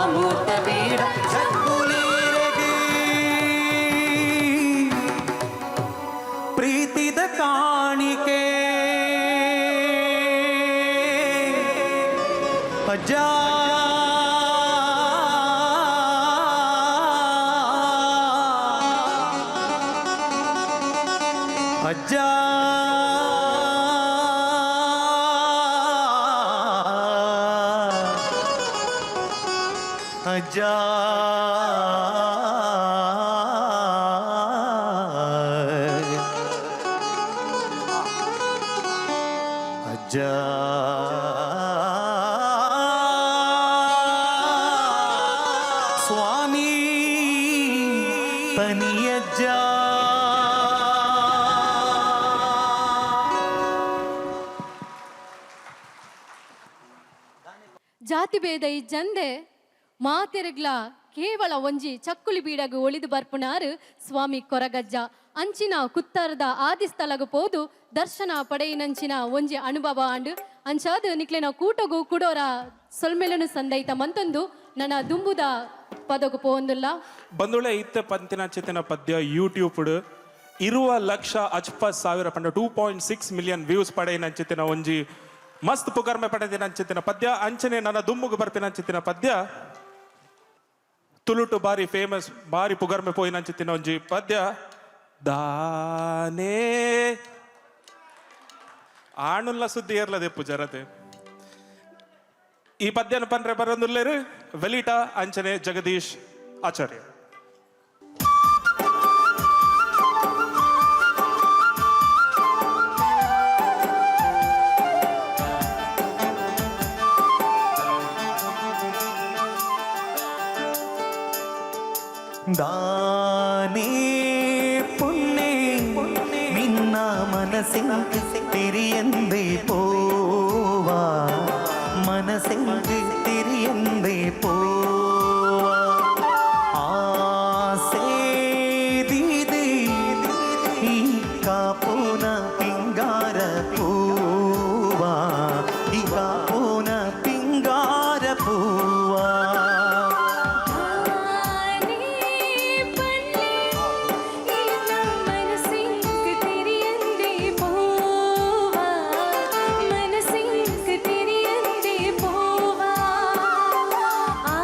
ಅಮೂರ್ತ ಬೀಡ ಚಕ್ಕುಲೀರಗ ಪ್ರೀತಿದ ಕಾಣಿಕೆ ಅಜ್ಜ ಅಜ್ಜ ಅಜ್ಜ ಅಜ್ಜ ಸ್ವಾಮಿ ತನಿಯಜ್ಜ ಜಾತಿ ಭೇದ ಇಜ್ಜಂದೆ ಮಾತೆರೆಗ್ಲ ಕೇವಲ ಒಂಜಿ ಚಕ್ಕುಲಿ ಬೀಡಗು ಒಳಿದು ಬರ್ಪುನಾರು ಸ್ವಾಮಿ ಕೊರಗಜ್ಜ ಅಂಚಿನ ಕುತ್ತರದ ಆದಿ ಸ್ಥಳಗು ಪೋದು ದರ್ಶನ ಪಡೆಯಿನಂಚಿನ ಒಂಜಿ ಅನುಭವ ಆಂಡು ಅಂಚಾದು ನಿಕ್ಲೆನ ಕೂಟಗು ಕುಡೋರ ಸೊಲ್ಮೆಲನು ಸಂದೈತ ಮಂತೊಂದು ನನ್ನ ದುಂಬುದ ಪದಗು ಪೋಂದುಲ್ಲ ಬಂದುಳೆ ಇತ್ತೆ ಪಂತಿನ ಚಿತ್ತಿನ ಪದ್ಯ ಯೂಟ್ಯೂಬ್ ಇರುವ ಲಕ್ಷ 50,000 ಪಂಡ 2.6 ಮಿಲಿಯನ್ ವ್ಯೂಸ್ ಪಡೆಯಿನಂಚಿತ್ತಿನ ಒಂಜಿ ಮಸ್ತ್ ಪುಗರ್ಮೆ ಪಡೆದಿನಂಚಿತ್ತಿನ ಪದ್ಯ ಅಂಚನೆ ನನ್ನ ದುಮ್ಮುಗು ಬರ್ಪಿನಂಚಿತ್ತಿನ ಪದ್ಯ ತುಳುಟು ಬಾರಿ ಫೇಮಸ್ ಬಾರಿ ಪುಗರ್ಮೆ ಪೋಯಿನಂಚಿತ್ತಿನ ಒಂಜಿ ಪದ್ಯ ದಾನೇ ಆಣುಲ್ಲ ಸುದ್ದಿ ಏರ್ಲದೆಪ್ಪು ಜರತೆ ಈ ಪದ್ಯನ ಪನ್ರೆ ಬರಂದುಲ್ಲೇರು ವೆಲಿಟ ಅಂಚನೆ ಜಗದೀಶ್ ಆಚಾರ್ಯ ದಾನೇ ಪುಣ್ಣೆ ನಿನ್ನ ಮನಸ್ಸಿಂಗ್ ತಿರಿಯಂದೆ ಪೋವಾ ಮನಸ್ಸಿಂಗ್ ತಿರಿಯಂದೆ ಪೋವಾ ಆಸೆ ದೀದಿ ಈ ಕಾಪುನ ಪಿಂಗಾರ ಪೂವಾ ಈ ಕಾಪುನ ಪಿಂಗಾರ ಪೂವಾ ಆ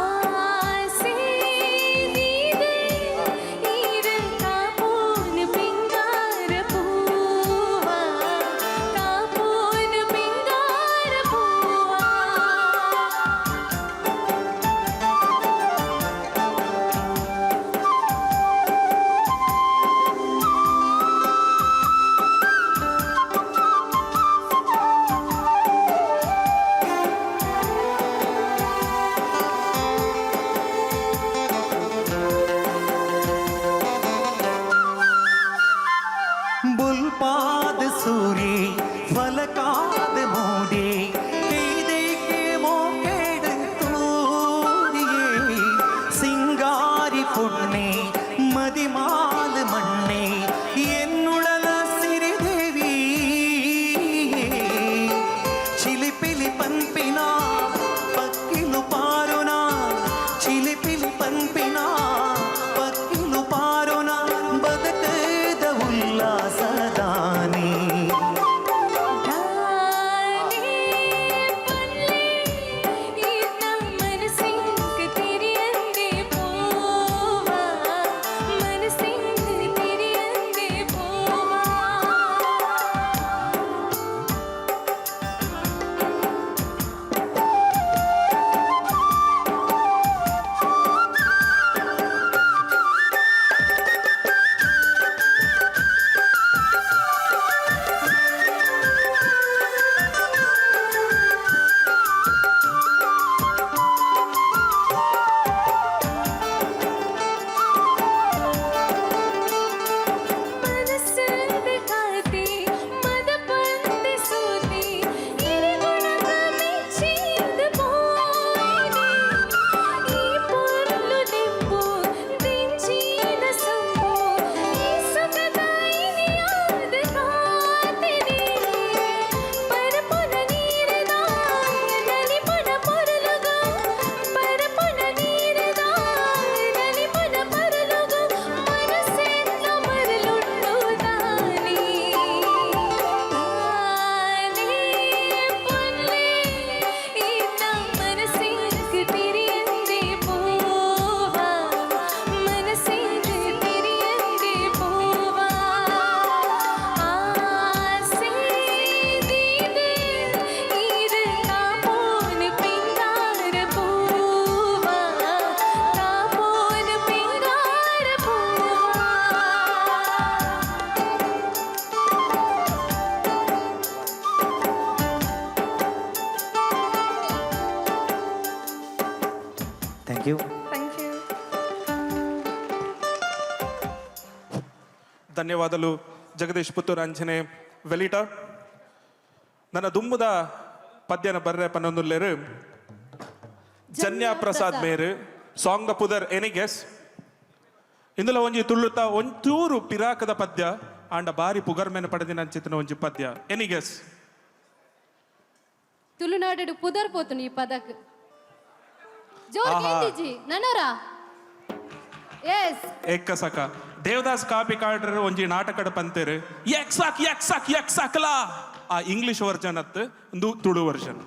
ಥ್ಯಾಂಕ್ ಯು. Thank you. ಧನ್ಯವಾದಗಳು ಜಗದೀಶ್ ಪುತ್ತೂರು ಅಂಚನೆ ವೆಲಿಟ. ನನ್ನ ದುಮ್ಮದ ಪದ್ಯನ ಬರ್ರೆ ಪನ್ನೊಂದುಲ್ಲೇರು ಜನ್ಯಾ ಪ್ರಸಾದ್ ಮೇರು ಸಾಂಗ್ ದ ಪುದರ್ ಎನಿ ಗೆಸ್. ಇಂದುಲ ಒಂಜಿ ತುಳುತ ಒಂಚೂರು ಪಿರಾಕದ ಪದ್ಯ ಆಂಡ ಬಾರಿ ಪುಗರ್ಮೆನ ಪಡೆದಿನ ಅಂಚಿತ್ತಿನ ಒಂಜಿ ಪದ್ಯ ಎನಿ ಗೆಸ್. ತುಳುನಾಡು ಪುದರ್ ಪೋತುನು ಈ ಪದಕ್ ಜೋರ್ ಕೇಂದಿಜಿ ನನರ ಎಸ್ ಎಕ್ಕ ಸಕ ದೇವದಾಸ್ ಕಾಪಿ ಕಾಡ್ರ ಒಂಜಿ ನಾಟಕದ ಪಂತೇರು ಯಕ್ ಸಾಕ್ ಯಕ್ ಸಾಕ್ ಯಕ್ ಸಾಕಲಾ ಆ ಇಂಗ್ಲಿಷ್ ವರ್ಷನ್ ಅತ್ತು ಒಂದು ತುಳು ವರ್ಷನ್.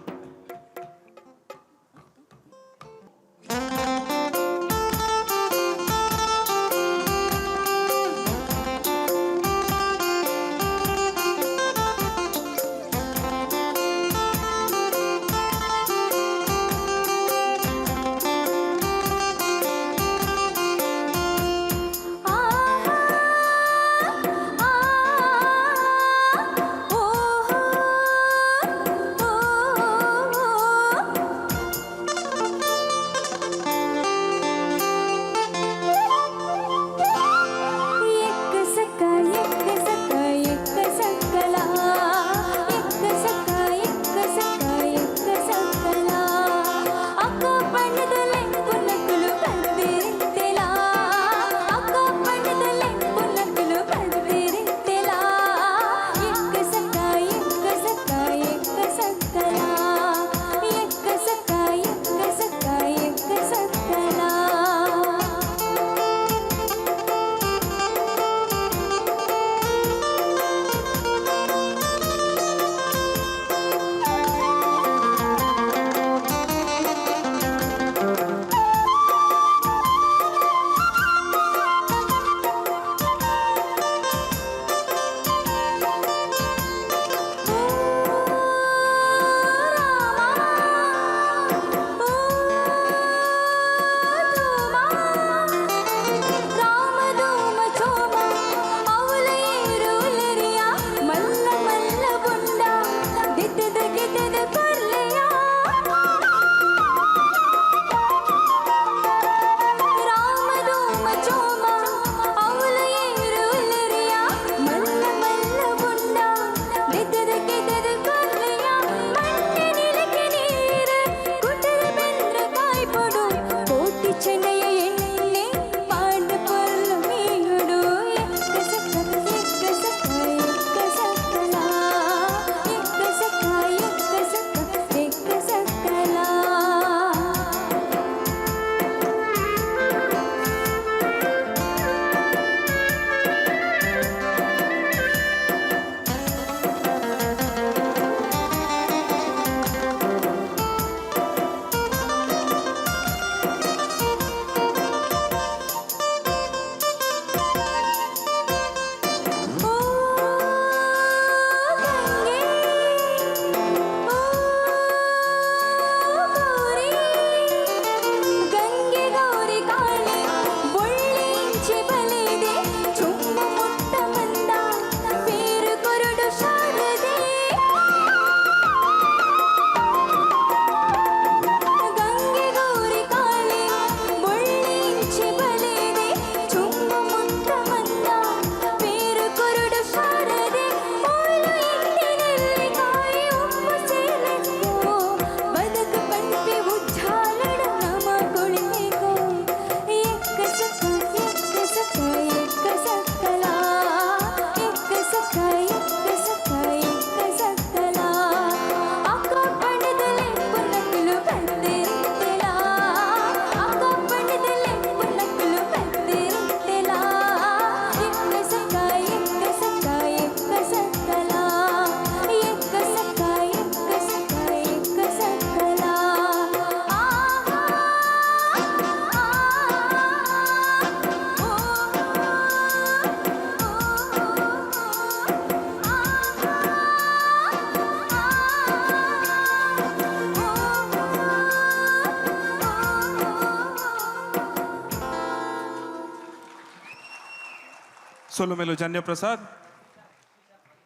ಸೊಲುಮೆಲು ಜನ್ಯ ಪ್ರಸಾದ್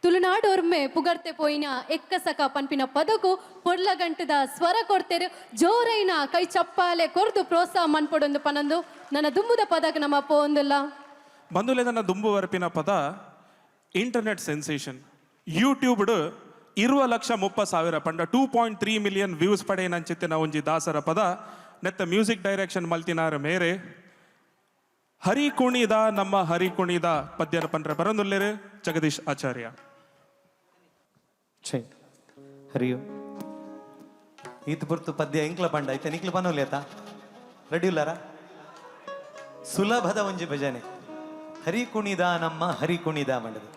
ತುಳುನಾಡೋರ್ಮೆ ಪುಗರ್ತೆ ಪೋಯಿನ ಎಕ್ಕಸಕ ಪನ್ಪಿನ ಪದಕು ಪೊರ್ಲಗಂಟದ ಸ್ವರ ಕೊಡ್ತೇರು ಜೋರೈನ ಕೈ ಚಪ್ಪಾಲೆ ಕೊರ್ದು ಪ್ರೋತ್ಸಾಹ ಮನ್ಪೊಡೊಂದು ಪನಂದು ನನ್ನ ದುಂಬುದ ಪದಕ ನಮ್ಮ ಪೋಂದಿಲ್ಲ ಬಂದುಲೆ ನನ್ನ ದುಂಬು ವರಪಿನ ಪದ ಇಂಟರ್ನೆಟ್ ಸೆನ್ಸೇಷನ್ ಯೂಟ್ಯೂಬ್ಡ್ 20,30,000 ಪಂಡ 2.3 ಮಿಲಿಯನ್ ವ್ಯೂಸ್ ಪಡೆಯನಂಚಿತ್ತಿನ ಒಂಜಿ ದಾಸರ ಪದ ನೆತ್ತ ಮ್ಯೂಸಿಕ್ ಡೈರೆಕ್ಷನ್ ಮಲ್ತಿನಾರ ಮೇರೆ ಹರಿ ಕುಣಿದ ನಮ್ಮ ಹರಿ ಕುಣಿದ ಪದ್ಯನ ಪಂಡ್ರೆ ಬರಂದುಲ್ಲೇರು ಜಗದೀಶ್ ಆಚಾರ್ಯ. ಹರಿಯೋ ಈತ ಬುರ್ತು ಪದ್ಯ ಇಂಕ್ಲ ಪಂಡ ಐತೆ ನಿಕ್ಲ ಪನೋಲೇತ ರೆಡಿ ಉಲ್ಲಾರ ಸುಲಭದ ಒಂಜಿ ಭಜನೆ ಹರಿ ಕುಣಿದ ನಮ್ಮ ಹರಿ ಕುಣಿದ ಮಂಡದು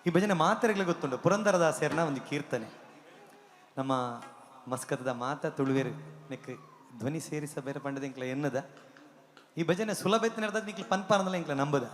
ಈ ಭಜನೆ ಮಾತ್ರೆಗಳು ಗೊತ್ತುಂಟು ಪುರಂದರದಾಸರ್ನ ಒಂದು ಕೀರ್ತನೆ ನಮ್ಮ ಮಸ್ಕತದ ಮಾತ ತುಳುವೇರು ನೆಕ್ ಧ್ವನಿ ಸೇರಿಸ ಬೇರೆ ಪಂಡದ ಇಂಕ್ಲ ಎನ್ನದ ಈ ಭಜನೆ ಸುಲಭ ಎತ್ತು ನಡೆದ ನಿಕ್ಲ ಪನ್ಪಾನದಲ್ಲ ಇಂಕ್ಲ ನಂಬುದ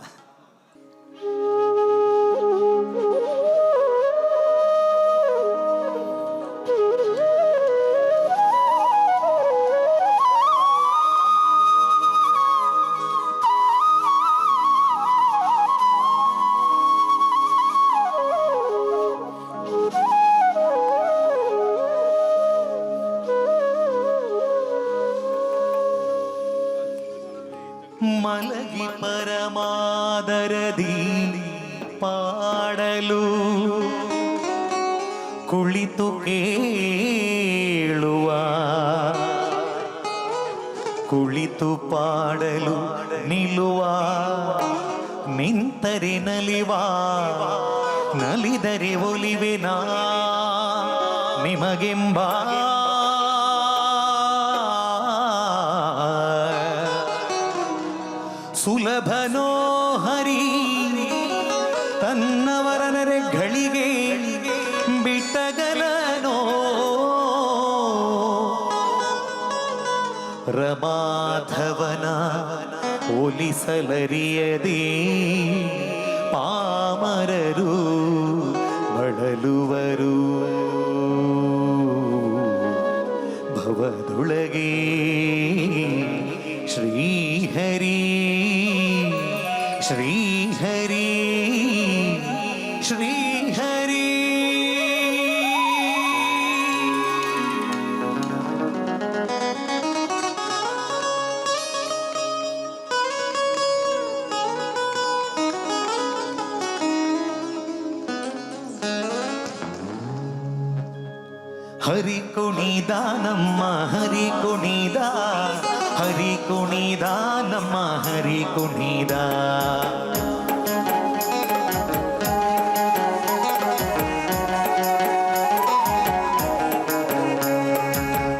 ಮಲಗಿ ಪರಮಾದರದಿ ಪಾಡಲು ಕುಳಿತು ಕೇಳುವ ಕುಳಿತು ಪಾಡಲು ನಿಲ್ಲುವ ನಿಂತರೆ ನಲಿವ ನಲಿದರೆ ಒಲಿವೆನಾ ನಿಮಗೆಂಬ ಸುಲಭನೋ ಹರಿ ತನ್ನವರ ನರೆಗಳಿಗೆ ಬಿಟ್ಟಗಲನೋ ರಮಾಧವನ ಹೋಲಿಸಲರಿಯದೆ ಪಾಮರರು ಬಳಲುವರು ಭವದೊಳಗೆ ಶ್ರೀಹರಿ ಶ್ರೀಹರಿ ಶ್ರೀಹರಿ ಹರಿ ಕುಣಿದ ನಮ್ಮ ಹರಿ ಕುಣಿದ ಹರಿ ಕುಣಿದ ನಮ್ಮ ಹರಿ ಕುಣಿದ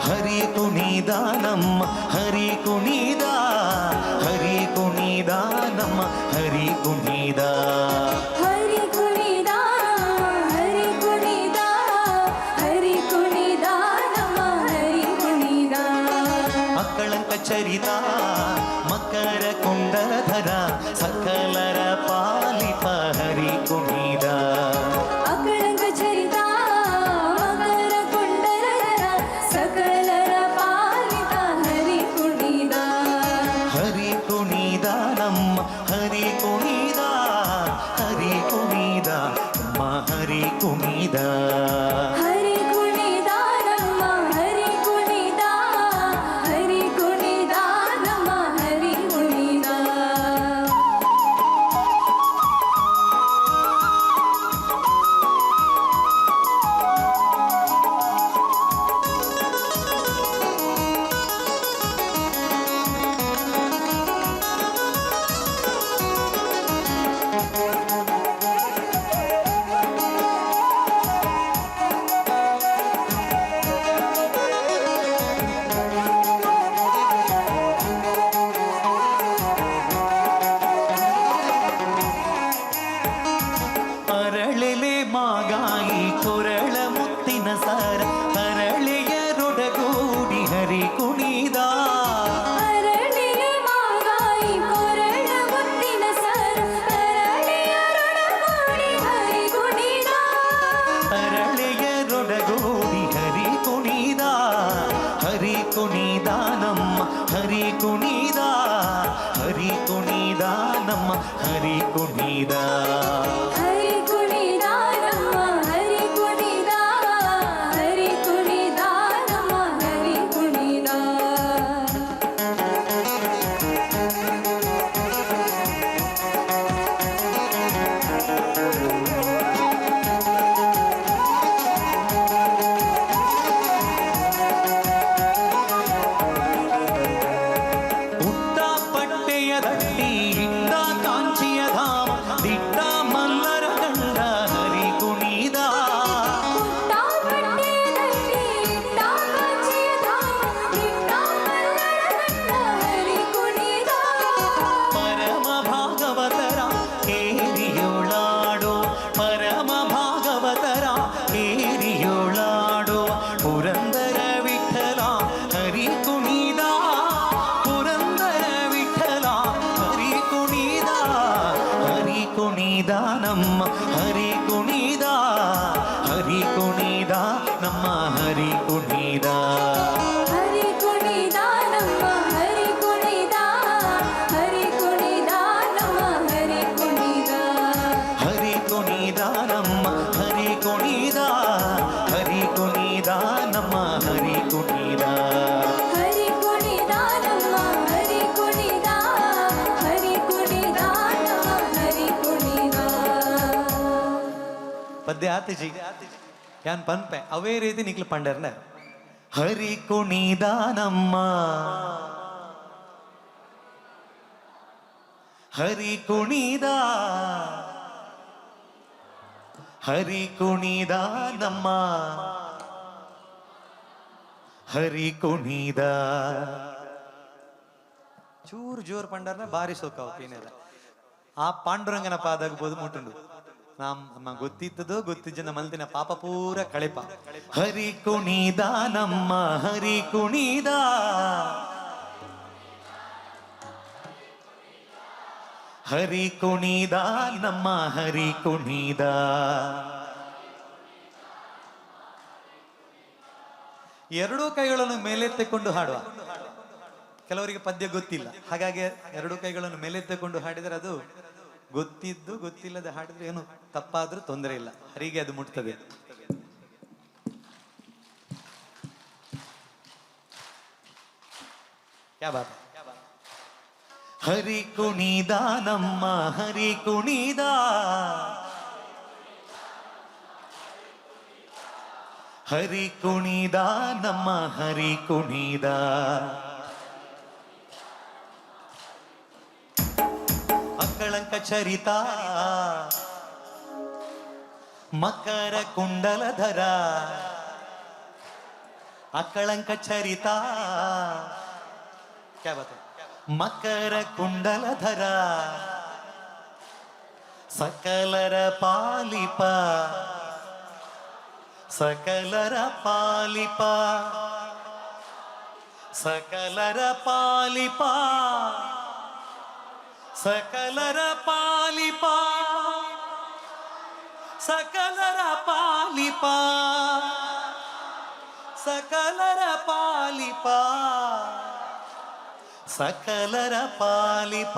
ಹರಿ ಕುಣಿದ ನಮ್ಮ ಹರಿ ಕುಣಿದ ಹರಿ ಕುಣಿದ ನಮ್ಮ ಹರಿ ಕುಣಿದ ಹರಿ ಕುಣಿದ ಹರಿ ಕುಣಿದ ಹರಿ ಕುಣಿದ ನಮ್ಮ ಹರಿ ಕುಣಿದ ಮಕ್ಕಳಂಕ ಚರಿತ ಮಕರ ಕುಂಡಧರ ಸಕಲರ ಪಾಲಿಪ ಹರಿ ಕುಣಿದ ಅಕಳಂಕ ಚರಿತ ಮಕರ ಕುಂಡಲರ ಸಕಲರ ಪಾಲಿತ ಹರಿ ಕುಣಿದ ಹರಿ ಕುಣಿದ ನಮ್ಮ ಹರಿ ಕುಣಿದ ಹರಿ ಕುಣಿದ ನಮ್ಮ ಹರಿ ಕುಣಿದ ಹರಿ ಕುಣಿದ ನಮ್ಮ ಹರಿ ಕುಣಿದ ಹರಿ ಕುಣಿದ ನಮ್ಮ ಹರಿ ಕುಣಿದ ಅರಳೆಲೆ ಮಾಗಾಯಿ ಕೊರಳ ಮುತ್ತಿನ ಸಾರ ಅರಳೆಯ ರೊಡಗೂಡಿ ಹರಿ ಕುಣಿದ ಅರಳಿಯ ಮಾಗಾಯಿ ಕೊರಳ ಮುತ್ತಿನ ಸರ ಅರಳಿಯ ರೊಡಗೂಡಿ ಹರಿ ಕುಣಿದ ಅರಳೆಯ ರೊಡಗೂಡಿ ಹರಿ ಕುಣಿದ ಹರಿ ಕುಣಿದ ನಮ್ಮ ಹರಿ ಕುಣಿದ ಹರಿ ಕುಣಿದ ನಮ್ಮ ಹರಿ ಕುಣಿದ ಹರಿ ಕುಣಿದ ಹರಿ ಕುಣಿದ ನಮ್ಮ ಹರಿ ಕುಣಿದ ಹರಿ ಕುಣಿದ ನಮ್ಮ ಹರಿ ಕುಣಿದ ಹರಿ ಕುಣಿದ ನಮ್ಮ ಹರಿ ಕುಣಿದ ಹರಿ ಕುಣಿದ ನಮ್ಮ ಹರಿ ಕುಣಿದ ಹರಿ ಕುಣಿದ ನಮ್ಮ ಹರಿ ಕುಣಿದ ಹರಿ ಕುಣಿದ ನಮ್ಮ ಹರಿ ಕುಣಿದ ಹರಿ ಕುಣಿದ ನಮ್ಮ ಹರಿ ಕುಣಿದ. ಪದ್ಯ ಆತಿಜಿ ಯಾನ್ ಪನ್ಪೆ ಅವೇ ರೀತಿ ನಿಕ್ಲು ಪಂಡರ್ನ ಹರಿ ಕುಣಿದ ನಮ್ಮ ಹರಿ ಕುಣಿದ ಹರಿ ಕುಣಿದ ನಮ್ಮ ಹರಿ ಕುಣಿದ ಚೂರು ಜೋರ್ ಪಂಡರ್ನ ಬಾರಿ ಸೋಕಾವ್ ಪೀನೆಲ್ಲ ಆ ಪಾಂಡುರಂಗನ ಪಾದಾಗ್ಬೋದು ಮುಟ್ಟುಂಡು ನಮ್ಮ ಗೊತ್ತಿದ್ದದೋ ಗೊತ್ತಿದ್ದ ಮಲ್ತಿನ ಪಾಪ ಪೂರ ಕಳೆಪ ಹರಿ ಕುಣಿದ ನಮ್ಮ ಹರಿ ಕುಣಿದ ಹರಿ ಕುಣಿದ ನಮ್ಮ ಹರಿ ಕುಣಿದ ಎರಡೂ ಕೈಗಳನ್ನು ಮೇಲೆತ್ತಿಕೊಂಡು ಹಾಡುವ ಕೆಲವರಿಗೆ ಪದ್ಯ ಗೊತ್ತಿಲ್ಲ ಹಾಗಾಗಿ ಎರಡೂ ಕೈಗಳನ್ನು ಮೇಲೆತ್ತಿಕೊಂಡು ಹಾಡಿದರೆ ಅದು ಗೊತ್ತಿದ್ದು ಗೊತ್ತಿಲ್ಲದೆ ಹಾಡಿದ್ರೆ ಏನು ತಪ್ಪಾದ್ರೂ ತೊಂದರೆ ಇಲ್ಲ ಹರಿಗೆ ಅದು ಮುಟ್ತದೆ ಕ್ಯಾ ಬಾತ್ ಹರಿ ಕುಣಿದ ನಮ್ಮ ಹರಿ ಕುಣಿದ ಹರಿ ಕುಣಿದ ನಮ್ಮ ಹರಿ ಕುಣಿದ ಅಕ್ಕಳಂಕ ಚರಿತ ಮಕರ ಕುಂಡಲಧರ ಅಕ್ಕಳಂಕ ಚರಿತ ಕ್ಯಾ ಬಾತ್ ಮಕರ ಕುಂಡಲಧರ ಸಕಲರ ಪಾಲಿಪ ಸಕಲರ ಪಾಲಿಪ ಸಕಲರ ಪಾಲಿಪ ಸಕಲರ ಪಾಲಿಪ ಸಕಲರ ಪಾಲಿಪ ಸಕಲರ ಪಾಲಿಪ ಸಕಲರ ಪಾಲಿಪ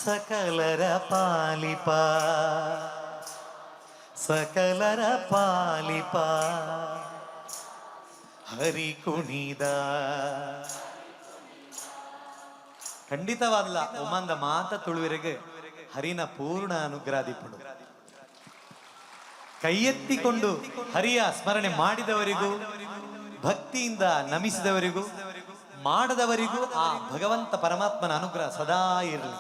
ಸಕಲರ ಪಾಲಿಪ ಸಕಲರ ಪಾಲಿಪ ಹರಿ ಕುಣಿದ ಖಂಡಿತವಾಗಲ್ಲ ಒಮ್ಮಂದ ಮಾತ ತುಳುವರೆಗೆ ಹರಿನ ಪೂರ್ಣ ಅನುಗ್ರಹದಿಪ್ಪಡು ಕೈ ಎತ್ತಿಕೊಂಡು ಹರಿಯ ಸ್ಮರಣೆ ಮಾಡಿದವರಿಗೂ ಭಕ್ತಿಯಿಂದ ನಮಿಸಿದವರಿಗೂ ಮಾಡದವರಿಗೂ ಆ ಭಗವಂತ ಪರಮಾತ್ಮನ ಅನುಗ್ರಹ ಸದಾ ಇರಲಿ.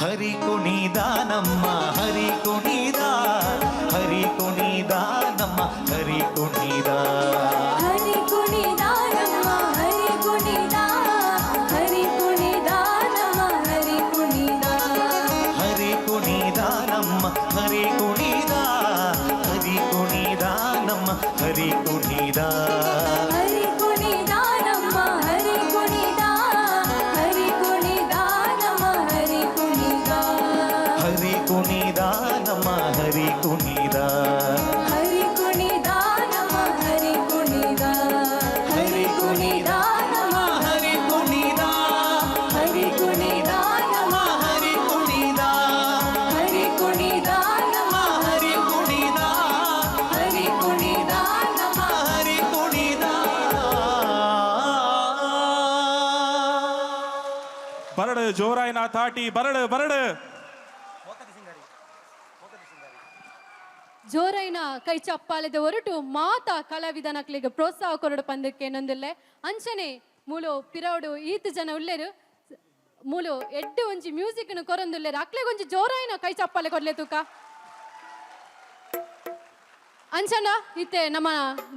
ಹರಿ ಕುಣಿದ ನಮ್ಮ ಹರಿ ಕುಣಿದ ಹರಿ ಕುಣಿದ ನಮ್ಮ ಹರಿ ಕುಣಿದ ಹರಿ ಕುಣಿದ ನಮ್ಮ ಹರಿ ಕುಣಿದ ಹರಿ ಕುಣಿದ ನಮ್ಮ ಹರಿ ಕುಣಿದ ಹರಿ ಕುಣಿದ ನಮ್ಮ ಹರಿ ಕುಣಿದ ಹರಿ ಕುಣಿದ ನಮ್ಮ ಹರಿ ಕುಣಿದ ಹರಿ ಕುಣಿದ ನಮ್ಮ ಹರಿ ಕುಣಿದ ಹರಿ ಕುಣಿದ ನಮ್ಮ ಹರಿ ಕುಣಿದ ಹರಿ ಕುಣಿದ ನಮ್ಮ ಹರಿ ಕುಣಿದ ಹರಿ ಕುಣಿದ ನಮ್ಮ ಹರಿ ಕುಣಿದ ಹರಿ ಕುಣಿದ ನಮ್ಮ ಹರಿ ಕುಣಿದ ಹರಿ ಕುಣಿದ ನಮ್ಮ ಹರಿ ಕುಣಿದ ಹರಿ ಕುಣಿದ ನಮ್ಮ ಹರಿ ಕುಣಿದ ಹರಿ ಕುಣಿದ ನಮ್ಮ ಹರಿ ಕುಣಿದ ಬರಡು ಜೋರಾಯಿನ ತಾಟಿ ಬರಡು ಬರಡು ಜೋರೈನ ಕೈ ಚಪ್ಪಾಲೆದ ಹೊರಟು ಮಾತಾ ಕಲಾವಿದನಕ್ಲಿಗೆ ಪ್ರೋತ್ಸಾಹ ಕೊರಡು ಪಂದಕ್ಕೆ ಏನೊಂದಿಲ್ಲೆ ಅಂಚನೆ ಮೂಲು ಪಿರವಡು ಈತ್ ಜನ ಉಲ್ಲೇರು ಮೂಲು ಎಡ್ಡು ಒಂಜಿ ಮ್ಯೂಸಿಕ್ ಕೊರೊಂದುಲ್ಲೇರು ಅಕ್ಲೆಗೆ ಒಂಜಿ ಜೋರಾಯಿನ ಕೈ ಚಪ್ಪಾಲೆ ಕೊಡ್ಲೆ ತೂಕ ಅಂಚನ ಇತ್ತೆ ನಮ್ಮ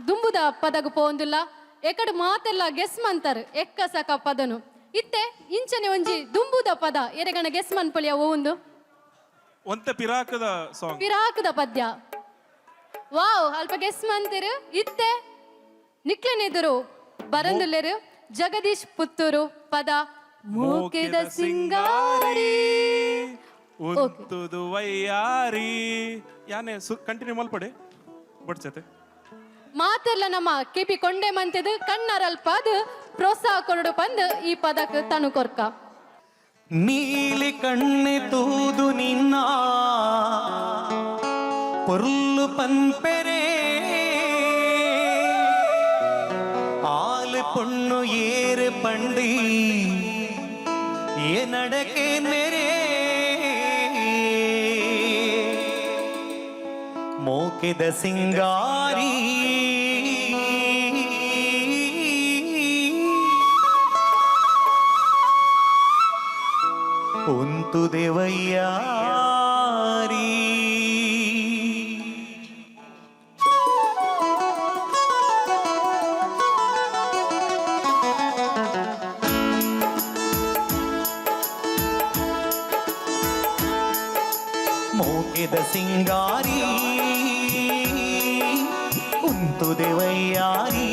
ದುಂಬುದ ಪದಗು ಪೋಂದುಲ್ಲ ಎಕಡು ಮಾತೆಲ್ಲ ಗೆಸ್ ಮಂತಾರು ಎಕ್ಕ ಸಕ ಪದನು ಇತ್ತೆ ಇಂಚನೆ ಒಂಜಿ ದುಂಬುದ ಪದ ಎರೆಗಣ ಗೆಸ್ ಮನ್ಪೊಲಿಯ ಒಂದು ಒಂತೆ ಪಿರಾಕದ ಸಾಂಗ್ ಪಿರಾಕದ ಪದ್ಯ ವಾವ್ ಅಲ್ಪ ಗೆಸ್ ಮಂತಿರು ಇತ್ತೆ ನಿಕ್ಲೆನೆದುರು ಬರಂದುಲ್ಲೆರು ಜಗದೀಶ್ ಪುತ್ತೂರು ಪದ ಮೂಕಿದ ಸಿಂಗಾರಿ ಉಂತುದು ವಯ್ಯಾರಿ ಯಾನೆ ಕಂಟಿನ್ಯೂ ಮಲ್ಪಡೆ ಬಡ್ಸತೆ ಮಾತೆಲ್ಲ ನಮ್ಮ ಕೆಪಿ ಕೊಂಡೆ ಮಂತೆದು ಕಣ್ಣರಲ್ಪದು ಪ್ರೋತ್ಸಾಹ ಕೊರಡು ಪಂದು ಈ ಪದಕ್ಕೆ ತನು ಕೊರ್ಕ ನೀಲಿ ಕಣ್ಣೆ ತೂದು ನಿನ್ನ பொருள் பண்பெரே ஆளு பொண்ணு ஏறு பண்டி ஏ நடக்கே மேரே மோக்கித சிங்காரி ಉಂತು ದೇವಯ್ಯಾರಿ ಮೋಕೆದ ಸಿಂಗಾರಿ ಉಂತು ದೇವಯ್ಯಾರಿ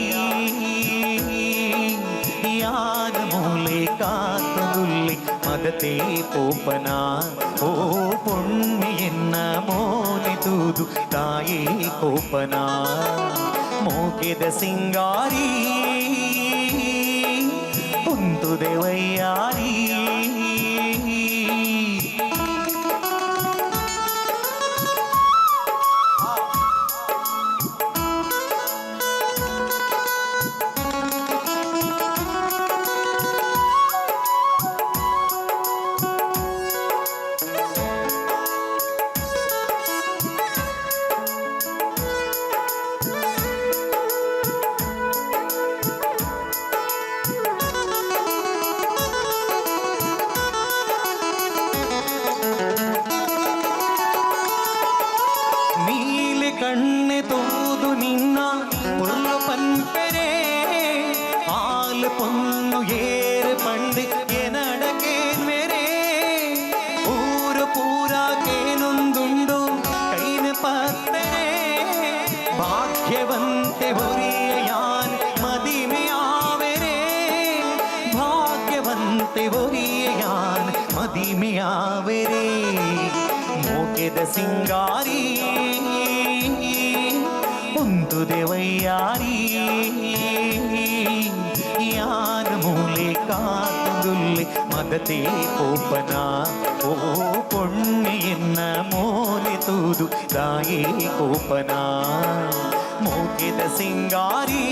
ಯಾನ ಮೂಲೆ ಕಾತುಲ್ಲಿ ಮದತೆ ಪೋಪನ ಓ ಪುಣ್ಯನ್ನ ಮೋನಿತುದು ತಾಯಿ ಕೋಪನ ಮೋಕೆದ ಸಿಂಗಾರಿ ಉಂತು ದೇವಯ್ಯಾರಿ ಕಣ್ಣೆ ತೂದು ನಿನ್ನ ಪುಲ್ಲು ಪಂಪೆರೆ ಆಲು ಪೊನ್ನು ಏರು ಪಂಡಿ ಎನಡಕೆ ಮೇರೆ ಊರು ಪೂರಾಕೇನೊಂದುಂಡು ಕೈನ ಪತ್ತರೆ ಭಾಗ್ಯವಂತೆ ಹೊರಿಯ ಯಾನ್ ಮದಿಮೆಯಾವೆರೆ ಭಾಗ್ಯವಂತೆ ಹೊರಿಯ ಯಾನ್ ಮದಿಮೆಯಾವೆರೆ ಮೋಕೆದ ಸಿಂಗಾರಿ ಉಂತು ದೇವಯ್ಯಾರಿ ಯಾನ ಮೂಲೆ ಕಾತುಲ್ಲಿ ಮದತೆ ಕೋಪನ ಓ ಪುಣ್ಯನ್ನ ಮೋನಿತುದು ತಾಯಿ ಕೋಪನ ಮೋಕೆದ ಸಿಂಗಾರಿ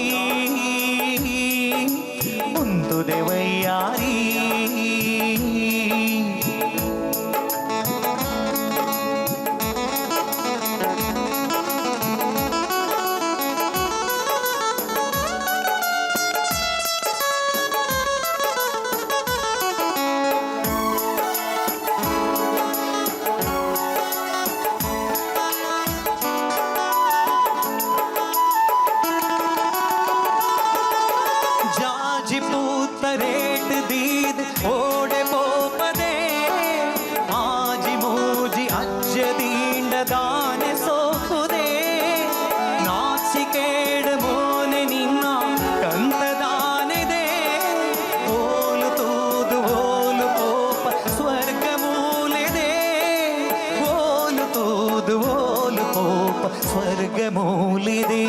ಉಂತು ದೇವಯ್ಯಾರಿ ರೇಟ್ ದೀದ್ ಓಡೆ ಪೋಪದೆ ಆಜಿ ಮೂಜಿ ಅಜ್ಜ ದೀಂಡ ದಾನೆ ಸೋಪುದೆ ನಾಚಿಕೇಡ್ ಮೋನೆ ನಿನ್ನ ಕಂತದಾನಿದೆ ಓಲು ತೂದು ಓಲು ಪೋಪ ಸ್ವರ್ಗ ಮೂಲೆದೆ ಓಲು ತೂದು ಓಲು ಪೋಪ ಸ್ವರ್ಗ ಮೂಲಿದೆ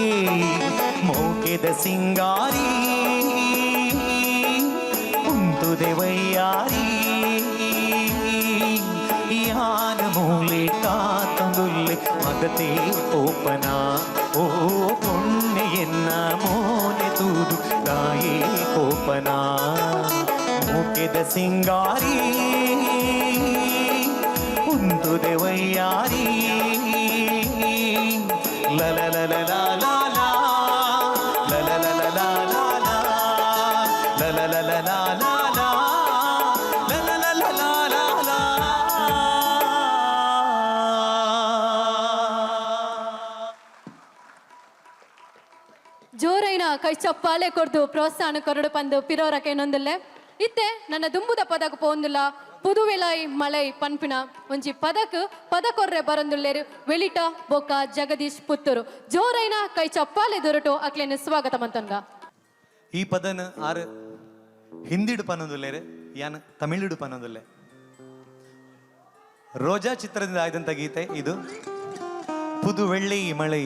ಮೋಕೆದ ಸಿಂಗಾರಿ ದೇವಯ್ಯಾರಿ ಯಾನ ಮೂಲೆ ಕಾತುಲ್ಲಿ ಮದತೆ ಓಪನ ಓ ಪುಣ್ಯನ್ನ ಮೋನೆ ತೂದು ತಾಯಿ ಕೋಪನ ಮುಖದ ಸಿಂಗಾರಿ ಉಂದು ದೇವಯ್ಯಾರಿ ಲಲ ಲಲ ಲಾಲ ಲಲ ಲಲ ಲಾಲ ಲಲ ಲಲ ಲಾಲ ಜೋರೈನ ಕೈ ಚಪ್ಪಾಲೆ ಕೊರ್ದು ಪ್ರೋತ್ಸಾಹ ಕೊರಡು ಪಂದು ಪಿರೋರಕ್ಕೆ ನೊಂದಿಲ್ಲೆ ಇತ್ತೆ ನನ್ನ ದುಂಬುದ ಪದಕ ಪೋಂದಿಲ್ಲ ಪುದುವೆಲಾಯಿ ಮಲೈ ಪನ್ಪಿನ ಒಂಜಿ ಪದ ಕೊರ್ರೆ ಬರಂದುಲ್ಲೇರು ವೆಲಿಟ ಬೊಕ್ಕ ಜಗದೀಶ್ ಪುತ್ತೂರು ಜೋರೈನ ಕೈ ಚಪ್ಪಾಲೆ ದೊರಟು ಅಕ್ಲೇನ ಸ್ವಾಗತ ಮಂತನ್ಗ ಈ ಪದನ ಆರು ಹಿಂದಿಡು ಪನ್ನೊಂದುಲ್ಲೇರು ಯಾನ್ ತಮಿಳಿಡು ಪನ್ನೊಂದುಲ್ಲೆ ರೋಜಾ ಚಿತ್ರದಿಂದ ಆಯ್ದಂಥ ಗೀತೆ ಇದು. ಪುದುವೆಳ್ಳಿ ಮಳೆ.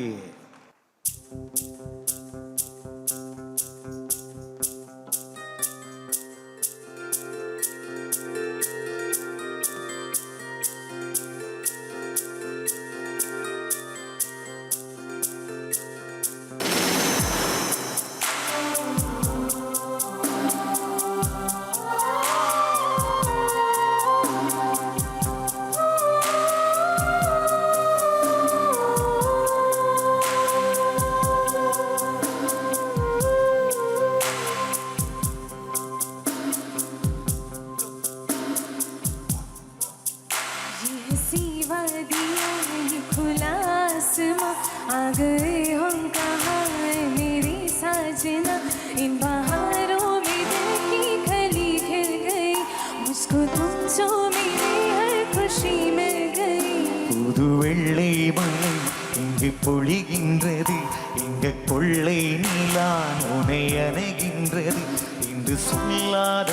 आ गए हम कहाँ है मेरी साजना, इन बहारों में दिल की कली खिल गई, मुझको तुम जो मेरी हर खुशी मिल गई. புதுவெள்ளை மலை இங்கு பொழிகின்றது, இங்கு கொள்ளை நீலான் உனை அணைகின்றது, இன்று சொல்லாத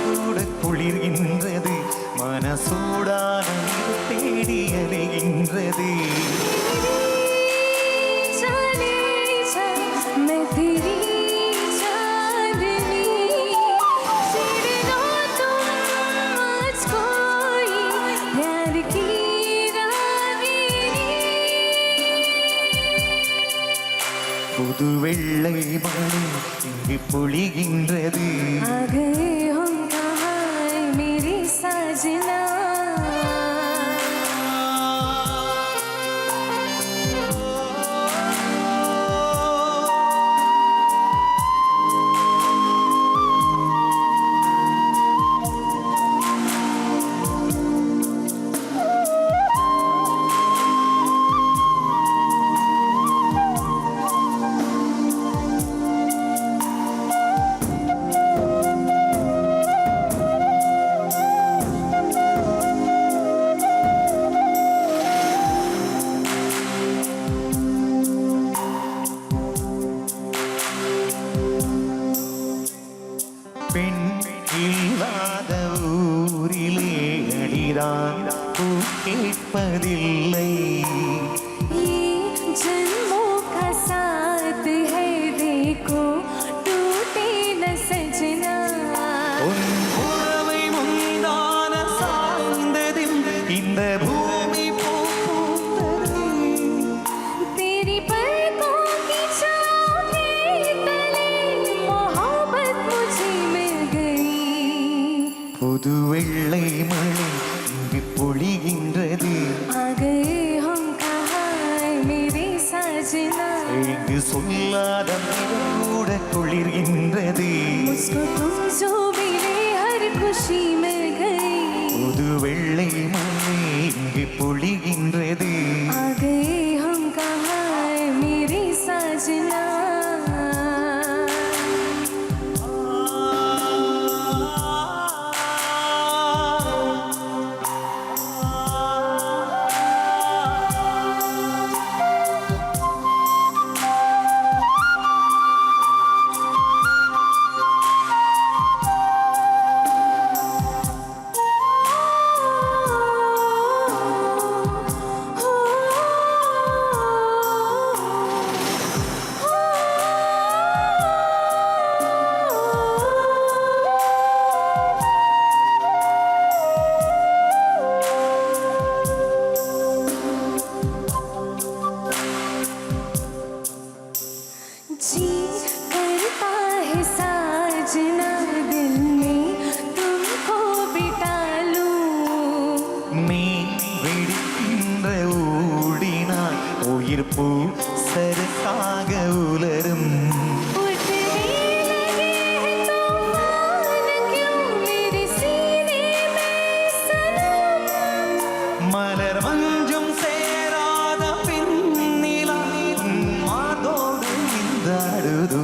கூட குளிர்கின்றது, மனசூடான தேடி அலைகின்றது. मैं तेरी चांदनी, छेड़ना तुम मुझको ही प्यार की रागिनी. புதுவெள்ளை மலை இங்கு பொழிகின்றது. आ गए हम कहाँ है मेरी साजना. பெண் இல்லாத ஊரிலே அடிதான் பூ கேட்பதில்லை. ये जन्मों का साथ है देखो टूटे न सजना. உன் உறவை முந்தான சாய்ந்ததில் இந்த பூமி பூ பூத்தது. तेरी पलकों की छाँव के तले मोहब्बत मुझे मिल गई. புதுவெள்ளை மழை இங்கு பொழிகின்றது. आ गए हम कहाँ है मेरे साजना. இங்கு சொல்லாத கூட குளிர்கின்றது. मुझको तुम जो मिले हर खुशी मिल गई. புதுவெள்ளை மழை இங்கு பொழிகின்றது. आ गए हम कहाँ है मेरे साजना. जी करता है साजना दिल में तुमको बिठा लूं. நீ வெடிக்கின்ற ஊடினால் உயிர் பூ சருக்காக உலரும். उठने लगे हैं तूफान क्यों मेरे सीने में सनम. மலர் மஞ்சும் சேராத பின்னிலா மாதோடு நின்றாடுது.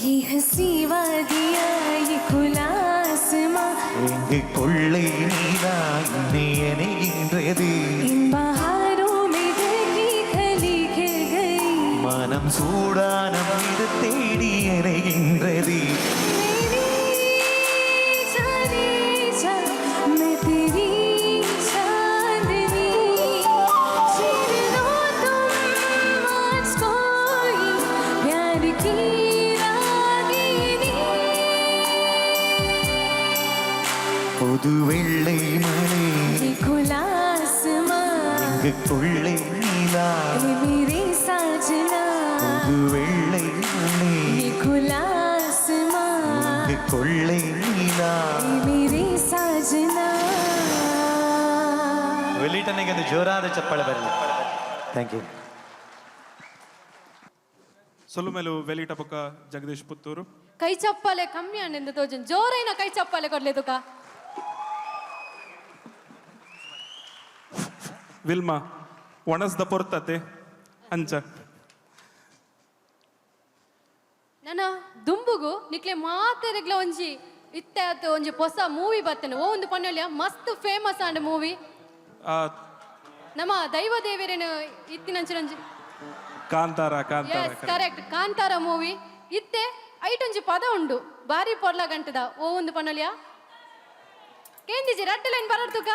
ये हंसी वादियाँ ये खुला आसमां, இங்கு கொள்ளை நீலா என்னை அணைகின்றது. इन बहारों में दिल की कली खिल गई. மனம் சூடான இது தேடி அலைகின்றது. मेरी जाने जा मैं तेरी जा புது வெள்ளை மலை இங்குக்குள்ளே நீலா புது வெள்ளை மலை இங்குக்குள்ளே நீலா வெளியிட்டನೆಗೆ ಒಂದು ಜೋರಾದ ಚಪ್ಪಾಳೆ ಬರಲಿ. Thank you. ಸೊಲುಮೆಲು ವೆಲಿಟ ಪಕ್ಕ ಜಗದೀಶ್ ಪುತ್ತೂರು. ಕೈ ಚಪ್ಪಾಳೆ ಕಮ್ಮಿ ಅನ್ನೆಂದು ತೋಜನ್ ಜೋರೈನ ಕೈ ಚಪ್ಪಾಳೆ ಕೊಡ್ಲೆ ತುಕ. ವಿಲ್ಮಾ ಒಣಸ್ದ ಪೊರ್ತತೆ ಅಂಚ ನನ್ನ ದುಂಬುಗು ನಿಕ್ಲೆ ಮಾತೆರೆಗ್ಲ ಒಂಜಿ ಇತ್ತೆ ಆತು ಒಂಜಿ ಹೊಸ ಮೂವಿ ಬರ್ತೇನೆ ಓ ಒಂದು ಪನ್ನೊಲ್ಯ ಮಸ್ತ್ ಫೇಮಸ್ ಆಂಡ್ ಮೂವಿ ನಮ್ಮ ದೈವ ದೇವರೇನು ಇತ್ತಿನಂಚಿನಂಜಿ Kantara yes correct Kantara movie ಇತ್ತೆ ಐಟೊಂಜಿ ಪದ ಉಂಡು ಬಾರಿ ಪೊರ್ಲ ಗಂಟದ ಓ ಒಂದು ಪನ್ನೊಲ್ಯ ಕೇಂದಿಜಿ ರಟ್ಟಲೇನ್ ಬರಡ್ತುಕ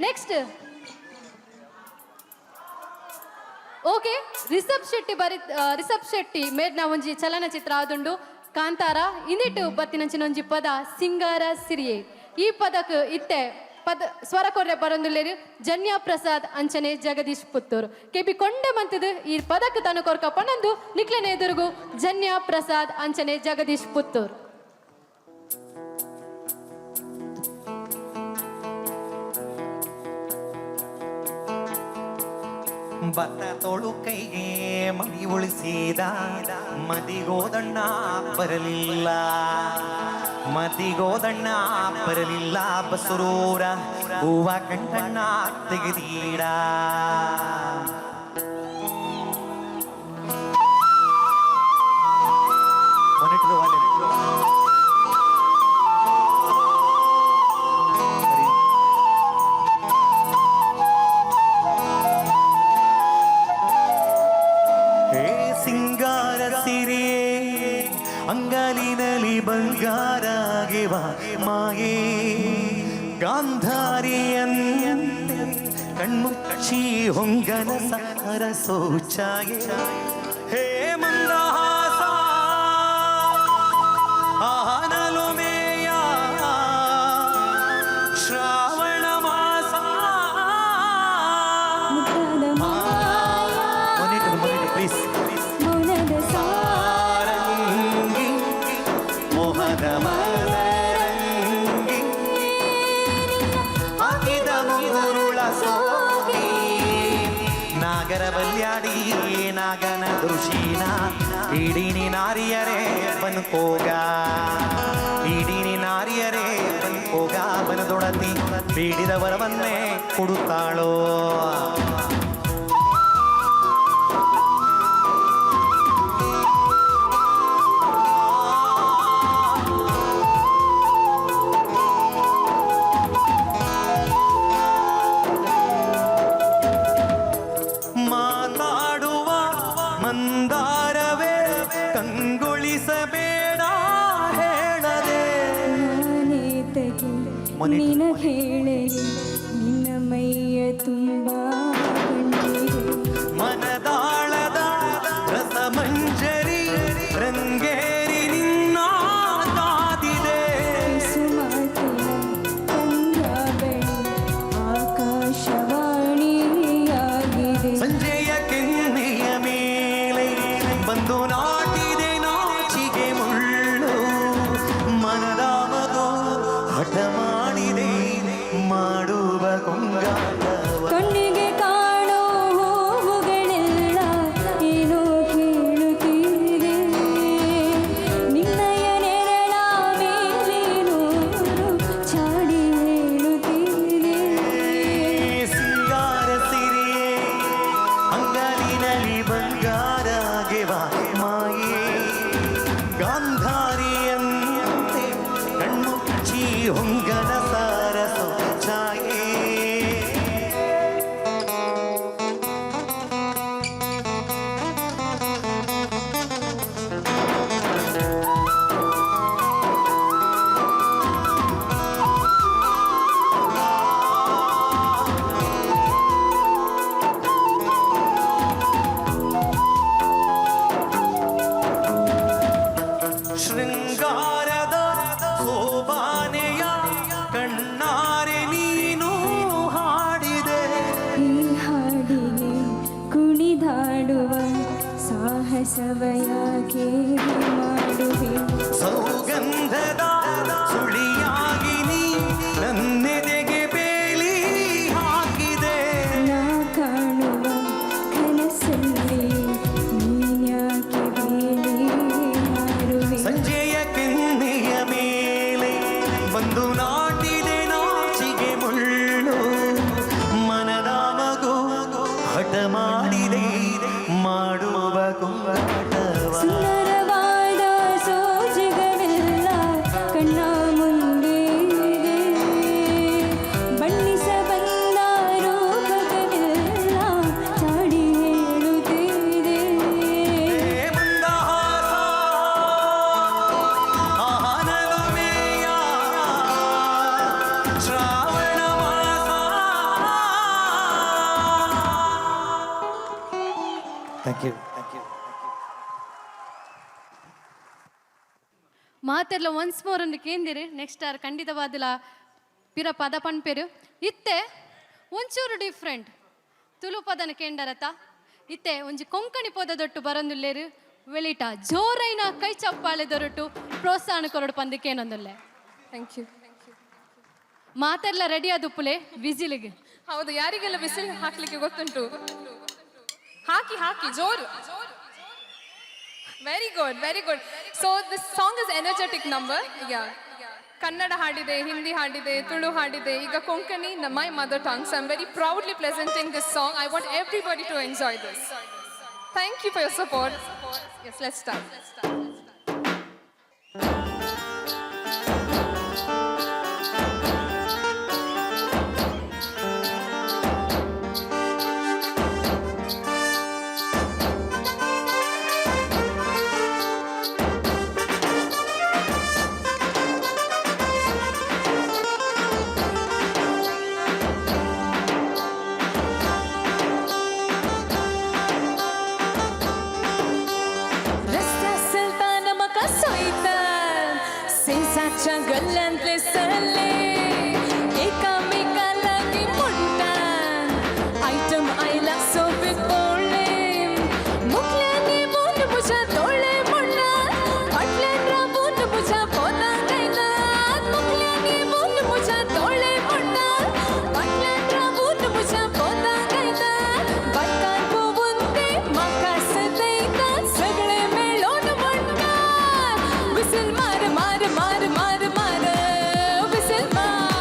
ನೆಕ್ಸ್ಟ್ ಓಕೆ ರಿಷಬ್ ಶೆಟ್ಟಿ ಮೇಡ್ನ ಒಂಜಿ ಚಲನಚಿತ್ರ ಆದುಂಡು ಕಾಂತಾರ ಇಂದಿಟ್ಟು ಬತ್ತಿನಂಚಿನ ಒಂಜಿ ಪದ ಸಿಂಗಾರ ಸಿರಿಯೆ ಈ ಪದಕ್ಕೆ ಇತ್ತೆ ಪದ ಸ್ವರ ಕೊರ್ರೆ ಬರೊಂದುಲ್ಲೇರು ಜನ್ಯಾ ಪ್ರಸಾದ್ ಅಂಚನೆ ಜಗದೀಶ್ ಪುತ್ತೂರು ಕೆಬಿ ಕೊಂಡೆ ಮಂತದು ಈ ಪದಕ್ಕೆ ತನು ಕೊರ್ಕ ಪನಂದು ನಿಕ್ಲೆನೆ ಎದುರುಗು ಜನ್ಯಾ ಪ್ರಸಾದ್ ಅಂಚನೆ ಜಗದೀಶ್ ಪುತ್ತೂರು. ಭತ್ತ ತೋಳು ಕೈಗೆ ಮಡಿ ಉಳಿಸಿದ ಮದಿಗೋದಣ್ಣ ಬರಲಿಲ್ಲ ಬಸರೂರ ಹೂವ ಕಂಠಣ್ಣ ತೆಗೆದೀಡ ಅಂಗಲಿನಲ್ಲಿ ಬಂಗಾರಾಗಿವ ಮಾಯೇ ಗಾಂಧಾರಿಯಂತೆ ಕಣ್ಮುಚ್ಚಿ ಹೊಂಗನ ಸರಸೋ ಛಾಯೆ ಹೇ ಮಂದಹಾಸ ಆನಲು ಮೇಯ ಶ್ರಾವಣ ಮಾಸ ಪ್ಲೀಸ್ ನಾಗರ ಬಲ್ಯಾಡಿ ನಾಗನ ದೃಷೀನ ಇಡೀನಿ ನಾರಿಯರೇ ಬನ್ಕೋಗ ಬನದೊಡತಿ ಬೇಡಿದ ವರವನ್ನೇ ಕೊಡುತ್ತಾಳೋ ಮಂದಾರವೇ ಕಂಗೊಳಿಸಬೇಡ ಹೇಳದೆ ನಿನ್ನ ಮೈಯ ತುಂಬ ಮನದಾಳದ ರಸಮಂಜರಿ ರಂಗೇರಿ ನಿನ್ನ ಕಾದಿದೆ ಆಕಾಶವಾಣಿಯಾಗಿದೆ ಸಂಜೆಯ ಕೆನ್ನೆಯ ಮೇಲೆ ಬಂದು ನಾಟಿದೆ ನಾಚಿಗೆ ಮುಳ್ಳು ಮನದಾಮದು ಹಠ ಮಾಡಿದೆ ಮಾಡುವ ಕೊಂಗಾಟವ ಕಣ್ಣಿಗೆ ಕಾಣೋ ಹೂವುಗಳೆಲ್ಲ ಏನೋ ಕೇಳುತ್ತೀರಿ ನಿನ್ನಯ ನೆರಳ ಮೇಲೇನೋ ಚಾಡಿ ಹೇಳುತ್ತೀರಿ ಸಿಂಗಾರ ಸಿರಿಯೇ ಅಂಗಲಿನಲ್ಲಿ ಬಂಗಾರಾಗೆವ ಮಾಯೇ ಗಾಂಧಾರಿಯಂತೆ ಕಣ್ಮುಚ್ಚಿ ಹೊಂಗನ ಸಾರಸೋ ಛಾಯೆ ಶೃಂಗಾರದ ಸೋಬಾನೆಯ ಸೇವಯಾಗೆ ಮಾಡುವೆ ಸೌಗಂಧದ ಸುಳಿಯಾಗಿ ನೀ ನನ್ನೆದೆಗೆ ಬೇಲಿ ಹಾಕಿದೆ ನಾ ಕಾಣುವ ಕನಸಲ್ಲಿ ನೀನ್ಯಾಕೆ ಬೇಲಿ ಮಾಡುವೆ ಸಂಜೆಯ ಕೆನ್ನೆಯ ಮೇಲೆ ಬಂದು ನಾಟಿದೆ ನಾಚಿಗೆ ಮುಳ್ಳು ಮನದ ಮಗು ಹಠ ಮಾಡಿದೆ ಮಾಡುವ ಕುಂಬಾಟವ ಸುಂದರವಾದ ಸೋಜಿಗಳೆಲ್ಲ ಕಣ್ಣ ಮುಂದೆ ಇದೆ. ಬಣ್ಣಿಸ ಬಂದ ರೂಪಗಳೆಲ್ಲ ಚಾಡಿ ಹೇಳುತ್ತಿದೆ. ಮಂದಹಾಸ ಆನಂದಮೇಯ ಶ್ರಾವಣ ಮಾಸ. ಥ್ಯಾಂಕ್ ಯು ಮಾತೆಲ್ಲ ಒನ್ಸ್ ಮೋರ್ ಒಂದು ಕೇಂದಿರಿ ನೆಕ್ಸ್ಟ್ ಆರ್ ಖಂಡಿತವಾದಿಲ್ಲ ಪಿರ ಪದ ಪನ್ಪೇರು ಇತ್ತೆ ಒಂಚೂರು ಡಿಫ್ರೆಂಟ್ ತುಳು ಪದನ ಕೇಂಡರತ ಇತ್ತೆ ಒಂಜಿ ಕೊಂಕಣಿ ಪದದೊಟ್ಟು ಬರಂದುಲ್ಲೇರು ವೆಳಿಟ ಜೋರೈನ ಕೈ ಚಪ್ಪಾಳೆ ದೊರಟು ಪ್ರೋತ್ಸಾಹ ಕೊರಡು ಪಂದಿಕೇನೊಂದುಲ್ಲೆ. Thank you. ಮಾತೆಲ್ಲ ರೆಡಿ ಆದುಪ್ಪುಲೆ ವಿಸಿಲಿಗೆ. ಹೌದು, ಯಾರಿಗೆಲ್ಲ ಬಿಸಿಲು ಹಾಕ್ಲಿಕ್ಕೆ ಗೊತ್ತುಂಟು? ಹಾಕಿ ಹಾಕಿ ಜೋರು. Very good, very good. So this song is energetic number. Kannada ಹಾಡಿದೆ, ಹಿಂದಿ ಹಾಡಿದೆ, ತುಳು ಹಾಡಿದೆ, ಈಗ Konkani my mother tongue. So I am very proudly presenting this song. I want everybody to enjoy this. Thank you for your support. Yes, let's start. गल्ल्यांतले सरले एकामेकालागी म्हणटान item आयला सोबीत बोळ्ळे मुखल्यांनी moon मुझा दोळे म्हणटान फाटल्यान राबून मुझा पोतां गायतात मुखल्यांनी मून मुझा दोळे म्हणटान फाटल्यान राबून मुझा पोतां गायतात बायकां पळोवन ते म्हाका सदैतात सगळे मेळून म्हणटात विसील मार मार मार मार मार विसील मार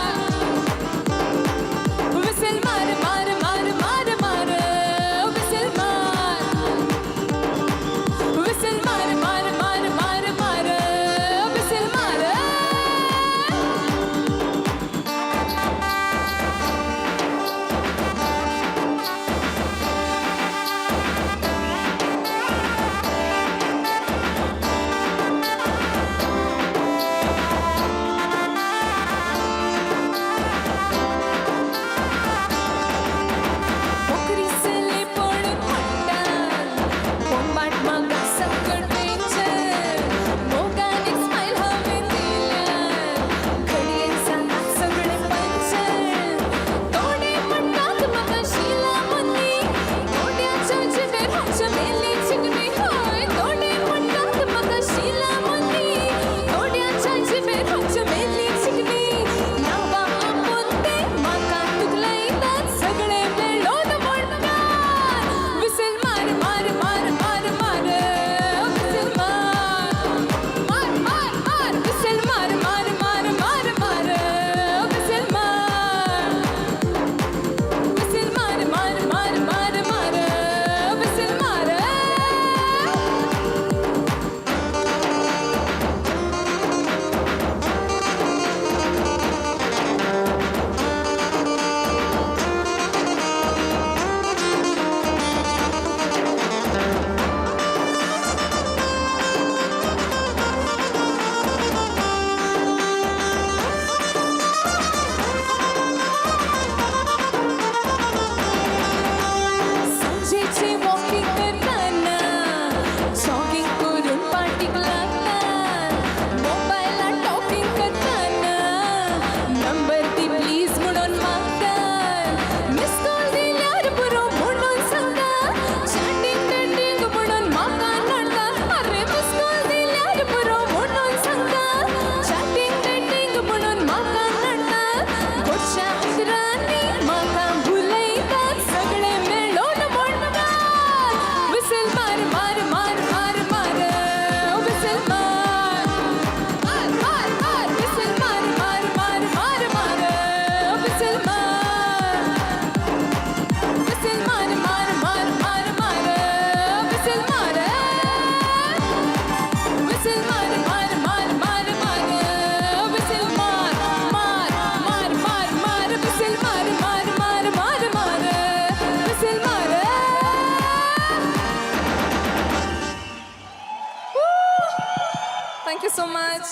much.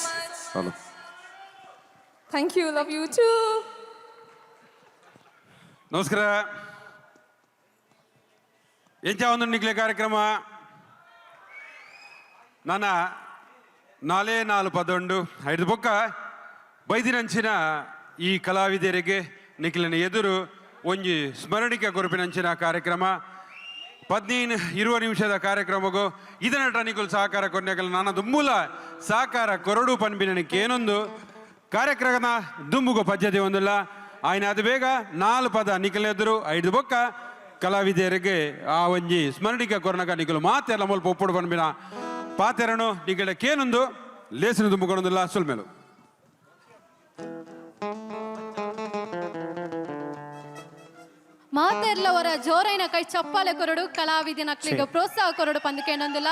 Hello Thank you. Love you too. ನಮಸ್ಕಾರ. ಎಂಚ ಒಂದು ನಿಕ್ಲೆ ಕಾರ್ಯಕ್ರಮ ನನ್ನ 4 ಪದೊಂಡು ಐದು ಬೊಕ್ಕ ಬೈದಿನಂಚಿನ ಈ ಕಲಾವಿದರಿಗೆ ನಿಖಿಲಿನ ಎದುರು ಒಂಜಿ ಸ್ಮರಣಿಕೆ ಕೊರಪಿನಂಚಿನ ಕಾರ್ಯಕ್ರಮ 15-20 ನಿಮಿಷದ ಕಾರ್ಯಕ್ರಮಗೂ ಇದನ್ನ ನಿಖುಲ್ ಸಹಕಾರ ಕೊನೆಗಲ ನನ್ನ ದುಮ್ಮೂಲ ಸಹಕಾರ ಕೊರಡು ಪನ್ಬಿನಕ್ಕೆ ಏನೊಂದು ಕಾರ್ಯಕ್ರಮ ದುಮ್ಮುಗು ಪದ್ಧತಿ ಒಂದಿಲ್ಲ ఆయన ಅದು ಬೇಗ 4 ಪದ ನಿಖಿಲ್ ಎದುರು 5 ಬೊಕ್ಕ ಕಲಾವಿದರಿಗೆ ಆ ಒಂಜಿ ಸ್ಮರಣಿಕೆ ಕೊರನಗ ನಿಖಿಲು ಮಾತೆಲ್ಲ ಮುಲ್ಪ ಒಪ್ಪುಡು ಪನ್ಬಿನ ಪಾತೆರನು ನಿಖಿಲ ಕೇನೊಂದು ಲೇಸಿನ ದುಮ್ಮುಗೊಂದಿಲ್ಲ ಸುಲ್ಮೇಲು ಮಾತೆರ್ಲವರ ಜೋರೈನ ಕೈ ಚಪ್ಪಾಳೆ ಕೊರಡು ಕಲಾವಿದಿನ ಅಕ್ಲಿಗೆ ಪ್ರೋತ್ಸಾಹ ಕೊರಡು ಪಂದಕೇನೊಂದಿಲ್ಲ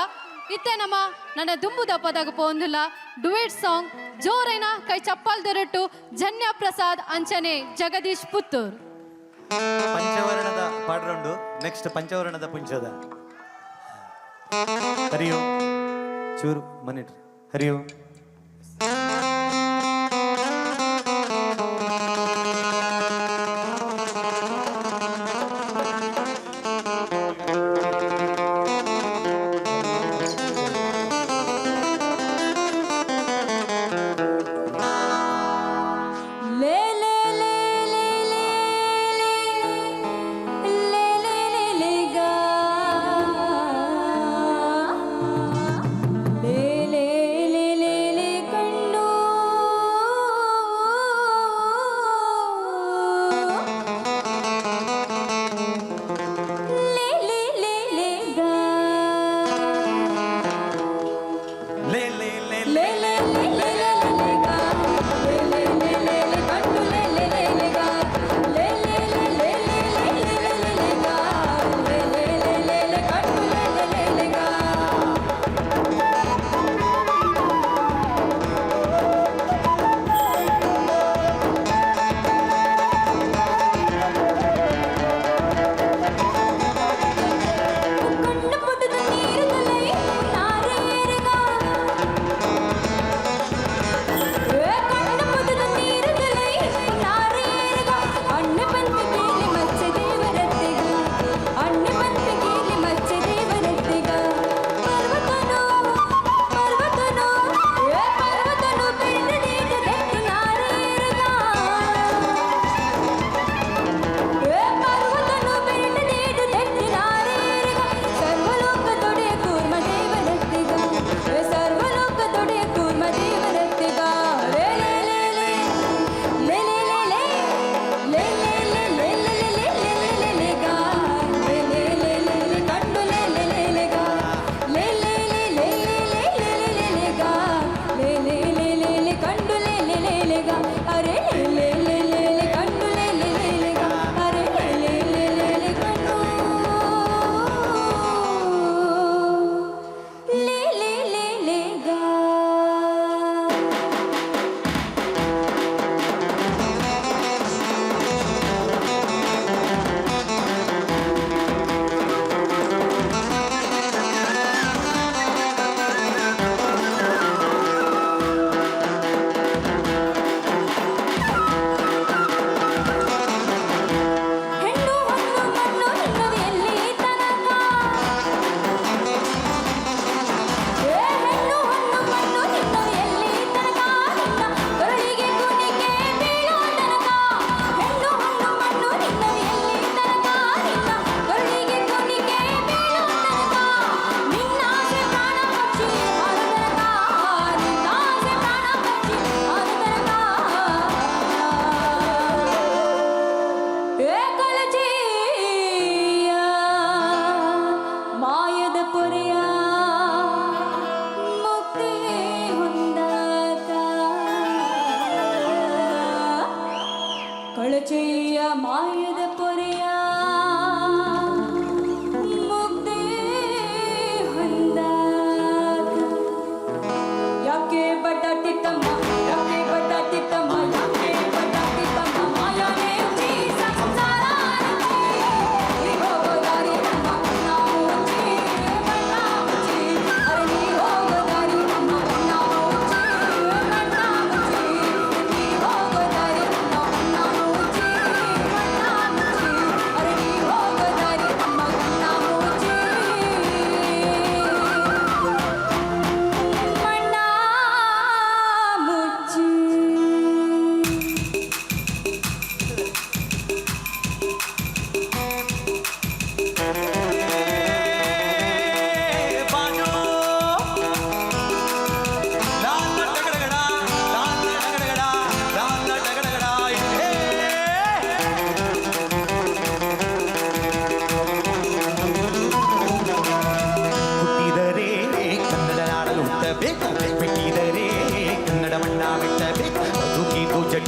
ಇತ್ತೆ ನಮ್ಮ ನನ್ನ ದುಂಬುದ ಪದಗ ಪೋಂದಿಲ್ಲ ಡುಯೆಟ್ ಸಾಂಗ್ ಜೋರೈನ ಕೈ ಚಪ್ಪಾಲ್ ದೊರಟು ಜನ್ಯ ಪ್ರಸಾದ್ ಅಂಚನೆ ಜಗದೀಶ್ ಪುತ್ತೂರ್ ಪಂಚವರ್ಣದ ಪಾಡ್ರೊಂಡು ನೆಕ್ಸ್ಟ್ ಪಂಚವರ್ಣದ ಪುಂಚದ ಹರಿಯೋ ಚೂರು ಮನಿಟ್ರಿ ಹರಿಯೋ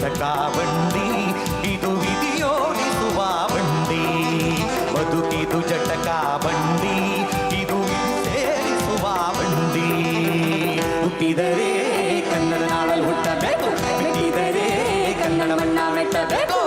ಜಟಕಾ ಬಂಡಿ ಇದು ವಿಧಿಯೋಡಿಸುವ ಬಂಡಿ ಬದುಕಿದು ಜಟಕಾ ಬಂಡಿ ಇದು ವಿಧಿ ಸೇರಿಸುವ ಬಂಡಿ ಹುಟ್ಟಿದರೆ ಕನ್ನಡ ನಾಡಲ್ಲಿ ಹುಟ್ಟಬೇಕು ಮೆಟ್ಟಿದರೆ ಕನ್ನಡವನ್ನ ಮೆಟ್ಟಬೇಕು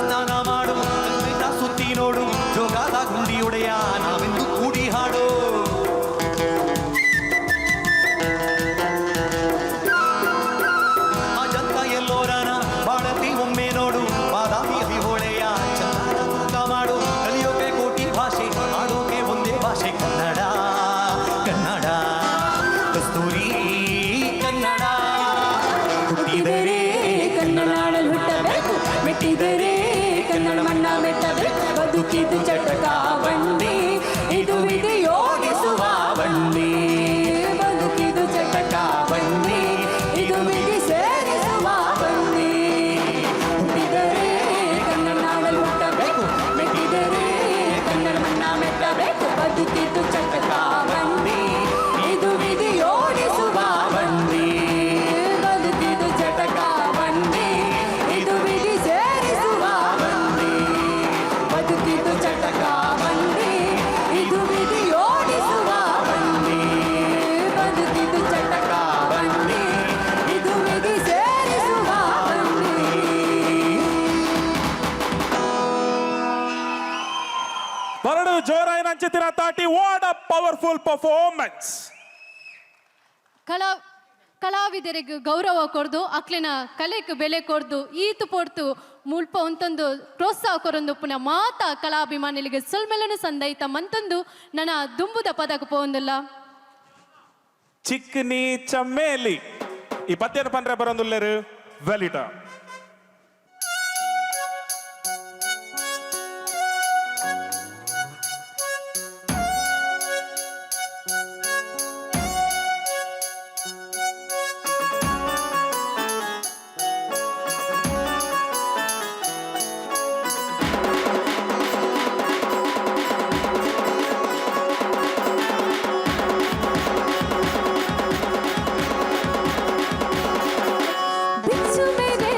ಸ್ನಾನ ಮಾಡು ಸುತ್ತಿ ನೋಡು ಜೋಗಾದ ಗುಂಡಿಯೊಡೆಯ ನಾವೆಂದು ಕೂಡಿ ಹಾಡು ಅಜಂತ ಎಲ್ಲೋರನ ಬಾಳತಿ ಒಮ್ಮೆ ನೋಡು ಬಾದಾಮಿ ಅಭಿಹೊಳೆಯ ಚಂದನ ತೂಕ ಮಾಡು ಕಲಿಯೋಕೆ ಕೋಟಿ ಭಾಷೆ ಆಡೋಕೆ ಒಂದೇ ಭಾಷೆ ಕನ್ನಡ ಕನ್ನಡ ಕಸ್ತೂರಿ ಕನ್ನಡ ಹುಟ್ಟಿದರೆ ಕನ್ನಡ ನಾಡಲ್ಲಿ ಹುಟ್ಟಬೇಕು ಮೆಟ್ಟಿದರೆ ಕನ್ನಡವನ್ನ ಮೆಟ್ಟಬೇಕು ಬದುಕಿದು ಚಟಕಾ ಬಂಡಿ ಇದು ವಿಧಿಯೋಡಿಸುವ ಬಂಡಿ ಬದುಕಿದು ಚಟಕಾ ಬಂಡಿ ಇದು ವಿಧಿ ಸೇರಿಸುವ ಬಂಡಿ ಹುಟ್ಟಿದರೆ ಕನ್ನಡ ನಾಡಲ್ಲಿ ಹುಟ್ಟಬೇಕು ಮೆಟ್ಟಿದರೆ ಕನ್ನಡವನ್ನ ಮೆಟ್ಟಬೇಕು ಬದುಕಿದು ಚಟಕಾ ಬಂಡಿ ಇದು ವಿಧಿಯೋಡಿಸುವ ಬಂಡಿ ಬದುಕಿದು ಚಟಕಾ ಬಂಡಿ ಇದು ವಿಧಿ ಸೇರಿಸುವ ಬಂಡಿ ಬದುಕಿದು ಚಟಕಾ ಬಂಡಿ ಇದು ವಿಧಿಯೋಡಿಸುವ ಬಂಡಿ ಬದುಕಿದು ಚಟಕಾ ಬಂಡಿ ಇದು ವಿಧಿ ಸೇರಿಸುವ ಬಂಡಿ ಬರಡು ಜೋರಾಯಿನ ಅಂಚಿತಿನ ತಾಟಿ ವಾಟ್ ಅ ಪವರ್ಫುಲ್ ಪರ್ಫಾರ್ಮೆನ್ಸ್ ಕಲಾವಿದರಿಗೆ ಗೌರವ ಕೊಡ್ದು ಅಕ್ಲಿನ ಕಲೆಗೆ ಬೆಲೆ ಕೊಡ್ದು ಈತು ಪೊಡ್ತು ಮುಲ್ಪ ಒಂತೊಂದು ಪ್ರೋತ್ಸಾಹ ಕೊರೊಂದು ಪುನಃ ಮಾತ ಕಲಾಭಿಮಾನಿಗಳಿಗೆ ಸುಲ್ಮೆಲನು ಸಂದೈತ ಮಂತೊಂದು ನನ್ನ ದುಂಬುದ ಪದಕ ಪೋಂದಿಲ್ಲ ಚಿಕ್ಕನಿ ಚಮ್ಮೇಲಿ ಈ ಪದ್ಯನ ಪಂದ್ರೆ ಬರೋಂದುಲ್ಲೇರು ವೆಲಿಟ बिच्छू मेरे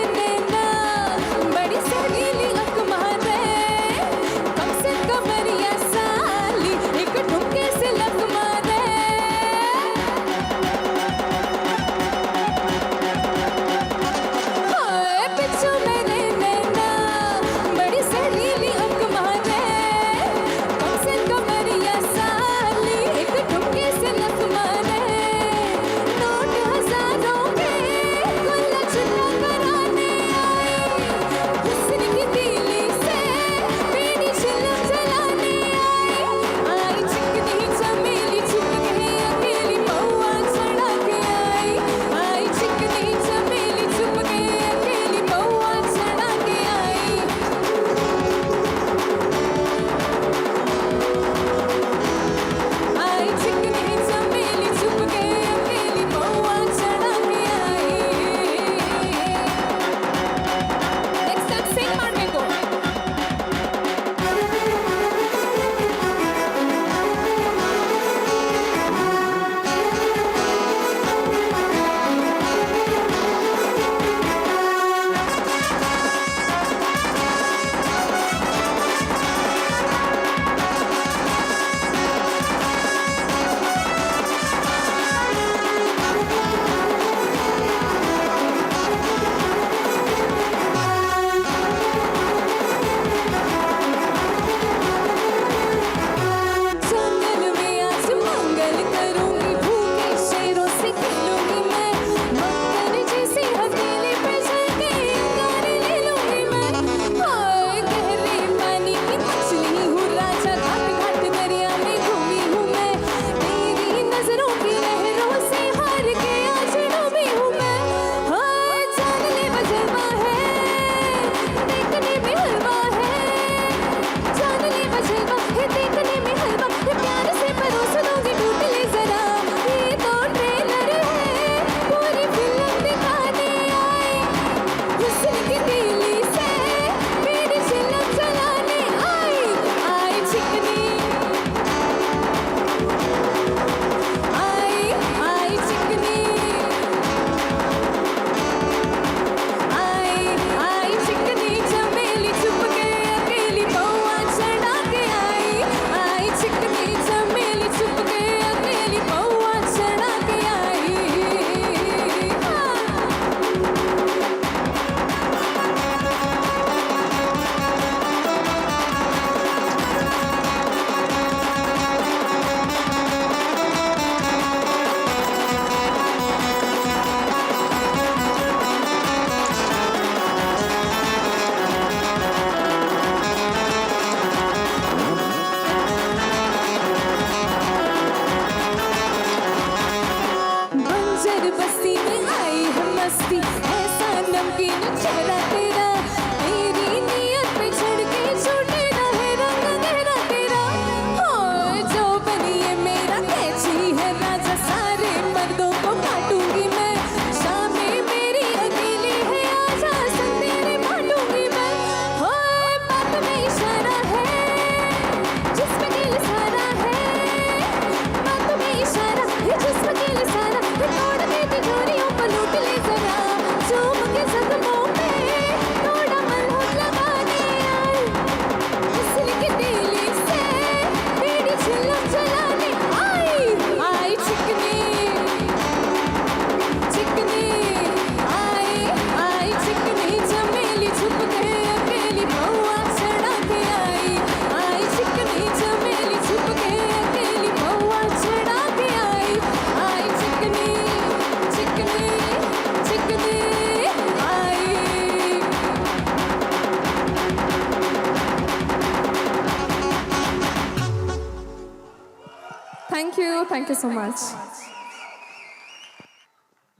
ಥ್ಯಾಂಕ್ ಯು ಸೋ ಮಚ್.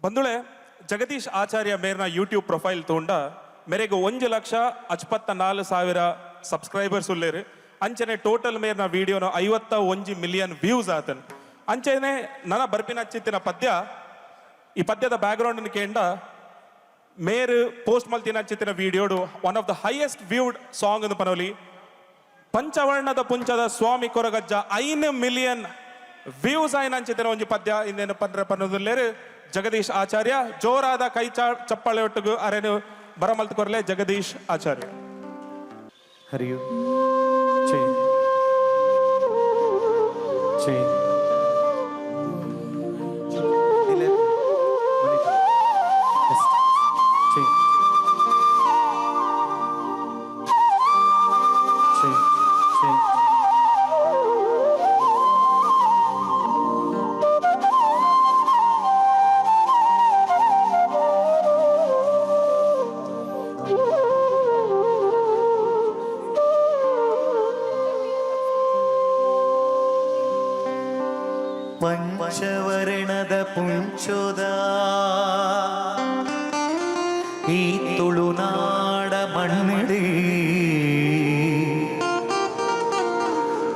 ಬಂಧುಳೆ, ಜಗದೀಶ್ ಆಚಾರ್ಯ ಮೇರ್ನ ಯೂಟ್ಯೂಬ್ ಪ್ರೊಫೈಲ್ ತಗೊಂಡ ಮೇರೆಗೆ 1,54,000 ಸಬ್ಸ್ಕ್ರೈಬರ್ಸ್ ಉಳ್ಳೇರು. ಅಂಚನೆ ಟೋಟಲ್ ಮೇರ್ನ ವಿಡಿಯೋನ 51 ಮಿಲಿಯನ್ ವ್ಯೂಸ್ ಆತನ್. ಅಂಚನೆ ನನ್ನ ಬರ್ಪಿನ ಚಿತ್ತಿನ ಪದ್ಯ, ಈ ಪದ್ಯದ ಬ್ಯಾಕ್ಗ್ರೌಂಡ್ ಕೇಂಡ ಮೇರು ಪೋಸ್ಟ್ ಮಲ್ತಿನ ಚಿತ್ತಿನ ವಿಡಿಯೋಡು one of the highest viewed song ಅನ್ನು ಪನೋಲಿ. ಪಂಚವರ್ಣದ ಪುಂಚದ ಸ್ವಾಮಿ ಕೊರಗಜ್ಜ 5 ಮಿಲಿಯನ್ ವ್ಯೂಸ್ ಆಯ್ನ ಅಂಚಿತ್ತಿನ ಒಂಜಿ ಪದ್ಯ ಇಂದೇನು ಪನ್ನೋದಿಲ್ಲೇರು ಜಗದೀಶ್ ಆಚಾರ್ಯ. ಜೋರಾದ ಕೈ ಚಪ್ಪಾಳೆ ಒಟ್ಟಿಗೂ ಅರೆನು ಬರಮಲ್ತು ಕೊರಲೆ ಜಗದೀಶ್ ಆಚಾರ್ಯ. ಹರಿಯು ಚೇ ಚೇ ಪಂಚವರ್ಣದ ಪುಂಚೋದ ಈ ತುಳುನಾಡ ಮಣ್ಣಿಡಿ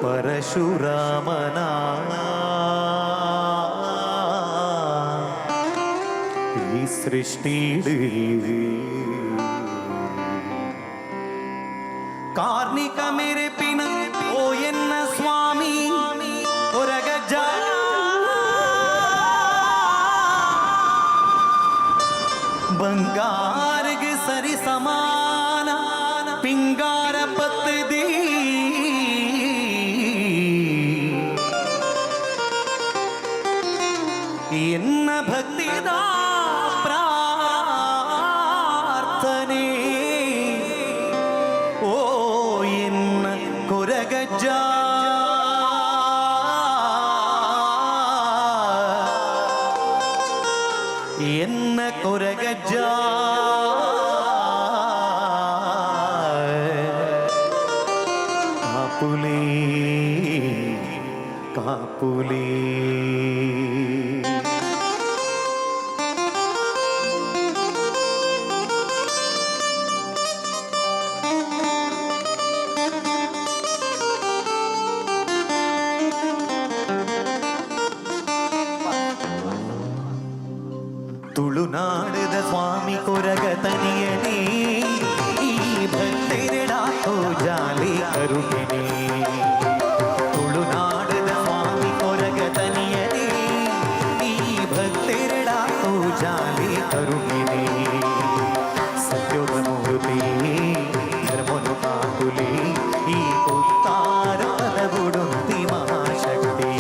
ಪರಶುರಾಮನ ಈ ಸೃಷ್ಟಿಡಿ ಕಾರ್ಣಿಕ ಮೆರೆಪಿನ ಓ ಎನ್ನ ಸ್ವಾಮಿ ಹೊರಗಜ್ಜ ಬಂಗಾರಗೆ ಸರಿ ಸಮಾನ ಪಿಂಗಾರ ಪತ್ತದಿ ಎನ್ನ ಭಕ್ತಿದ ಪ್ರಾರ್ಥನೆ ಓ ಎನ್ನ ಕೊರಗಜ್ಜ ಎನ್ನ ಕೊರಗಜ್ಜ ಕಾಪುಲಿ ಕಾಪುಲಿ ತುಳುನಾಡದ ಸ್ವಾಮಿ ಕೊರಗ ತನಿಯನೇ ಈ ಭಕ್ತರೆಡಾಕೋ ಜಾಲಿ ಕರುಣಿನೇ. ತುಳುನಾಡದ ಸ್ವಾಮಿ ಕೊರಗ ತನಿಯನೇ ಈ ಭಕ್ತರೆಡಾಕೋ ಜಾಲಿ ಕರುಣಿನೇ. ಸತ್ಯೋಗ ಮೂರ್ತಿ ಧರ್ಮನು ಕಾಕುಲಿ ಈ ಉತ್ತಾರ ಪದಗುಡುಂತಿ ಮಹಾಶಕ್ತಿ.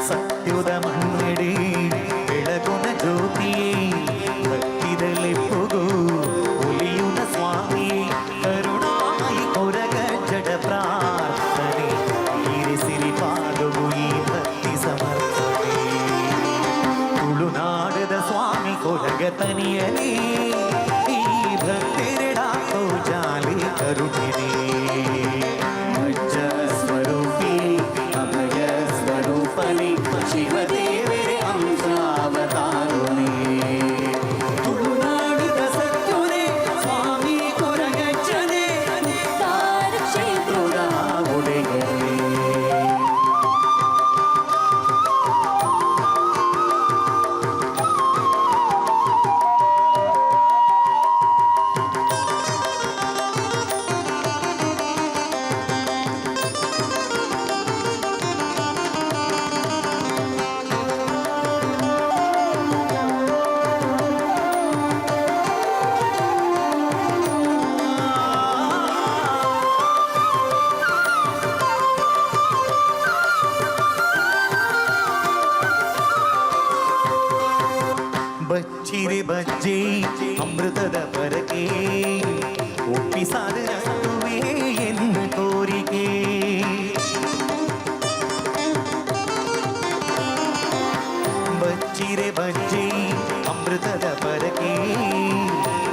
ಸತ್ಯುದ ಮಣ್ಣಿಡಿ ಬೆಳಗುನ ಜ್ಯೋತಿಯೇ ಭಕ್ತಿದಲ್ಲಿ ಪುಗು ಒಲಿಯುನ ಸ್ವಾಮಿ ಕರುಣಾಯಿ ಕೊರಗ ಜಡ ಪ್ರಾರ್ಥನೆ ಇರಿಸಿರಿ ಪಾದುಗು ಈ ಭಕ್ತಿ ಸಮರ್ಪಣೆ. ತುಳುನಾಡದ ಸ್ವಾಮಿ ಕೊರಗ ತನಿಯನೇ ಈ ಭಕ್ತಿರೆಡಾಕೋ ಜಾಲಿ ಕರುಣಿನೇ. ಭಜ ಸ್ವರೂಪಿ ಅಭಯ ಸ್ವರೂಪನಿ ಶಿವದೇವರೇ ಅಂಶಾವತಾರುಣಿ. ತುಳುನಾಡಿದ ಸತ್ಯುನೇ ಸ್ವಾಮಿ ಕೊರಗಜ್ಜನೇ ತಾರ ಕ್ಷೇತ್ರದ ಒಡೆಯನೇ. ಬಚ್ಚಿರೆ ಬಜ್ಜೆ ಅಮೃತದ ಪರಕೆ ಒಪ್ಪಿಸಾದ ರಸುವೆ ಎನ್ನ ಕೋರಿಕೆ. ಬಚ್ಚ ಮುಚ್ಚಿರೆ ಬಜ್ಜಿ ಅಮೃತದ ಪರಕೆ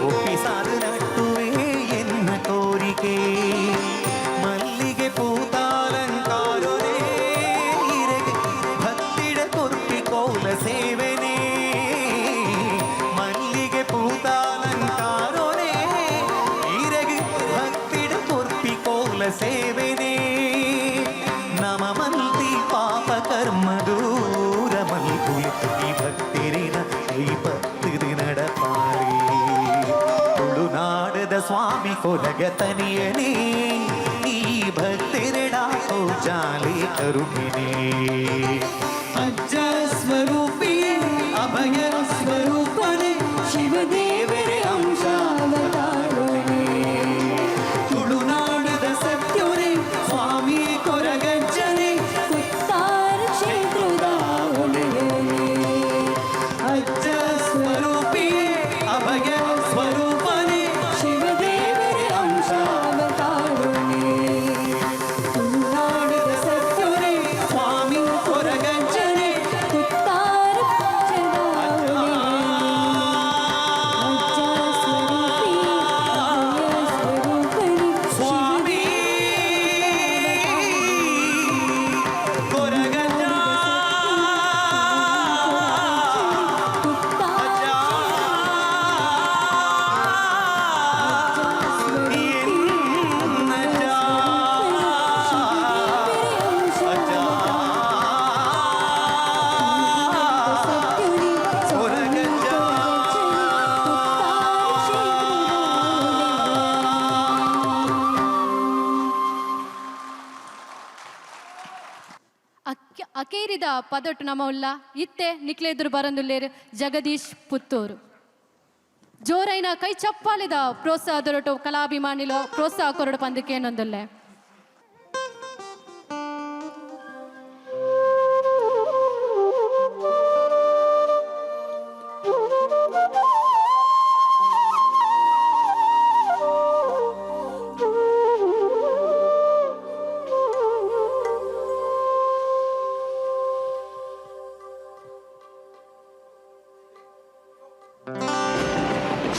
ಒಪ್ಪಿಸಾದು ನಟ್ಟುವೆ ಎನ್ನ ಕೋರಿಕೆ ಮಲ್ಲಿಗೆ ಪೂತಾಲಂಕಾರನೇ ಇರೆಗೆ ಭಕ್ತಿಡ ಕೊರ್ಪಿ ಕೋಲ ಸೇವೆನೇ ಮಲ್ಲಿಗೆ ಪೂತಾಲಂಕಾರನೇ ಇರೆಗೆ ಭಕ್ತಿಡ ಕೊರ್ಪಿ ಕೋಲ ಸೇವೆನೇ ನಮ ಮಲ್ತಿ ಪಾಪ ಕರ್ಮ ದೂರ ಮಲ್ಕುಲಿ ಈ ಭಕ್ತಿರಿನ ಈ ಭಕ್ತಿ ನಡಪಾಲಿ ತುಳುನಾಡದ ಸ್ವಾಮಿ ಕೊಲಗ ತನಿಯನೇ ಈ ಭಕ್ತಿರಿಡ ಜಾಲಿ ಕರುಣಿನೇ ಅಜ್ಜ ಸ್ವರೂಪಿ ಅಭಯ ಸ್ವರೂಪನೇ ಶಿವದೇವರೇ ಅಂಶಾವತಾರನೇ ತುಳುನಾಡದ ಸತ್ಯವರೇ ಸ್ವಾಮಿ ಕೊರಗಜ್ಜನೆ ಉತ್ತಾರ ಕ್ಷೇತ್ರದ ಒಡೆಯನೇ ಅಜ್ಜ ಸ್ವರೂಪಿ ಅಭಯ ಸ್ವರೂಪನೇ ಶಿವದೇವರೇ ಅಂಶಾವತಾರನೇ ತುಳುನಾಡದ ಸತ್ಯವರೇ ಸ್ವಾಮಿ ಕೊರಗಜ್ಜನೆ ಉತ್ತಾರ ಕ್ಷೇತ್ರದ ಸ್ವಾಮಿ ಕೊರಗಜ್ಜ ಅಕೇರಿದ ಪದೊಟ್ಟು ನಮ ಉಲ್ಲ ಇತ್ತೆ ನಿಕ್ಲೆದುರು ಬರಂದುಲ್ಲೇರು ಜಗದೀಶ್ ಪುತ್ತೂರು ಜೋರೈನ ಕೈ ಚಪ್ಪಾಲಿದ ಪ್ರೋತ್ಸಾಹ ದೊರಟು ಕಲಾಭಿಮಾನಿಲು ಪ್ರೋತ್ಸಾಹ ಕೊರಡು ಪಂದಕ್ಕೆ ಏನೊಂದುಲ್ಲೆ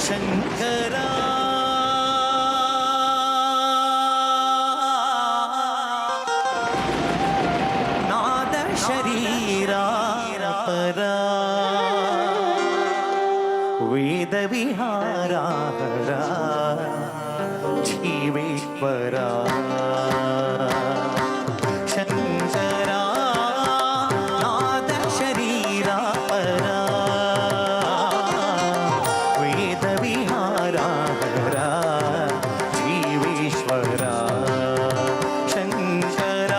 ಶಂಕರ ನಾದ ಶರೀರ ಪರ ವೇದ ವಿಹಾರ ಜೀವೇಶ್ವರ ಶಂಕರ ನಾದ ಶರೀರ ಪರ ವೇದ ವಿಹಾರ ಜೀವೇಶ್ವರ ಶಂಕರ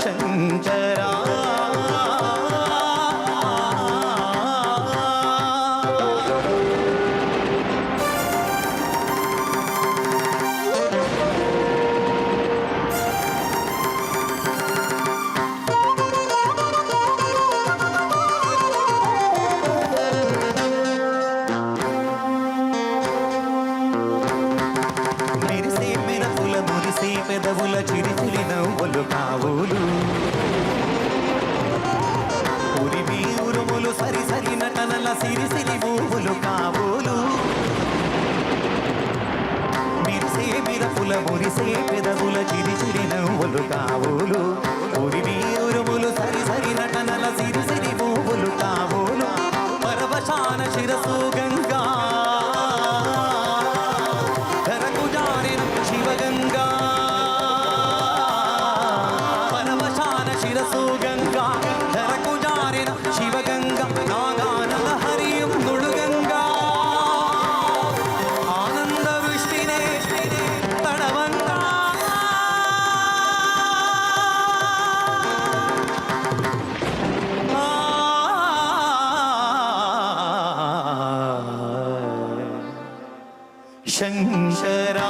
ಶಂಕರ మురిపుల మురిసే పెదవుల చిరి చిరి నవ్వులు కావులు ఉరివి ఉరుములు సరి సరి నటనల సిరి సిరి పువ్వులు కావులు పరవశాన శిరసు గంగా ధరకు జారిన శివగంగా పరవశాన శిరసు గంగా ధరకు జారిన శివగంగా నాగానల హరియం నుడుగంగా ఆనంద వృష్టినే తడవంగా శంకరా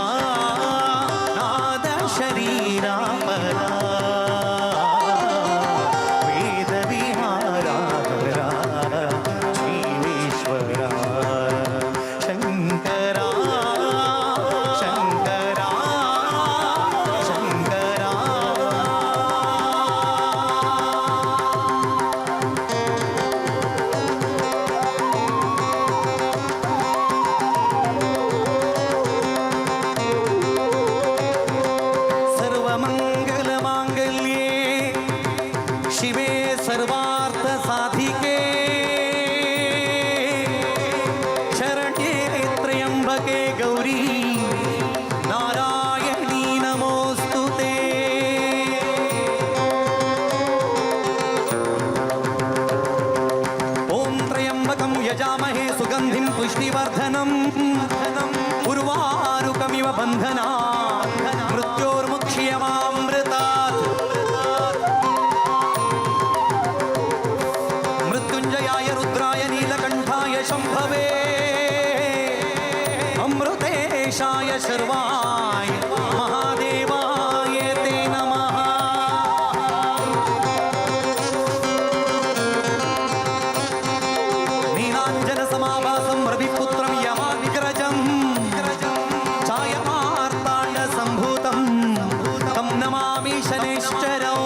నాద శరీరా పరా వేద విహారా జీవేశ్వరా శంకరా శంకరా శంకరా सर्वमङ्गलमाङ्गल्ये शिवे सर्वार्थसाधिके शरण्ये त्र्यम्बके गौरी नारायणी नमोऽस्तु ते ॐ त्र्यम्बकं यजामहे सुगन्धिं पुष्टिवर्धनम् उर्वारुकमिव बन्धनात् मृत्योर्मुक्ष्यमामृतात् मृत्युञ्जयाय रुद्राय नीलकण्ठाय शम्भवे अमृतेशाय शर्वाय महादेवाय ते नमः नीलाञ्जनसमाभासं रविपुत्रं यमाग्रजं छायमार्ताण्डसम्भूतं तं नमामि शनैश्चरौ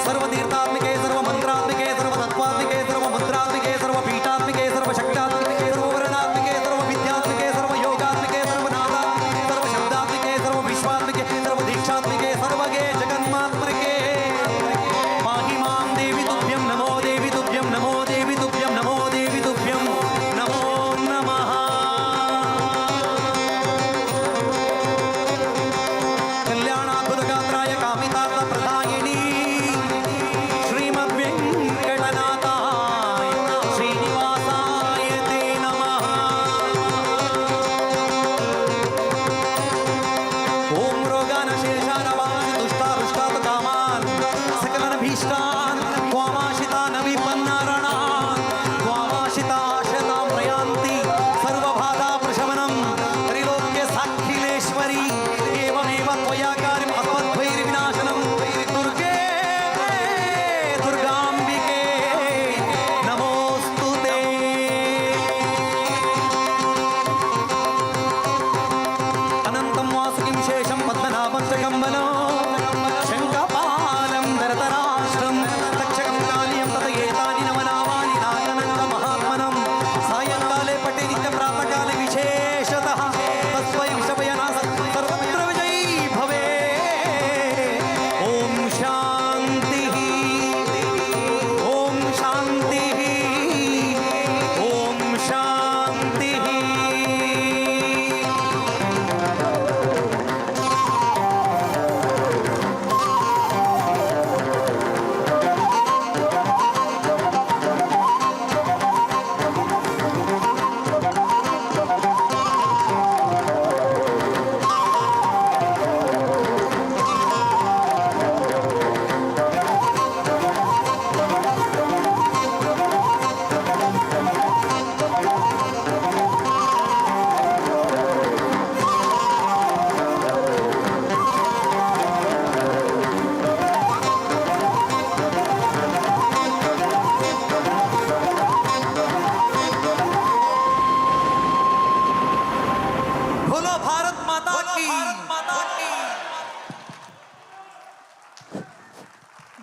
सर्वतीर्थात्मिके सर्वमन्त्रात्मिके सर्वतत्त्वात्मिके सर्वमुद्रात्मिके सर्वपीठात्मिके सर्वशक्त्यात्मिके सर्ववर्णात्मिके सर्वविद्यात्मिके सर्वयोगात्मिके सर्वनादात्मिके सर्वशब्दात्मिके सर्वविश्वात्मिके सर्वदीक्षात्मिके सर्वगे जगन्मात्मिके पाहि मां देवि तुभ्यं नमो देवि तुभ्यं नमो देवि तुभ्यं नमो देवि तुभ्यं नमो नमः कल्याणाद्भुतगात्राय कामितार्थप्रदायिनी श्रीमद्वेङ्कटनाथाय श्रीनिवासाय ते नमः ॐ रोगानशेषानवासि दुष्टारुष्टात् कामान् सकलनभीष्टान् त्वामाशितान् विपन्नारणान् त्वामाशिताशतां प्रयान्ति सर्वबाधा प्रशमनं त्रैलोक्यसाक्षिलेश्वरी एवमेव त्वया कार्यम् अस्मद्वैर्विनाशनं दुर्गे दुर्गाम्बिके नमोऽस्तु ते अनन्तं वासुकिं शेषं पद्मनाभं च कम्बलो शङ्खपालं धरतराष्ट्रं तक्षकं कालियं ततयेतानि नवनामानि नागनन्दमहात्मनं सायङ्काले पठे नित्यप्रातःकाले विशेषतः तस्मै विषभयनाश सर्वत्र विजयी भवे ॐ शान्तिः ॐ शान्तिः ॐ शान्तिः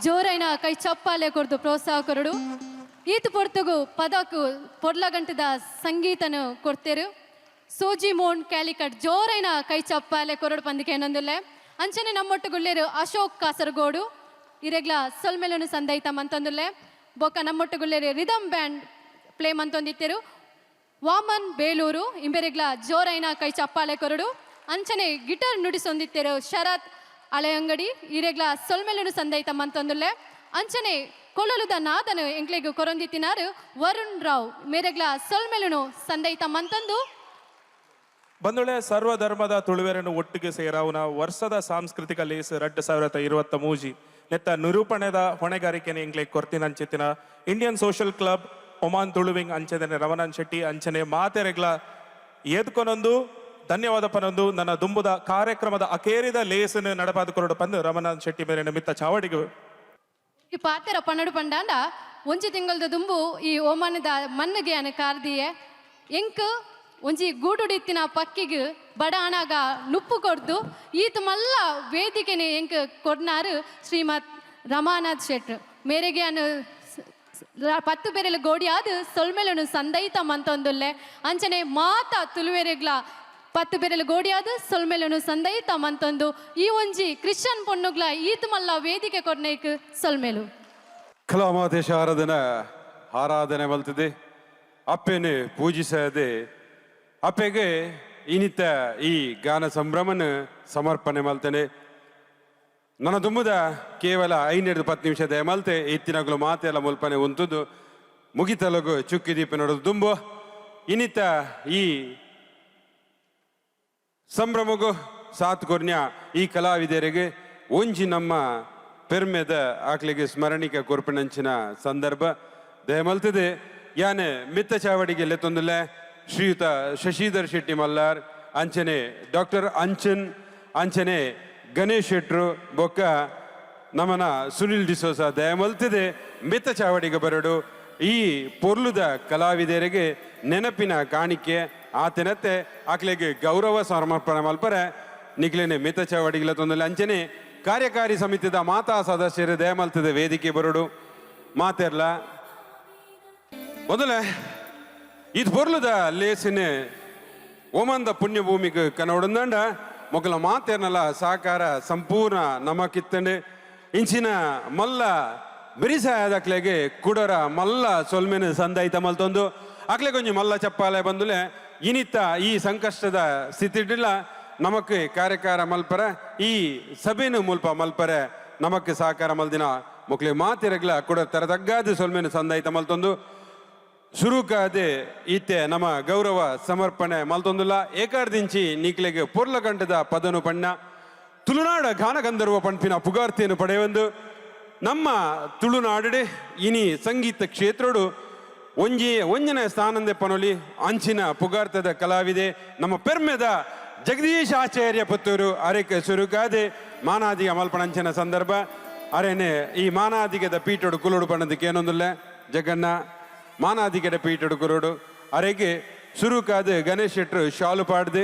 ಜೋರೈನ ಕೈ ಚಪ್ಪಾಲೆ ಕೊರ್ದು ಪ್ರೋತ್ಸಾಹ ಕೊರಡು ಈತ ಪೊರ್ತುಗು ಪದಕು ಪೊರ್ಲಗಂಟದ ಸಂಗೀತನು ಕೊಡ್ತೇರು ಸೋಜಿ ಮೋನ್ ಕ್ಯಾಲಿಕಟ್ ಜೋರೈನ ಕೈ ಚಪ್ಪಾಲೆ ಕೊರಡು ಪಂದಿಕೆ ಏನೊಂದುಲ್ಲೆ ಅಂಚನೆ ನಮ್ಮೊಟ್ಟುಗುಳ್ಳೇರು ಅಶೋಕ್ ಕಾಸರಗೋಡು ಇರೆಗ್ಲ ಸೊಲ್ಮೆಲನು ಸಂದೈತ ಮಂತೊಂದುಲ್ಲೆ ಬೊಕ್ಕ ನಮ್ಮೊಟ್ಟುಗುಳ್ಳೇರು ರಿದಮ್ ಬ್ಯಾಂಡ್ ಪ್ಲೇ ಮಂತೊಂದಿತ್ತೆರು ವಾಮನ್ ಬೇಲೂರು ಇಂಬೆರೆಗ್ಲ ಜೋರೈನ ಕೈ ಚಪ್ಪಾಲೆ ಕೊರಡು ಅಂಚನೆ ಗಿಟಾರ್ ನುಡಿಸೊಂದಿತ್ತೆರು ಶರತ್ ಅಲೆಯಂಗಡಿ ಇರೆಗ್ಲ ಸೊಲ್ಮೆಲನು ಸಂದೈತ ಮಂತೊಂದುಲ್ಲೆ ಅಂಚನೆ ಕೊಳಲುದ ನಾದನು ಎಂಕ್ಲೆಗು ಕೊರೊಂದಿತ್ತಿನಾರು ವರುಣ್ ರಾವ್ ಮೇರೆಗ್ಲ ಸೊಲ್ಮೆಲನು ಸಂದೈತ ಮಂತಂದು ಬಂದುಳೆ ಸರ್ವಧರ್ಮದ ತುಳುವೆರನ್ನು ಒಟ್ಟಿಗೆ ಸೇರಾವುನ ವರ್ಷದ ಸಾಂಸ್ಕೃತಿಕ ಲೇಸ್ 2023 ನೆತ್ತ ನಿರೂಪಣೆದ ಹೊಣೆಗಾರಿಕೆನ ಎಂಗ್ಲೆ ಕೊರ್ತಿನಂಚಿತ್ತಿನ ಇಂಡಿಯನ್ ಸೋಷಿಯಲ್ ಕ್ಲಬ್ ಒಮಾನ್ ತುಳುವಿಂಗ್ ಅಂಚೆದನೆ ರಮಣನ್ ಶೆಟ್ಟಿ ಅಂಚನೆ ಮಾತೆರೆಗ್ಲ ಏದ್ಕೊನೊಂದು ಧನ್ಯವಾದ ಪನೊಂದು ನನ್ನ ದುಂಬುದ ಕಾರ್ಯಕ್ರಮದ ಅಕೇರಿದ ಲೇಸನ್ನು ನಡಪಾದ ಕೊರಡು ಪಂದು ರಮಣನ್ ಶೆಟ್ಟಿ ಮೇಲೆ ನಿಮಿತ್ತ ಚಾವಡಿಗೆ ಈ ಪಾತೆರ ಪನ್ನಡು ಪಂಡಾಂಡ ಒಂಜಿ ತಿಂಗಳದ ದುಂಬು ಈ ಓಮಾನದ ಮನ್ನಿಗೆ ಅನ ಕಾರ್ದಿಯೆ ಎಂಕ್ ಒಂಜಿ ಗೂಡುಡಿತ್ತಿನ ಪಕ್ಕಿಗೆ ಬಡ ಹಣಗ ನುಪ್ಪು ಕೊಡ್ದು ಈತ ಮಲ್ಲ ವೇದಿಕೆನೆ ಎಂಕ್ ಕೊಡ್ನಾರು ಶ್ರೀಮತ್ ರಮಾನಾಥ್ ಶೆಟ್ರು ಮೇರೆಗೆ ಅನು 10 ಬೇರೆಲ ಗೋಡಿಯಾದು ಸೊಲ್ಮೆಲನು ಸಂದೈತ ಮಂತೊಂದುಲ್ಲೆ ಅಂಚನೆ ಮಾತ ತುಳುವೆರೆಗ್ಲ 10 ಬೇರೆಲ ಗೋಡಿಯಾದು ಸೊಲ್ಮೆಲನು ಸಂದೈತ ಮಂತೊಂದು ಈ ಒಂಜಿ ಕ್ರಿಶ್ಚಿಯನ್ ಪೊಣ್ಣುಗ್ಲ ಈತ ಮಲ್ಲ ವೇದಿಕೆ ಕೊಡ್ನೇಕ್ ಸೊಲ್ಮೆಲು ಕಲಾಮಾದೇಶ ಆರಾಧನೆ ಮಲ್ತದೆ ಅಪ್ಪೆನೆ ಪೂಜಿಸದೆ ಅಪ್ಪೆಗೆ ಇನಿತ ಈ ಗಾನ ಸಂಭ್ರಮನ ಸಮರ್ಪಣೆ ಮಲ್ತೇನೆ ನನ್ನ ತುಂಬುದ ಕೇವಲ 5-10 ನಿಮಿಷದ ಮಲ್ತೆ ಎತ್ತಿನಗಳು ಮಾತೆಲ್ಲ ಮುಲ್ಪನೆ ಉಂಟುದು ಮುಗಿತಲಗು ಚುಕ್ಕಿ ದೀಪ ನೋಡೋದು ತುಂಬು ಇನಿತ ಈ ಸಂಭ್ರಮಗೂ ಸಾತ್ ಕೊರ್ನ್ಯ ಈ ಕಲಾವಿದರಿಗೆ ಒಂಜಿ ನಮ್ಮ ಪೆರ್ಮೆದ ಆಕ್ಲಿಗೆ ಸ್ಮರಣಿಕ ಕೊರ್ಪಿನಂಚಿನ ಸಂದರ್ಭ ದಯಮಲ್ತದೆ ಯಾನೆ ಮಿತ್ತ ಚಾವಡಿಗೆ ಲೆತ್ತೊಂದುಲೆ ಶ್ರೀಯುತ ಶಶಿಧರ್ ಶೆಟ್ಟಿ ಮಲ್ಲಾರ್ ಅಂಚನೆ ಡಾಕ್ಟರ್ ಅಂಚನ್ ಅಂಚನೆ ಗಣೇಶ್ ಶೆಟ್ರು ಬೊಕ್ಕ ನಮನ ಸುನಿಲ್ ಡಿಸೋಸ ದಯಮಲ್ತಿದೆ ಮಿತ್ತ ಚಾವಡಿಗೆ ಬರಡು ಈ ಪೊರ್ಲುದ ಕಲಾವಿದರಿಗೆ ನೆನಪಿನ ಕಾಣಿಕೆ ಆತನತ್ತೆ ಆಕ್ಲೆಗೆ ಗೌರವ ಸಮರ್ಪಣೆ ಮಲ್ಪರೆ ನಿಗ್ಲೇನೆ ಮಿತ್ತ ಚಾವಡಿಗೆ ತೊಂದಲೆ ಅಂಚನೆ ಕಾರ್ಯಕಾರಿ ಸಮಿತಿದ ಮಾತಾ ಸದಸ್ಯರು ದಯಮಲ್ತದೆ ವೇದಿಕೆ ಬರಡು ಮಾತೆರ್ಲ ಮೊದಲೇ ಇದು ಪೊರ್ಲುದ ಲೇಸಿನ ಓಮಂದ ಪುಣ್ಯಭೂಮಿಗೆ ಕನವಡಂದಂಡ ಮೊಗಲ ಮಾತೇರ್ನಲ್ಲ ಸಾಕಾರ ಸಂಪೂರ್ಣ ನಮಕಿತ್ತಂಡೆ ಇಂಚಿನ ಮಲ್ಲ ಬಿರಿಸಾಯದಕ್ಲೆಗೆ ಕುಡರ ಮಲ್ಲ ಸೊಲ್ಮೆನ ಸಂದೈತ ಮಲ್ತೊಂದು ಅಕ್ಲೆ ಕೊಂಚ ಮಲ್ಲ ಚಪ್ಪಾಲೆ ಬಂದುಲೆ ಇನಿತ್ತ ಈ ಸಂಕಷ್ಟದ ಸ್ಥಿತಿಡಿಲ್ಲ ನಮಕ್ಕೆ ಕಾರ್ಯಕಾರ ಮಲ್ಪರ ಈ ಸಭೆನು ಮುಲ್ಪ ಮಲ್ಪರೆ ನಮಕ್ಕೆ ಸಹಕಾರ ಮಲ್ದಿನ ಮೊಕ್ಲೆ ಮಾತಿರಗ್ಲ ಕುಡ ತರದಗ್ಗಾದ ಸೊಲ್ಮೆನ ಸಂದೈತ ಮಲ್ತೊಂದು ಶುರುಕಾದೆ ಈತೆ ನಮ್ಮ ಗೌರವ ಸಮರ್ಪಣೆ ಮಲ್ತೊಂದುಲ್ಲ ಏಕಾರ್ದಿಂಚಿ ನೀಕ್ಲೆಗೆ ಪೊರ್ಲಗಂಟದ ಪದನು ಪಣ್ಣ ತುಳುನಾಡ ಗಾನಗಂಧರ್ವ ಪಂಪಿನ ಪುಗಾರ್ತಿಯನ್ನು ಪಡೆಯೊಂದು ನಮ್ಮ ತುಳುನಾಡಡೆ ಇನಿ ಸಂಗೀತ ಕ್ಷೇತ್ರಡು ಒಂಜನೆ ಸ್ಥಾನಂದೆ ಪನೊಲಿ ಅಂಚಿನ ಪುಗಾರ್ತದ ಕಲಾವಿದೆ ನಮ್ಮ ಪೆರ್ಮೆದ ಜಗದೀಶ್ ಆಚಾರ್ಯ ಪುತ್ತೂರು ಅರೆಕೆ ಸುರುಕಾದೆ ಮಾನಾದಿಗ ಮಲ್ಪಣಂಚಿನ ಸಂದರ್ಭ ಅರೆನೆ ಈ ಮಾನಾದಿಗದ ಪೀಠಡು ಕುಲುಡು ಪಣ್ಣದಕ್ಕೆ ಏನೊಂದಿಲ್ಲ ಜಗನ್ನ ಮಾನಾದಿಗಡ ಪೀಠಡು ಕುರುಡು ಅರೆಗೆ ಸುರುಕಾದ ಗಣೇಶ್ ಶೆಟ್ರು ಶಾಲು ಪಾಡ್ದೆ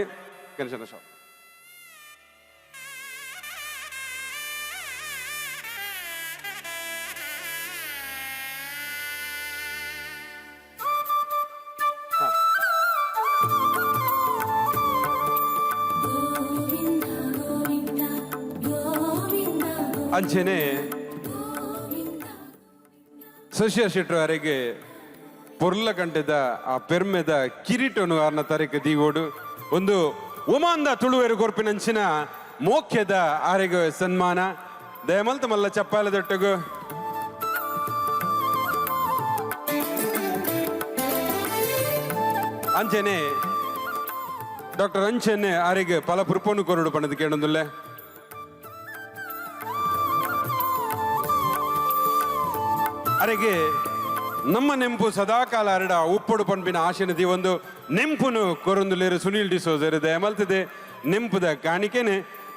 ಗಣೇಶನ ಶಾಲು ಅಂಚೆನೆ ಸಸ್ಯ ಶೆಟ್ರು ಅರೆಗೆ ಪೊರ್ಲ ಕಂಟದ ಆ ಪೆರ್ಮೆದ ಕಿರೀಟನು ಆರ್ನ ತರಕ ದೀಗೋಡು ಒಂದು ಒಮಾಂದ ತುಳುವೆರು ಕೊರ್ಪಿನಂಚಿನ ಮೋಖ್ಯದ ಆರೆಗೆ ಸನ್ಮಾನ ದಯಮಲ್ತ ಮಲ್ಲ ಚಪ್ಪಾಲ ದೊಟ್ಟಗು ಅಂಚೆನೆ ಡಾಕ್ಟರ್ ಅಂಚೆನೆ ಆರೆಗೆ ಪಲ ಪುರ್ಪೊನು ಕೊರಡು ಪಣದ ಕೇಳೊಂದುಲ್ಲೆ ಅರೆಗೆ ನಮ್ಮ ನೆಂಪು ಸದಾಕಾಲ ಅರಡ ಉಪ್ಪಡು ಪಂಪಿನ ಆಶೆನದಿ ಒಂದು ನೆಂಪುನು ಕೊರೊಂದುಲೇರು ಸುನೀಲ್ ಡಿಸೋಜರು ದಯಮಲ್ತದೆ ನೆಂಪುದ ಕಾಣಿಕೆನೆ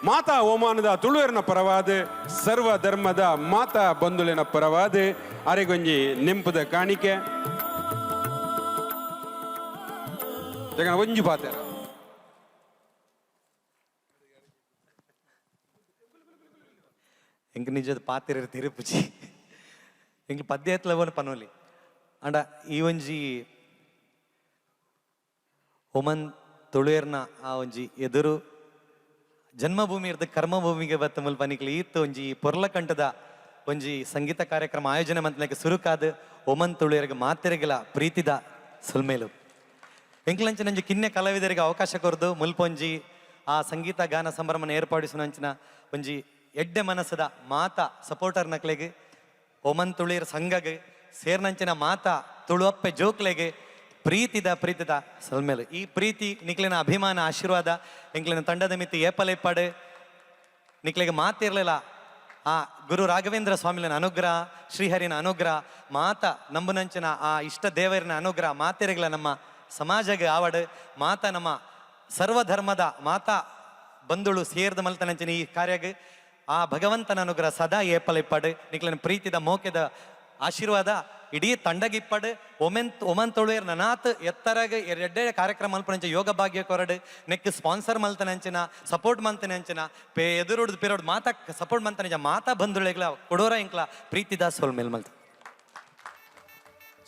ಮಾತಾ ಓಮಾನದ ತುಳುವೆರನ ಪರವಾದ ಸರ್ವ ಧರ್ಮದ ಮಾತಾ ಬಂಧುಲಿನ ಪರವಾದ ಅರೆಗೊಂಜಿ ನೆಂಪುದ ಕಾಣಿಕೆ ಜಗನ ಒಂಜು ಪಾತೆರ ಎಂಕ್ ನಿಜದ ಪಾತೆರ ತಿರುಪುಜಿ ಎಂಕ್ ಪದ್ಯ ಎತ್ತಲವನು ಪನೋಲಿ ಅಂಡ ಈ ಒಂಜಿ ಒಮನ್ ತುಳುಯರ್ನ ಆ ಒಂಜಿ ಎದುರು ಜನ್ಮಭೂಮಿ ಇರ್ದ ಕರ್ಮಭೂಮಿಗೆ ಬತ್ತ ಮುಲ್ಪ ನಿಕ್ಲಿ ಈತ್ತು ಒಂಜಿ ಪೊರ್ಲಕಂಠದ ಒಂಜಿ ಸಂಗೀತ ಕಾರ್ಯಕ್ರಮ ಆಯೋಜನೆ ಮಂತ್ಲಕ್ಕೆ ಸುರುಕಾದ ಒಮನ್ ತುಳುಯರಿಗೆ ಮಾತೆರೆಗಿಲ ಪ್ರೀತಿದ ಸುಲ್ಮೇಲು ಎಂಕ್ಲಂಚಿನಂಜಿ ಕಿನ್ನೆ ಕಲಾವಿದರಿಗೆ ಅವಕಾಶ ಕೊರ್ದು ಮುಲ್ಪೊಂಜಿ ಆ ಸಂಗೀತ ಗಾನ ಸಂಭ್ರಮನ ಏರ್ಪಾಡಿಸುವಂಚಿನ ಒಂಜಿ ಎಡ್ಡೆ ಮನಸ್ಸದ ಮಾತಾ ಸಪೋರ್ಟರ್ ನಕ್ಲೆಗೆ ಒಮನ್ ತುಳಿಯರ್ ಸಂಘಗೆ ಸೇರ್ನಂಚಿನ ಮಾತಾ ತುಳುವಪ್ಪೆ ಜೋಕ್ಲೆಗೆ ಪ್ರೀತಿದ ಸಲ್ಮೇಲು ಈ ಪ್ರೀತಿ ನಿಕ್ಲಿನ ಅಭಿಮಾನ ಆಶೀರ್ವಾದ ಎಂಕ್ಲಿನ ತಂಡದ ಮಿತಿ ಏಪಲೆಪ್ಪಾಡು ನಿಕ್ಲಿಗೆ ಮಾತಿರ್ಲಿಲ್ಲ ಆ ಗುರು ರಾಘವೇಂದ್ರ ಸ್ವಾಮಿಲಿನ ಅನುಗ್ರಹ ಶ್ರೀಹರಿನ ಅನುಗ್ರಹ ಮಾತ ನಂಬುನಂಚಿನ ಆ ಇಷ್ಟ ದೇವರಿನ ಅನುಗ್ರಹ ಮಾತೆರೆಗಳ ನಮ್ಮ ಸಮಾಜಗೆ ಆವಡು ಮಾತ ನಮ್ಮ ಸರ್ವಧರ್ಮದ ಮಾತಾ ಬಂಧುಳು ಸೇರ್ದ ಮಲ್ತನಂಚಿನ ಈ ಕಾರ್ಯಗೆ ಆ ಭಗವಂತನ ಅನುಗ್ರಹ ಸದಾ ಏಪಲೆಪ್ಪಾಡು ನಿಕ್ಲಿನ ಪ್ರೀತಿದ ಮೋಕೆದ ಆಶೀರ್ವಾದ ಇಡೀ ತಂಡಗಿಪ್ಪಡು ಒಮನ್ ತೊಳುಯರ್ ನನಾತ್ ಎತ್ತರಗೆ ಎಡ್ಡೆ ಕಾರ್ಯಕ್ರಮ ಮಲ್ಪನಂಚ ಯೋಗ ಭಾಗ್ಯ ಕೊರಡು ನೆಕ್ ಸ್ಪಾನ್ಸರ್ ಮಲ್ತನಂಚಿನ ಸಪೋರ್ಟ್ ಮಂತನಂಚಿನ ಪೇ ಎದುರುಡ್ದು ಪಿರೋಡ್ ಮಾತಾ ಸಪೋರ್ಟ್ ಮಂತನಂಚ ಮಾತಾ ಬಂಧುಳೆಗ್ಲ ಕೊಡೋರ ಇಂಕ್ಲ ಪ್ರೀತಿದ ಸೋಲ್ಮೇಲ್ ಮಲ್ತ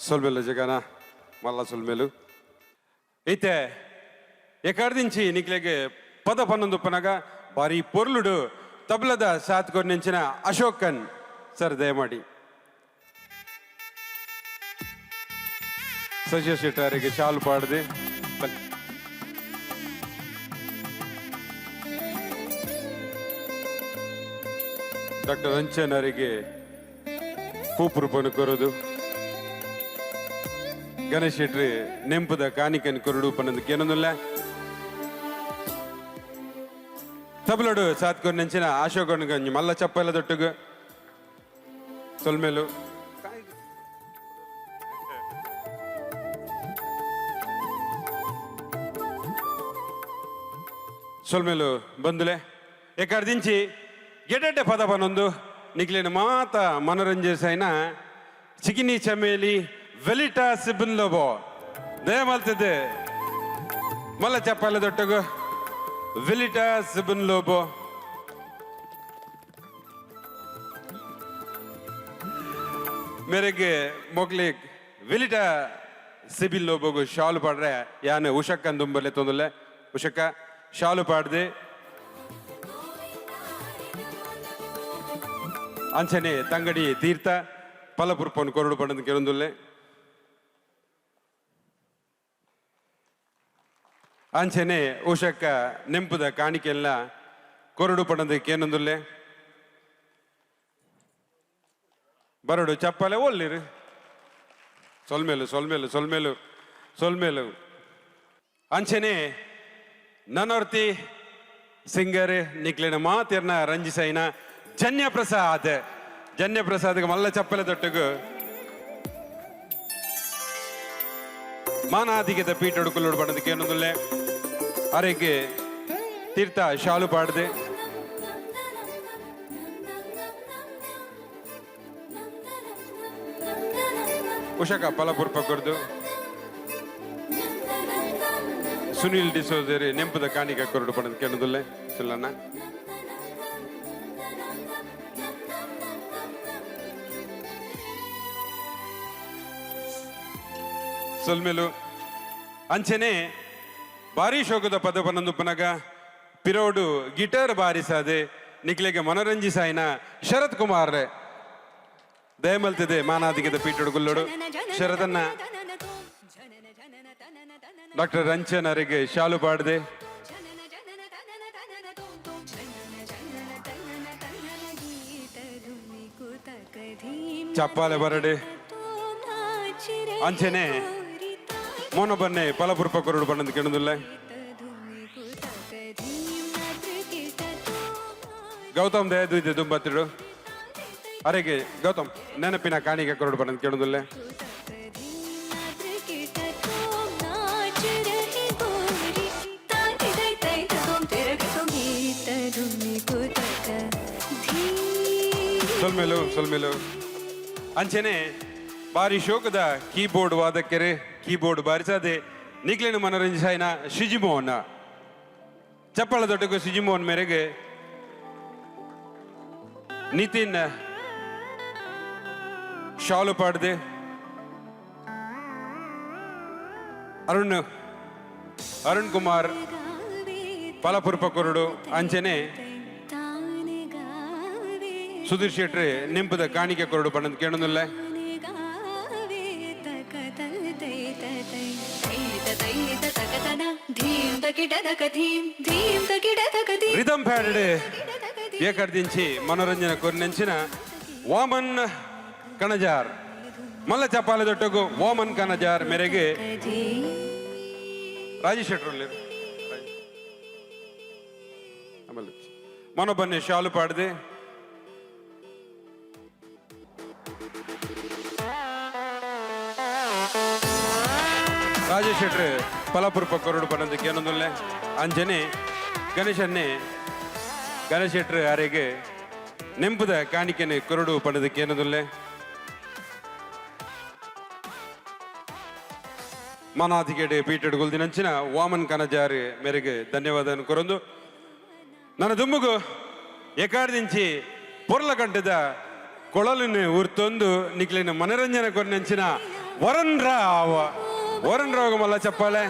ಸೊಲ್ಮೇಲು ಜಗನ ಮಲ್ಲ ಸೊಲ್ಮೇಲು ಐತೆ ಎಕಡ್ದಿಂಚಿ ನಿಕ್ಲೆಗೆ ಪದ ಪನ್ನೊಂದು ಪನಗ ಬಾರಿ ಪೊರ್ಲುಡು ತಬ್ಲದ ಸಾತ್ ಕೊನ್ನೆಂಚಿನ ಅಶೋಕನ್ ಸರ್ ದಯಮಾಡಿ ಸಚಿವ ಶೆಟ್ಟರಿಗೆ ಶಾಲು ಪಾಡದೆ ಡಾಕ್ಟರ್ ರಂಚನ್ ಅವರಿಗೆ ಪೂಪುರುಪನು ಕೊರೋದು ಗಣೇಶ್ ಶೆಟ್ಟಿ ನೆಂಪದ ಕಾಣಿಕನ್ ಕೊರಡು ಪನ್ನದು ಕೇನೊಂದಿಲ್ಲ ತಬಲಡು ಸಾತ್ಕೊಂಡು ನೆಂಚಿನ ಅಶೋಕನ್ ಗಂಜಿ ಮಲ್ಲ ಚಪ್ಪಲ ದೊಟ್ಟುಗು ಸೊಲ್ಮೇಲು ಸೊಲ್ಮೇಲು ಬಂದುಲೆ ಎಕಡ್ದಿಂಚಿ ಗೆಡ್ಡೆ ಪದ ಪನೊಂದು ನಿಕ್ಲಿನ ಮಾತ ಮನೋರಂಜಿಸೈನ ಚಿಕಿನಿ ಚಮೇಲಿ ವೆಲಿಟಾ ಸಿಬಿನ್ ಲೋಬೋ ದಯ ಮಲ್ತಿದ್ದೆ ಮಲ್ಲ ಚಪ್ಪಲ ದೊಟ್ಟಗು ವೆಲಿಟಾ ಸಿಬಿನ್ ಲೋಬೋ ಮೇರೆಗೆ ಮೊಗ್ಲಿ ವೆಲಿಟಾ ಸಿಬಿನ್ ಲೋಬೋಗು ಶಾಲು ಪಾಡ್ರೆ ಯಾನೆ ಉಷಕ್ಕ ದುಂಬಲೆ ತೊಂದಲೆ ಉಷಕ್ಕ ಶಾಲು ಪಾಡ್ದೆ ಅಂಚನೆ ತಂಗಡಿ ತೀರ್ಥ ಪಲಪುರ್ಪನ್ ಕೊರಡು ಪಂಡದ ಕೆಲವೊಂದುಲ್ಲೆ ಅಂಚನೆ ಉಷಕ್ಕ ನೆಂಪುದ ಕಾಣಿಕೆಲ್ಲ ಕೊರಡು ಪಂಡದ ಕೇನೊಂದುಲ್ಲೆ ಬರಡು ಚಪ್ಪಲೆ ಒಲ್ಲಿರು ಸೊಲ್ಮೇಲು ಸೊಲ್ಮೇಲು ಸೊಲ್ಮೇಲು ಸೊಲ್ಮೇಲು ಅಂಚನೆ ನನೋರ್ತಿ ಸಿಂಗರ್ ನಿಕ್ಲಿನ ಮಾತಿರ್ನ ರಂಜಿಸೈನ ಜನ್ಯ ಪ್ರಸಾದ್ಗೆ ಮಲ್ಲ ಚಪ್ಪಲೆ ತೊಟ್ಟಗು ಮಾನಾದಿಗೆದ ಪೀಠ ಹುಡುಕಲು ಪಡದಕ್ಕೆ ಏನೊಂದುಲ್ಲೆ ಅರೆಗೆ ತೀರ್ಥ ಶಾಲು ಪಾಡದೆ ಉಷಕ ಫಲಪುರ್ಪ ಕೊರ್ದು ಸುನಿಲ್ ಡಿಸೋದರಿ ನೆಂಪದ ಕಾಣಿಕ ಕೊರಡು ಪಡದ ಕೇಳದುಲ್ಲೆ ಸುಲ್ಲಣ್ಣ ಸೊಲ್ಮೇಲು ಅಂಚನೆ ಬಾರಿ ಶೋಕದ ಪದ ಪನ್ನೊಂದು ಪನಗ ಪಿರೋಡು ಗಿಟಾರ್ ಬಾರಿಸಾದೆ ನಿಕ್ಲೆಗೆ ಮನೋರಂಜಿಸಾಯಿನ ಶರತ್ ಕುಮಾರ್ ದಯಮಲ್ತಿದೆ ಮಾನಾದಿಗೆದ ಪೀಠಡು ಗುಲ್ಲೋಡು ಶರದನ್ನ ಡಾಕ್ಟರ್ ರಂಚನ್ ಅವರಿಗೆ ಶಾಲು ಪಾಡದೆ ಚಪ್ಪಾಲೆ ಬರಡೆ ಅಂಚನೆ ಮೋನ ಬನ್ನೆ ಪಲಪುರ್ಪ ಕೊರಡು ಬಣ್ಣದ ಕೆಣದುಲ್ಲ ಗೌತಮ್ ದಯದು ಇದೆ ದುಂಬತ್ತಿಡು ಅರೆಗೆ ಗೌತಮ್ ನೆನಪಿನ ಕಾಣಿಗೆ ಕೊರಡು ಬಣ್ಣದ ಕೆಣದುಲ್ಲ ಸೊಲ್ಮೇಲು ಅಂಚನೆ ಬಾರಿ ಶೋಕದ ಕೀಬೋರ್ಡ್ ವಾದಕರೆ ಕೀಬೋರ್ಡ್ ಬಾರಿಸದೆ ನಿಕ್ಲಿನ ಮನೋರಂಜಿಸಾಯಿನ ಶಿಜಿಮೋಹನ್ ಚಪ್ಪಳ ದೊಡ್ಡಗೂ ಶಿಜಿಮೋಹನ್ ಮೇರೆಗೆ ನಿತಿನ್ ಶಾಲು ಪಾಡದೆ ಅರುಣ್ ಅರುಣ್ ಕುಮಾರ್ ಪಲಪುರ್ಪ ಕೊರಡು ಅಂಚನೆ ಸುಧೀರ್ ಶೆಟ್ಟಿ ನಿಂಪದ ಕಾಣಿಕೆ ಕೊರಡು ಪಣ್ಣದ ಕೇಳೋದಿಲ್ಲ. ರಿದಮ್ ಪ್ಯಾಡ್ ಏಕರ್ದಿಂచి ಮನೋರಂಜನೆ ಕೊರ್ನೆಂಚಿನ ವಾಮನ್ ಕಣಜಾರ್ ಮಲ್ಲ ಚಪ್ಪಾಲೆ ದೊಟ್ಟಗು ವಾಮನ್ ಕಣಜಾರ್ ಮೇರೆಗೆ ರಾಜೇಶ್ ಶೆಟ್ರು ಆಮೇಲೆ ಮನೊಬ್ಬನ್ನೇ ಶಾಲು ಪಾಡ್ದೆ ರಾಜೇಶ್ ಶೆಟ್ರು ಪಲಾಪುರ ಪಕ್ಕರೋಡು ಪನ್ನದಕ್ಕೆ ಏನೊಂದಿಲ್ಲ ಅಂಜನೆ ಗಣೇಶನ್ನೇ ಗಣೇಶ್ ಶೆಟ್ರು ಯಾರಿಗೆ ನೆಂಪದ ಕಾಣಿಕೆನೆ ಕೊರಡು ಪಡೆದಕ್ಕೆ ಏನೊಂದಿಲ್ಲ. ಮನಾಧಿಕೆಡೆ ಪೀಟೆಡ್ ಗುಲ್ದಿನಂಚಿನ ವಾಮನ್ ಕನಜಾರಿ ಮೇರೆಗೆ ಧನ್ಯವಾದ ಕೊರೊಂದು ನನ್ನ ದುಮ್ಮಗು ಎಕಾಡ್ದಿಂಚಿ ಪೊರ್ಲ ಕಂಟದ ಕೊಳಲನ್ನು ಊರ್ತೊಂದು ನಿಕ್ಲಿನ ಮನರಂಜನೆ ಕೊರ್ನೆಂಚಿನ ವರನ್ ರಾವ್ ಮಲ್ಲ ಚಪ್ಪಾಳೆ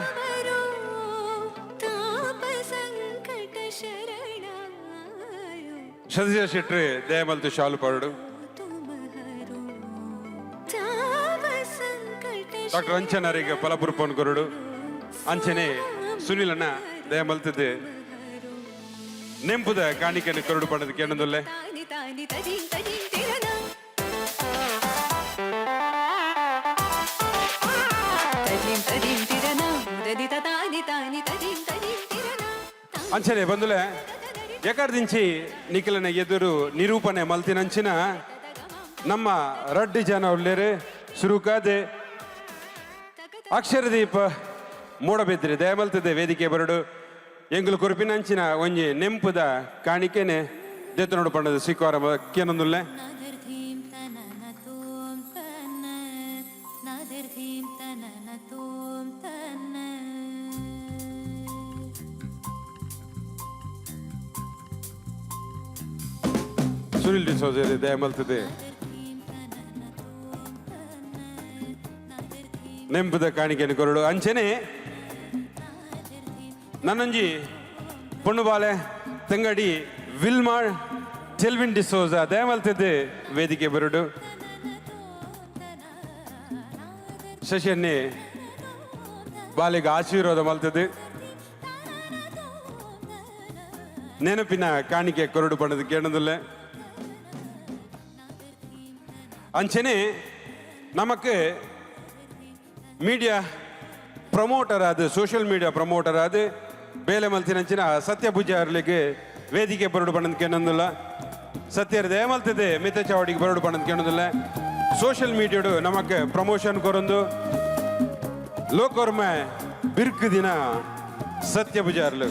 ಶಶಿಧರ್ ಶೆಟ್ಟಿ ದಯಮಲ್ತು ಶಾಲು ಪಾಡು ಡಾಕ್ಟರ್ ಅಂಚನರಿಗೆ ಫಲಪುರ್ಪನ್ ಕೊರಡು ಅಂಚನೆ ಸುನಿಲಣ್ಣ ದಯಮಲ್ತದೆ ನೆಂಪುದ ಕಾಣಿಕೆಯನ್ನು ಕೊರಡು ಪಡೆದಕ್ಕೆ ಏನೊಂದೊಲ್ಲೆ ಅಂಚನೆ ಬಂದುಲೆ ಎಕರ್ದಿಂಚಿ ನಿಖಿಲನ ಎದುರು ನಿರೂಪಣೆ ಮಲ್ತಿನಂಚಿನ ನಮ್ಮ ರಡ್ಡಿ ಜನ ಉಳ್ಳೇರೆ ಸುರುಕಾದೆ ಅಕ್ಷರದೀಪ ಮೂಡಬಿದ್ರಿ ದಯಮಲ್ತದೆ ವೇದಿಕೆ ಬರಡು ಎಂಗುಲು ಕುರುಪಿನಂಚಿನ ಒಂಜಿ ನೆಂಪುದ ಕಾಣಿಕೆನೆ ದೇತನೋಡು ಪಂಡದ ಸ್ವೀಕಾರ ಕೇನೊಂದುಲ್ಲೆ ಸುನಿಲ್ ಡಿಸೋಜರಿ ದಯಮಲ್ತದೆ ನೆಂಪುದ ಕಾಣಿಕೆಯನ್ನು ಕೊರಡು ಅಂಚನೆ ನನ್ನೊಂಜಿ ಪೊಣ್ಣುಬಾಲೆ ತಂಗಡಿ ವಿಲ್ಮಾಳ್ ಟೆಲ್ವಿನ್ ಡಿಸೋಜ ದಯಮಲ್ತದೆ ವೇದಿಕೆ ಬರಡು ಶಶಿಯನ್ನೇ ಬಾಲೆಗೆ ಆಶೀರ್ವಾದ ಮಲ್ತದೆ ನೆನಪಿನ ಕಾಣಿಕೆ ಕೊರಡು ಪಡೆದು ಕೇಳೋದಿಲ್ಲ ಅಂಚನೆ ನಮಕ್ಕೆ ಮೀಡಿಯಾ ಪ್ರಮೋಟರ್ ಆದ ಸೋಷಿಯಲ್ ಮೀಡಿಯಾ ಪ್ರಮೋಟರ್ ಆದ ಬೇಲೆ ಮಲ್ತಿನಂಚಿನ ಸತ್ಯ ಪೂಜಾರ್ಲಿಗೆ ವೇದಿಕೆ ಬರಡು ಬಣ್ಣದ ಕೇಳೋದಿಲ್ಲ ಸತ್ಯರ ದಯಮಲ್ತದೆ ಮಿತ ಚಾವಡಿಗೆ ಬರಡು ಬಣ್ಣದ ಕೇಳೋದಿಲ್ಲ ಸೋಷಿಯಲ್ ಮೀಡಿಯಾಡು ನಮಕ್ಕೆ ಪ್ರಮೋಷನ್ ಕೊರೊಂದು ಲೋಕೋರ್ಮ ಬಿರ್ಕ್ ದಿನ ಸತ್ಯ ಪೂಜಾರ್ಲು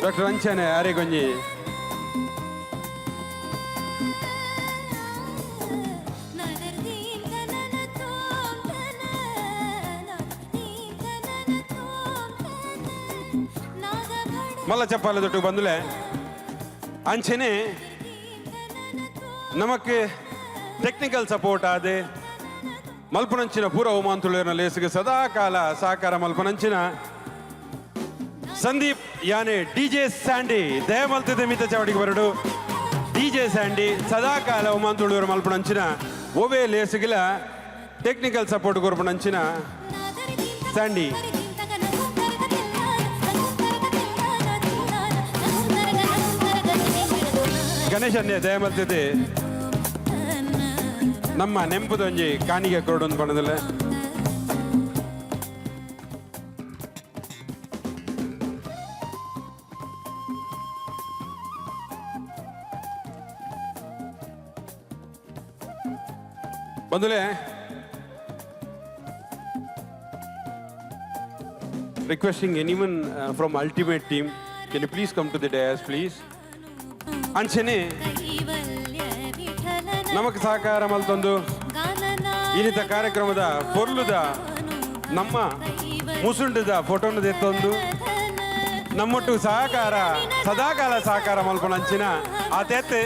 ಡಾಕ್ಟರ್ ಅಂಚನೆ ಆರೆಗೊಂಜಿ ಮಲ್ಲ ಚಪ್ಪಾಲೆ ದೊಟ್ಟು ಬಂದುಲೆ ಅಂಚನೆ ನಮಕ್ಕೆ ಟೆಕ್ನಿಕಲ್ ಸಪೋರ್ಟ್ ಆದೆ ಮಲ್ಪನಂಚಿನ ಪೂರ ಹೋಮಾಂತುಳಿನ ಲೇಸಿಗೆ ಸದಾ ಕಾಲ ಸಹಕಾರ ಮಲ್ಪನಂಚಿನ ಸಂದೀಪ್ ಯಾನೆ ಡಿಜೆ ಸ್ಯಾಂಡಿ ದಯಮಲ್ತದೆ ಮಿತ ಚಾವಡಿಗೆ ಬರಡು ಡಿಜೆ ಸ್ಯಾಂಡಿ ಸದಾ ಕಾಲ ಹೋಮಾಂತುಳಿಯವರು ಮಲ್ಪನಂಚಿನ ಓವೇ ಲೇಸಿಗಿಲ ಟೆಕ್ನಿಕಲ್ ಸಪೋರ್ಟ್ ಕೊರ್ಪನಂಚಿನ ಸ್ಯಾಂಡಿ ಗಣೇಶನ್ನೇ ದಯಮಲ್ತಿದೆ ನಮ್ಮ ನೆಂಪುದೊಂಜಿ ಕಾಣಿಗೆ ಕೊರಡೊಂದು ಬಣ್ಣದಲ್ಲ ಬಂದುಲೆ requesting anyone from Ultimate Team, can you please come to the dais, please? ಅಂಚನೆ ನಮಕ್ ಸಹಕಾರ ಮಲ್ತೊಂದು ಇನ್ನಿತ ಕಾರ್ಯಕ್ರಮದ ಪೊರ್ಲುದ ನಮ್ಮ ಮುಸುಂಡದ ಫೋಟೋನ ಎತ್ತೊಂದು ನಮ್ಮೊಟ್ಟು ಸಹಕಾರ ಸದಾಕಾಲ ಸಹಕಾರ ಮಲ್ಪನಂಚಿನ ಆತೆತ್ತೆ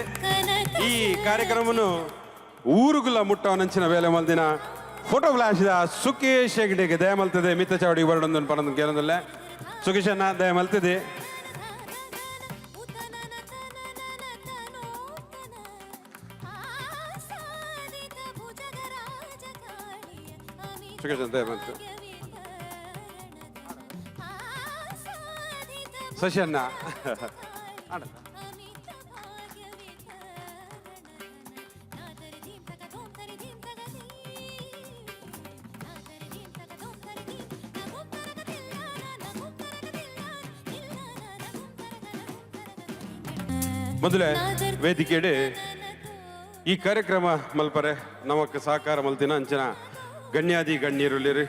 ಈ ಕಾರ್ಯಕ್ರಮನು ಊರುಗುಲ ಮುಟ್ಟವನಂಚಿನ ವೇಳೆ ಮಲ್ದಿನ ಫೋಟೋ ಫ್ಲಾಶ್ ಸುಖೇಶ್ ಹೆಗ್ಡೆಗೆ ದಯ ಮಲ್ತದೆ ಮಿತ್ತ ಚಾವಡಿ ಬರಡೊಂದು ಪರೊಂದು ಕೇಳೋದಿಲ್ಲ ಸುಖೇಶನ್ನ ದಯ ಮಲ್ತದೆ ಸುಖೇಶ್ ದಯ ಮಲ್ತು ಶಶಿಯನ್ನ ಮೊದಲೇ ವೇದಿಕೆಡೆ ಈ ಕಾರ್ಯಕ್ರಮ ಮಲ್ಪರೆ ನಮಕ್ ಸಹಕಾರ ಮಲ್ತಿನ ಅಂಚನ ಗಣ್ಯಾದಿ ಗಣ್ಯರುಲ್ಲಿರಿ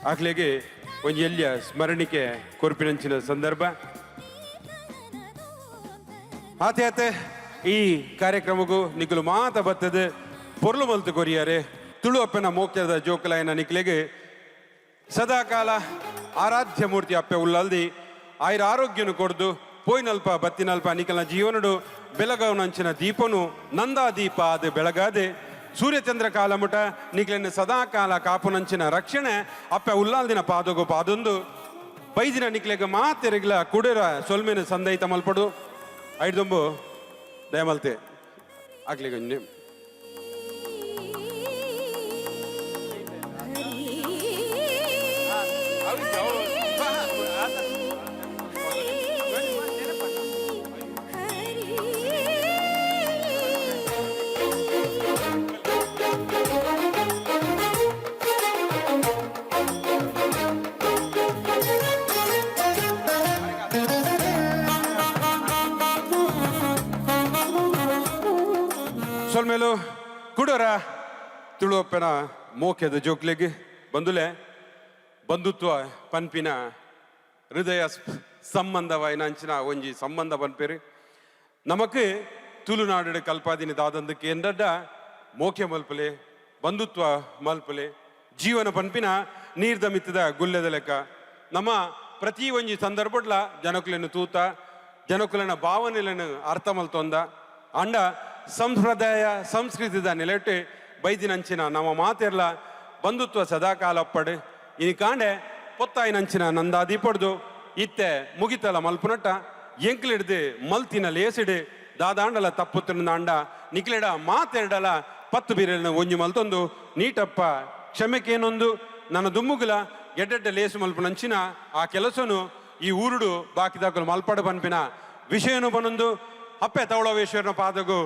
ಆಗ್ಲೆಗೆ ಒಂದು ಎಲ್ಲಿಯ ಸ್ಮರಣಿಕೆ ಕೊರ್ಪಿನಂಚಿನ ಸಂದರ್ಭ ಆತೆ ಈ ಕಾರ್ಯಕ್ರಮಕ್ಕೂ ನಿಖಲು ಮಾತ ಬರ್ತದೆ ಪೊರ್ಲು ಮಲ್ತು ಕೊರಿಯಾರೆ ತುಳು ಅಪ್ಪನ ಮೋಕ್ಯದ ಜೋಕಲಾಯನ ನಿಖಲೆಗೆ ಸದಾಕಾಲ ಆರಾಧ್ಯ ಮೂರ್ತಿ ಅಪ್ಪೆ ಉಲ್ಲಲ್ದಿ ಆಯ್ರ ಆರೋಗ್ಯನು ಕೊಡ್ದು ಪೋಯ್ನಲ್ಪ ಬತ್ತಿನಲ್ಪ ನಿಖಲ್ನ ಜೀವನಡು ಬೆಳಗವನಂಚಿನ ದೀಪನು ನಂದಾ ದೀಪ ಅದು ಬೆಳಗಾದೆ ಸೂರ್ಯಚಂದ್ರ ಕಾಲಮುಟ ನಿಖಲನ್ನು ಸದಾಕಾಲ ಕಾಪುನಂಚಿನ ರಕ್ಷಣೆ ಅಪ್ಪೆ ಉಲ್ಲಾಲ್ದಿನ ಪಾದಗು ಪಾದೊಂದು ಬೈದಿನ ನಿಖಲೆಗೆ ಮಾತೆರೆಗ್ಲ ಕುಡಿರ ಸೊಲ್ಮೆನ ಸಂದೈತ ಮಲ್ಪಡು ಐಡ್ದೊಂಬು ದಯಮಲ್ತೆ ಆಗ್ಲಿಗೆ ಸೊಲ್ಮೇಲು ಕುಡೋರ ತುಳುವಪ್ಪನ ಮೋಕ್ಯದ ಜೋಕ್ಲೆಗೆ ಬಂದುಲೆ ಬಂಧುತ್ವ ಪನ್ಪಿನ ಹೃದಯ ಸಂಬಂಧವಾಯಿನಂಚಿನ ಒಂಜಿ ಸಂಬಂಧ ಪನ್ಪೇರಿ ನಮಕ್ ತುಳುನಾಡು ಕಲ್ಪಾದಿನಿ ದಾದಂದಕ್ಕೆ ಎಂದಡ್ಡ ಮೋಕ್ಯ ಮಲ್ಪಲೆ ಬಂಧುತ್ವ ಮಲ್ಪಲೆ ಜೀವನ ಪನ್ಪಿನ ನೀರ್ದ ಮಿತ್ತದ ಗುಲ್ಲೆದ ಲೆಕ್ಕ ನಮ್ಮ ಪ್ರತಿ ಒಂಜಿ ಸಂದರ್ಭಡ್ಲ ಜನಕುಲೆನು ತೂತ ಜನಕುಲನ ಭಾವನೆలను ಅರ್ಥ ಮಲ್ತೊಂದ ಅಂಡ ಸಂಪ್ರದಾಯ ಸಂಸ್ಕೃತಿದ ನೆಲೆಟ್ಟು ಬೈದಿನಂಚಿನ ನಮ್ಮ ಮಾತೆರ್ಲ ಬಂಧುತ್ವ ಸದಾಕಾಲ ಅಪ್ಪಡು ಇನಿ ಕಾಂಡೆ ಪೊತ್ತಾಯಿನಂಚಿನ ನಂದಾದಿ ಪಡ್ದು ಇತ್ತೆ ಮುಗಿತಲ ಮಲ್ಪುನಟ್ಟ ಎಂಕ್ಲಿಡ್ದು ಮಲ್ತಿನ ಲೇಸಿಡು ದಾದಾಂಡಲ ತಪ್ಪುತ್ತಿನ ಅಂಡ ನಿಕ್ಲೆಡ ಮಾತೆರಡಲ ಪತ್ತು ಬೀರಲ್ನ ಒಂಜಿ ಮಲ್ತೊಂದು ನೀಟಪ್ಪ ಕ್ಷಮೆಕೇನೊಂದು ನನ್ನ ದುಮ್ಮುಗುಲ ಎಡ್ಡೆಡ್ಡ ಲೇಸು ಮಲ್ಪುನಂಚಿನ ಆ ಕೆಲಸನು ಈ ಊರುಡು ಬಾಕಿದಾಕಲು ಮಲ್ಪಡ ಪನ್ಪಿನ ವಿಷಯನು ಬನೊಂದು ಅಪ್ಪೆ ತವಳವೇಶ್ವರನ ಪಾದಗು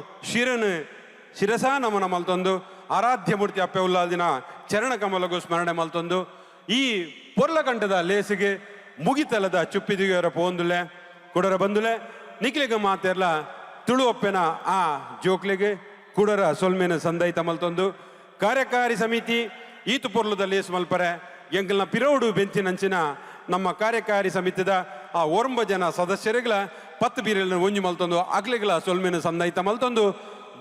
ಶಿರಸ ನಮನ ಮಲ್ತೊಂದು ಆರಾಧ್ಯ ಮೂರ್ತಿ ಅಪ್ಪೆ ಉಲ್ಲಾದಿನ ಚರಣ ಕಮಲಗು ಸ್ಮರಣೆ ಮಲ್ತೊಂದು ಈ ಪೊರ್ಲಕಂಠದ ಲೇಸಿಗೆ ಮುಗಿತಲದ ಚುಪ್ಪಿದಿಗೆಯರ ಪೋಂದುಲೆ ಕುಡರ ಬಂದುಲೆ ನಿಕ್ಲಿಗೆ ಮಾತೆರ್ಲ ತುಳು ಅಪ್ಪೆನ ಆ ಜೋಕ್ಲಿಗೆ ಕುಡರ ಸೊಲ್ಮೆನ ಸಂದೈತ ಮಲ್ತೊಂದು ಕಾರ್ಯಕಾರಿ ಸಮಿತಿ ಈತು ಪೊರ್ಲದ ಲೇಸು ಮಲ್ಪರೆ ಎಂಕಲ್ನ ಪಿರೌಡು ಬೆಂಚಿನಂಚಿನ ನಮ್ಮ ಕಾರ್ಯಕಾರಿ ಸಮಿತಿದ ಆ 9 ಜನ ಸದಸ್ಯರಿಗಳ 10 ಬೀರಲ್ನ ಒಂಜಿ ಮಲ್ತೊಂದು ಅಗ್ಲಿಗಳ ಸೊಲ್ಮೆನ ಸಂದೈತ ಮಲ್ತೊಂದು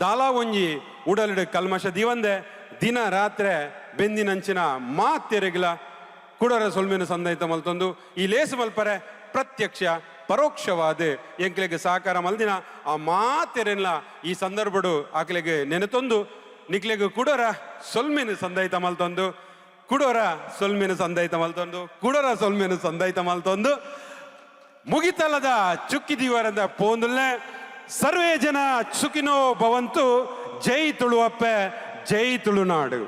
ದಾಲಾ ಒಂಜಿ ಉಡಲಿಡ ಕಲ್ಮಶ ದಿವಂದೆ ದಿನ ರಾತ್ರಿ ಬೆಂದಿನಂಚಿನ ಮಾತೆರೆಗಿಲ ಕುಡರ ಸೊಲ್ಮೆನ ಸಂದೈತ ಮಲ್ತೊಂದು ಈ ಲೇಸು ಮಲ್ಪರೆ ಪ್ರತ್ಯಕ್ಷ ಪರೋಕ್ಷವಾದ ಎಂಕ್ಲೆಗೆ ಸಹಕಾರ ಮಲ್ದಿನ ಆ ಮಾತೆರೆಲ್ಲ ಈ ಸಂದರ್ಭಡು ಆಕಲೆಗೆ ನೆನೆತೊಂದು ನಿಕ್ಲೆಗೆ ಕುಡರ ಸೊಲ್ಮೆನ ಸಂದೈತ ಮಲ್ತೊಂದು ಕುಡೋರ ಸೊಲ್ಮೆನ ಸಂದೈತ ಮಲ್ತೊಂದು ಕುಡೋರ ಸೊಲ್ಮೆನ ಸಂದೈತ ಮಲ್ತೊಂದು ಮುಗಿತಲದ ಚುಕ್ಕಿ ದಿವರದ ಪೋಂದುಲ್ಲೆ ಸರ್ವೇ ಜನ ಸುಖಿನೋ ಭವಂತು ಜೈ ತುಳುವಪ್ಪೆ ಜೈ ತುಳುನಾಡು.